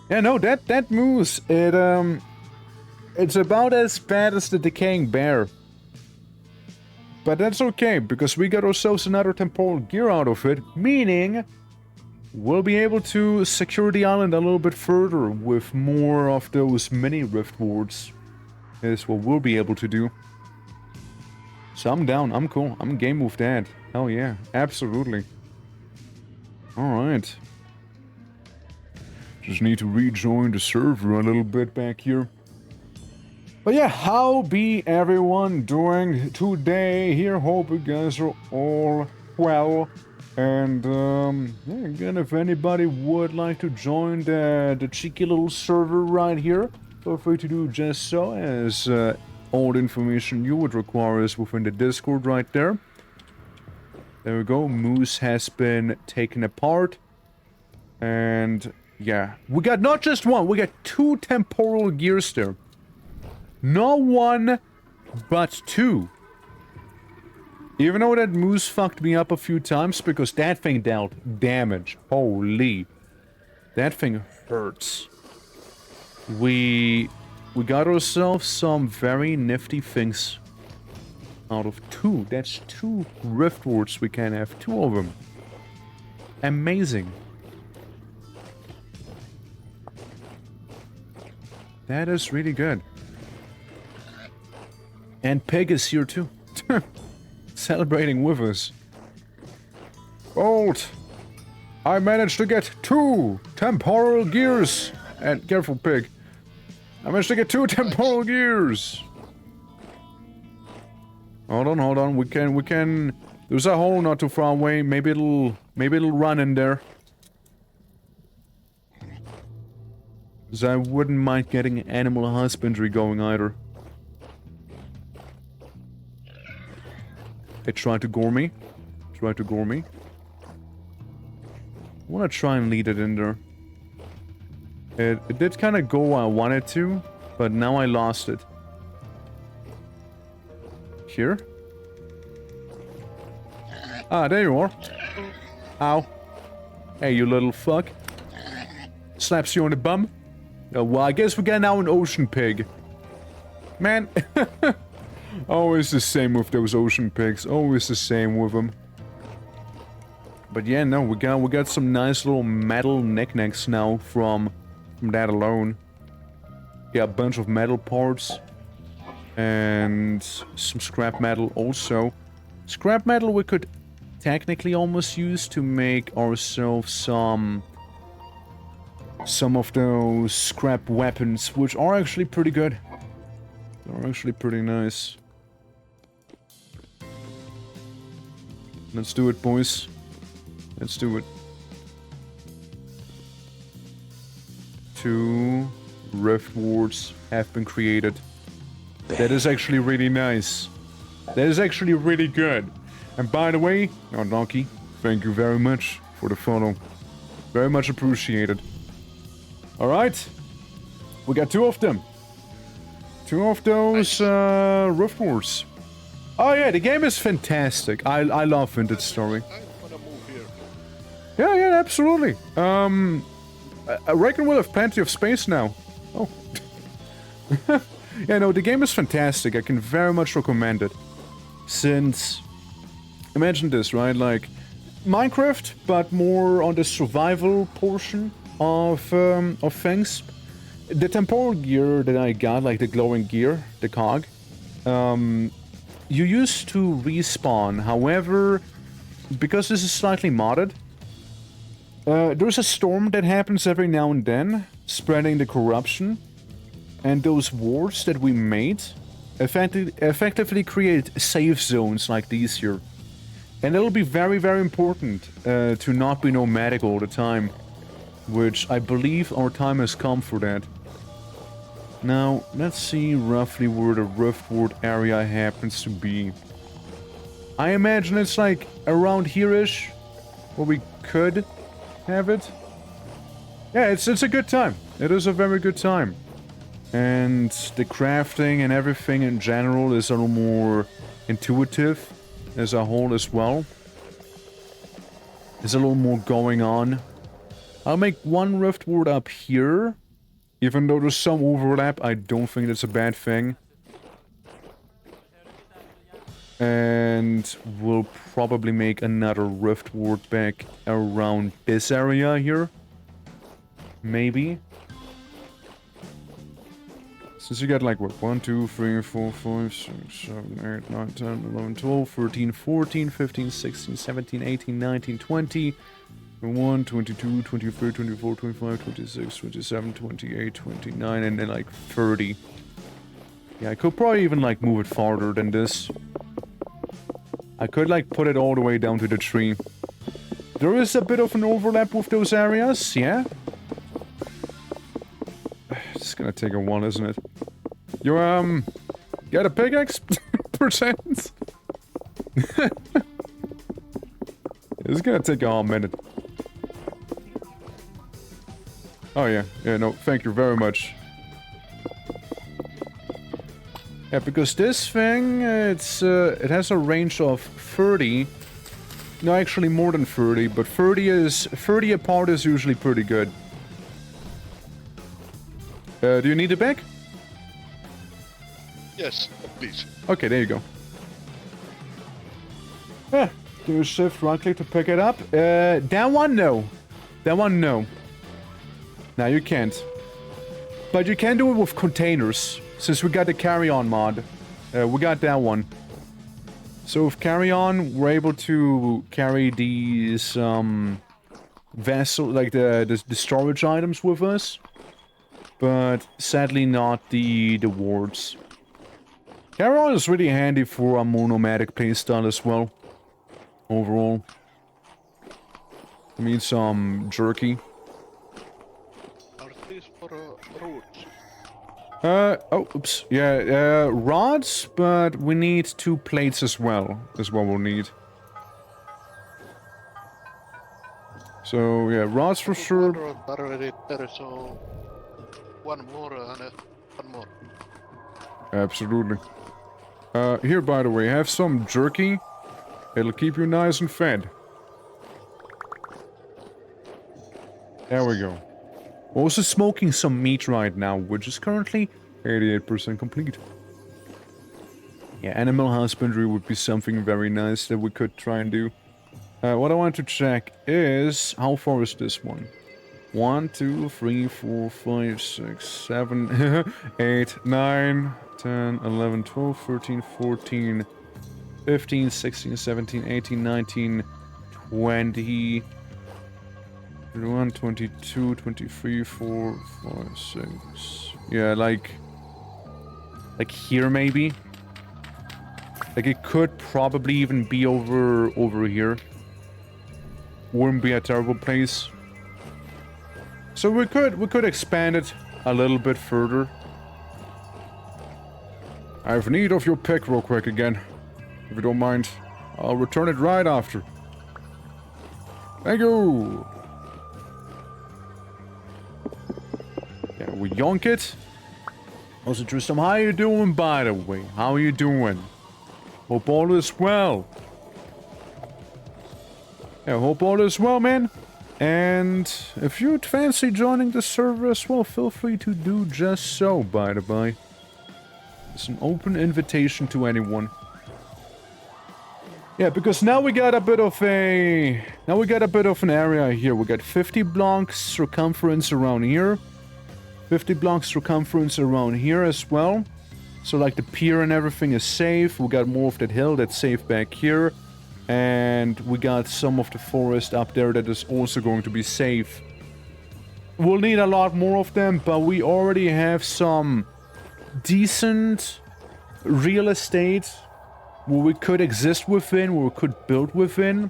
Yeah, no, that moose, it's about as bad as the decaying bear. But that's okay, because we got ourselves another temporal gear out of it, meaning we'll be able to secure the island a little bit further with more of those mini Riftwards. Is what we'll be able to do. So I'm down, I'm cool, I'm game with that. Hell yeah, absolutely. Alright. Just need to rejoin the server a little bit back here. But yeah, how be everyone doing today? Here, hope you guys are all well. And yeah, again, if anybody would like to join the cheeky little server right here, feel free to do just so, as all the information you would require is within the Discord right there. There we go, Moose has been taken apart. And yeah, we got not just one, we got 2 temporal gears there. Not 1, but 2. Even though that moose fucked me up a few times, because that thing dealt damage. Holy. That thing hurts. We got ourselves some very nifty things. Out of 2. That's 2 Riftwards we can have. 2 of them. Amazing. That is really good. And Pig is here too. Celebrating with us. Bolt! I managed to get 2 temporal gears! And careful, Pig. I managed to get 2 temporal gears! Hold on. We can... There's a hole not too far away. Maybe it'll run in there. 'Cause I wouldn't mind getting animal husbandry going either. It tried to gore me. I wanna try and lead it in there. It did kinda go where I wanted to, but now I lost it. Here? Ah, there you are. Ow. Hey, you little fuck. Slaps you on the bum. Oh, well, I guess we got now an ocean pig. Man. Always the same with those ocean pigs. Always the same with them. But yeah, no, we got some nice little metal knickknacks now from that alone. Yeah, a bunch of metal parts. And some scrap metal also. Scrap metal we could technically almost use to make ourselves some of those scrap weapons, which are actually pretty good. They're actually pretty nice. Let's do it, boys. Let's do it. 2 Riftwards have been created. That is actually really nice. That is actually really good. And by the way, Donkey, thank you very much for the follow. Very much appreciated. Alright. We got 2 of them. 2 of those Riftwards. Oh yeah, the game is fantastic. I love Vintage Story. I'm gonna move here. Yeah, absolutely. I reckon we'll have plenty of space now. Oh. Yeah, no, the game is fantastic. I can very much recommend it. Since, imagine this, right? Like, Minecraft, but more on the survival portion of things. the temporal gear that I got, like the glowing gear, the cog, you used to respawn. However, because this is slightly modded, there's a storm that happens every now and then, spreading the corruption, and those wards that we made effectively create safe zones like these here. And it'll be very, very important to not be nomadic all the time, which I believe our time has come for that. Now, let's see roughly where the Riftward area happens to be. I imagine it's like around here-ish, where we could have it. Yeah, it's a good time. It is a very good time. And the crafting and everything in general is a little more intuitive as a whole as well. There's a little more going on. I'll make one Riftward up here. Even though there's some overlap, I don't think that's a bad thing. And we'll probably make another Riftward back around this area here. Maybe. Since you got like what? 1, 2, 3, 4, 5, 6, 7, 8, 9, 10, 11, 12, 13, 14, 15, 16, 17, 18, 19, 20. 21, 22, 23, 24, 25, 26, 27, 28, 29, and then like 30. Yeah, I could probably even like move it farther than this. I could like put it all the way down to the tree. There is a bit of an overlap with those areas, yeah? It's gonna take a while, isn't it? You, got a pickaxe? Percent? It's gonna take a minute. Oh yeah, no, thank you very much. Yeah, because this thing, it has a range of 30. No, actually more than 30, but 30 apart is usually pretty good. Do you need it back? Yes, please. Okay, there you go. Yeah, do a shift right click to pick it up. That one, no. That one, no. Now you can't. But you can do it with containers. Since we got the carry-on mod. We got that one. So with carry-on, we're able to carry these, vessel, like the storage items with us. But sadly not the wards. Carry-on is really handy for a more nomadic playstyle as well. Overall. I mean some jerky. Are these for roads? Oh, oops. Yeah, rods, but we need 2 plates as well. Is what we'll need. So, yeah, rods for sure. So one more and one more. Absolutely. Here, by the way, have some jerky. It'll keep you nice and fed. There we go. Also smoking some meat right now, which is currently 88% complete. Yeah, animal husbandry would be something very nice that we could try and do. What I want to check is, how far is this one? 1, 2, 3, 4, 5, 6, 7, 8, 9, 10, 11, 12, 13, 14, 15, 16, 17, 18, 19, 20... 21, 22, 23, 4, 5, 6... Yeah, like here maybe? Like it could probably even be over here. Wouldn't be a terrible place. So we could expand it a little bit further. I have need of your pick real quick again. If you don't mind. I'll return it right after. Thank you! Yeah, we yonk it. Also, Tristam, how you doing, by the way? How are you doing? Hope all is well. Yeah, hope all is well, man. And if you'd fancy joining the server as well, feel free to do just so, by the by. It's an open invitation to anyone. Yeah, because now we got a bit of a... Now we got a bit of an area here. We got 50 blocks circumference around here. 50 blocks circumference around here as well. So like the pier and everything is safe. We got more of that hill that's safe back here. And we got some of the forest up there that is also going to be safe. We'll need a lot more of them, but we already have some decent real estate where we could exist within, where we could build within.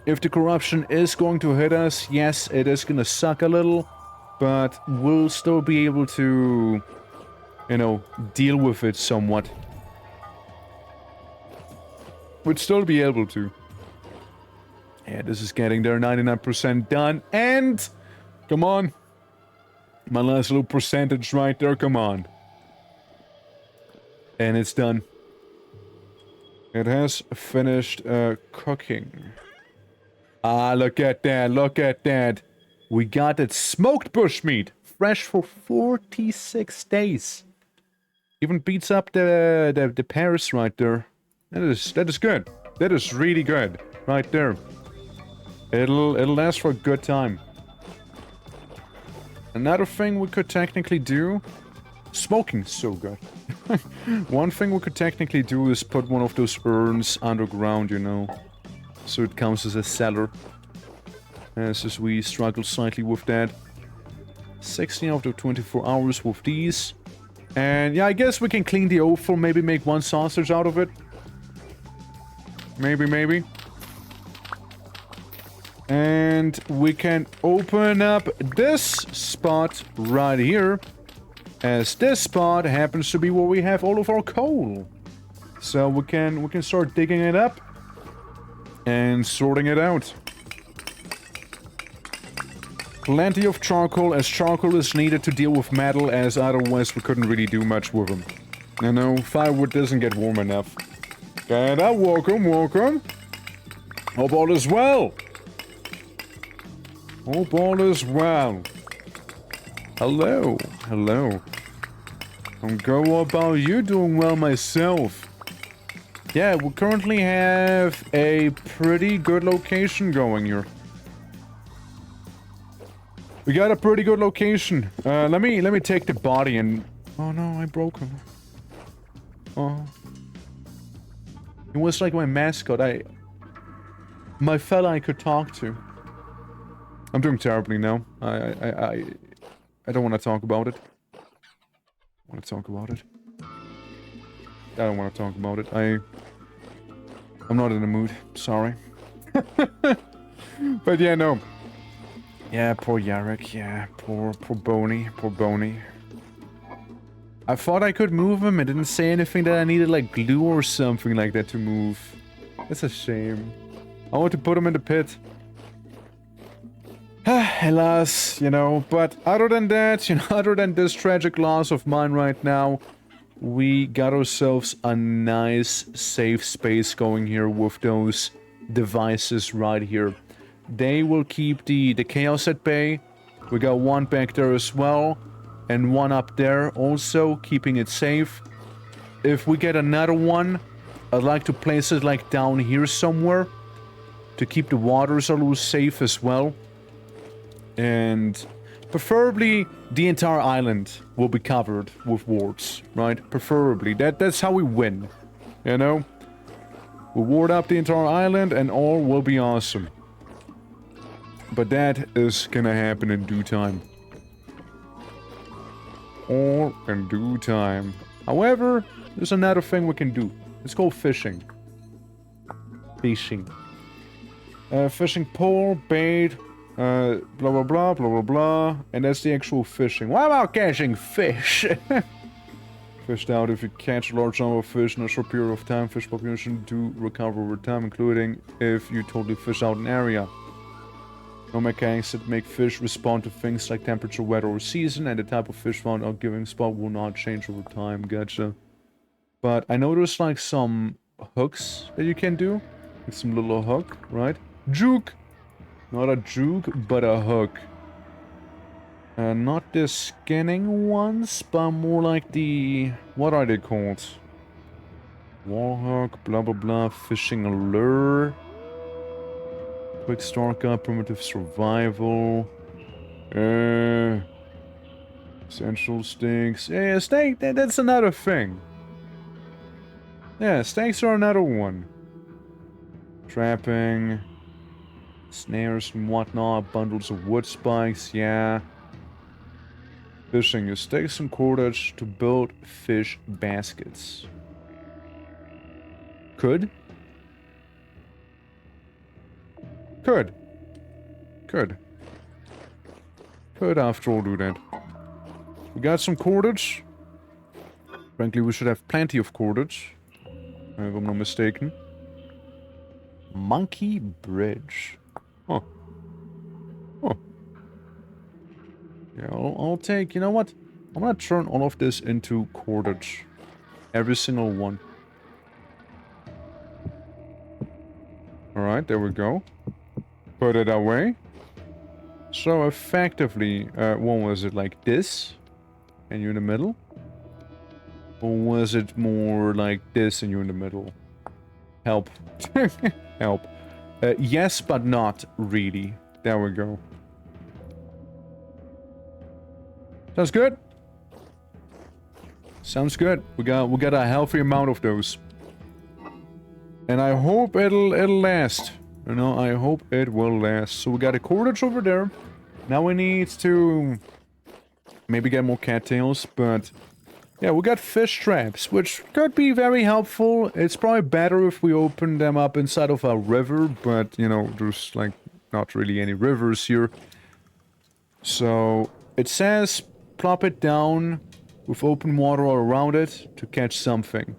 If the corruption is going to hit us, yes, it is going to suck a little, but we'll still be able to, you know, deal with it somewhat. We'd still be able to. Yeah, this is getting there, 99% done, and... Come on. My last little percentage right there, come on. And it's done. It has finished cooking. Ah, look at that, look at that. We got it smoked bushmeat. Fresh for 46 days. Even beats up the Paris right there. That is good. That is really good. Right there. It'll last for a good time. Another thing we could technically do... Smoking's so good. One thing we could technically do is put one of those urns underground, you know. So it counts as a cellar. As we struggle slightly with that. 16 out of 24 hours with these. And yeah, I guess we can clean the offal, maybe make one sausage out of it. Maybe. And we can open up this spot right here. As this spot happens to be where we have all of our coal. So we can start digging it up. And sorting it out. Plenty of charcoal, as charcoal is needed to deal with metal, as otherwise we couldn't really do much with them. You know, firewood doesn't get warm enough. Get up, welcome. Hope all is well. Hope all is well. Hello. I'm go about you doing well myself. Yeah, we currently have a pretty good location going here. We got a pretty good location. Let me take the body and... Oh no, I broke him. Oh. He was like my mascot. My fella I could talk to. I'm doing terribly now. I don't want to talk about it. I want to talk about it. I don't want to talk about it. I'm not in the mood. Sorry. But yeah, no. Yeah, poor Yarrick. Yeah, poor Boney. I thought I could move him. It didn't say anything that I needed like glue or something like that to move. It's a shame. I want to put him in the pit. Alas, you know, but other than that, you know, other than this tragic loss of mine right now, we got ourselves a nice safe space going here with those devices right here. They will keep the chaos at bay. We got one back there as well, and one up there also, keeping it safe. If we get another one, I'd like to place it like down here somewhere to keep the waters a little safe as well. And preferably the entire island will be covered with wards, right? Preferably. That's how we win, you know? We ward up the entire island and all will be awesome. But that is gonna happen in due time. All in due time. However, there's another thing we can do. It's called fishing. Fishing pole, bait, blah blah blah, blah blah blah, and that's the actual fishing. What about catching fish? Fished out. If you catch a large number of fish in a short period of time, fish population do recover over time, including if you totally fish out an area. No mechanics that make fish respond to things like temperature, weather, or season, and the type of fish found out giving spot will not change over time. Gotcha. But I know there's like some hooks that you can do. Like some little hook, right? Juke! Not a juke, but a hook. Not the skinning ones, but more like the... What are they called? Wall hook, blah blah blah, fishing lure. Quick start guide, primitive survival. Essential stakes. Yeah, stake, that's another thing. Yeah, stakes are another one. Trapping. Snares and whatnot. Bundles of wood spikes, yeah. Fishing. You stake some cordage to build fish baskets. Could. Could. Could after all do that. We got some cordage. Frankly, we should have plenty of cordage. If I'm not mistaken. Monkey Bridge. Huh. Huh. Yeah, I'll take... You know what? I'm gonna turn all of this into cordage. Every single one. Alright, there we go. Put it away. So effectively, what was it, like this? And you're in the middle? Or was it more like this and you're in the middle? Help. Help. Yes, but not really. There we go. Sounds good. Sounds good. We got a healthy amount of those. And I hope it'll last. You know, I hope it will last. So we got a cordage over there. Now we need to maybe get more cattails, but yeah, we got fish traps, which could be very helpful. It's probably better if we open them up inside of a river, but you know, there's like not really any rivers here. So it says plop it down with open water all around it to catch something.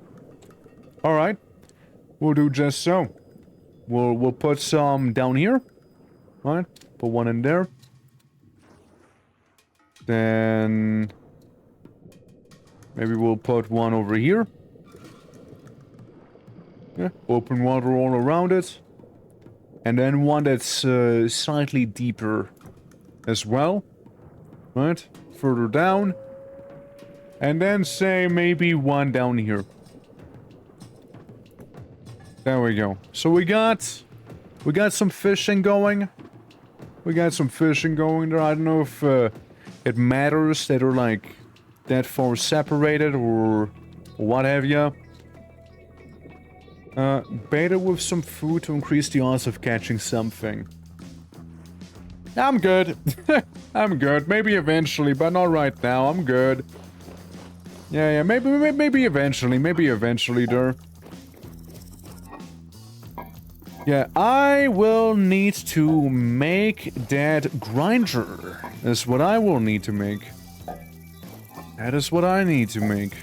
Alright, we'll do just so. We'll put some down here. Alright, put one in there. Then maybe we'll put one over here. Yeah, open water all around it. And then one that's slightly deeper as well. Right, further down. And then say maybe one down here. There we go. So we got some fishing going. We got some fishing going there. I don't know if it matters that are like that far separated or what have you. Bait it with some food to increase the odds of catching something. I'm good. I'm good. Maybe eventually, but not right now. I'm good. Yeah, maybe eventually. Maybe eventually there. Yeah, I will need to make that grinder. That's what I will need to make. That is what I need to make.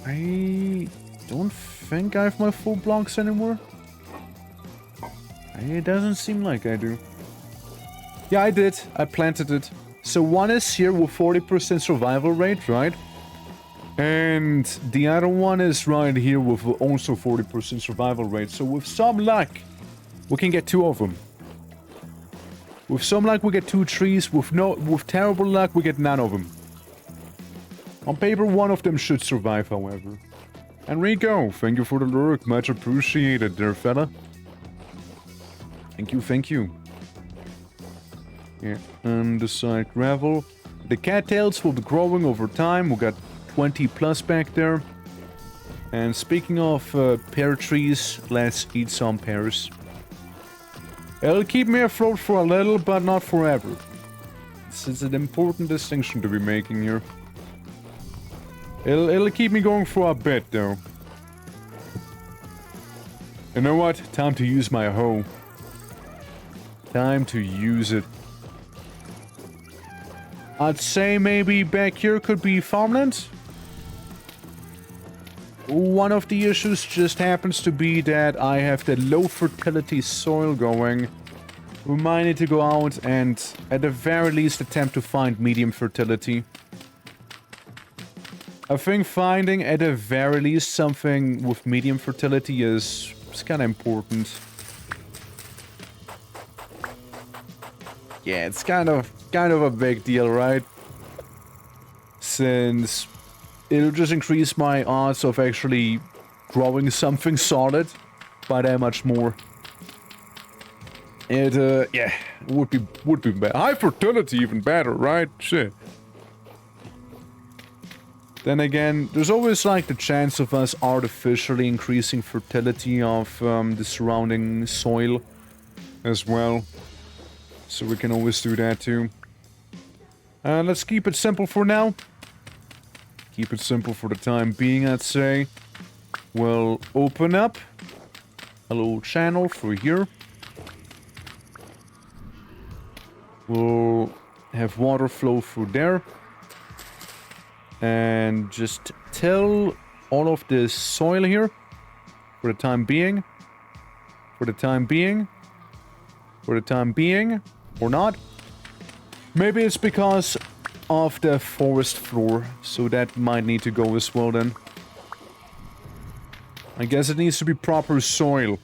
I don't think I have my full blocks anymore. It doesn't seem like I do. Yeah, I did. I planted it. So one is here with 40% survival rate, right? And the other one is right here with also 40% survival rate. So with some luck, we can get two of them. With some luck, we get 2 trees. With terrible luck, we get none of them. On paper, one of them should survive, however. Enrico, thank you for the lurk. Much appreciated, dear fella. Thank you, thank you. Yeah, andesite gravel. The cattails will be growing over time. We got 20 plus back there. And speaking of pear trees, let's eat some pears. It'll keep me afloat for a little, but not forever. This is an important distinction to be making here. It'll keep me going for a bit, though. You know what? Time to use my hoe. Time to use it. I'd say maybe back here could be farmland. One of the issues just happens to be that I have the low fertility soil going. We might need to go out and at the very least attempt to find medium fertility. I think finding at the very least something with medium fertility is kind of important. Yeah, it's kind of a big deal, right? Since it'll just increase my odds of actually growing something solid by that much more. It, yeah, would be better. High fertility even better, right? Shit. Then again, there's always like the chance of us artificially increasing fertility of the surrounding soil as well. So we can always do that too. Let's keep it simple for now. Keep it simple for the time being, I'd say. We'll open up a little channel for here. We'll have water flow through there. And just till all of this soil here, for the time being, or not. Maybe it's because of the forest floor, so that might need to go as well then. I guess it needs to be proper soil.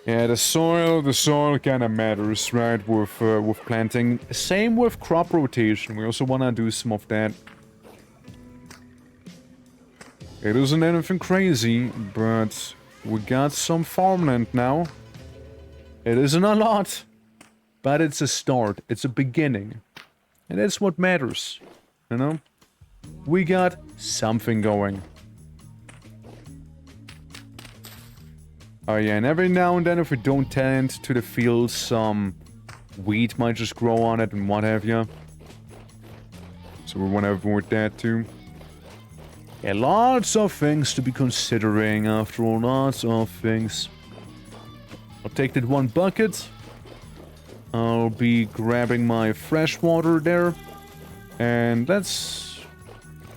Yeah, the soil kind of matters, right, with planting. Same with crop rotation, we also want to do some of that. It isn't anything crazy, but we got some farmland now. It isn't a lot, but it's a start, it's a beginning. And that's what matters, you know? We got something going. Oh yeah, and every now and then if we don't tend to the fields, some wheat might just grow on it and what have you. So we want to avoid that too. Yeah, lots of things to be considering after all, lots of things. I'll take that one bucket. I'll be grabbing my fresh water there. And let's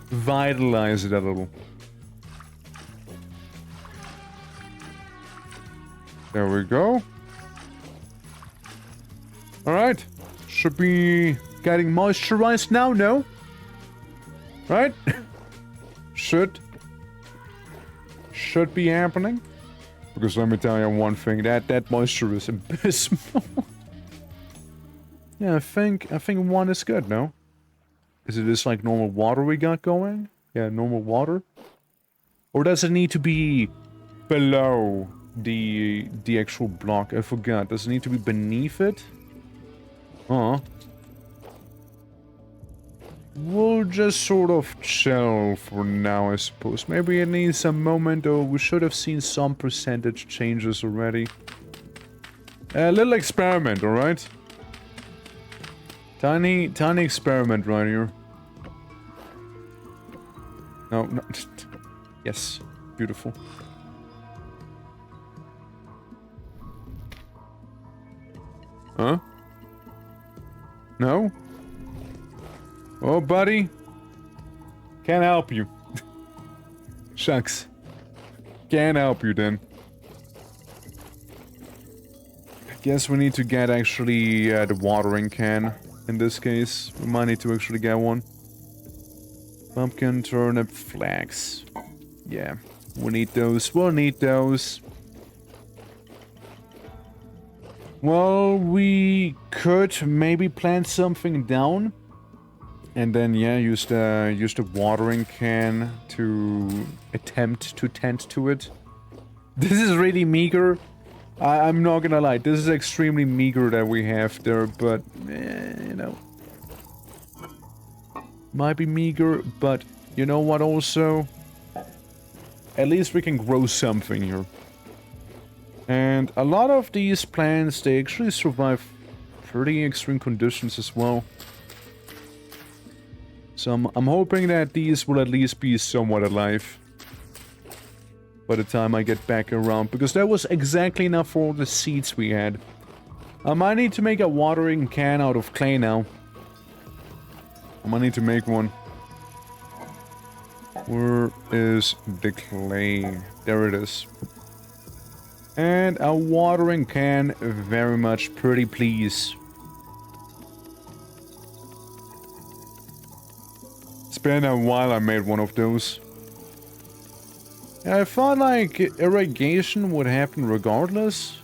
vitalize it a little. There we go. Alright. Should be getting moisturized now, no? Right? Should be happening. Because let me tell you one thing, that moisture is abysmal. Yeah, I think one is good, no? Is it just like normal water we got going? Yeah, normal water. Or does it need to be below the actual block? I forgot. Does it need to be beneath it? We'll just sort of chill for now, I suppose. Maybe it needs a moment, or we should have seen some percentage changes already. A little experiment, alright? Tiny experiment right here. No. Yes. Beautiful. Huh? No? Oh, buddy. Can't help you. Shucks. Can't help you then. I guess we need to get actually the watering can. In this case, we might need to actually get one. Pumpkin, turnip, flax. Yeah, we need those. We'll need those. Well, we could maybe plant something down. And then, yeah, use the watering can to attempt to tend to it. This is really meager. I'm not gonna lie, this is extremely meager that we have there, but, you know. Might be meager, but you know what also? At least we can grow something here. And a lot of these plants, they actually survive pretty extreme conditions as well. So I'm hoping that these will at least be somewhat alive by the time I get back around, because that was exactly enough for all the seeds we had. I might need to make a watering can out of clay now. I might need to make one. Where is the clay? There it is. And a watering can, very much pretty please. It's been a while I made one of those. I thought like irrigation would happen regardless.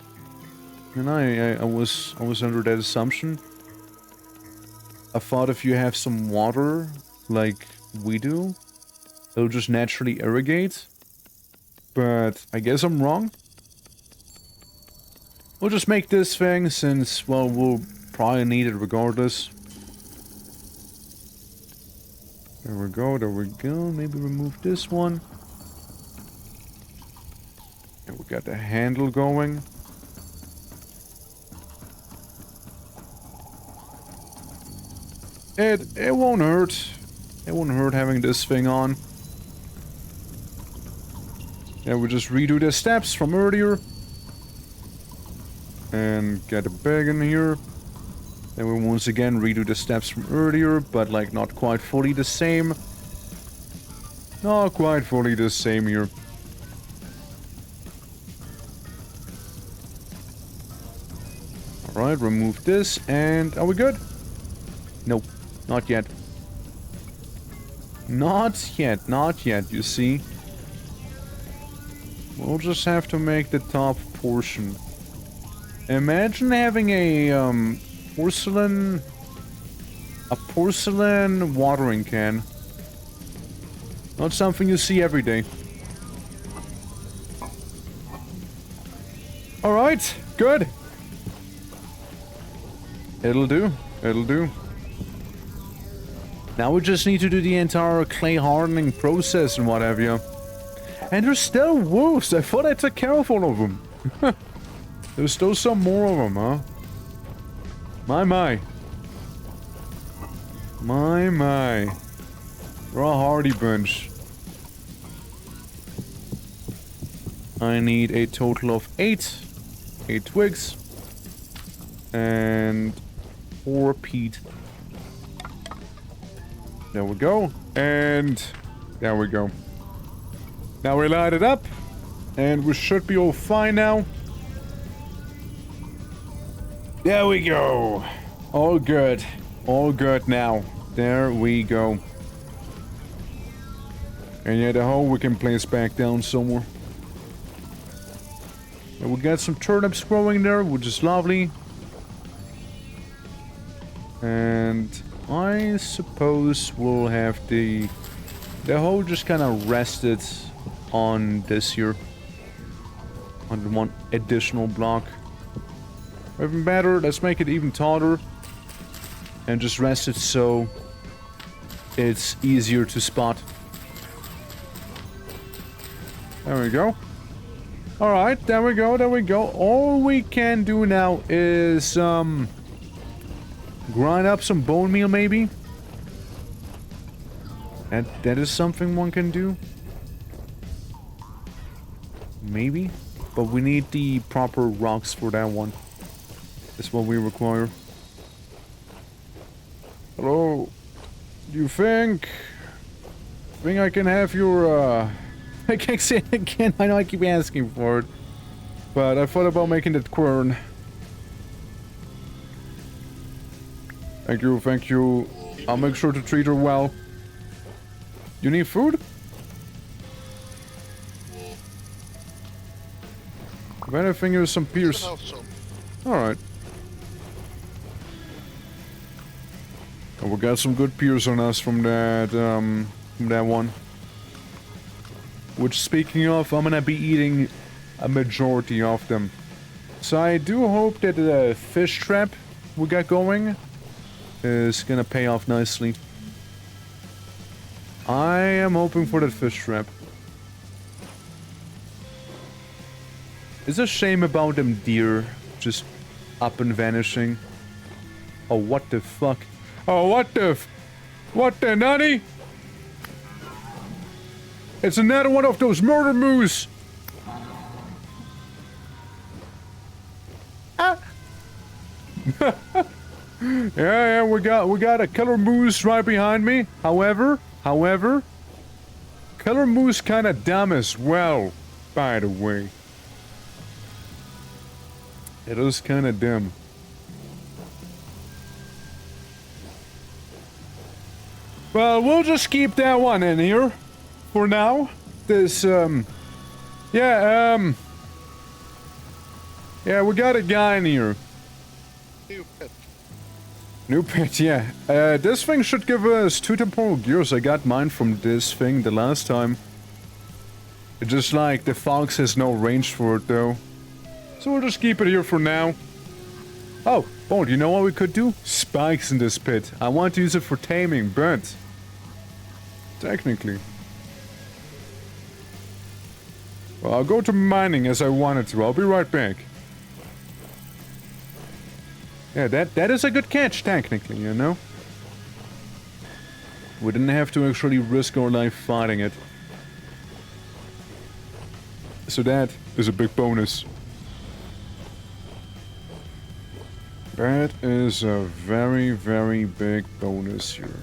And I was under that assumption. I thought if you have some water, like we do, it'll just naturally irrigate. but I guess I'm wrong. We'll just make this thing since, well, we'll probably need it regardless. There we go, there we go. Maybe remove this one. And we got the handle going. It won't hurt. It won't hurt having this thing on. Yeah, we'll just redo the steps from earlier. And get a bag in here. Then we once again redo the steps from earlier, but like not quite fully the same. Not quite fully the same here. Alright, remove this, and are we good? Nope, not yet. Not yet, not yet, you see. We'll just have to make the top portion. Imagine having a porcelain watering can. Not something you see every day. Alright, good. It'll do, it'll do. Now we just need to do the entire clay hardening process and what have you. And there's still wolves. I thought I took care of all of them. There's still some more of them, huh? My. We're a hardy bunch. I need a total of 8 twigs. And 4 peat. There we go. And there we go. Now we light it up. And we should be all fine now. There we go. All good. All good now. There we go. And yeah, the hole we can place back down somewhere. And we got some turnips growing there, which is lovely. And I suppose we'll have the hole just kind of rested on this here. On one additional block. Even better, let's make it even taller. And just rest it so it's easier to spot. There we go. Alright, there we go, there we go. All we can do now is grind up some bone meal maybe. That is something one can do. Maybe. But we need the proper rocks for that one. That's what we require. Hello? Do you think I can have your, I can't say it again, I know I keep asking for it. But I thought about making it quern. Thank you, thank you. I'll make sure to treat her well. You need food? If anything, here's some pears. Alright. And we got some good pears on us from that one. Which, speaking of, I'm gonna be eating a majority of them. So I do hope that the fish trap we got going is gonna pay off nicely. I am hoping for that fish trap. It's a shame about them deer just up and vanishing. Oh, what the fuck? Oh, what the nutty? It's another one of those murder moose. Ah. yeah, we got a killer moose right behind me. However, killer moose kind of dumb as well, by the way. It is kind of dumb. Well, we'll just keep that one in here for now. This, yeah, we got a guy in here. New pet. New pet, yeah. This thing should give us 2 temporal gears. I got mine from this thing the last time. It's just like the fox has no range for it though. So we'll just keep it here for now. Oh, you know what we could do? Spikes in this pit. I want to use it for taming, but... technically... well, I'll go to mining as I wanted to. I'll be right back. Yeah, that is a good catch, technically, you know? We didn't have to actually risk our life fighting it. So that is a big bonus. That is a very, very big bonus here.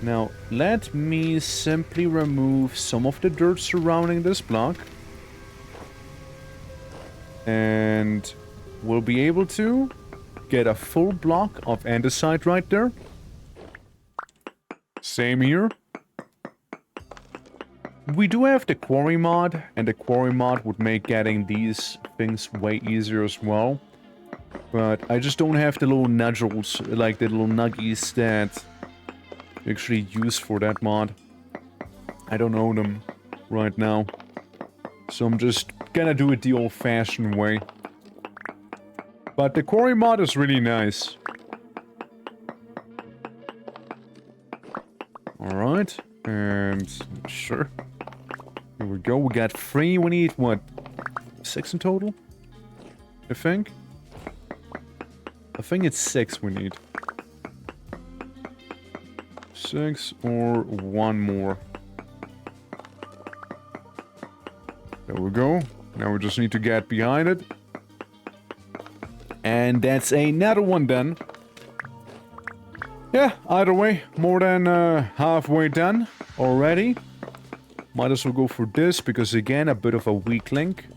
Now, let me simply remove some of the dirt surrounding this block. And we'll be able to get a full block of andesite right there. Same here. We do have the quarry mod, and the quarry mod would make getting these things way easier as well. But I just don't have the little nodules, like the little nuggies that you actually use for that mod. I don't own them right now. So I'm just gonna do it the old-fashioned way. But the quarry mod is really nice. Alright, and sure. Here we go, we got 3, we need, what, 6 in total? I think it's 6 we need. 6 or 1 more. There we go. Now we just need to get behind it. And that's another one done. Yeah, either way, more than halfway done already. Might as well go for this, because again, a bit of a weak link.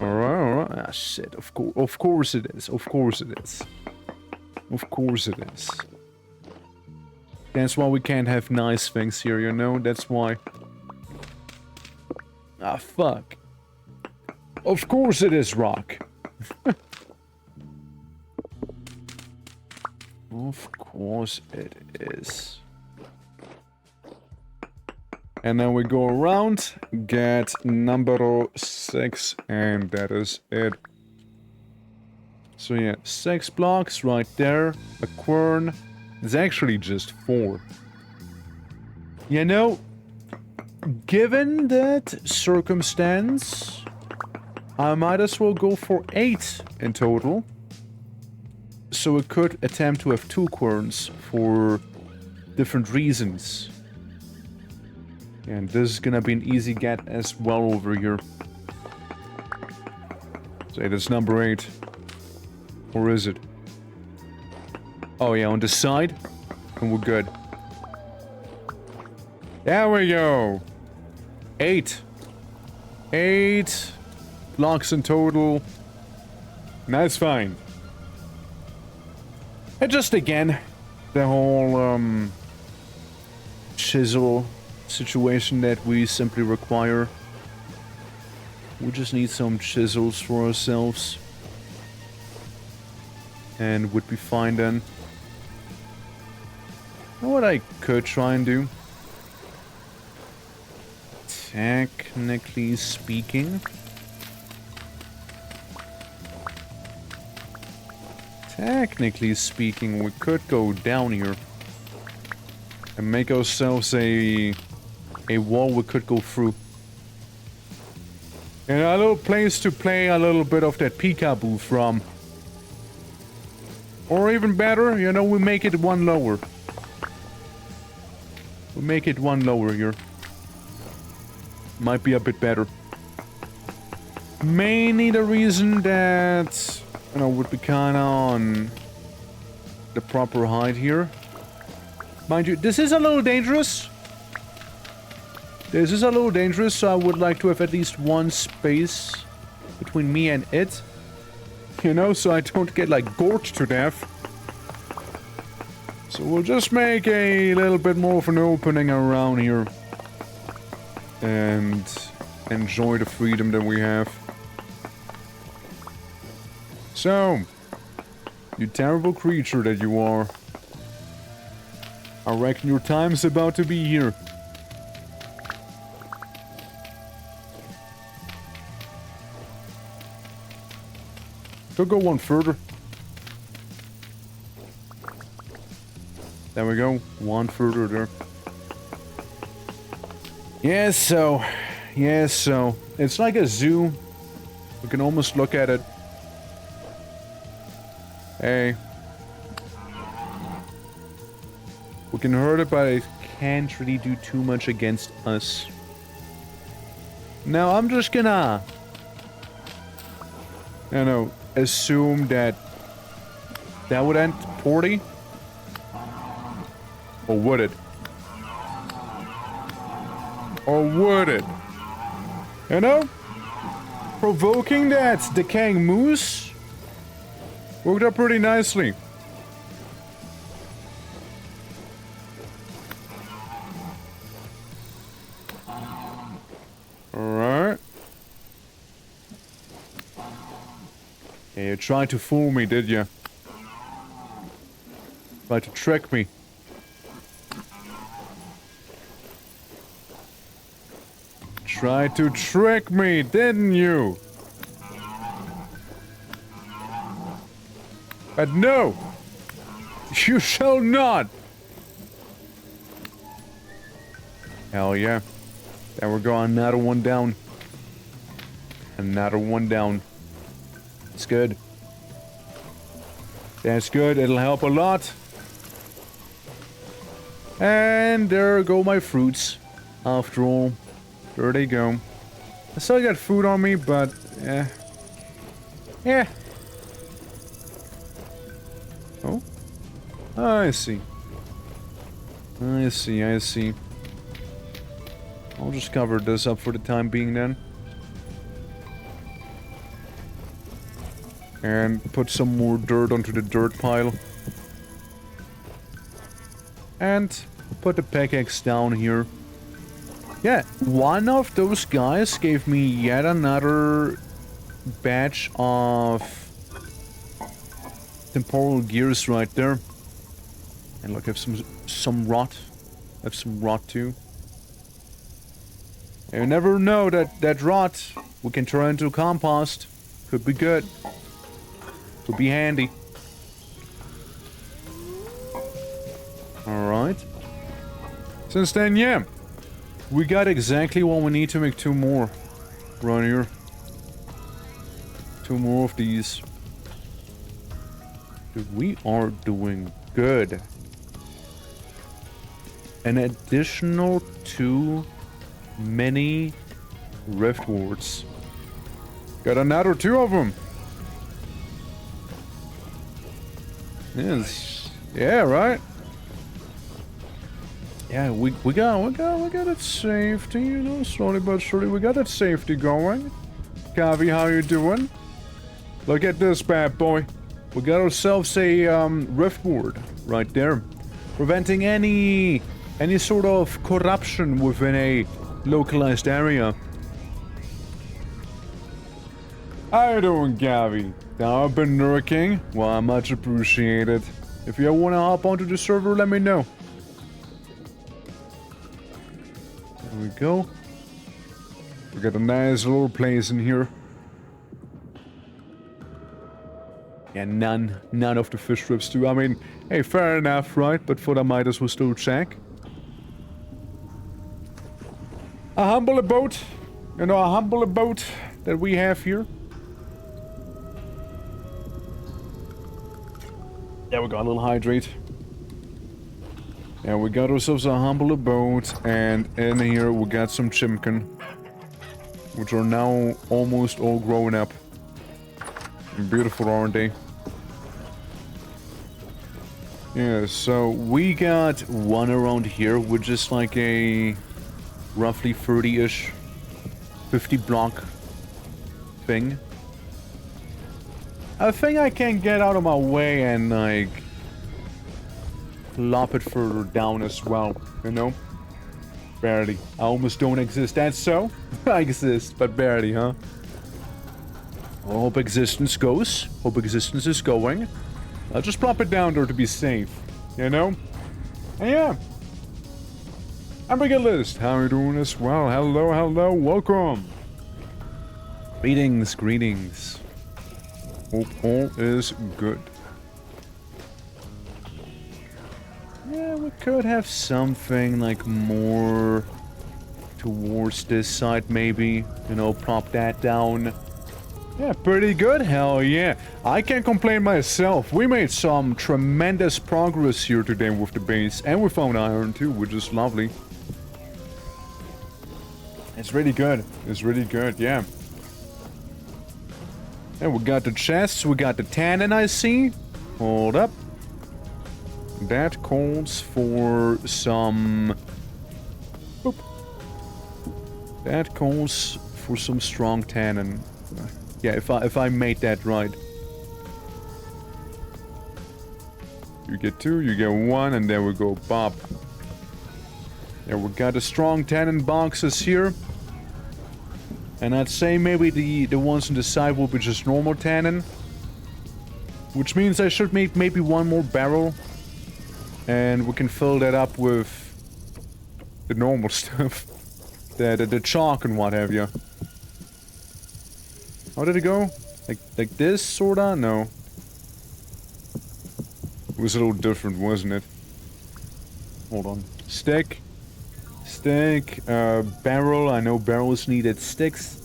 Alright. Ah, shit, of course it is. Of course it is. Of course it is. That's why we can't have nice things here, you know? That's why. Ah, fuck. Of course it is, rock. Of course it is. And then we go around, get number 6, and that is it. So yeah, 6 blocks right there, a quern. It's actually just 4. You know, given that circumstance, I might as well go for 8 in total. So we could attempt to have 2 querns for different reasons. And this is gonna be an easy get as well over here. Say that's number 8. Or is it? Oh yeah, on the side. And we're good. There we go. 8. 8 blocks in total. That's fine. And just again, the whole chisel situation that we simply require. We just need some chisels for ourselves. And would be fine then. You know what I could try and do? Technically speaking. We could go down here. And make ourselves a wall we could go through. And a little place to play a little bit of that peekaboo from. Or even better, you know, we make it 1 lower. We make it 1 lower here. Might be a bit better. Mainly the reason that, you know, would be kinda on the proper height here. Mind you, this is a little dangerous. This is a little dangerous, so I would like to have at least 1 space between me and it. You know, so I don't get, like, gorged to death. So we'll just make a little bit more of an opening around here. And enjoy the freedom that we have. So, you terrible creature that you are. I reckon your time's about to be here. Could go one further. There we go. One further there. Yes, so. Yes, so. It's like a zoo. We can almost look at it. Hey. We can hurt it, but it can't really do too much against us. Now, I'm just gonna... you know, assume that... that would end poorly. Or would it? Or would it? You know? Provoking that decaying moose worked out pretty nicely. Alright. Yeah, you tried to fool me, did you? Tried to trick me. Tried to trick me, didn't you? But no! You shall not! Hell yeah. There we go, another one down. Another one down. It's good. That's good, it'll help a lot. And there go my fruits. After all. There they go. I still got food on me, but... yeah. Yeah. Oh? I see. I see, I see. I'll just cover this up for the time being then. And put some more dirt onto the dirt pile. And put the pickaxe down here. Yeah, one of those guys gave me yet another batch of temporal gears right there. And look, I have some rot. I have some rot too. You never know that rot we can turn into compost. Could be good. Could be handy. Alright. Since then, yeah. We got exactly what we need to make 2 more. Right here. 2 more of these. Dude, we are doing good. An additional 2 mini Riftwards. Got another 2 of them. Yes. Yeah, right? Yeah, we got that safety, you know, slowly but surely we got that safety going. Kavi, how you doing? Look at this bad boy. We got ourselves a Riftward right there, preventing any sort of corruption within a localized area. How you doing, Gavi? Now I've been lurking. Well, much appreciated. If you want to hop onto the server, let me know. There we go. We got a nice little place in here. Yeah, none of the fish strips do. I mean, hey, fair enough, right? But for the might as well still check. A humble abode. You know, a humble abode that we have here. Yeah, we got a little hydrate. And we got ourselves a humble abode, and in here we got some chimkin, which are now almost all grown up. Beautiful, aren't they? Yeah, so we got one around here, which is like a roughly 30-ish, 50 block thing. I think I can get out of my way and like lop it further down as well, you know? Barely. I almost don't exist. That's so? I exist, but barely, huh? I hope existence goes. Hope existence is going. I'll just plop it down there to be safe, you know? And yeah. Hamburger List, how are you doing as well? Hello, hello, welcome. Greetings, greetings. Hope all is good. Yeah, we could have something like more towards this side maybe. You know, prop that down. Yeah, pretty good, hell yeah. I can't complain myself. We made some tremendous progress here today with the base. And we found iron too, which is lovely. It's really good. It's really good, yeah. And we got the chests, we got the tannin, I see. Hold up. That calls for some... Boop. That calls for some strong tannin. Yeah, if I made that right. You get 2, you get 1, and there we go, pop. Yeah, we got the strong tannin boxes here. And I'd say maybe the ones on the side will be just normal tannin. Which means I should make maybe 1 more barrel. And we can fill that up with the normal stuff. The chalk and what have you. How did it go? Like this, sorta? No. It was a little different, wasn't it? Hold on. Stick. Stick. Barrel. I know barrels needed sticks.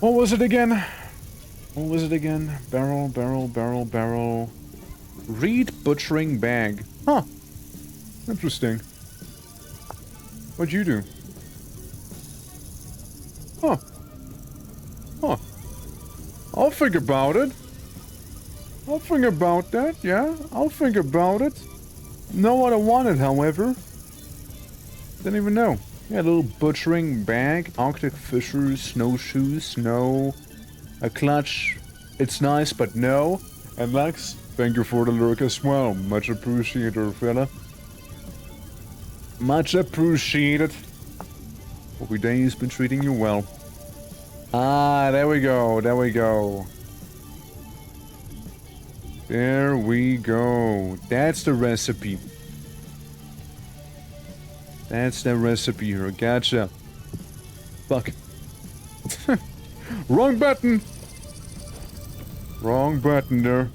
What was it again? What was it again? Barrel, barrel, barrel, barrel. Reed butchering bag. Huh. Interesting. What'd you do? Huh. Huh. I'll think about it. I'll think about that, yeah. I'll think about it. Know what I wanted, however. Didn't even know. Yeah, a little butchering bag. Arctic fishers, snowshoes, no. A clutch. It's nice, but no. And Lex, thank you for the lurk as well. Much appreciated, fella. Much appreciated. Hope your day has been treating you well. Ah, there we go, there we go. There we go. That's the recipe. That's the recipe here, gotcha. Fuck. Wrong button! Wrong button there.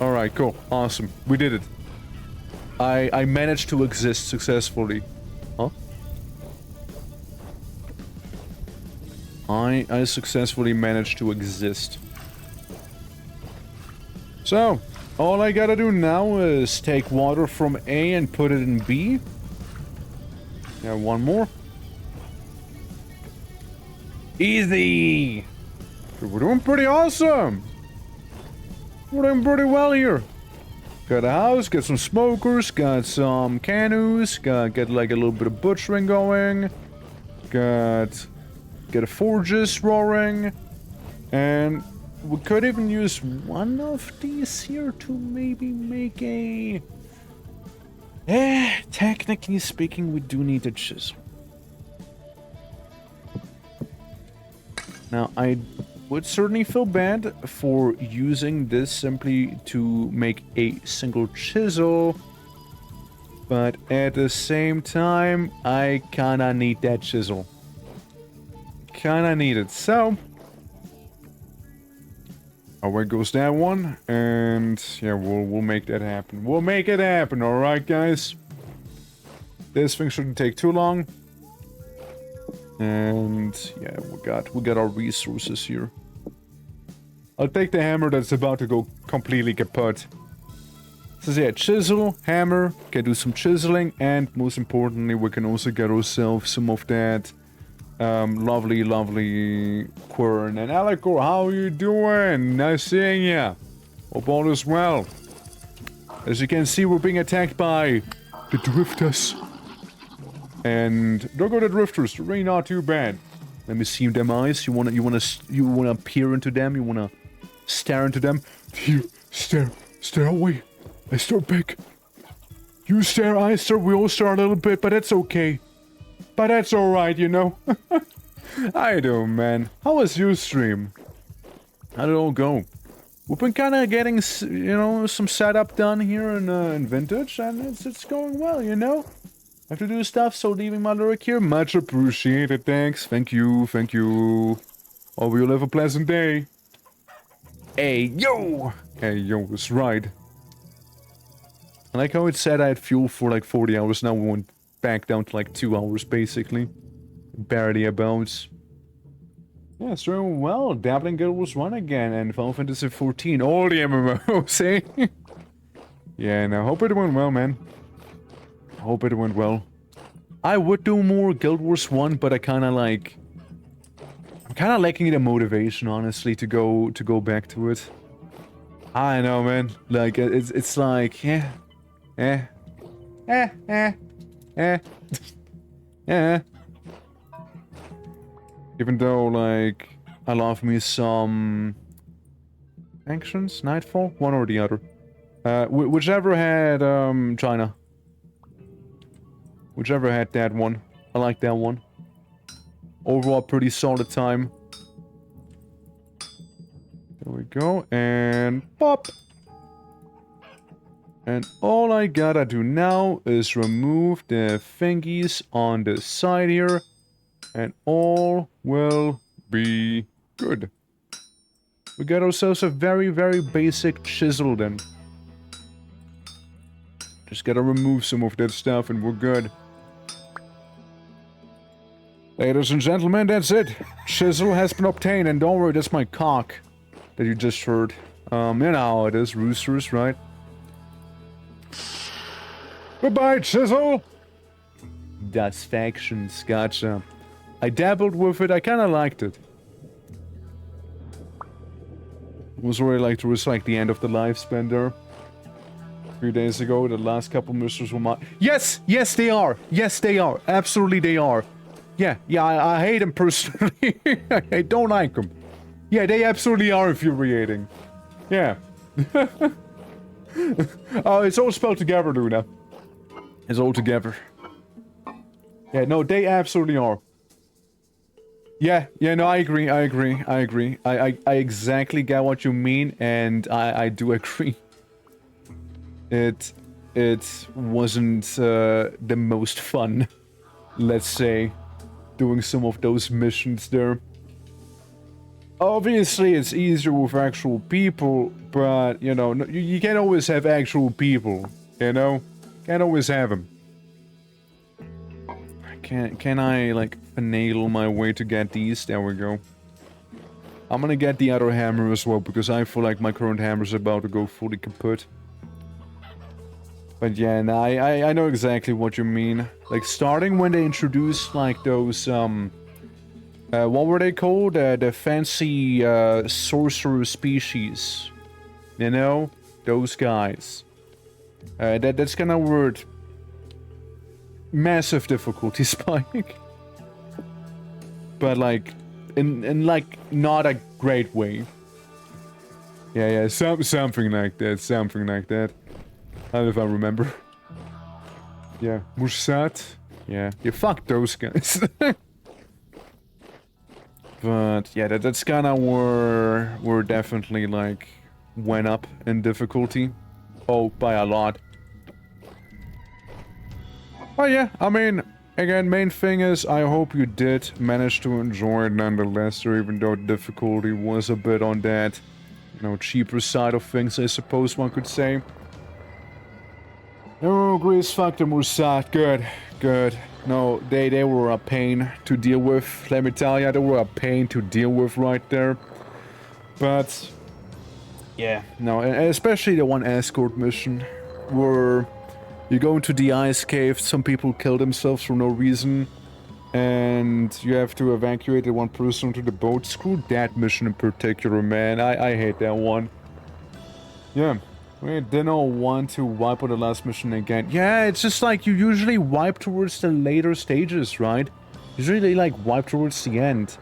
Alright, cool, awesome. We did it. I managed to exist successfully. Huh? I successfully managed to exist. So, all I gotta do now is take water from A and put it in B. Yeah, 1 more. Easy! We're doing pretty awesome! We're doing pretty well here. Got a house, got some smokers, got some canoes, got like a little bit of butchering going. Got a forges roaring. And we could even use one of these here to maybe make a... technically speaking, we do need a chisel. Now, I would certainly feel bad for using this simply to make a single chisel. But at the same time, I kinda need that chisel. Kinda need it, so... away goes that one, and yeah, we'll make that happen. We'll make it happen, alright guys? This thing shouldn't take too long. And yeah, we got our resources here. I'll take the hammer that's about to go completely kaput. So yeah, chisel, hammer, can do some chiseling, and most importantly, we can also get ourselves some of that lovely quern. And Alecor, how are you doing? Nice seeing ya. Hope all is well. As you can see, we're being attacked by the drifters. And don't go to drifters, they're really not too bad. Let me see them eyes. You wanna peer into them? You wanna stare into them? You stare away. I stare back. You stare, I stare, we all stare a little bit, but that's okay. But that's alright, you know. How you doing, man? How was your stream? How did it all go? we've been kind of getting, you know, some setup done here in Vintage, and it's going well, you know? I have to do stuff, so leaving my lyric here, much appreciated, thanks. Thank you, thank you. Hope you'll have a pleasant day. Hey, yo! Hey, yo, that's right. I like how it said I had fuel for like 40 hours, now we went back down to like 2 hours, basically. Barely about. Yeah, it's doing well. Dabbling Guild was run again, and Final Fantasy 14. All the MMOs, eh? Yeah, no, hope it went well, man. Hope it went well. I would do more Guild Wars 1, but I kind of like... I'm kind of lacking the motivation, honestly, to go back to it. I know, man. Like, it's like, yeah. Yeah. Even though, like, I love me some... Actions? Nightfall? One or the other. Whichever had, China. Whichever had that one. I like that one. Overall, pretty solid time. There we go, and pop! And all I gotta do now is remove the thingies on the side here. And all will be good. We got ourselves a very, very basic chisel then. Just gotta remove some of that stuff and we're good. Ladies and gentlemen, that's it. Chisel has been obtained, and don't worry, that's my cock that you just heard. You know how it is, roosters, right? Goodbye, Chisel! Das Factions, gotcha. I dabbled with it, I kinda liked it. It was already like towards like the end of the lifespan there. A few days ago, the last couple missions were my— Yes! Yes, they are! Yes, they are! Absolutely they are! Yeah, I hate them personally. I don't like them. Yeah, they absolutely are infuriating. Yeah. Oh, it's all spelled together, Luna. It's all together. Yeah, no, they absolutely are. Yeah, no, I agree. I exactly get what you mean, and I do agree. It wasn't the most fun, let's say, doing some of those missions there. Obviously, it's easier with actual people, but, you know, you can't always have actual people, you know? Can't always have them. Can I, like, finagle my way to get these? There we go. I'm gonna get the other hammer as well, because I feel like my current hammer is about to go fully kaput. But yeah, no, I know exactly what you mean. Like, starting when they introduced, like, those, what were they called? The fancy, sorcerer species. You know? Those guys. That's kinda weird. Massive difficulty spike. But, like, in like, not a great way. Yeah, something like that. I don't know if I remember. Yeah, Musat. Yeah, fuck those guys. But yeah, that's kinda where we're definitely like went up in difficulty. Oh, by a lot. Oh yeah, I mean, again, main thing is I hope you did manage to enjoy it nonetheless, or even though the difficulty was a bit on that, you know, cheaper side of things, I suppose one could say. Oh, Grease fucked them Musat. Good. No, they were a pain to deal with. Let me tell ya, they were a pain to deal with right there. But yeah, no, especially the one escort mission where you go into the ice cave, some people kill themselves for no reason, and you have to evacuate the one person to the boat. Screw that mission in particular, man. I hate that one. Yeah. We didn't want to wipe on the last mission again. Yeah, it's just like you usually wipe towards the later stages, right? Usually they like wipe towards the end.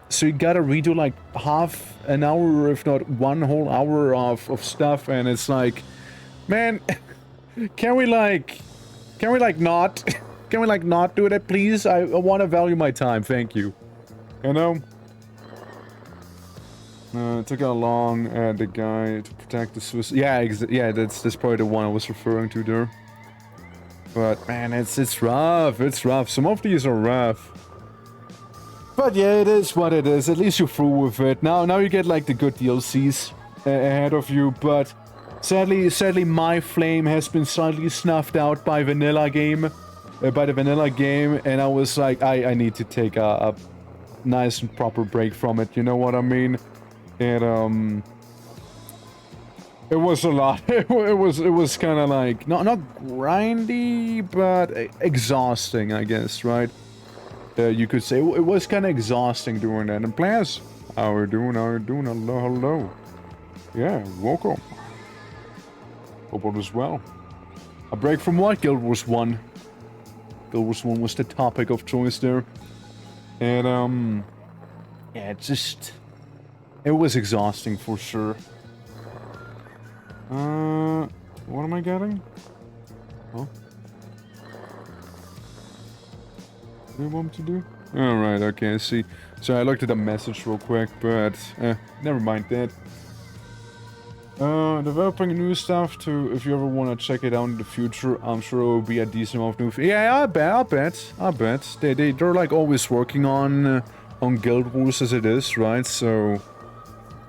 So you gotta redo like half an hour, if not one whole hour of stuff, and it's like, man, can we not do that, please? I want to value my time, thank you. You know? Took along the guy to protect the Swiss. Yeah, yeah, that's probably the one I was referring to there. But man, it's rough. It's rough. Some of these are rough. But yeah, it is what it is. At least you're through with it. Now you get like the good DLCs ahead of you. But sadly, my flame has been slightly snuffed out by the vanilla game, and I was like, I need to take a nice and proper break from it. You know what I mean? It was a lot. It was kind of like not grindy, but exhausting, I guess, right? You could say it was kind of exhausting doing that. And players, how are you doing? Hello. Yeah, welcome. Hope all is well. A break from what? Guild Wars 1. Guild Wars 1 was the topic of choice there. And yeah, it was exhausting for sure. What am I getting? Huh? What do you want me to do? Alright, okay, I see. So I looked at the message real quick, but never mind that. Developing new stuff to, if you ever want to check it out in the future, I'm sure it will be a decent amount of new. Yeah, I bet. They're like always working on Guild Wars as it is, right? So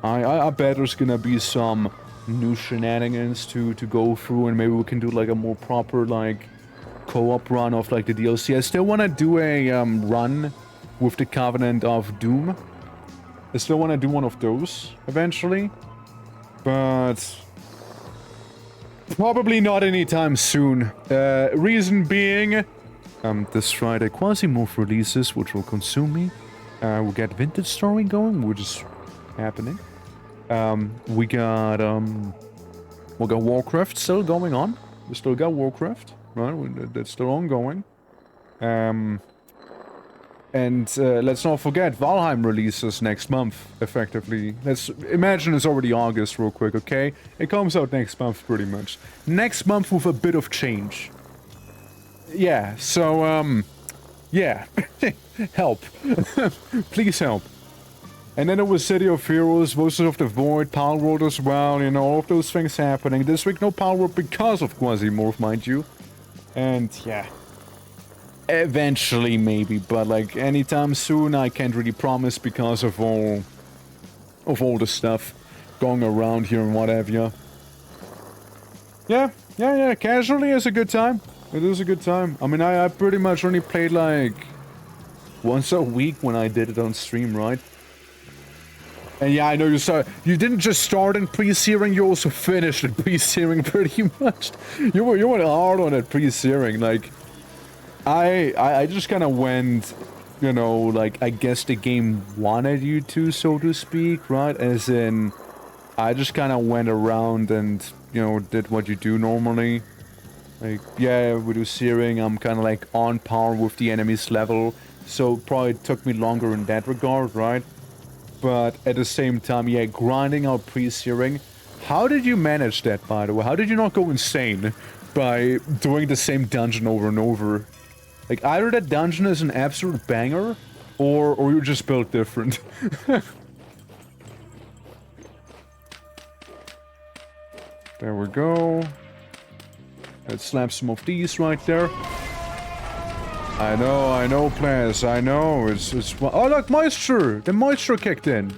I bet there's gonna be some new shenanigans to go through, and maybe we can do like a more proper like co-op run of like the DLC. I still want to do a run with the Covenant of Doom. I still want to do one of those eventually, but probably not anytime soon. Reason being, this Friday Quasimorph releases, which will consume me. We got Vintage Story going, which is happening. We got Warcraft still going on. We still got Warcraft, right? That's still ongoing. And let's not forget, Valheim releases next month, effectively. Let's imagine it's already August real quick, okay? It comes out next month, pretty much. Next month with a bit of change. Yeah, so, yeah. Help. Please help. And then it was City of Heroes, Voices of the Void, Palworld as well, you know, all of those things happening. This week, no Palworld because of Quasimorph, mind you. And, yeah. Eventually, maybe, but, like, anytime soon, I can't really promise because of all the stuff going around here and what have you. Yeah, casually is a good time. It is a good time. I mean, I pretty much only played, like, once a week when I did it on stream, right? And yeah, I know you didn't just start in pre-searing, you also finished in pre-searing pretty much. You went hard on it pre-searing, like, I just kind of went, you know, like, I guess the game wanted you to, so to speak, right? As in, I just kind of went around and, you know, did what you do normally. Like, yeah, we do searing, I'm kind of like on par with the enemy's level, so probably took me longer in that regard, right? But at the same time, yeah, grinding out pre-searing. How did you manage that, by the way? How did you not go insane by doing the same dungeon over and over? Like, either that dungeon is an absolute banger, or you just built different. There we go. Let's slap some of these right there. I know, players, I know, it's... Oh, look, moisture! The moisture kicked in!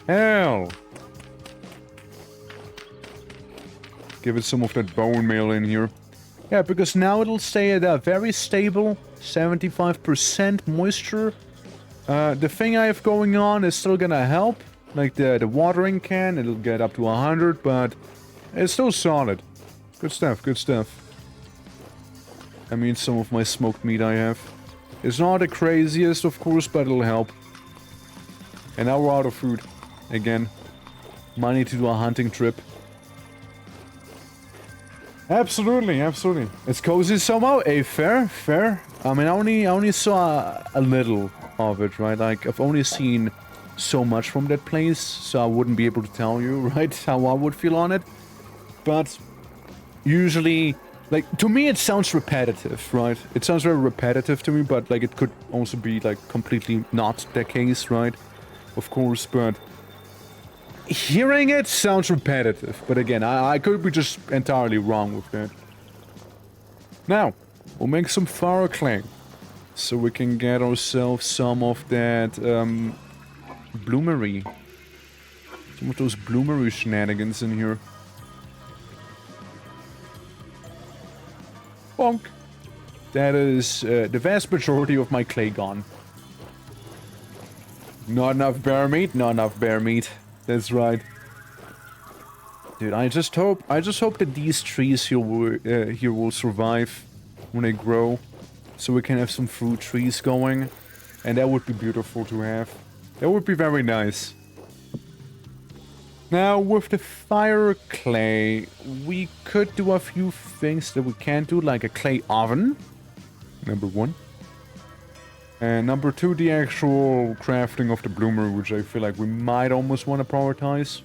Hell! Give it some of that bone meal in here. Yeah, because now it'll stay at a very stable 75% moisture. The thing I have going on is still gonna help. Like the watering can, it'll get up to 100, but it's still solid. Good stuff, good stuff. I mean, some of my smoked meat I have. It's not the craziest, of course, but it'll help. And now we're out of food. Again. Might need to do a hunting trip. Absolutely, absolutely. It's cozy somehow. Hey, fair. I mean, I only saw a little of it, right? Like, I've only seen so much from that place, so I wouldn't be able to tell you, right, how I would feel on it. But usually... Like, to me it sounds repetitive, right? It sounds very repetitive to me, but, like, it could also be, like, completely not the case, right? Of course, but... Hearing it sounds repetitive, but again, I could be just entirely wrong with that. Now, we'll make some fire clay, so we can get ourselves some of that, bloomery. Some of those bloomery shenanigans in here. Bonk. That is, the vast majority of my clay gone. Not enough bear meat, not enough bear meat. That's right. Dude, I just hope that these trees here will survive when they grow, so we can have some fruit trees going, and that would be beautiful to have. That would be very nice. Now, with the fire clay, we could do a few things that we can't do, like a clay oven. Number 1. And number 2, the actual crafting of the bloomer, which I feel like we might almost want to prioritize.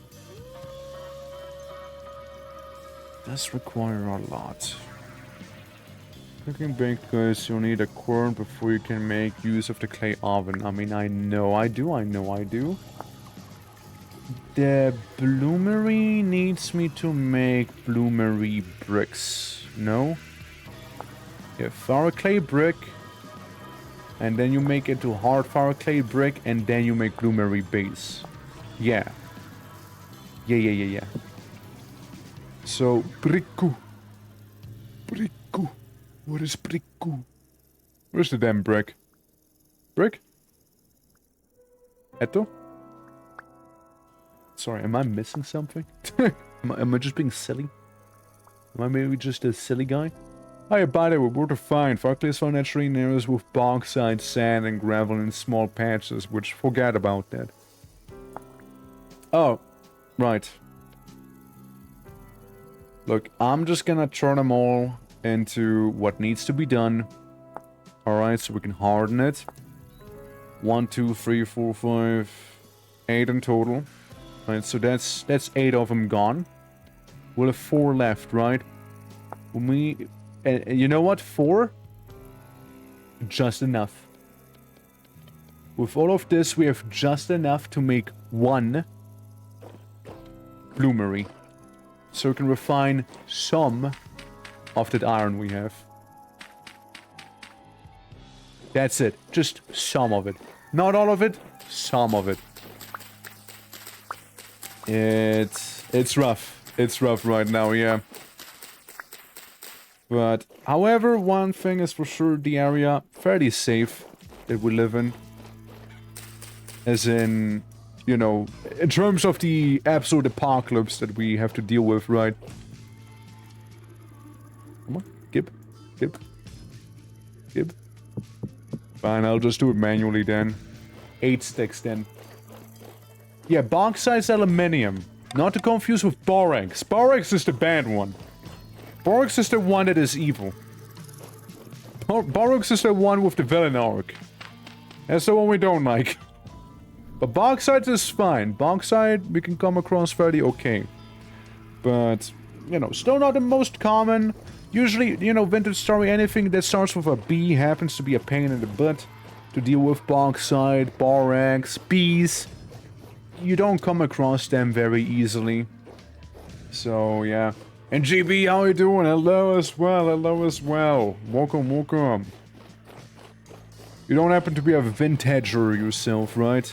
Does require a lot. Cooking baked goods, you'll need a quern before you can make use of the clay oven. I mean, I know I do. The bloomery needs me to make bloomery bricks. No? Yeah, fire clay brick. And then you make it to hard fire clay brick, and then you make bloomery base. Yeah. Yeah. So, bricku. Bricku. What is bricku? Where's the damn brick? Brick? Eto? Sorry, am I missing something? am I just being silly? Am I maybe just a silly guy? Oh yeah, by the way, where to find? Fireclay is found naturally in areas with bauxite, sand, and gravel in small patches, which forget about that. Oh, right. Look, I'm just gonna turn them all into what needs to be done. Alright, so we can harden it. 1, 2, 3, 4, 5, 8 in total. Right, so that's 8 of them gone. We'll have 4 left, right? When we... you know what? 4? Just enough. With all of this, we have just enough to make 1 bloomery. So we can refine some of that iron we have. That's it. Just some of it. Not all of it, some of it. It's rough. It's rough right now, yeah. But, however, one thing is for sure, the area fairly safe that we live in. As in, you know, in terms of the absolute apocalypse that we have to deal with, right? Come on, Gib. Fine, I'll just do it manually then. 8 sticks then. Yeah, bauxite aluminium. Not to confuse with borax. Borax is the bad one. Borax is the one that is evil. Borax is the one with the villain arc. That's the one we don't like. But bauxite is fine. Bauxite we can come across fairly okay. But, you know, still not the most common. Usually, you know, vintage story, anything that starts with a B happens to be a pain in the butt to deal with. Bauxite, borax, bees. You don't come across them very easily. So, yeah. And GB, how you doing? Hello as well. Welcome. You don't happen to be a vintager yourself, right?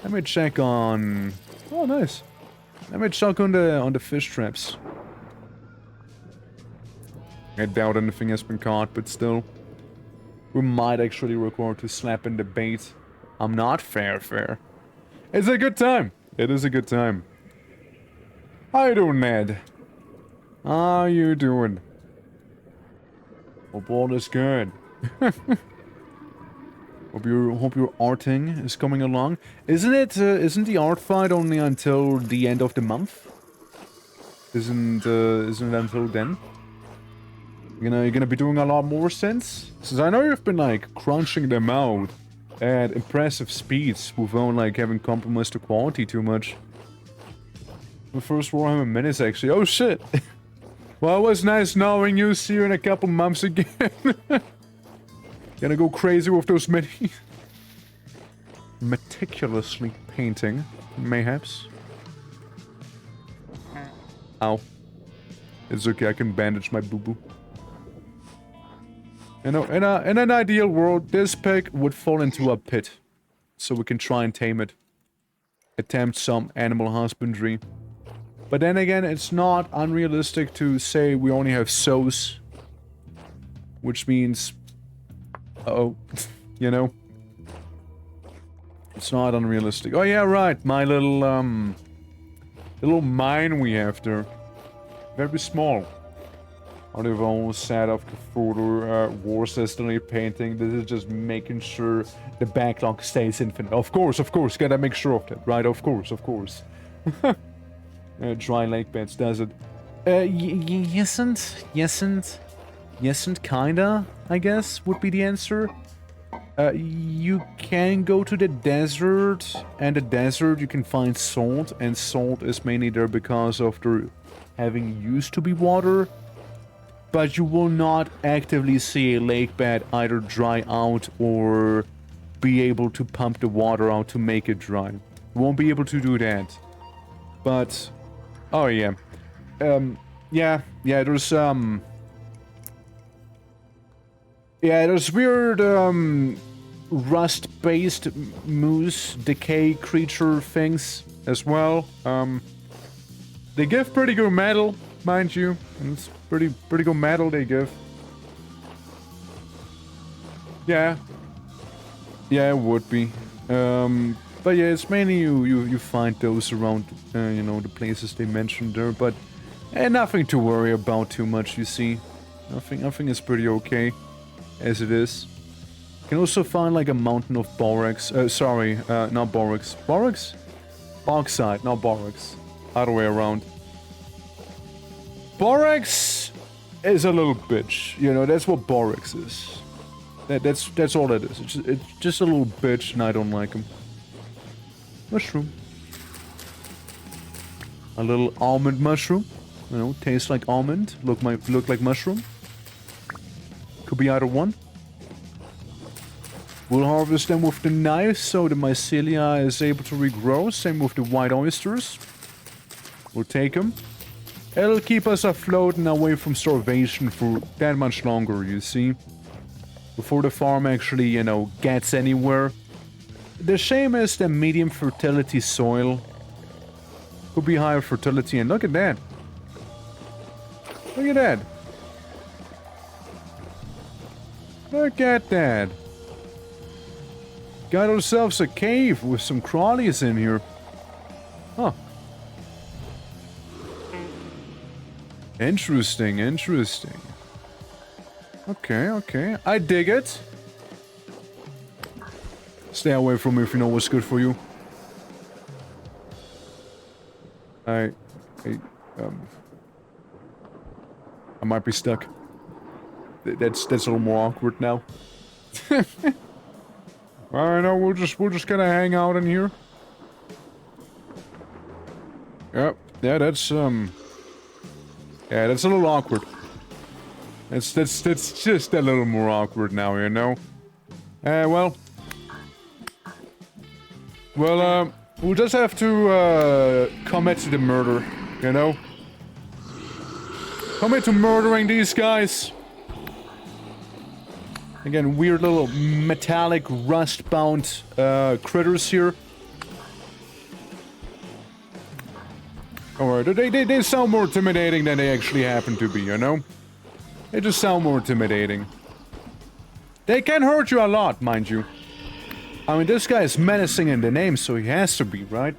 Let me check on... Oh, nice. Let me check on the fish traps. I doubt anything has been caught, but still. We might actually require to slap in the bait. I'm not fair. It's a good time. It is a good time. How you doing, Ned? How you doing? Hope all is good. Hope your arting is coming along. Isn't the art fight only until the end of the month? Isn't it until then? You're gonna be doing a lot more since I know you've been like crunching them out at impressive speeds without like having compromised the quality too much. The first Warhammer minutes actually. Oh shit! Well, it was nice knowing you. See you in a couple months again. Gonna go crazy with those minis. Meticulously painting. mayhaps. Ow. It's okay, I can bandage my boo-boo. You know, in an ideal world, this pig would fall into a pit. So we can try and tame it. Attempt some animal husbandry. But then again, it's not unrealistic to say we only have sows. Which means... Uh-oh. You know? It's not unrealistic. Oh yeah, right. My little, little mine we have there. Very small. Oliver set of Cthulhu, Wars Destiny painting. This is just making sure the backlog stays infinite. Of course, gotta make sure of that, right? Of course. Dry lake beds, does it? Yesn't, kinda, I guess, would be the answer. You can go to the desert, and the desert you can find salt, and salt is mainly there because of there having used to be water. But you will not actively see a lake bed either dry out or be able to pump the water out to make it dry. You won't be able to do that. But, oh yeah. There's weird, rust-based moose decay creature things as well. They give pretty good metal, mind you. And it's pretty good metal they give. Yeah. Yeah, it would be. But yeah, it's mainly you find those around, you know, the places they mentioned there. But nothing to worry about too much, you see. Nothing is pretty okay. As it is. You can also find like a mountain of borax. Not borax. Borax? Bauxite, not borax. Other way around. Borax is a little bitch. You know, that's what borax is. That's all it is. It's just a little bitch and I don't like him. Mushroom. A little almond mushroom. You know, tastes like almond. Look like mushroom. Could be either one. We'll harvest them with the knife so the mycelia is able to regrow. Same with the white oysters. We'll take them. It'll keep us afloat and away from starvation for that much longer, you see. Before the farm actually, you know, gets anywhere. The shame is the medium fertility soil. Could be higher fertility, and look at that. Look at that. Look at that. Got ourselves a cave with some crawlies in here. Huh. Interesting. Okay. I dig it. Stay away from me if you know what's good for you. I might be stuck. That's a little more awkward now. I know we're just gonna hang out in here. Yep. Yeah, that's a little awkward. That's just a little more awkward now, you know. We'll just have to commit to the murder, you know. Commit to murdering these guys. Again, weird little metallic rust-bound critters here. Alright, they sound more intimidating than they actually happen to be, you know? They just sound more intimidating. They can hurt you a lot, mind you. I mean, this guy is menacing in the name, so he has to be, right?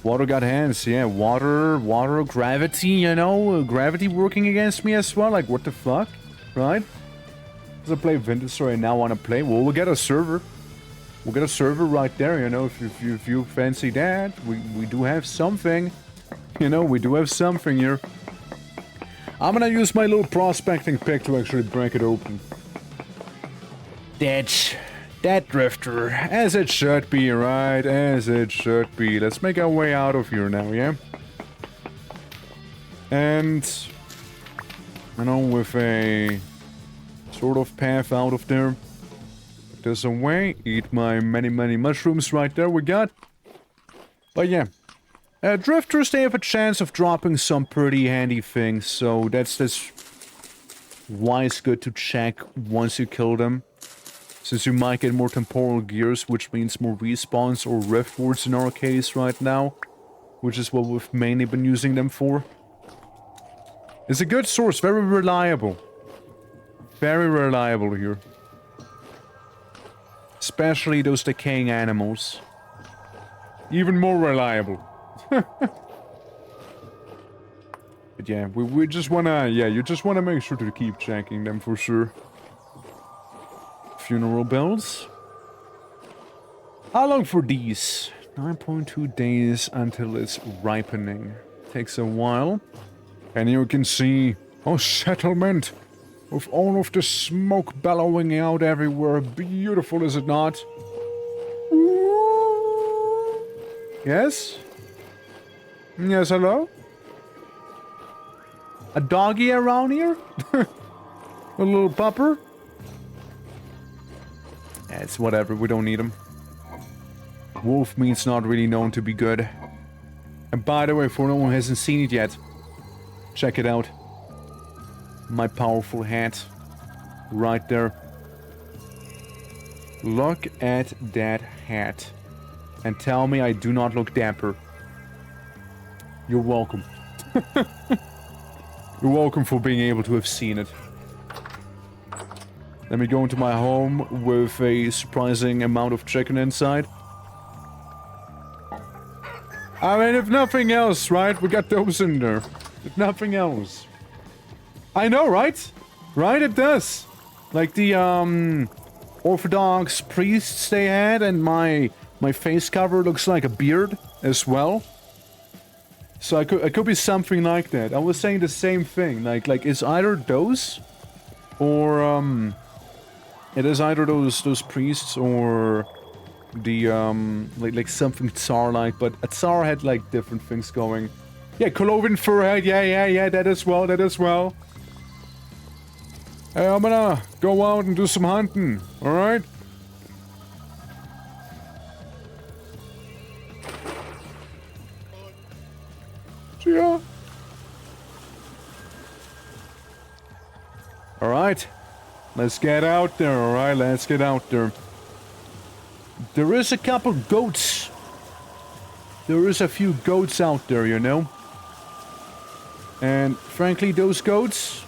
Water got hands, yeah. Water, gravity, you know? Gravity working against me as well, like what the fuck? Right? I play Vintage Story and now want to play. Well, we'll get a server. We'll get a server right there, you know, if you fancy that. We do have something. You know, we do have something here. I'm gonna use my little prospecting pick to actually break it open. That drifter. As it should be, right? As it should be. Let's make our way out of here now, yeah? And... you know, with a... sort of path out of there. Put this away. Eat my many mushrooms right there we got. But yeah. Drifters, they have a chance of dropping some pretty handy things, so that's why it's good to check once you kill them. Since you might get more temporal gears, which means more respawns or Riftwards in our case right now. Which is what we've mainly been using them for. It's a good source, very reliable. Very reliable here. Especially those decaying animals. Even more reliable. But yeah, we just wanna... Yeah, you just wanna make sure to keep checking them for sure. Funeral bells. How long for these? 9.2 days until it's ripening. Takes a while. And you can see... Oh, settlement! With all of the smoke bellowing out everywhere. Beautiful, is it not? Yes? Yes, hello? A doggy around here? A little pupper? Yeah, it's whatever, we don't need him. Wolf meat's not really known to be good. And by the way, for no one who hasn't seen it yet, check it out. My powerful hat. Right there. Look at that hat. And tell me I do not look dapper. You're welcome. You're welcome for being able to have seen it. Let me go into my home with a surprising amount of chicken inside. I mean, if nothing else, right? We got those in there. If nothing else. I know, right? Right, it does. Like the, Orthodox priests they had, and my face cover looks like a beard as well. So it could be something like that. I was saying the same thing. Like it's either those, or, it is either those priests or the, like something Tsar-like, but a Tsar had, like, different things going. Yeah, cloven fur, yeah, that as well. Hey, I'm gonna go out and do some hunting, alright? Yeah. Alright. Let's get out there, alright? Let's get out there. There is a couple goats. There is a few goats out there, you know? And frankly, those goats,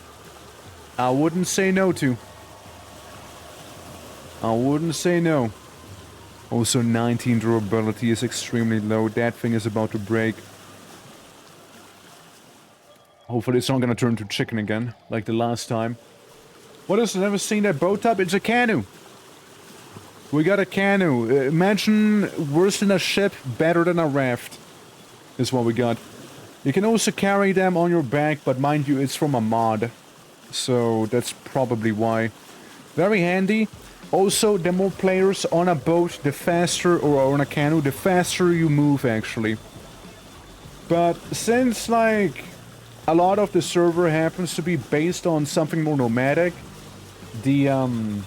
I wouldn't say no to. I wouldn't say no. Also, 19 durability is extremely low. That thing is about to break. Hopefully it's not gonna turn to chicken again, like the last time. What is it? Never seen that boat top? It's a canoe. We got a canoe. Imagine worse than a ship, better than a raft. Is what we got. You can also carry them on your back, but mind you, it's from a mod. So that's probably why. Very handy. Also, the more players on a boat, the faster, or on a canoe, the faster you move, actually. But since, like, a lot of the server happens to be based on something more nomadic, the, you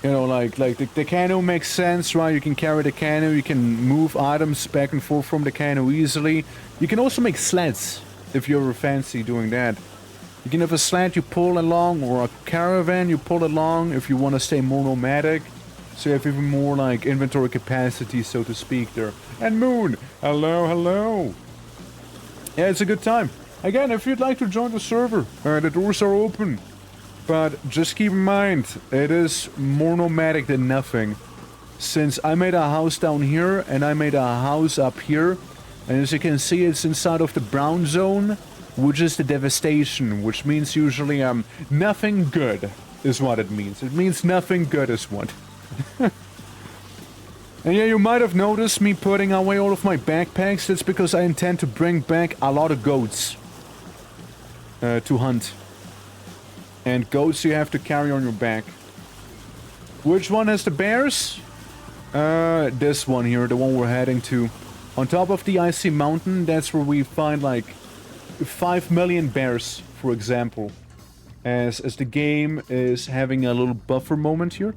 know, like the canoe makes sense, right? You can carry the canoe, you can move items back and forth from the canoe easily. You can also make sleds, if you ever fancy doing that. You can have a sled you pull along, or a caravan you pull along if you want to stay more nomadic. So you have even more, like, inventory capacity, so to speak, there. And Moon! Hello! Yeah, it's a good time. Again, if you'd like to join the server, the doors are open. But just keep in mind, it is more nomadic than nothing. Since I made a house down here, and I made a house up here, and as you can see, it's inside of the brown zone, which is the devastation, which means usually, nothing good is what it means. It means nothing good is what. And yeah, you might have noticed me putting away all of my backpacks. That's because I intend to bring back a lot of goats to hunt. And goats you have to carry on your back. Which one has the bears? This one here, the one we're heading to. On top of the icy mountain, that's where we find like 5 million bears, for example. As the game is having a little buffer moment here.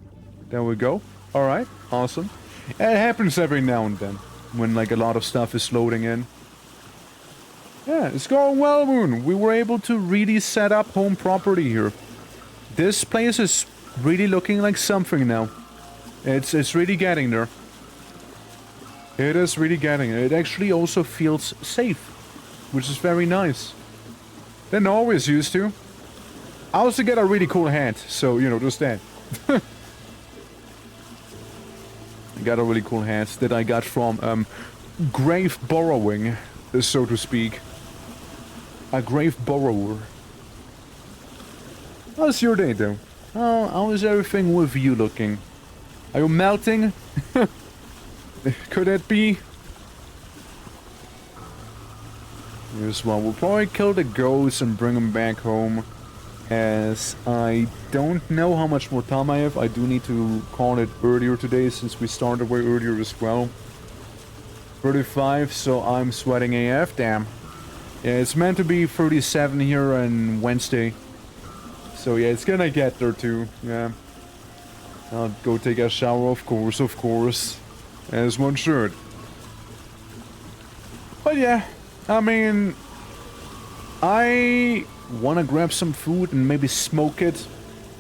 There we go. Alright, awesome. It happens every now and then. when like a lot of stuff is loading in. Yeah, it's going well, Moon. We were able to really set up home property here. This place is really looking like something now. It's really getting there. It is really getting it. It actually also feels safe, which is very nice. Didn't always used to. I also get a really cool hat, so, you know, just that. I got a really cool hat that I got from, grave borrowing, so to speak. A grave borrower. How's your day, though? How is everything with you looking? Are you melting? Could that be? Yes, well, we'll probably kill the ghosts and bring them back home. As I don't know how much more time I have. I do need to call it earlier today since we started way earlier as well. 35, so I'm sweating AF, damn. Yeah, it's meant to be 37 here on Wednesday. So yeah, it's gonna get there too, yeah. I'll go take a shower, of course. As one should. But yeah, I mean... I want to grab some food and maybe smoke it.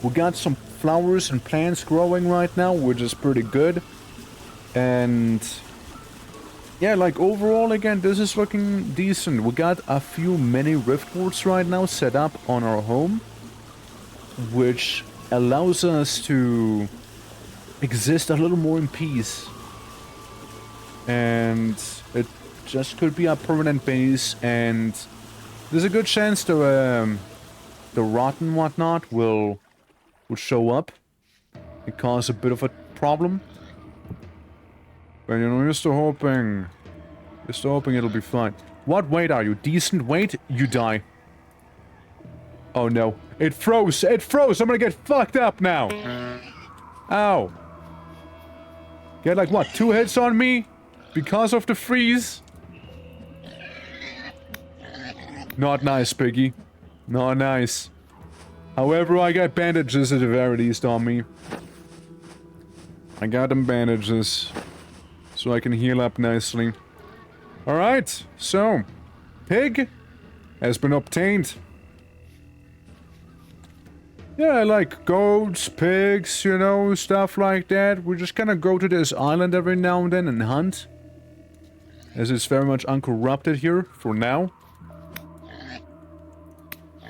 We got some flowers and plants growing right now, which is pretty good. And... yeah, like overall, again, this is looking decent. We got a few mini Riftwards right now set up on our home, which allows us to exist a little more in peace. And it just could be a permanent base, and there's a good chance the rot and whatnot will show up and cause a bit of a problem. But you know, you're still hoping it'll be fine. What weight are you? Decent weight? You die. Oh no. It froze! It froze! I'm gonna get fucked up now! Ow. Get like what, 2 hits on me? Because of the freeze? Not nice, Piggy. Not nice. However, I got bandages at the very least on me. I got them bandages. So I can heal up nicely. Alright, so... Pig has been obtained. Yeah, like goats, pigs, you know, stuff like that. We just kind of go to this island every now and then and hunt. As it's very much uncorrupted here, for now.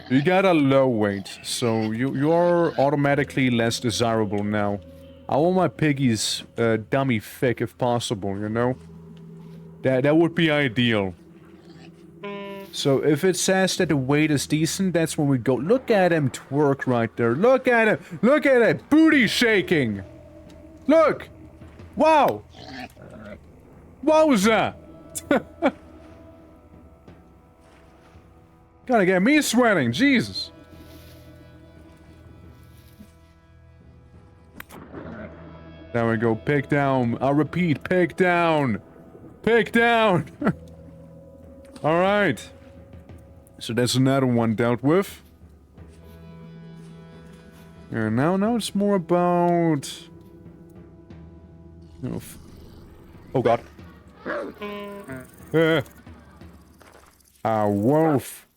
You got a low weight, so you're automatically less desirable now. I want my piggies dummy thick if possible, you know? That would be ideal. So if it says that the weight is decent, that's when we go. Look at him twerk right there. Look at him. Look at it. Booty shaking. Look. Wow. Wowza. Gotta get me sweating. Jesus. There we go. Pig down. I'll repeat. Pig down. Pig down. Alright. So that's another one dealt with. And now it's more about... You know, oh god. A wolf.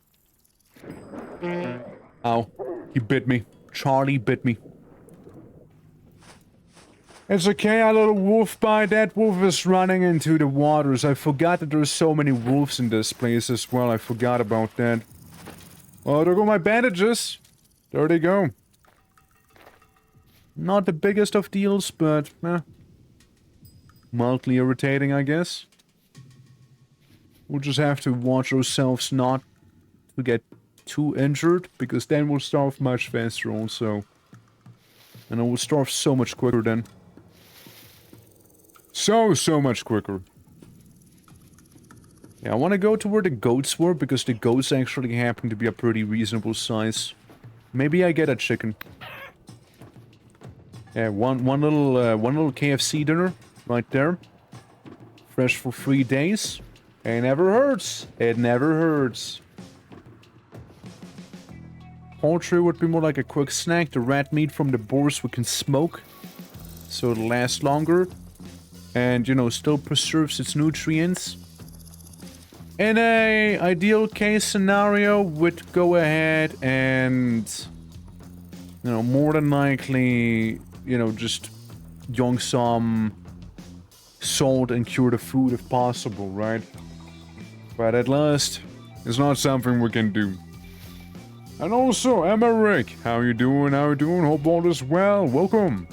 Ow. He bit me. Charlie bit me. It's okay, a little wolf bite. That wolf is running into the waters. I forgot that there's so many wolves in this place as well. I forgot about that. Oh, there go my bandages. There they go. Not the biggest of deals, but mildly irritating, I guess. We'll just have to watch ourselves not to get too injured, because then we'll starve much faster also. And I will starve so much quicker then. So much quicker. Yeah, I want to go to where the goats were, because the goats actually happen to be a pretty reasonable size. Maybe I get a chicken. Yeah, one little KFC dinner right there. Fresh for 3 days. It never hurts. It never hurts. Poultry would be more like a quick snack. The rat meat from the boars we can smoke, so it'll last longer. and, you know, still preserves its nutrients. In a ideal case scenario, would go ahead and, you know, more than likely, you know, just yoink some salt and cure the food if possible, right? But at last, it's not something we can do. And also, Emmerich, how you doing? How you doing? Hope all is well. Welcome.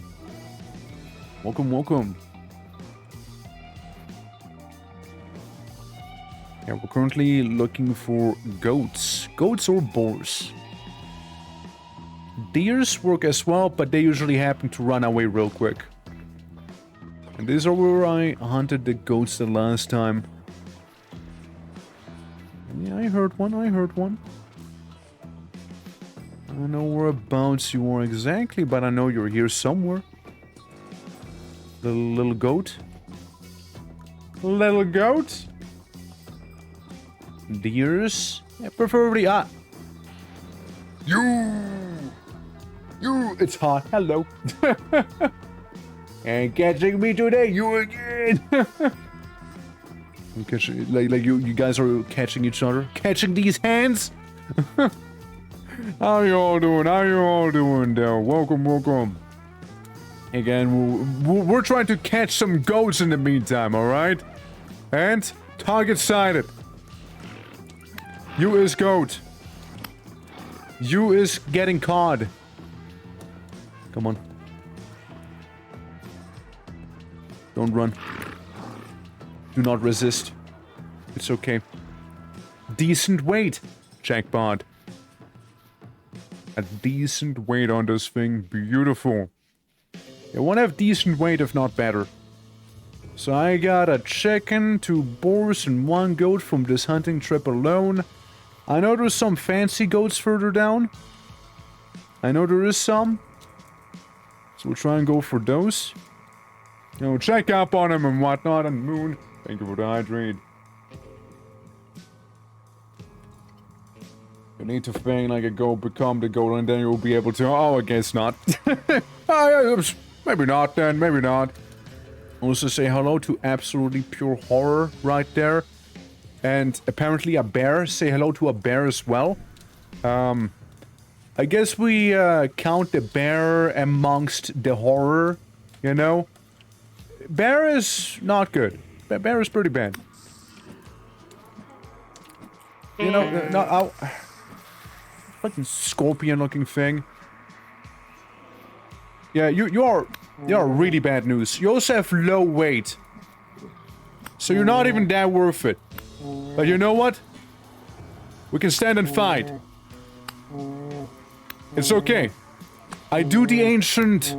Welcome, welcome. Yeah, we're currently looking for goats. Goats or boars. Deers work as well, but they usually happen to run away real quick. And these are where I hunted the goats the last time. Yeah, I heard one, I heard one. I don't know whereabouts you are exactly, but I know you're here somewhere. Little goat. Little goat. Deers. Yeah, preferably, You! It's hot. Hello. And catching me today, you again. like you guys are catching each other, catching these hands. How you all doing? How you all doing there? Welcome, welcome. Again, we're trying to catch some goats in the meantime, all right? And target sighted. You is goat. You is getting caught. Come on. Don't run. Do not resist. It's okay. Decent weight, jackpot. A decent weight on this thing. Beautiful. You want to have decent weight, if not better. So I got a chicken, 2 boars, and 1 goat from this hunting trip alone. I know there's some fancy goats further down. I know there is some. So we'll try and go for those. You know, check up on them and whatnot, and Moon. Thank you for the hydrate. You need to feign like a goat, become the goat, and then you'll be able to. Oh, I guess not. Maybe not then, maybe not. Also say hello to absolutely pure horror right there. And apparently a bear. Say hello to a bear as well. I guess we count the bear amongst the horror, you know? Bear is not good. Bear is pretty bad. You know, no, fucking scorpion-looking thing. Yeah, you are really bad news. You also have low weight, so you're not even that worth it. But you know what? We can stand and fight. It's okay. I do the ancient.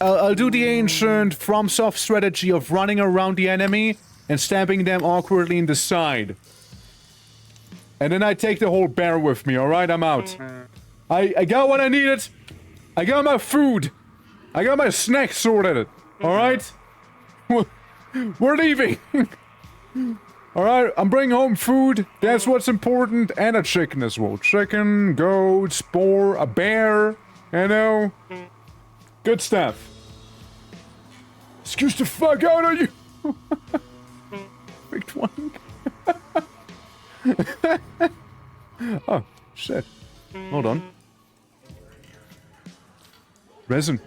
I'll do the ancient FromSoft strategy of running around the enemy and stabbing them awkwardly in the side. And then I take the whole bear with me, alright? I'm out. I got what I needed. I got my food. I got my snacks sorted. Alright? We're leaving. Alright, I'm bringing home food. That's what's important. And a chicken as well. Chicken, goats, boar, a bear. You know? Good stuff. Excuse the fuck out of you. Big twang. Oh, shit. Hold on. Resin.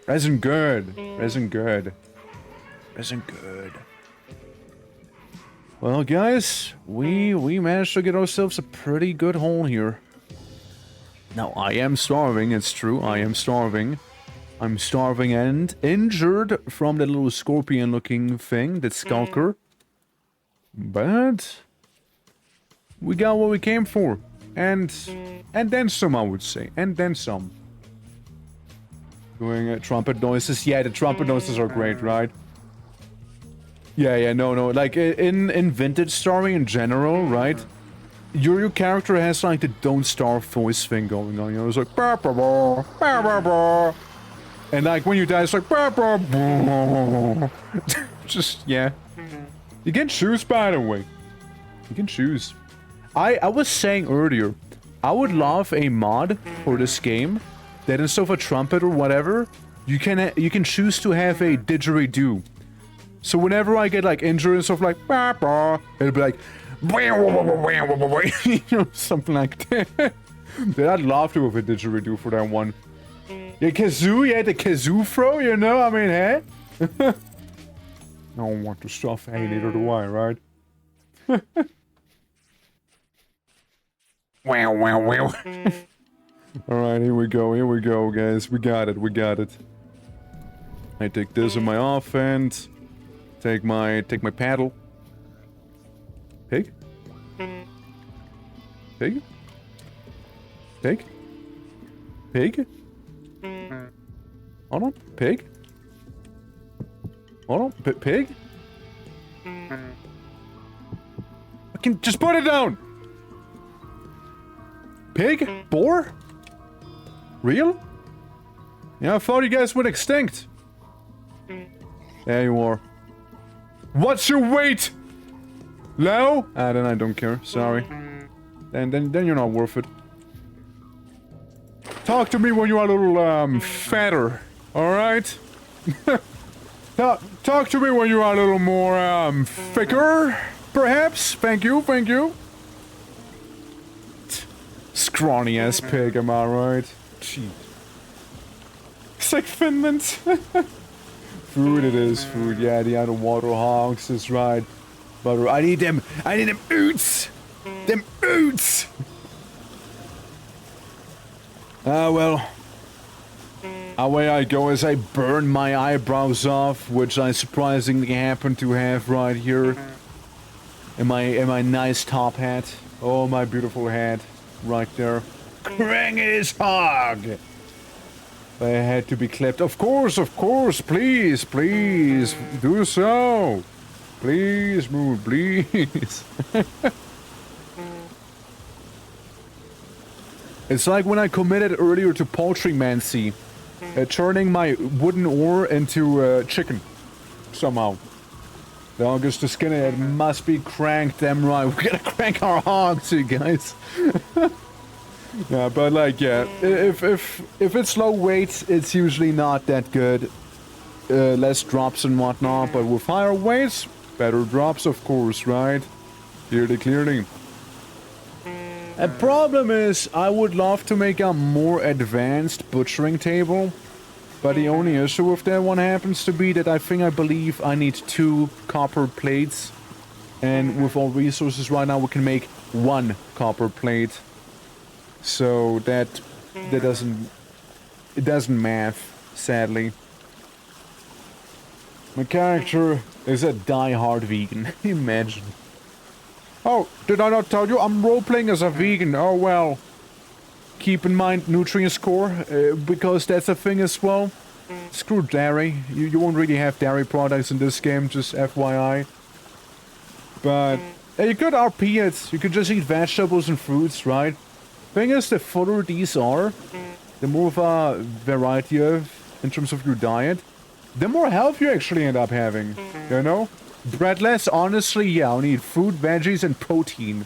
Resin good. Resin good. Resin good. Well, guys, we managed to get ourselves a pretty good haul here. Now, I am starving, it's true, I am starving. I'm starving and injured from the little scorpion-looking thing, that skulker. But we got what we came for. And then some, I would say. And then some. Doing trumpet noises. Yeah, the trumpet noises are great, right? Yeah, no. Like, in Vintage Story in general, right? Your character has, like, the Don't Starve voice thing going on. You know, it's like... Bah, bah, bah, bah, bah, bah. And, like, when you die, it's like... Bah, bah, bah. Just, yeah. You can choose, by the way. You can choose. I was saying earlier, I would love a mod for this game that instead of a trumpet or whatever, you can choose to have a didgeridoo. So whenever I get like injured and stuff like, bah, bah, it'll be like, you know, something like that. Dude, I'd love to have a didgeridoo for that one. Yeah, kazoo, yeah, the kazoo throw, you know, I mean, hey? No one wants to stuff, hey, neither do I, right? Wow, wow, wow. Alright, here we go, guys. We got it. I take this in my offense. Take my paddle. Pig? Pig? Pig? Pig? Hold on, pig? Hold on, pig? I can just put it down! Pig? Boar? Real? Yeah, I thought you guys went extinct. There you are. What's your weight? Low? Ah, then I don't care. Sorry. Then you're not worth it. Talk to me when you are a little, fatter. Alright? Talk to me when you are a little more, thicker. Perhaps? Thank you. Scrawny ass pig, am I right? Gee. It's like Finland. Food it is, food. Yeah, the other water hogs is right. But I need them oots! Them oots! Ah, well. Away I go as I burn my eyebrows off, which I surprisingly happen to have right here. In my nice top hat. Oh, my beautiful hat. Right there. Krang his hog! They had to be clipped. Of course, please, do so. Please, Moon, please. It's like when I committed earlier to poultrymancy, turning my wooden ore into chicken, somehow. The August the Skinner, it must be cranked, damn right. We gotta crank our hogs, you guys. Yeah, but like, yeah, if it's low weight, it's usually not that good. Less drops and whatnot, but with higher weights, better drops, of course, right? Clearly. A problem is, I would love to make a more advanced butchering table, but the only issue with that one happens to be that I believe I need 2 copper plates, and with all resources right now, we can make 1 copper plate. So that doesn't math, sadly. My character is a die-hard vegan. Imagine. Oh, did I not tell you? I'm role-playing as a vegan. Oh well. Keep in mind nutrient score, because that's a thing as well. Screw dairy. You won't really have dairy products in this game, just FYI. But you could RP it. You could just eat vegetables and fruits, right? Thing is, the fuller these are, the more of a variety of, in terms of your diet, the more health you actually end up having, you know? Breadless, honestly, yeah, I'll need food, veggies, and protein.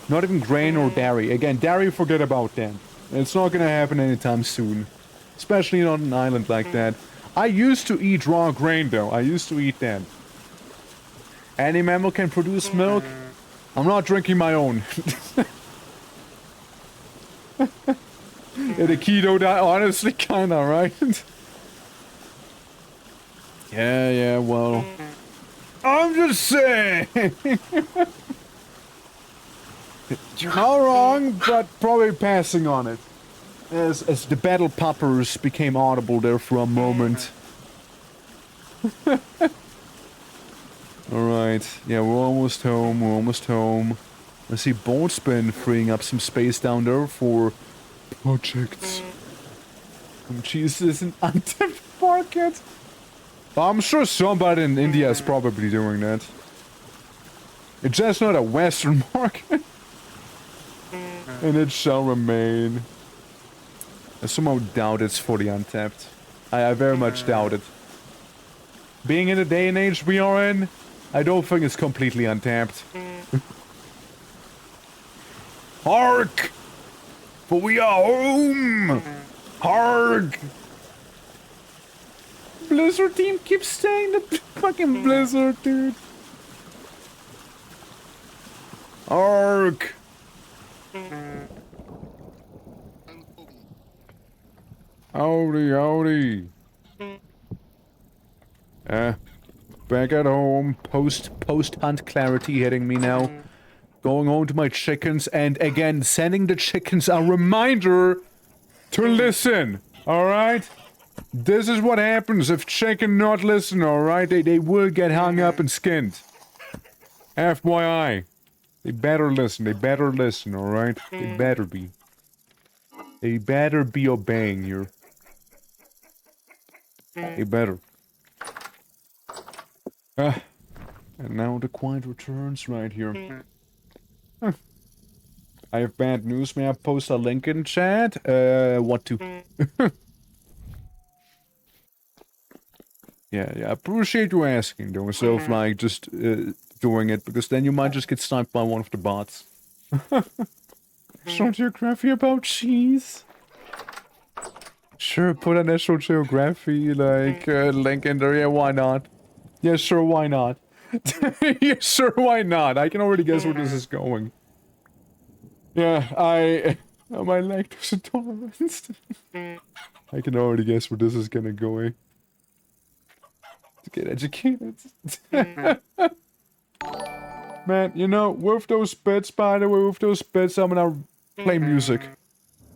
Not even grain or dairy. Again, dairy, forget about that. It's not gonna happen anytime soon. Especially on an island like that. I used to eat raw grain, though. I used to eat that. Any mammal can produce milk. I'm not drinking my own. Yeah, the keto diet, honestly, kinda, right? Yeah, well... I'm just saying! You're not wrong, but probably passing on it. As the battle poppers became audible there for a moment. Alright, yeah, we're almost home, I see Boltspin freeing up some space down there for projects. Jesus, an untapped market! I'm sure somebody in India is probably doing that. It's just not a Western market. And it shall remain. I somehow doubt it's fully untapped. I very much doubt it. Being in the day and age we are in, I don't think it's completely untapped. Hark! For we are home! Hark! Blizzard team keeps saying the fucking Blizzard, dude. Ark. Howdy, howdy. Back at home. Post-hunt clarity hitting me now. Going home to my chickens, and again, sending the chickens a reminder to listen, alright? This is what happens if chicken not listen, alright? They will get hung up and skinned. FYI. They better listen, alright? They better be. They better be obeying here. They better. And now the quiet returns right here. Huh. I have bad news. May I post a link in chat? What to? Yeah, I appreciate you asking though, instead of like just doing it, because then you might just get sniped by one of the bots. National Geography about cheese? Sure, put a National Geography like link in there. Yeah, why not? Yeah, sure, why not? Yeah, sure, why not? I can already guess where this is going. Yeah, my lactose intolerance. I can already guess where this is gonna go. To get educated. Man, you know, with those bits, by the way, with those bits, I'm gonna play music.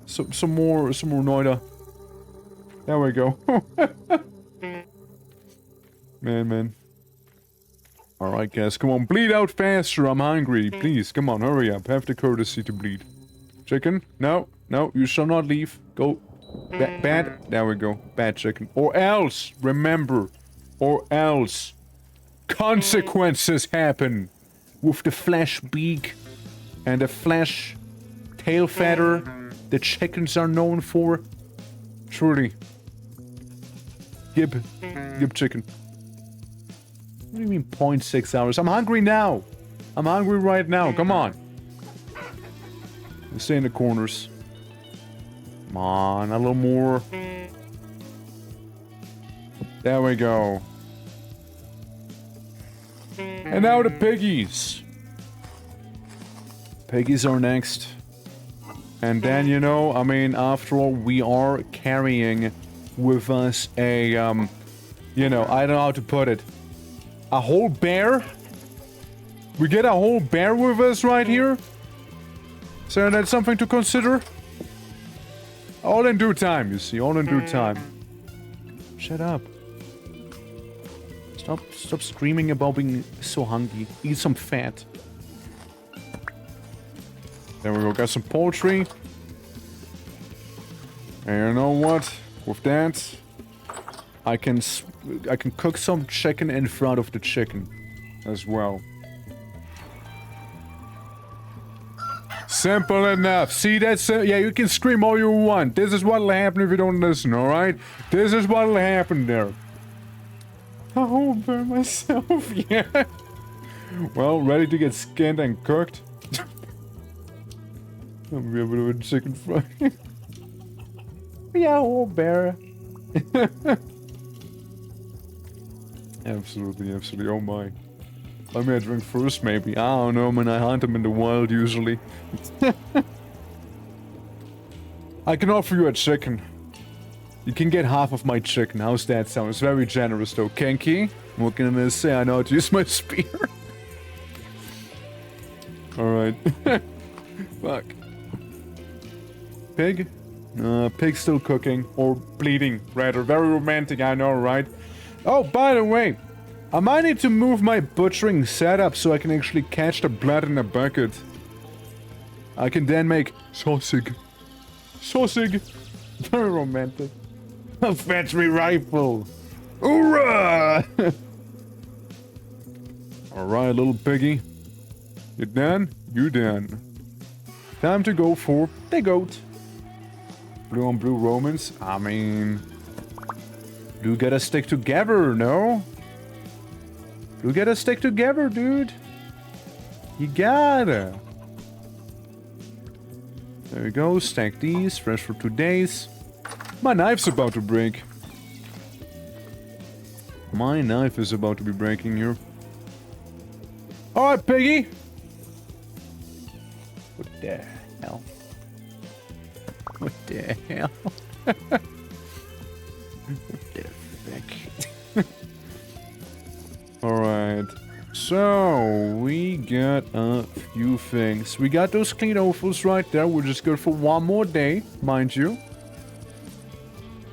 Some more Noida. There we go. Man. Alright, guys, come on, bleed out faster, I'm hungry. Please, come on, hurry up, have the courtesy to bleed. Chicken? No, you shall not leave. Go. Bad? There we go. Bad chicken. Or else, remember, or else, consequences happen with the flesh beak and the flesh tail feather the chickens are known for. Truly. Gib chicken. What do you mean 0.6 hours? I'm hungry now. I'm hungry right now. Come on. Stay in the corners. Come on, a little more. There we go. And now the piggies. Piggies are next. And then, you know, I mean, after all, we are carrying with us a, you know, I don't know how to put it. A whole bear? We get a whole bear with us right here? So that's something to consider? All in due time, you see, all in due time. Shut up. Stop screaming about being so hungry. Eat some fat. There we go, got some poultry. And you know what? With that, I can cook some chicken in front of the chicken as well. Simple enough. See, that's yeah, you can scream all you want. This is what'll happen if you don't listen, alright? This is what'll happen there. I won't burn myself, yeah. Well, ready to get skinned and cooked? I'm gonna be able to do a chicken fry. Yeah, whole bear. Absolutely, oh my. Let me drink first, maybe. I don't know, man, I hunt them in the wild, usually. I can offer you a chicken. You can get half of my chicken, how's that sound? It's very generous, though. Kenki? What can I say? I know how to use my spear. Alright. Fuck. Pig? Pig's still cooking. Or bleeding, rather. Very romantic, I know, right? Oh, by the way, I might need to move my butchering setup so I can actually catch the blood in a bucket. I can then make sausage. Sausage! Very romantic. Fetch me rifle! Hoorah! Alright, little piggy. You done? You done. Time to go for the goat. Blue on blue Romans? I mean... You gotta stick together, no? You gotta stick together, dude. You gotta. There we go, stack these, fresh for 2 days. My knife's about to break. My knife is about to be breaking here. Alright, piggy! What the hell? What the hell? What the fuck? Alright. So, we got a few things. We got those clean offals right there. We're just good for one more day, mind you.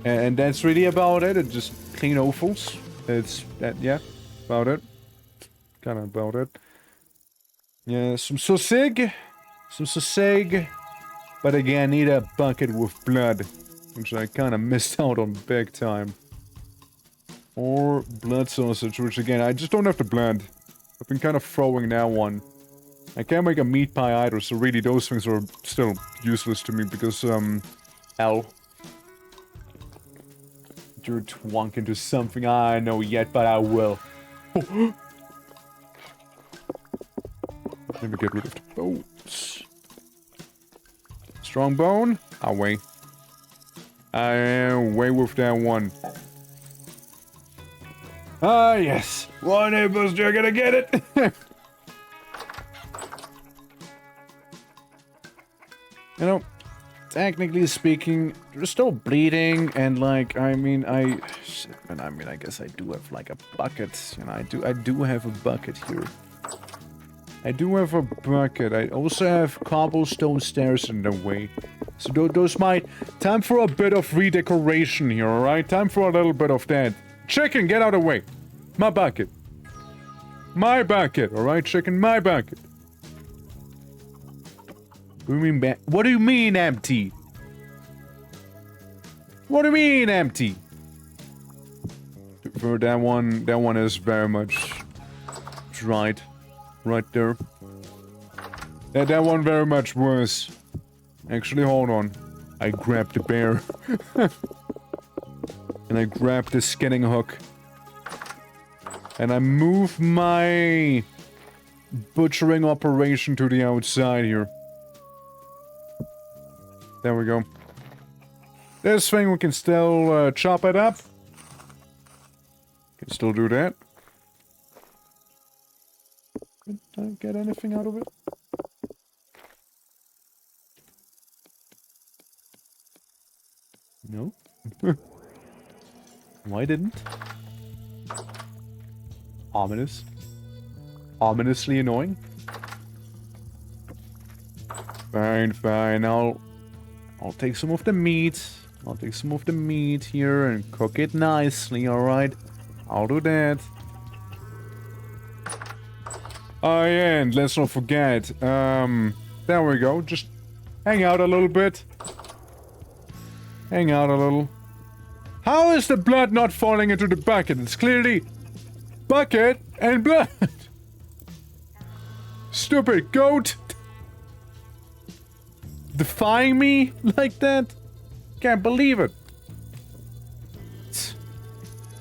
And that's really about it. It's just clean offals. It's that, yeah, about it. Kind of about it. Yeah, some sausage. Some sausage. But again, need a bucket with blood. Which I kind of missed out on big time. Or blood sausage, which again, I just don't have the blood. I've been kind of throwing that one. I can't make a meat pie either, so really those things are still useless to me because, L. You're twunk into something I know yet, but I will. Oh. Let me get rid of the bones. Strong bone? Away. I am away with that one. Ah, yes. One neighbors, you're gonna get it. You know, technically speaking, you're still bleeding, and like, I mean, shit, man, I mean, I guess I do have like a bucket. You know, I do have a bucket here. I do have a bucket. I also have cobblestone stairs in the way. So those might... Time for a bit of redecoration here, alright? Time for a little bit of that. Chicken, get out of the way. My bucket. My bucket, alright, chicken? My bucket. What do you mean empty? What do you mean empty? For that one is very much dried. Right there. That one very much was. Actually, hold on. I grabbed the bear. And I grabbed the skinning hook. And I moved my butchering operation to the outside here. There we go. This thing, we can still chop it up. Can still do that. Did I get anything out of it? No. Why didn't? Ominous. Ominously annoying. Fine, fine. I'll take some of the meat. I'll take some of the meat here and cook it nicely, alright? I'll do that. Oh, yeah, and let's not forget, there we go. Just hang out a little bit. Hang out a little. How is the blood not falling into the bucket? It's clearly bucket and blood. Stupid goat. Defying me like that? Can't believe it. It's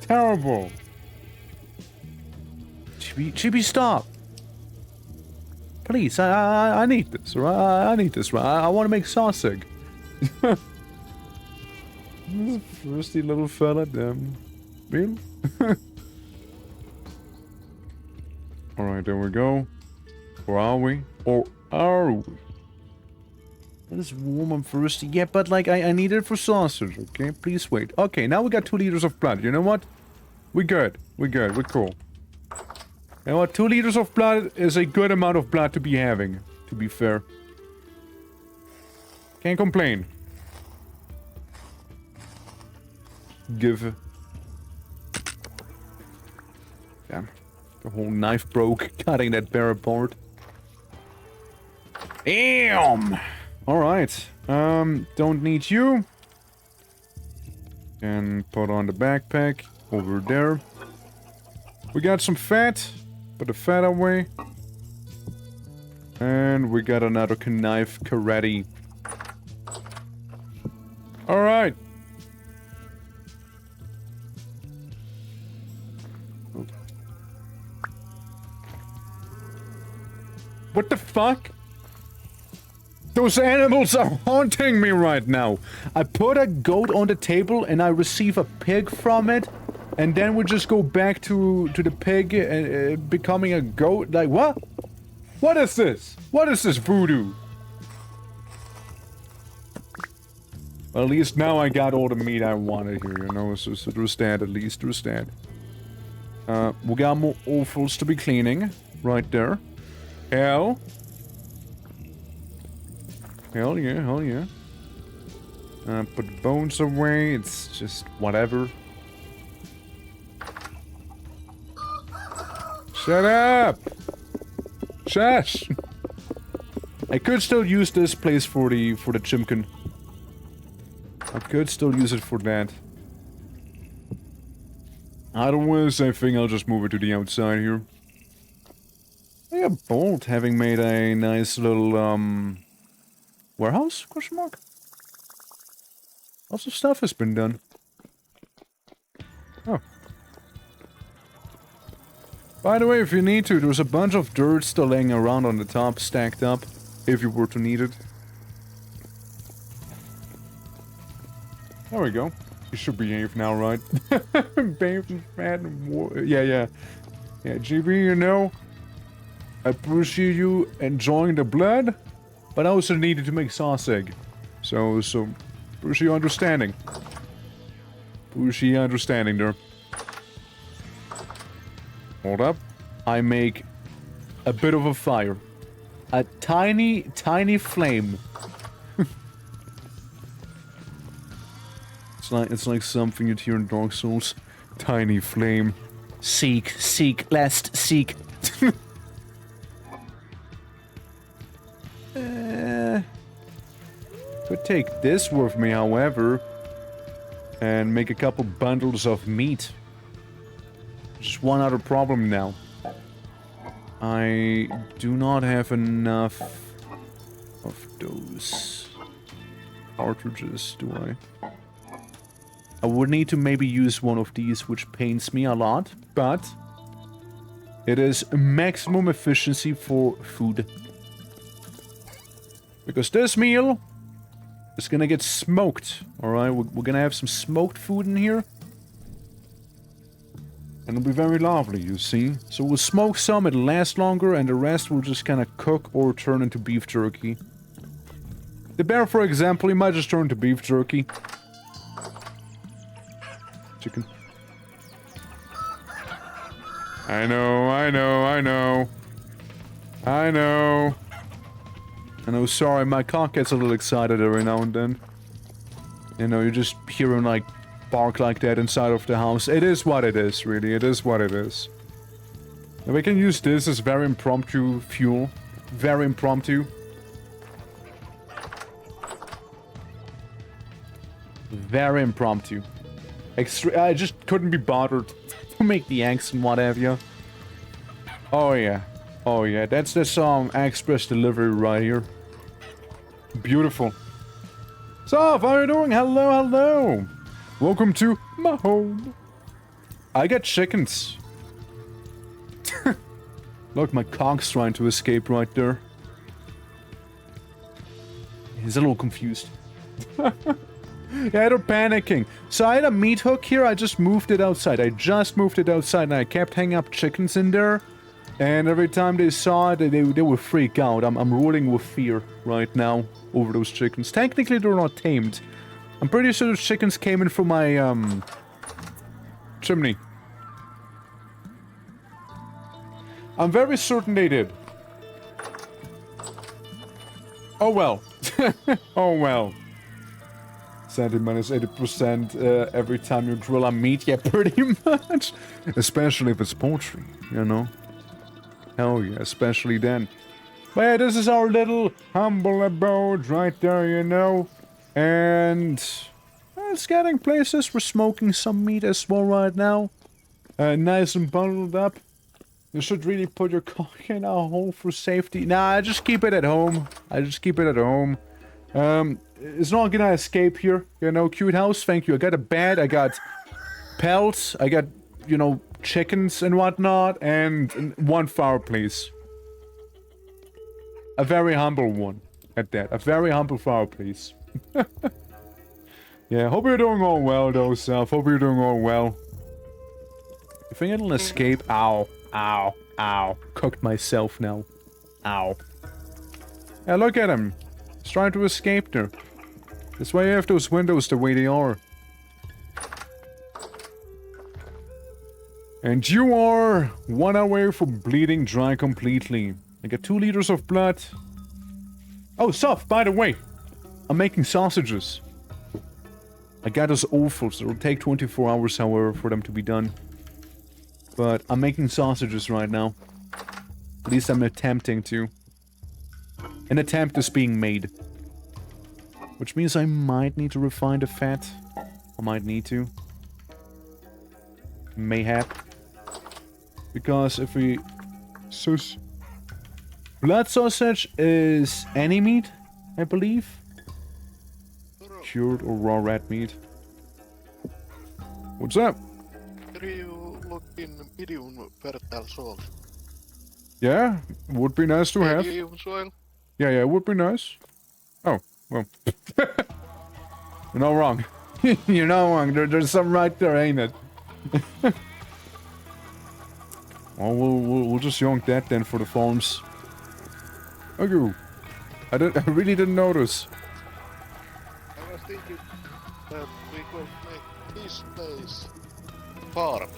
terrible. Chibi, stop. Please, I need this, right? I need this, right? I want to make sausage. Thirsty little fella, damn. Real? Alright, there we go. Or are we? Or are we? That is warm and thirsty. Yeah, but like, I need it for sausage, okay? Please wait. Okay, now we got 2 liters of blood. You know what? We're good. We're good. We're cool. You know what? 2 liters of blood is a good amount of blood to be having, to be fair. Can't complain. Give. Damn. The whole knife broke, cutting that bear apart. Damn! Alright. Don't need you. And put on the backpack over there. We got some fat. Put the fat away. And we got another knife karate. Alright. What the fuck? Those animals are haunting me right now. I put a goat on the table and I receive a pig from it. and then we just go back to the pig and becoming a goat. Like what? What is this? What is this voodoo? Well, at least now I got all the meat I wanted here, you know. So there's that. At least there's that. We got more offals to be cleaning right there. Hell yeah, hell yeah. Put the bones away, it's just whatever. Shut up! Shush! I could still use this place for the chimkin. I could still use it for that. Otherwise, I think I'll just move it to the outside here. Yeah, Bolt having made a nice little, warehouse? Question mark? Lots of stuff has been done. Oh. By the way, if you need to, there's a bunch of dirt still laying around on the top, stacked up, if you were to need it. There we go. You should behave now, right? Bathed in fat and war. Yeah, yeah. Yeah, GB, you know, I appreciate you enjoying the blood, but I also needed to make sauce egg. So, appreciate your understanding. Appreciate your understanding there. Hold up. I make a bit of a fire. A tiny, tiny flame. It's like something you'd hear in Dark Souls. Tiny flame. Seek, lest seek. Could take this with me, however, and make a couple bundles of meat. Just one other problem now. I do not have enough of those cartridges, do I? I would need to maybe use one of these, which pains me a lot, but it is maximum efficiency for food. Because this meal is gonna get smoked, alright? We're gonna have some smoked food in here. And it'll be very lovely, you see. So we'll smoke some, it'll last longer, and the rest will just kind of cook or turn into beef jerky. The bear, for example, he might just turn into beef jerky. Chicken. I know, sorry, my cock gets a little excited every now and then. You know, you just hear him, like, bark like that inside of the house. It is what it is, really. It is what it is. And we can use this as very impromptu fuel. Very impromptu. Very impromptu. I just couldn't be bothered to make the eggs and what have you. Oh yeah. Oh yeah, that's the express delivery right here. Beautiful. So, how are you doing? Hello, hello. Welcome to my home. I got chickens. Look, my cock's trying to escape right there. He's a little confused. Yeah, they're panicking. So I had a meat hook here, I just moved it outside. And I kept hanging up chickens in there. And every time they saw it, they would freak out. I'm rolling with fear right now over those chickens. Technically, they're not tamed. I'm pretty sure those chickens came in from my, chimney. I'm very certain they did. Oh well. Oh well. Minus 80% every time you grill a meat, yeah, pretty much. Especially if it's poultry, you know? Hell yeah, especially then. But yeah, this is our little humble abode right there, you know? And it's getting places. We're smoking some meat as well right now. Nice and bundled up. You should really put your cock in a hole for safety. Nah, I just keep it at home. It's not gonna escape here, you know. Cute house, thank you. I got a bed, I got pelts, I got, you know, chickens and whatnot, and one fireplace. A very humble one, at that. A very humble fireplace. Yeah, hope you're doing all well, though, Self. Hope you're doing all well. You think it'll escape? Ow. Ow. Ow. Cooked myself now. Ow. Yeah, look at him. He's trying to escape there. That's why you have those windows the way they are. And you are 1 away from bleeding dry completely. I got 2 liters of blood. Oh, stuff, by the way. I'm making sausages. I got those offals. It'll take 24 hours, however, for them to be done. But I'm making sausages right now. At least I'm attempting to. An attempt is being made. Which means I might need to refine the fat. I might need to. Mayhap. Because if we... Blood sausage is any meat, I believe. Cured or raw rat meat. What's up? Can you look in medium fertile soil? Yeah, would be nice to have. Medium soil? Yeah, it would be nice. Oh, well. You're not wrong. You're not wrong. There's some right there, ain't it? Well, we'll just yonk that then for the farms. Oh, I really didn't notice. I was thinking that we could make this place farm.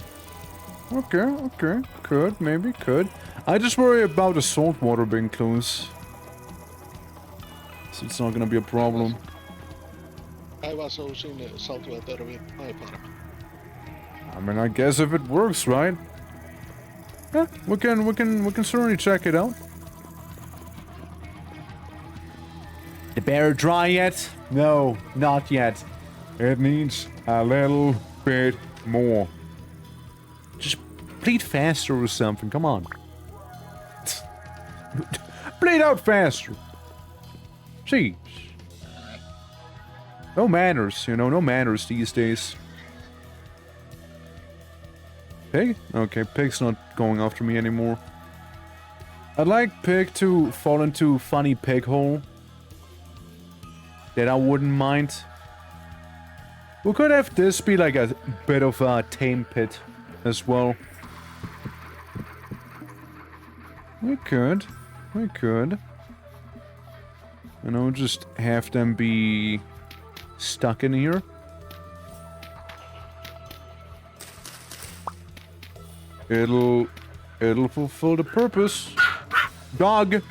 Okay. Could, maybe, could. I just worry about the salt water being close. So it's not gonna be a problem. I was also in saltwater with my farm. I mean, I guess if it works, right? Yeah, we can certainly check it out. The bear dry yet? No, not yet. It needs a little bit more. Just bleed faster or something, come on. Bleed out faster. Jeez. No manners, you know, no manners these days. Pig? Okay, Pig's not going after me anymore. I'd like Pig to fall into funny pig hole. That I wouldn't mind. We could have this be like a bit of a tame pit as well. We could. You know, just have them be stuck in here. It'll fulfill the purpose. Dog!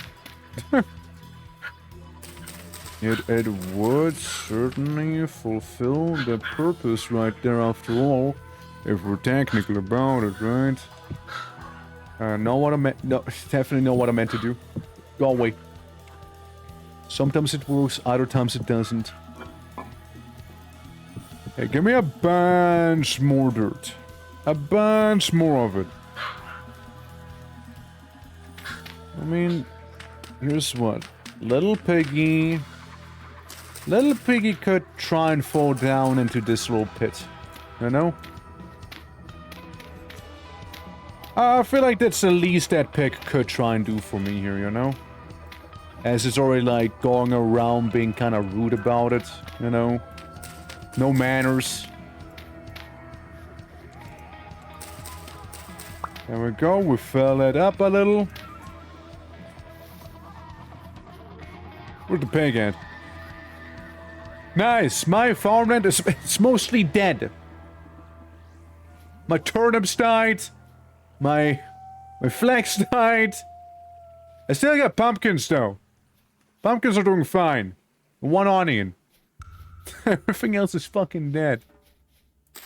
It would certainly fulfill the purpose right there after all. If we're technical about it, right? Know what I meant. No, definitely know what I meant to do. Go away. Sometimes it works, other times it doesn't. Hey, give me a bunch more dirt. A bunch more of it. I mean, here's what. Little piggy could try and fall down into this little pit. You know? I feel like that's the least that pig could try and do for me here, you know? As it's already like going around being kind of rude about it, you know? No manners. There we go, we fill it up a little. Where's the pig at? Nice, my farmland is it's mostly dead. My turnips died. My flax died. I still got pumpkins though. Pumpkins are doing fine. 1 onion. Everything else is fucking dead.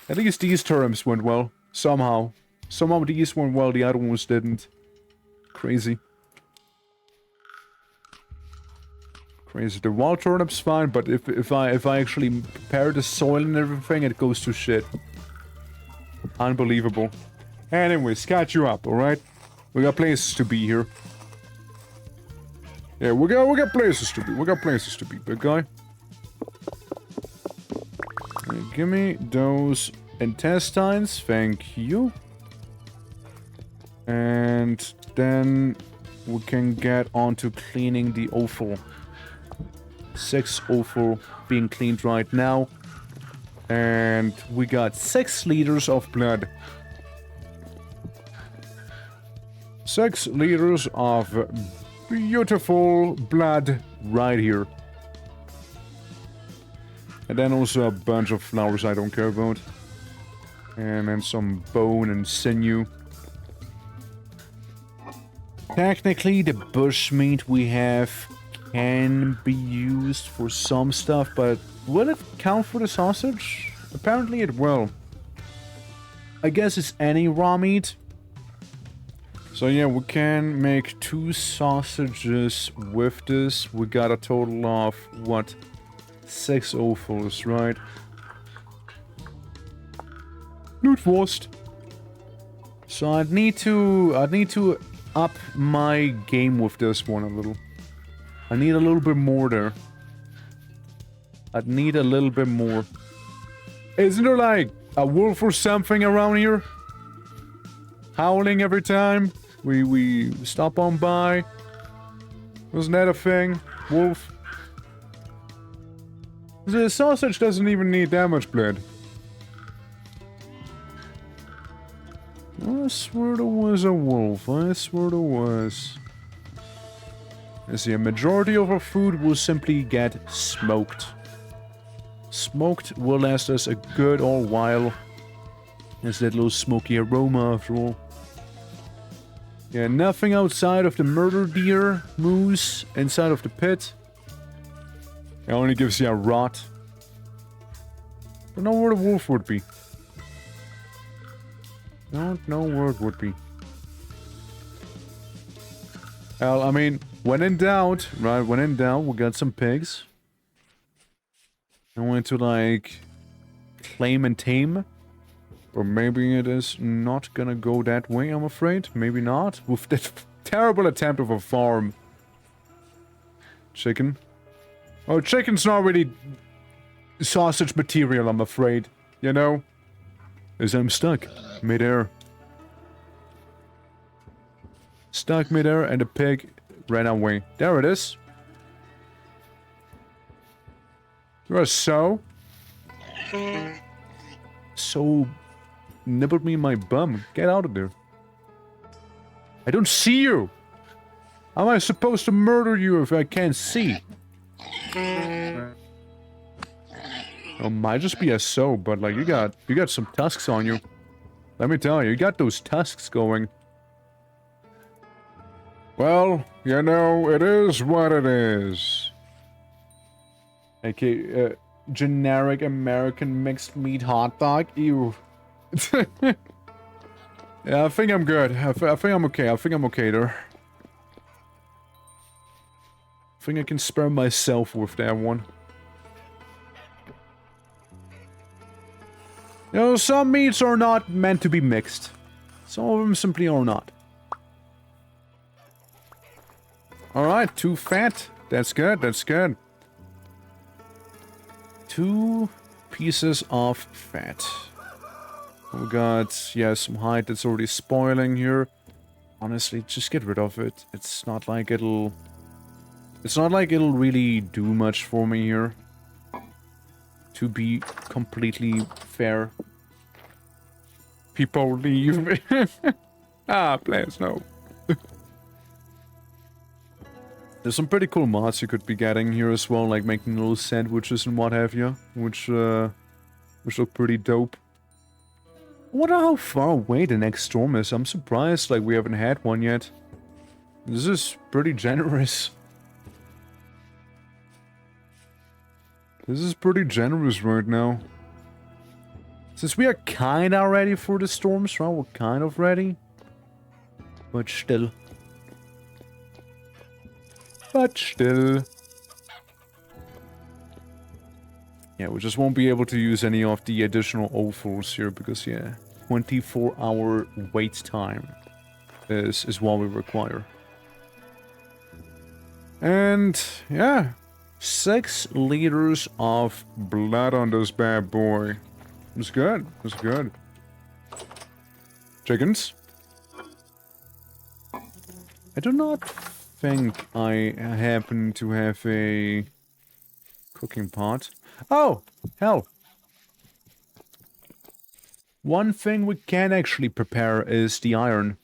At least these turnips went well. Somehow. Somehow these went well, the other ones didn't. Crazy. Crazy. The wild turnip's fine, but if I actually prepare the soil and everything, it goes to shit. Unbelievable. Anyways, catch you up, alright? We got places to be here. Yeah, we got places to be. We got places to be, big guy. Give me those intestines, thank you. And then we can get on to cleaning the offal. 6 offal being cleaned right now. And we got 6 liters of blood. 6 liters of beautiful blood right here. And then also a bunch of flowers I don't care about. And then some bone and sinew. Technically, the bushmeat we have can be used for some stuff, but will it count for the sausage? Apparently it will. I guess it's any raw meat. So yeah, we can make 2 sausages with this. We got a total of, what, 6 offals, right? Riftwards. So I'd need to up my game with this one a little. I need a little bit more there. I'd need a little bit more. Isn't there like a wolf or something around here? Howling every time we stop on by. Wasn't that a thing? Wolf. The sausage doesn't even need that much blood. I swear there was a wolf. I swear there was. You see, a majority of our food will simply get smoked. Smoked will last us a good old while. There's that little smoky aroma after all. Yeah, nothing outside of the murder deer moose inside of the pit. It only gives you a rot. Don't know where the wolf would be. Don't know where it would be. Well, I mean, when in doubt, right, when in doubt, we got some pigs. I want to, like, claim and tame. Or maybe it is not gonna go that way, I'm afraid. Maybe not. With that terrible attempt of a farm. Chicken. Oh, chicken's not really sausage material, I'm afraid. You know? As I'm stuck mid-air. Stuck mid-air and the pig ran away. There it is. You are so nibbled me in my bum. Get out of there. I don't see you. How am I supposed to murder you if I can't see? It might just be a so, but like you got some tusks on you. Let me tell you, you got those tusks going. Well, you know, it is what it is. Okay, generic American mixed meat hot dog. Ew. Yeah, I think I'm good. I think I'm okay. I think I'm okay there. I think I can spare myself with that one. You know, some meats are not meant to be mixed. Some of them simply are not. Alright, 2 fat. That's good, that's good. 2 pieces of fat. We got, yeah, some hide that's already spoiling here. Honestly, just get rid of it. It's not like it'll really do much for me here. To be completely fair. People leave. Ah, please, no. There's some pretty cool mods you could be getting here as well, like making little sandwiches and what have you, which look pretty dope. I wonder how far away the next storm is. I'm surprised, like, we haven't had one yet. This is pretty generous. This is pretty generous right now. Since we are kinda ready for the storms, right? We're kind of ready. But still. Yeah, we just won't be able to use any of the additional offals here because, yeah, 24-hour wait time is what we require. And, yeah, 6 liters of blood on this bad boy. It's good. It's good. Chickens. I do not think I happen to have a cooking pot. Oh, hell. One thing we can actually prepare is the iron.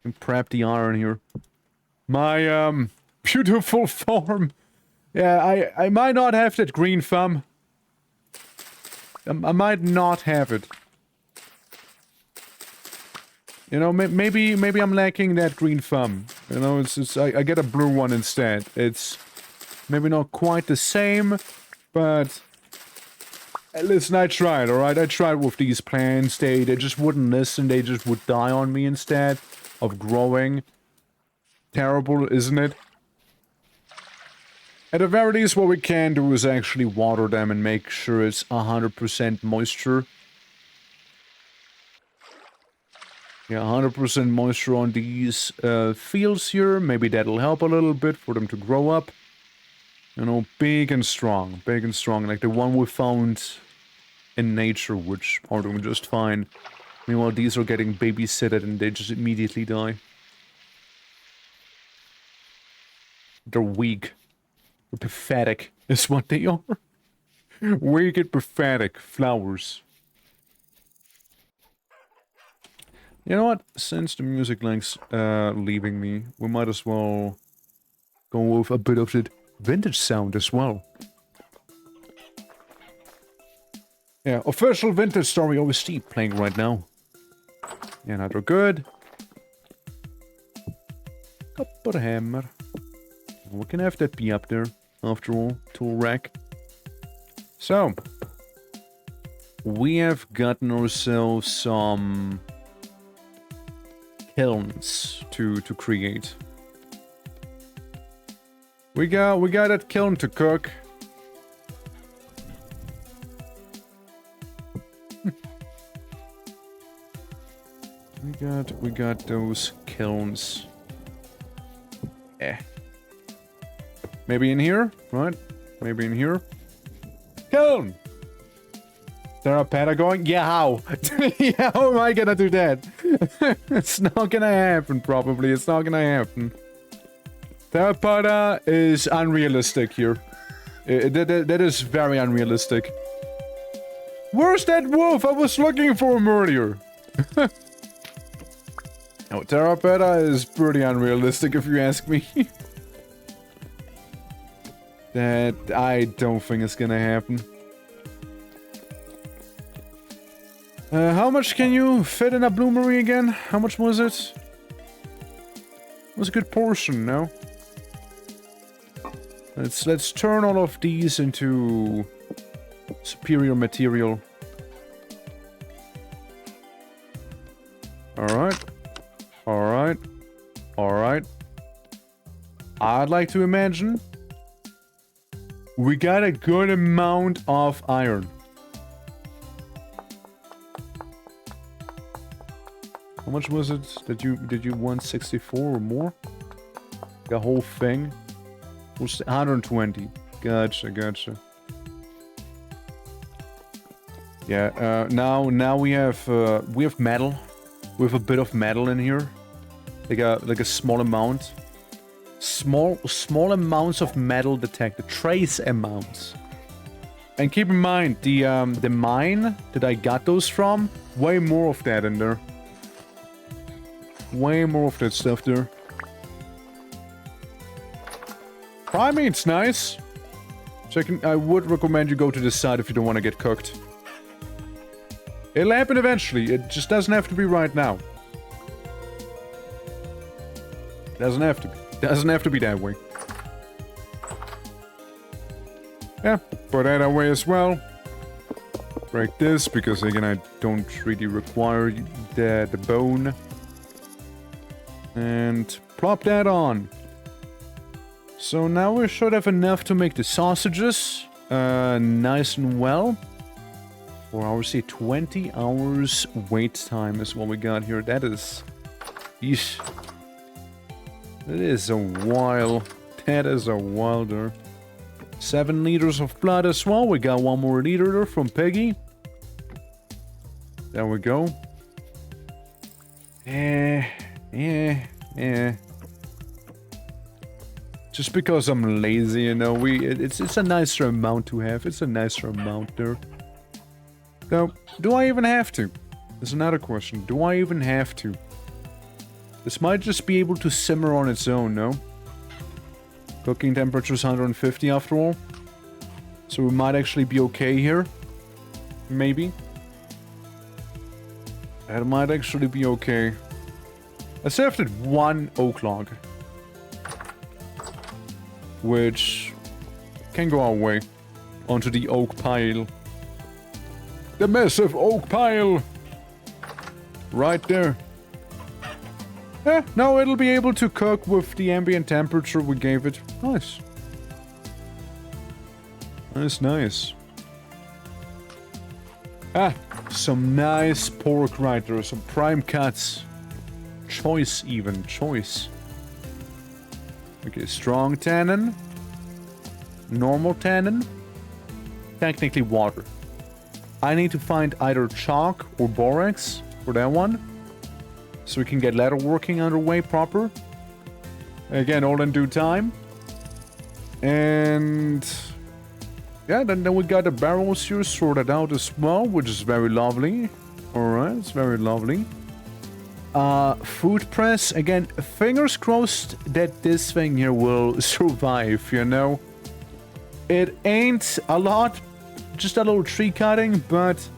And prep the iron here. My, beautiful farm. Yeah, I might not have that green thumb. I might not have it. You know, maybe I'm lacking that green thumb. You know, I get a blue one instead. It's maybe not quite the same, but listen, I tried, alright? I tried with these plants. They just wouldn't listen. They just would die on me instead of growing. Terrible, isn't it? At the very least, what we can do is actually water them and make sure it's 100% moisture. Yeah, 100% moisture on these fields here. Maybe that'll help a little bit for them to grow up. You know, big and strong. Big and strong. Like the one we found in nature, which are doing just fine. Meanwhile, these are getting babysitted and they just immediately die. They're weak. They're pathetic, is what they are. Weak and pathetic flowers. You know what? Since the music link's leaving me, we might as well go with a bit of the vintage sound as well. Yeah, official vintage story OST playing right now. Yeah, now they're good. Copper hammer. We can have that be up there, after all, tool rack. So, we have gotten ourselves some kilns to create. We got that kiln to cook. we got those kilns. Maybe in here, right? Maybe in here. Kiln! Therapeta going? Yeah, how? Yeah, how am I gonna do that? It's not gonna happen, probably. It's not gonna happen. Therapeta is unrealistic here. That is very unrealistic. Where's that wolf? I was looking for him earlier. Oh, Therapeta is pretty unrealistic if you ask me. That I don't think it's gonna happen. How much can you fit in a bloomery again? How much was it? It was a good portion, no? Let's turn all of these into superior material. Alright. Alright. Alright. I'd like to imagine we got a good amount of iron. How much was it that did you want 64 or more? The whole thing was 120. Gotcha. Yeah, now we have metal. We have a bit of metal in here. Like a small amount. Small amounts of metal detected. Trace amounts. And keep in mind, the mine that I got those from, way more of that in there. Way more of that stuff there. Primate's nice. So I would recommend you go to this side if you don't want to get cooked. It'll happen eventually. It just doesn't have to be right now. Doesn't have to be. Doesn't have to be that way. Yeah, put that away as well. Break this, because again, I don't really require the bone. And plop that on. So now we should have enough to make the sausages nice and well. 4 hours, say 20 hours wait time is what we got here. That is... Yeesh. That is a while. That is a while there. 7 liters of blood as well. We got 1 more liter there from Peggy. There we go. Just because I'm lazy, you know, it's a nicer amount to have. It's a nicer amount there. So, do I even have to? There's another question. Do I even have to? This might just be able to simmer on its own, no? Cooking temperature is 150 after all. So we might actually be okay here. Maybe. That might actually be okay. I crafted one oak log. Which can go our way. Onto the oak pile. The massive oak pile! Right there. Yeah, no, it'll be able to cook with the ambient temperature we gave it. Nice. That's nice. Ah, some nice pork right there. Some prime cuts. Choice even. Choice. Okay, strong tannin. Normal tannin. Technically water. I need to find either chalk or borax for that one. So we can get leather working underway proper. Again, all in due time. And yeah, then we got the barrels here sorted out as well, which is very lovely. Alright, it's very lovely. Food press. Again, fingers crossed that this thing here will survive, you know. It ain't a lot, just a little tree cutting, but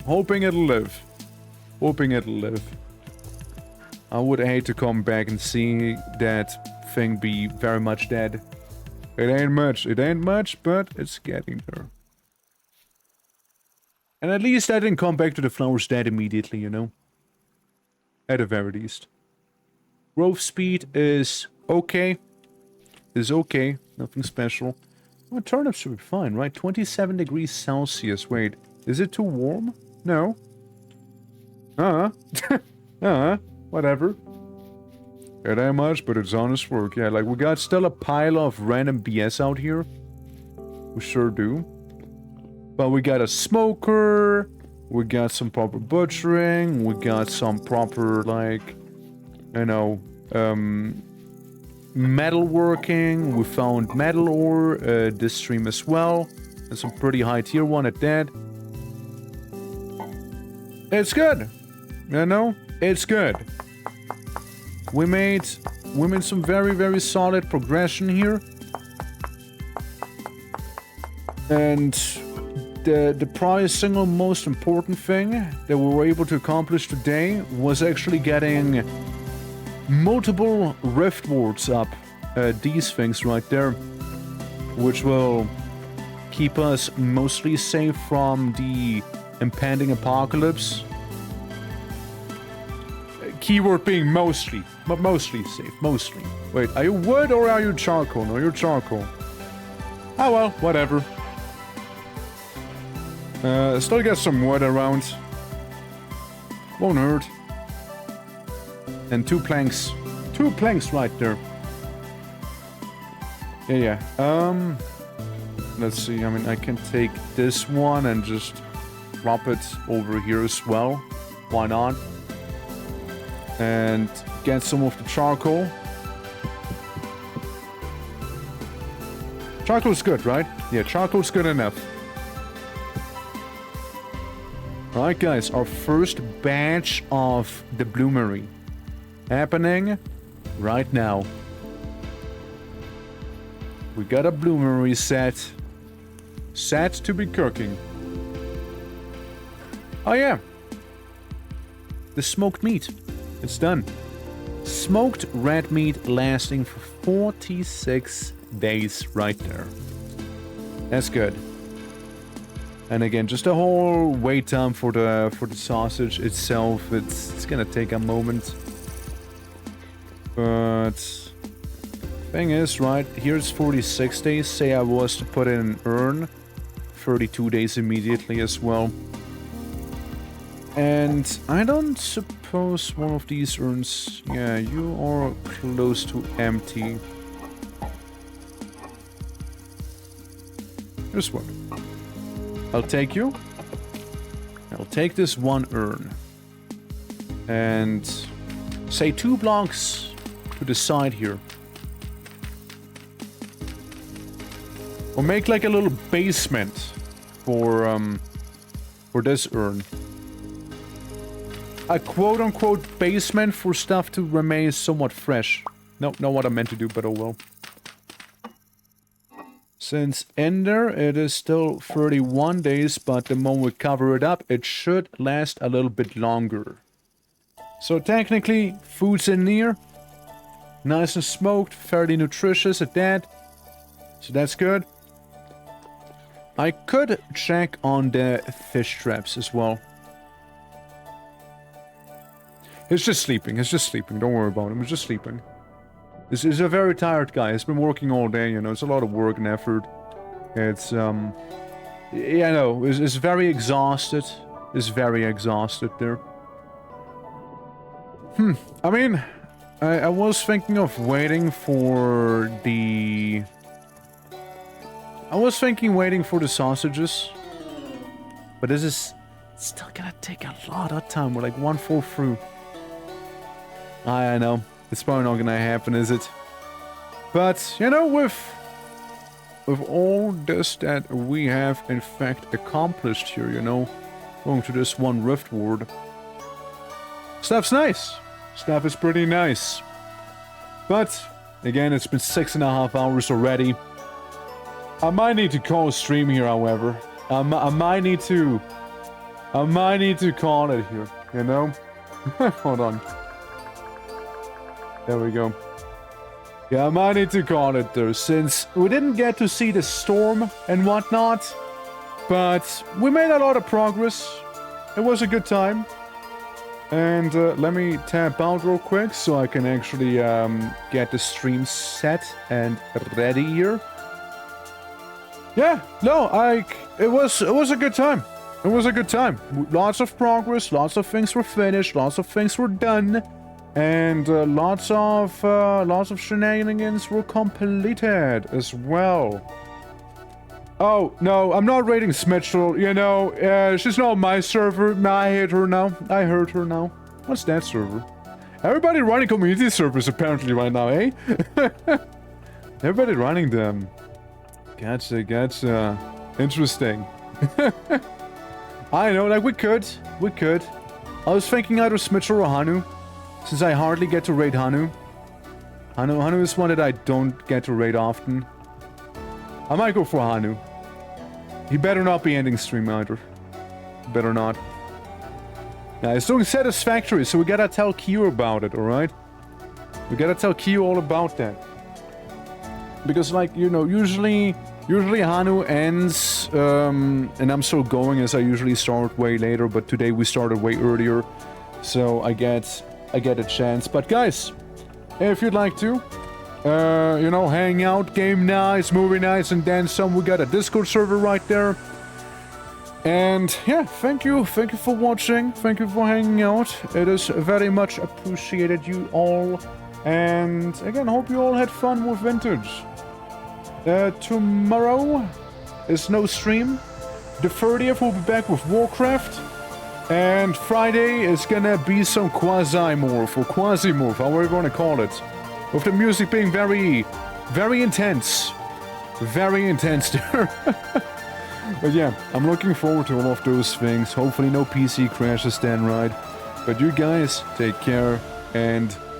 hoping it'll live. Hoping it'll live. I would hate to come back and see that thing be very much dead. It ain't much, but it's getting there. And at least I didn't come back to the flowers dead immediately, you know? At the very least. Growth speed is okay. Is okay. Nothing special. Well, turnips should be fine, right? 27 degrees Celsius. Wait, is it too warm? No. Whatever. It ain't much, but it's honest work. Yeah, like, we got still a pile of random BS out here. We sure do. But we got a smoker. We got some proper butchering. We got some proper, like, you know, metal working. We found metal ore this stream as well. And some pretty high tier one at that. It's good. You know, it's good. We made some very, very solid progression here. And the probably single most important thing that we were able to accomplish today was actually getting multiple Riftwards up. These things right there. Which will keep us mostly safe from the impending apocalypse. Keyword being mostly, but mostly safe, mostly. Wait, are you wood or are you charcoal? No, you're charcoal. Oh well, whatever. Still get some wood around. Won't hurt. And two planks. Two planks right there. Yeah. Let's see, I mean, I can take this one and just drop it over here as well. Why not? And get some of the charcoal. Charcoal's good, right? Yeah, charcoal's good enough. Alright guys, our first batch of the bloomery. Happening right now. We got a bloomery set. Set to be cooking. Oh yeah. The smoked meat. It's done. Smoked red meat lasting for 46 days right there. That's good. And again, just a whole wait time for the sausage itself. It's gonna take a moment. But thing is, right, here's 46 days. Say I was to put in an urn, 32 days immediately as well. And I don't suppose one of these urns... Yeah, you are close to empty. Here's one. I'll take you. I'll take this one urn. And say 2 blocks to the side here. Or make like a little basement for this urn. a quote-unquote basement for stuff to remain somewhat fresh. Nope, not what I meant to do, but oh well. Since Ender, it is still 31 days, but the moment we cover it up, it should last a little bit longer. So technically, food's in here. Nice and smoked, fairly nutritious at that. So that's good. I could check on the fish traps as well. He's just sleeping, don't worry about him, he's just sleeping. This is a very tired guy, he's been working all day, you know, it's a lot of work and effort. It's, yeah, no, it's very exhausted. It's very exhausted there. I mean, I was thinking of waiting for the... waiting for the sausages. But this is still gonna take a lot of time. We're like 1/4 through. I know. It's probably not gonna happen, is it? But, you know, with all this that we have in fact accomplished here, you know, going to this one Riftward. Stuff's nice. Stuff is pretty nice. But, again, it's been 6.5 hours already. I might need to call a stream here, however. I might need to call it here, you know? Hold on. There we go. Yeah, I might need to call it there, since we didn't get to see the storm and whatnot, but we made a lot of progress. It was a good time. And let me tap out real quick so I can actually get the stream set and ready here. Yeah, no, it was a good time. It was a good time. Lots of progress, lots of things were finished, lots of things were done. And lots of shenanigans were completed as well. Oh, no, I'm not rating Smitchell, you know, she's not on my server. I hate her now. I hurt her now. What's that server? Everybody running community servers apparently right now, eh? Everybody running them. Gotcha. Interesting. I know, like, we could. I was thinking either Smitchell or Hanu. Since I hardly get to raid Hanu. Hanu is one that I don't get to raid often. I might go for Hanu. He better not be ending stream either. Better not. Now, it's doing satisfactory, so we gotta tell Q about it, alright? We gotta tell Q all about that. Because, like, you know, usually Hanu ends, and I'm still going as I usually start way later, but today we started way earlier. So I get a chance. But guys, if you'd like to, you know, hang out, game nice, movie nice, and then some, we got a Discord server right there. And yeah, thank you for watching, thank you for hanging out. It is very much appreciated, you all. And again, hope you all had fun with Vintage. Tomorrow is no stream. The 30th we'll be back with Warcraft. And Friday is gonna be some Quasi-Morph, or Quasi-Morph, however you wanna call it. With the music being very, very intense. Very intense there. But yeah, I'm looking forward to all of those things. Hopefully no PC crashes then, right? But you guys, take care, and